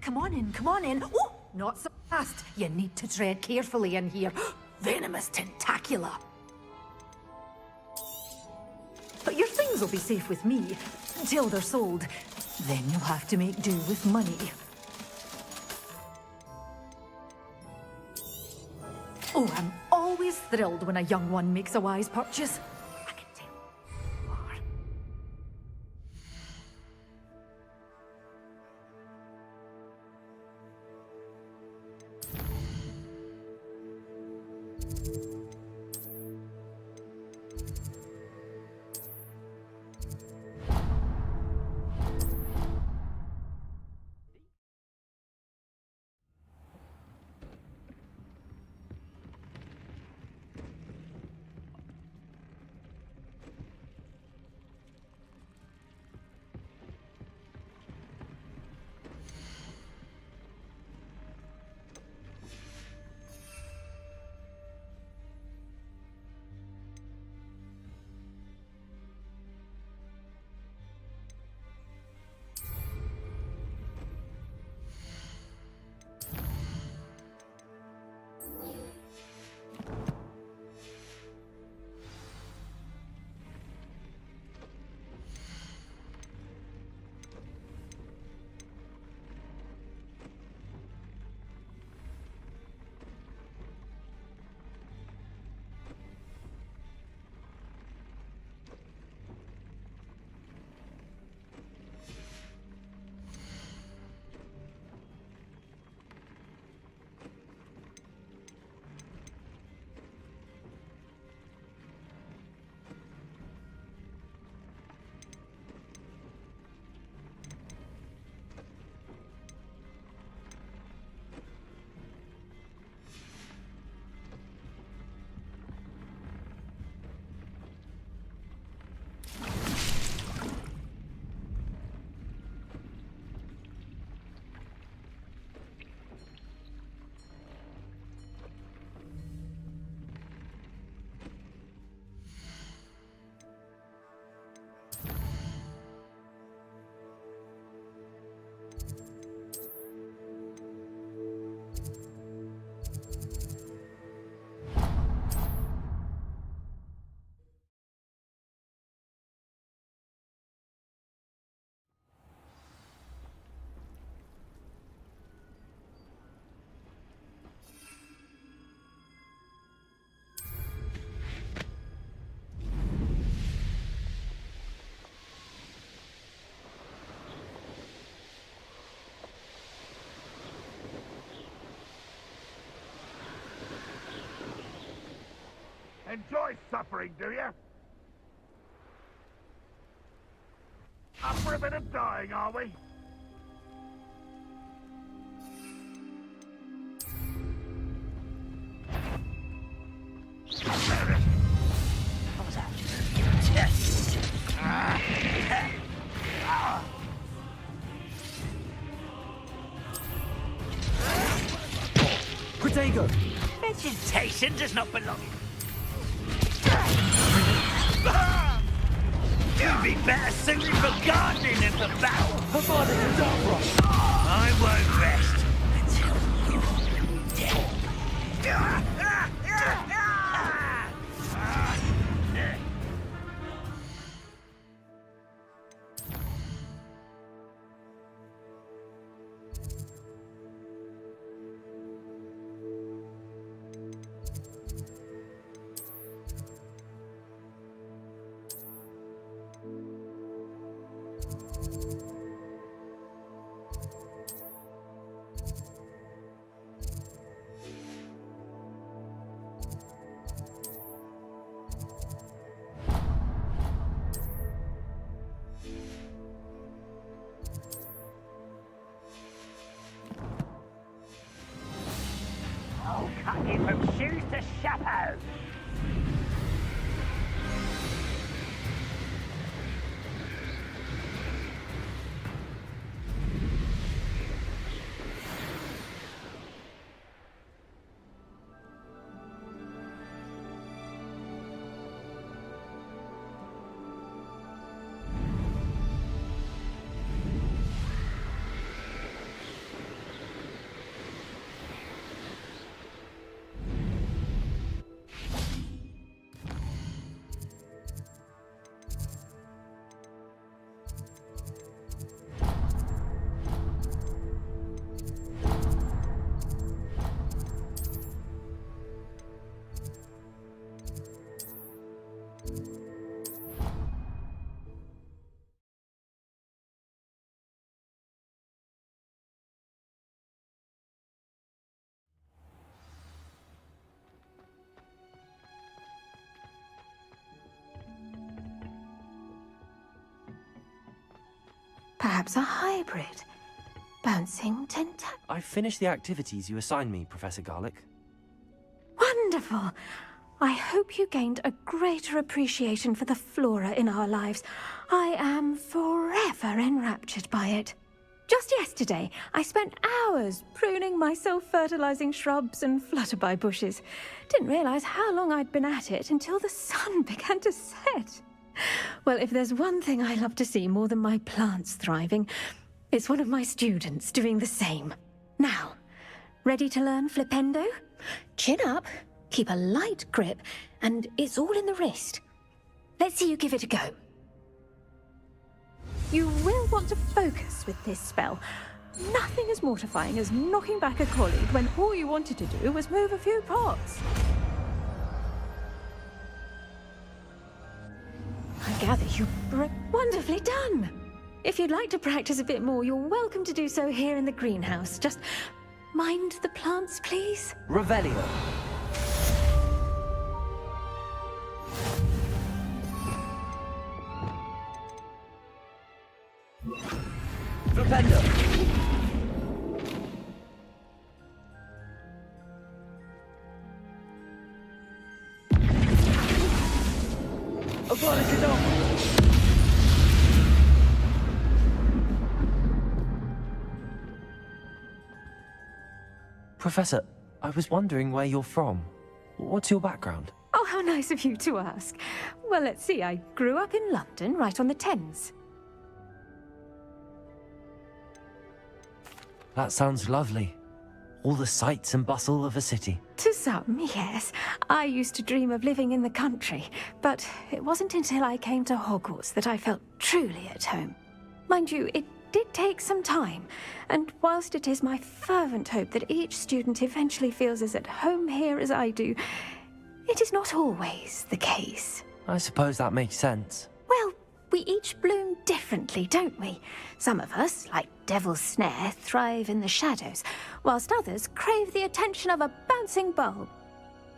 Come on in, come on in. Oh, not so fast. You need to tread carefully in here. Venomous tentacula. But your things will be safe with me until they're sold. Then you'll have to make do with money. Oh, I'm always thrilled when a young one makes a wise purchase. I can tell you are. Enjoy suffering, do you? Up for a bit of dying, are we? Protego! Vegetation does not belong. You'd be better suited for gardening than for battle. I won't rest until you're dead. Cut you from shoes to chapeau. Perhaps a hybrid. Bouncing tentac. I've finished the activities you assigned me, Professor Garlick. Wonderful! I hope you gained a greater appreciation for the flora in our lives. I am forever enraptured by it. Just yesterday, I spent hours pruning my self-fertilizing shrubs and flutterby bushes. Didn't realize how long I'd been at it until the sun began to set. Well, if there's one thing I love to see more than my plants thriving, it's one of my students doing the same. Now, ready to learn Flipendo? Chin up, keep a light grip, and it's all in the wrist. Let's see you give it a go. You will want to focus with this spell. Nothing as mortifying as knocking back a colleague when all you wanted to do was move a few pots. I gather you wonderfully done. If you'd like to practice a bit more, you're welcome to do so here in the greenhouse. Just mind the plants, please. Revelio. Flipendo. Professor, I was wondering where you're from. What's your background? Oh, how nice of you to ask. Well, let's see. I grew up in London, right on the Thames. That sounds lovely. All the sights and bustle of a city. To some, yes. I used to dream of living in the country, but it wasn't until I came to Hogwarts that I felt truly at home. Mind you, it did take some time, and whilst it is my fervent hope that each student eventually feels as at home here as I do, it is not always the case. I suppose that makes sense. Well, we each bloom differently, don't we? Some of us, like Devil's Snare, thrive in the shadows, whilst others crave the attention of a bouncing bulb.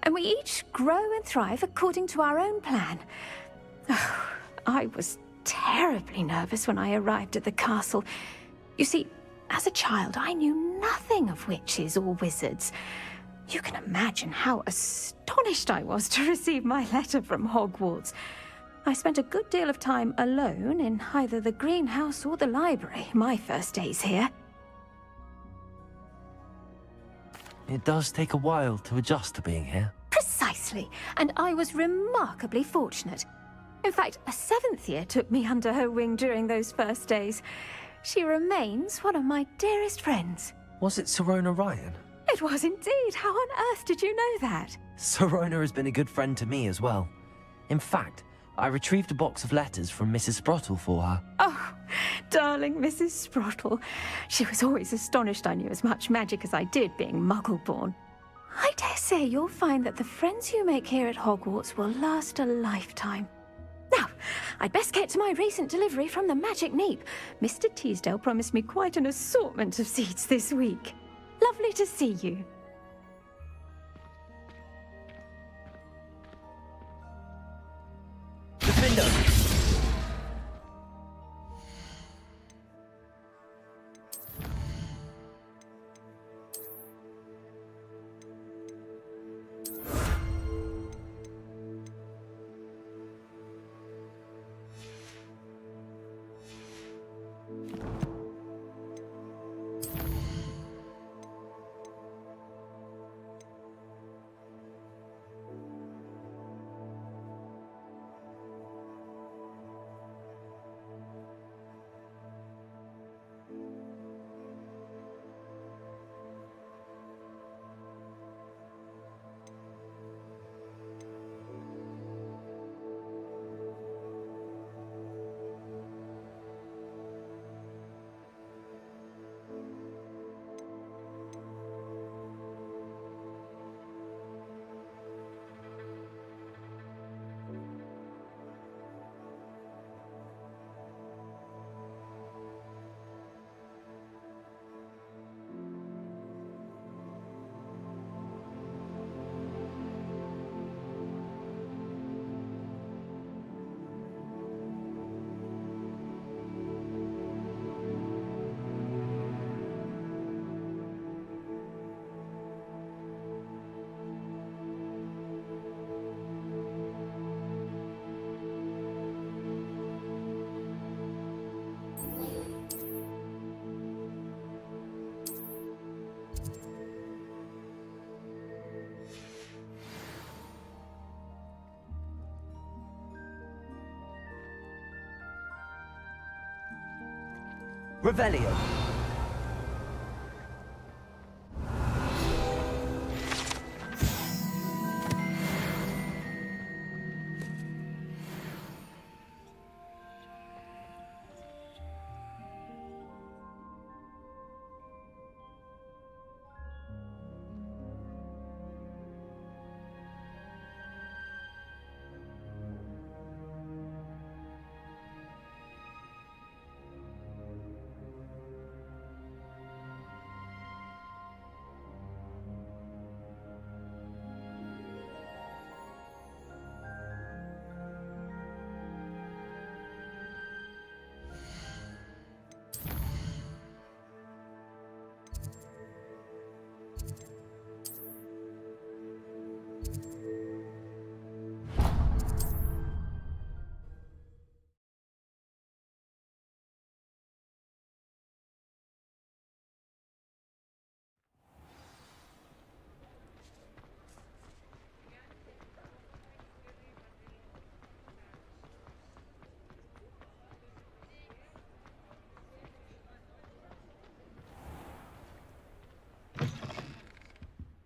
and we each grow and thrive according to our own plan. Oh, I was terribly nervous when I arrived at the castle. You see, as a child, I knew nothing of witches or wizards. You can imagine how astonished I was to receive my letter from Hogwarts. I spent a good deal of time alone in either the greenhouse or the library my first days here. It does take a while to adjust to being here. Precisely, and I was remarkably fortunate. In fact, a 7th year took me under her wing during those first days. She remains one of my dearest friends. Was it Serona Ryan? It was indeed. How on earth did you know that? Serona has been a good friend to me as well. In fact, I retrieved a box of letters from Mrs. Sprottle for her. Oh, darling Mrs. Sprottle. She was always astonished I knew as much magic as I did, being Muggle-born. I dare say you'll find that the friends you make here at Hogwarts will last a lifetime. Now, I'd best get to my recent delivery from the Magic Neep. Mr. Teasdale promised me quite an assortment of seeds this week. Lovely to see you. Defender! Revelio.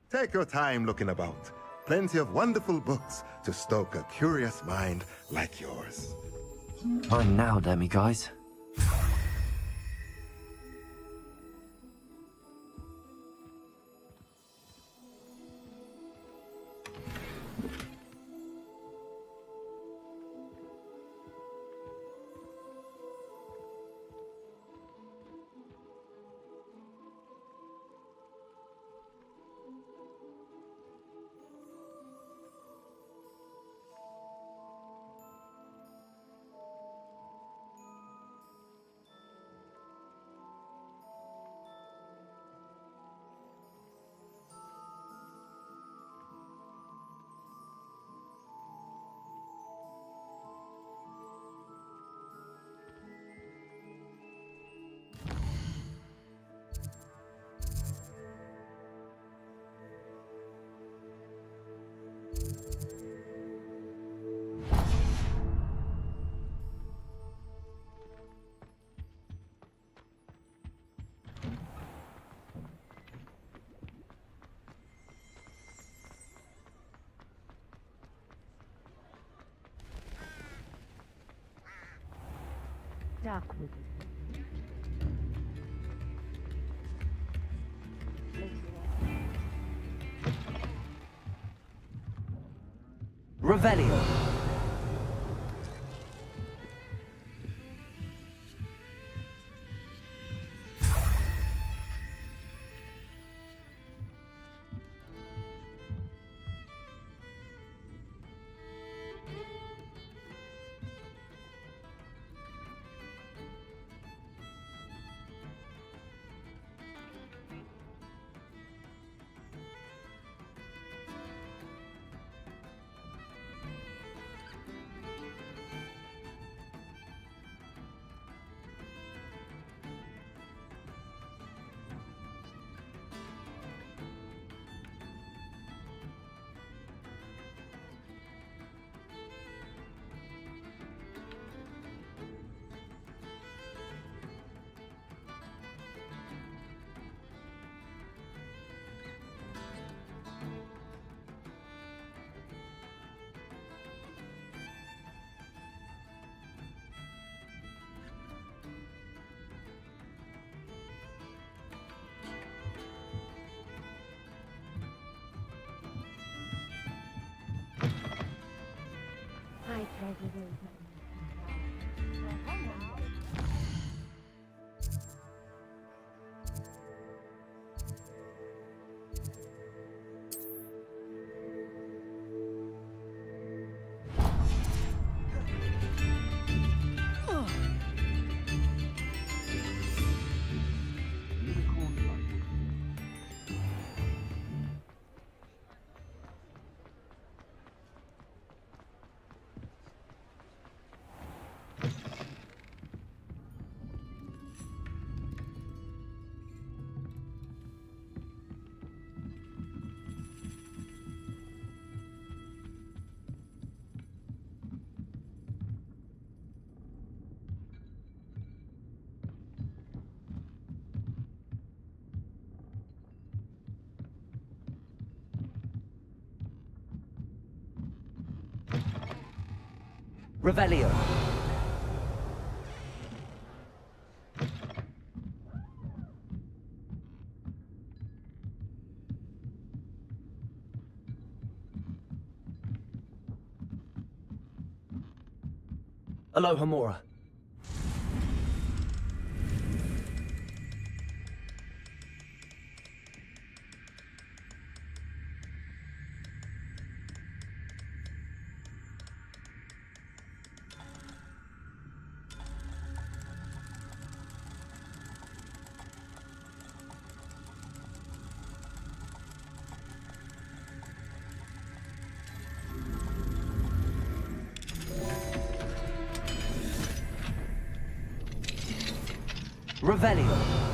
Take your time looking about. Plenty of wonderful books to stoke a curious mind like yours. Time now, Demi, guys. stuck with it. Revelio. I treasure those Revelio. Alohomora. Revelio.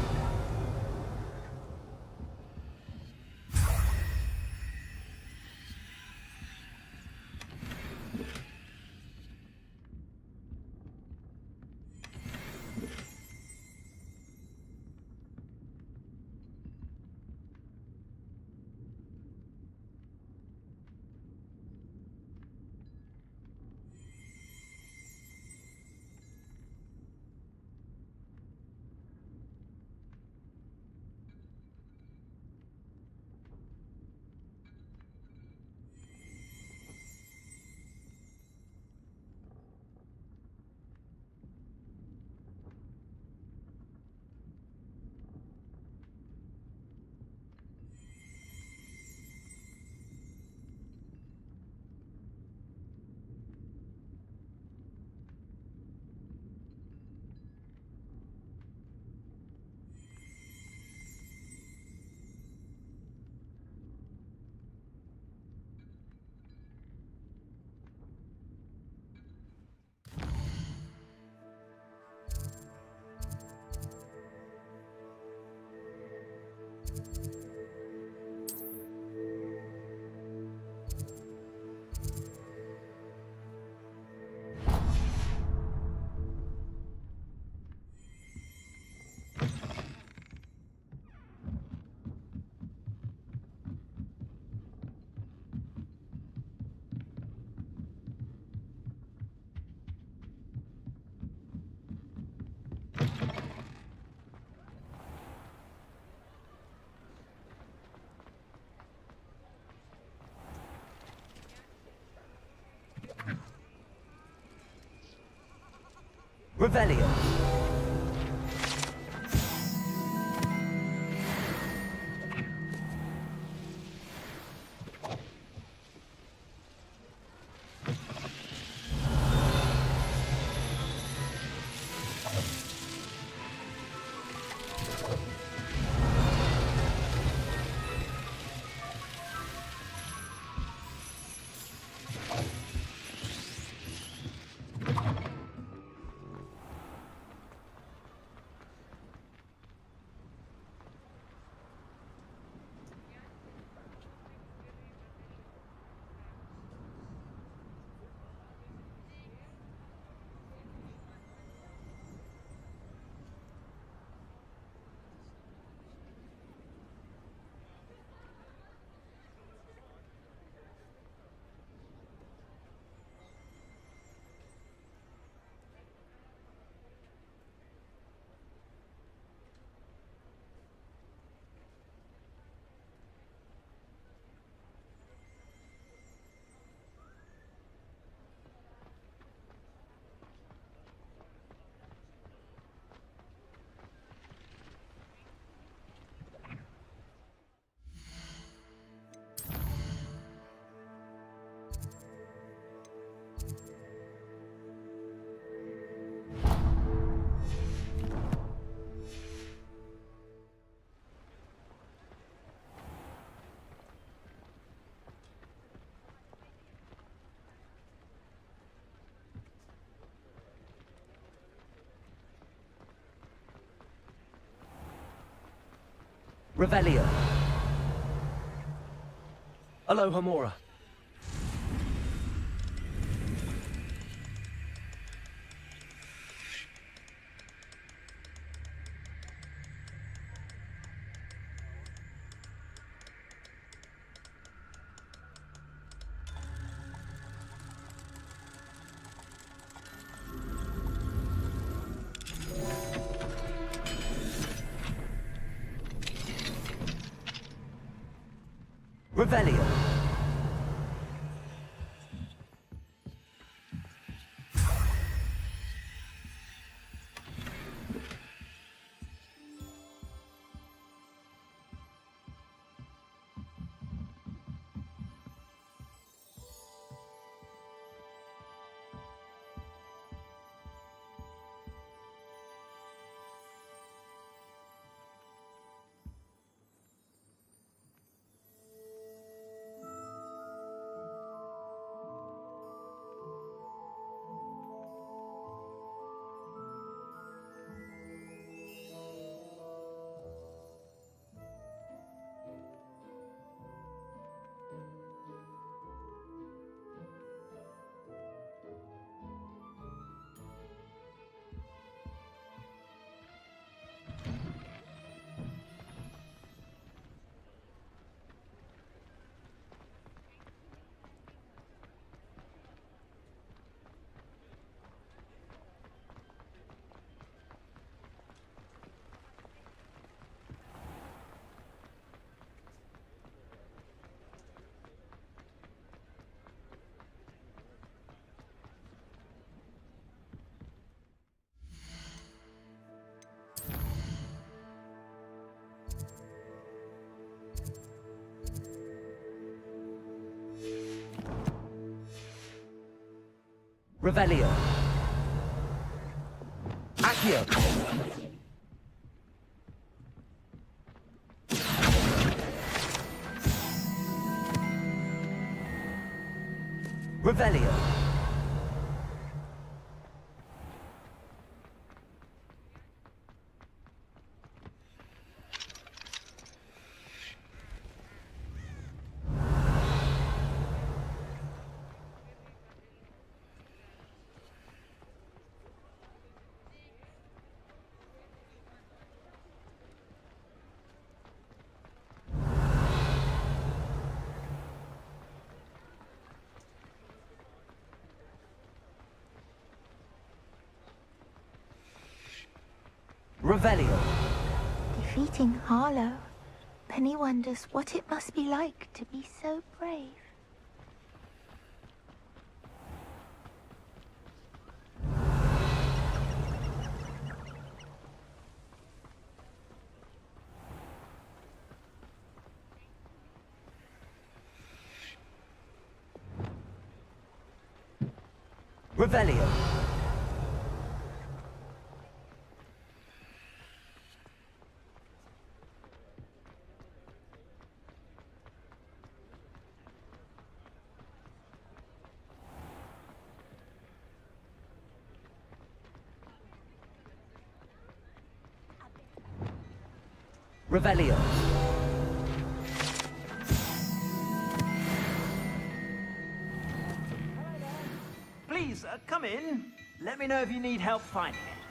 Revelio. Revelio. Aloha Mora. Revelio. Revelio. Accio. Revelio. Revelio. Defeating Harlow. Penny wonders what it must be like to be so brave. Revelio. Revelio. Please, come in. Let me know if you need help finding anything.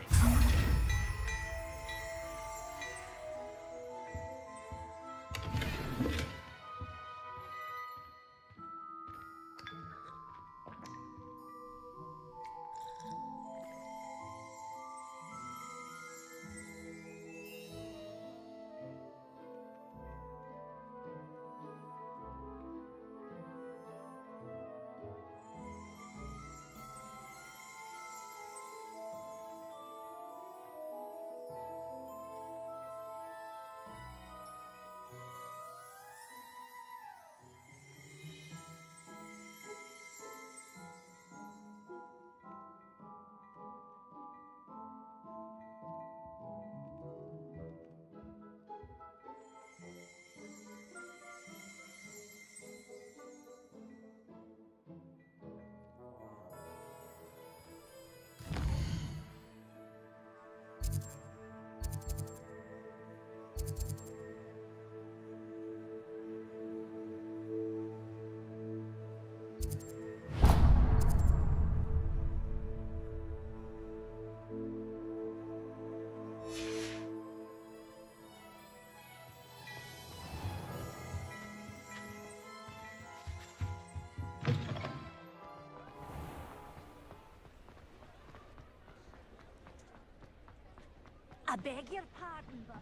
I beg your pardon, but...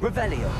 Revelio.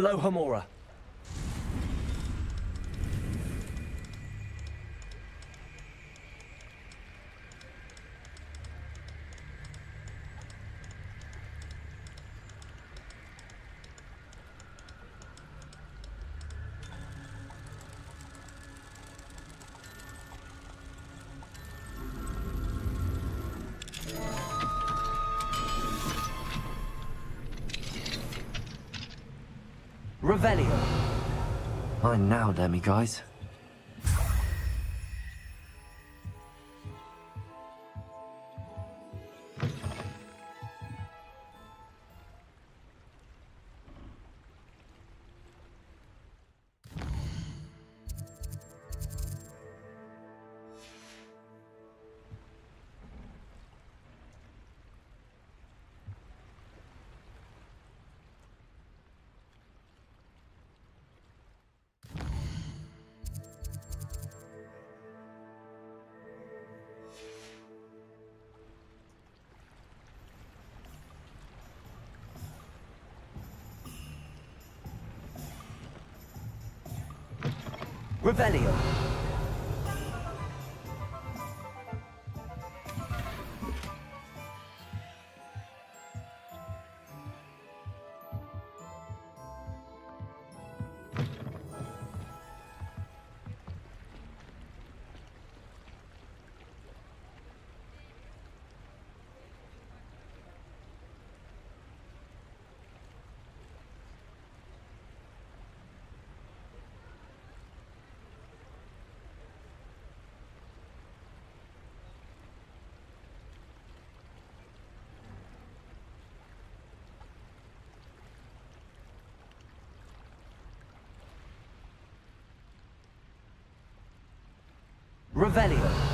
Aloha Mora. Revelio. Mine now, Demi guys. Revelio. Revelio.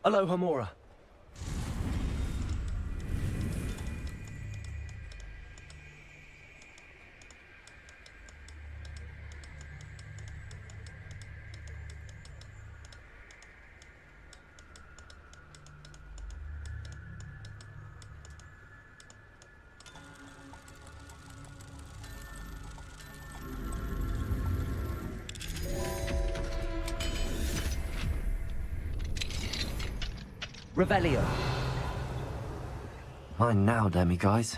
Aloha Mora. Revelio. Mine now, demi guys.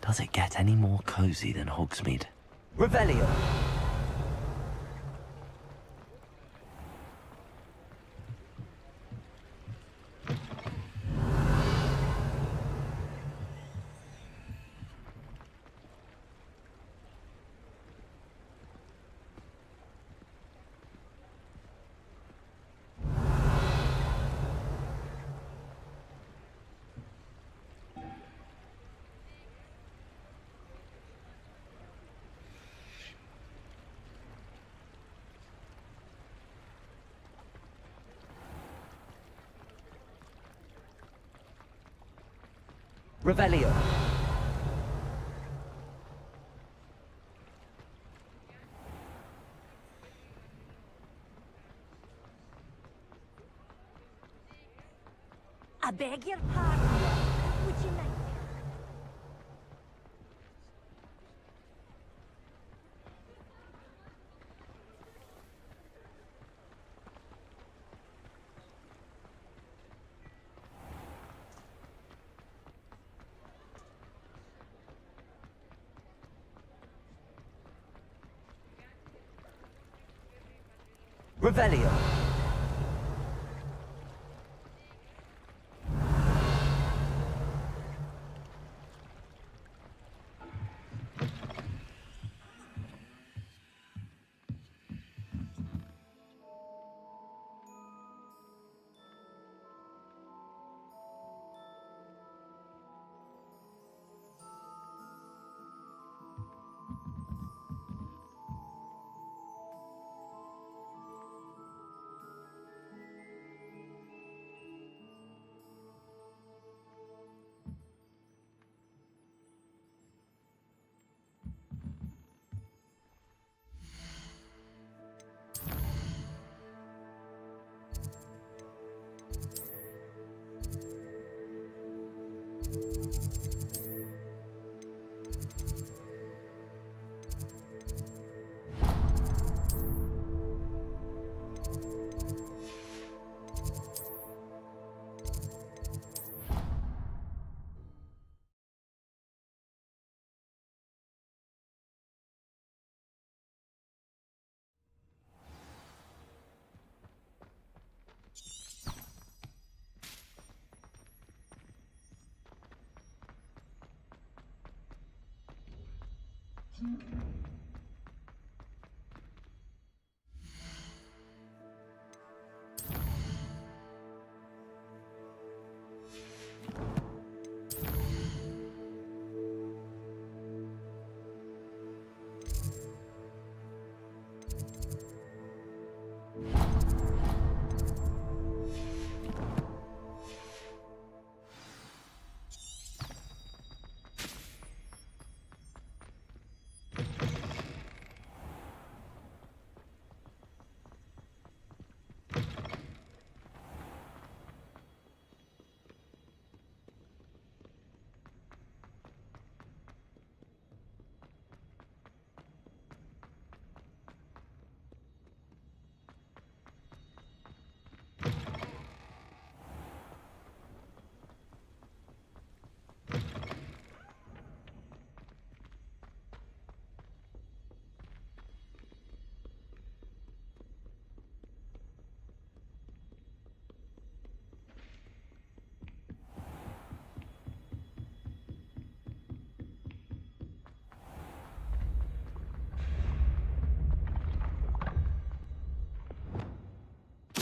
Does it get any more cozy than Hogsmeade? Revelio. Revelio. I beg your pardon. What would you like? Revelio.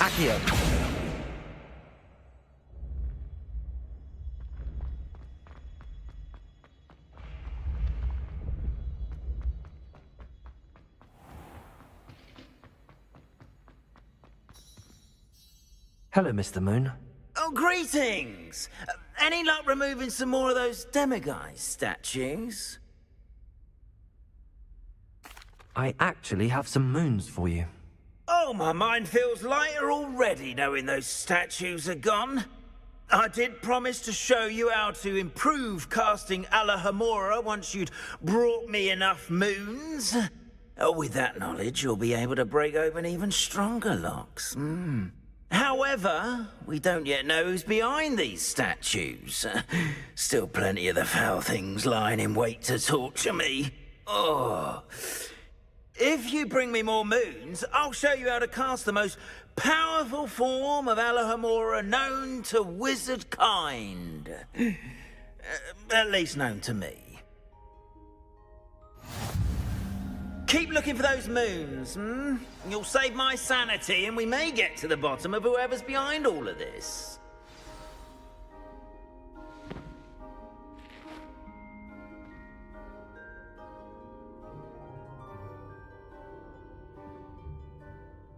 Accio. Hello, Mr. Moon. Oh, greetings! Any luck removing some more of those demiguise statues? I actually have some moons for you. Oh, my mind feels lighter already knowing those statues are gone. I did promise to show you how to improve casting Alohomora once you'd brought me enough moons. Oh, with that knowledge, you'll be able to break open even stronger locks. However, we don't yet know who's behind these statues. Still plenty of the foul things lying in wait to torture me. Oh. If you bring me more moons, I'll show you how to cast the most powerful form of Alohomora known to wizard kind. At least known to me. Keep looking for those moons, You'll save my sanity and we may get to the bottom of whoever's behind all of this.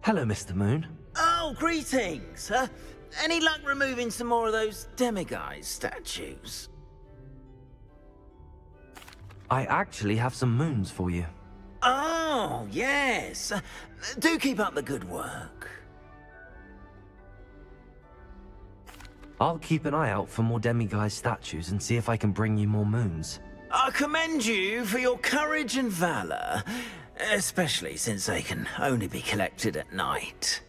Hello, Mr. Moon. Oh, greetings. Any luck removing some more of those demiguise statues? I actually have some moons for you. Oh, yes. Do keep up the good work. I'll keep an eye out for more demiguise statues and see if I can bring you more moons. I commend you for your courage and valor, especially since they can only be collected at night.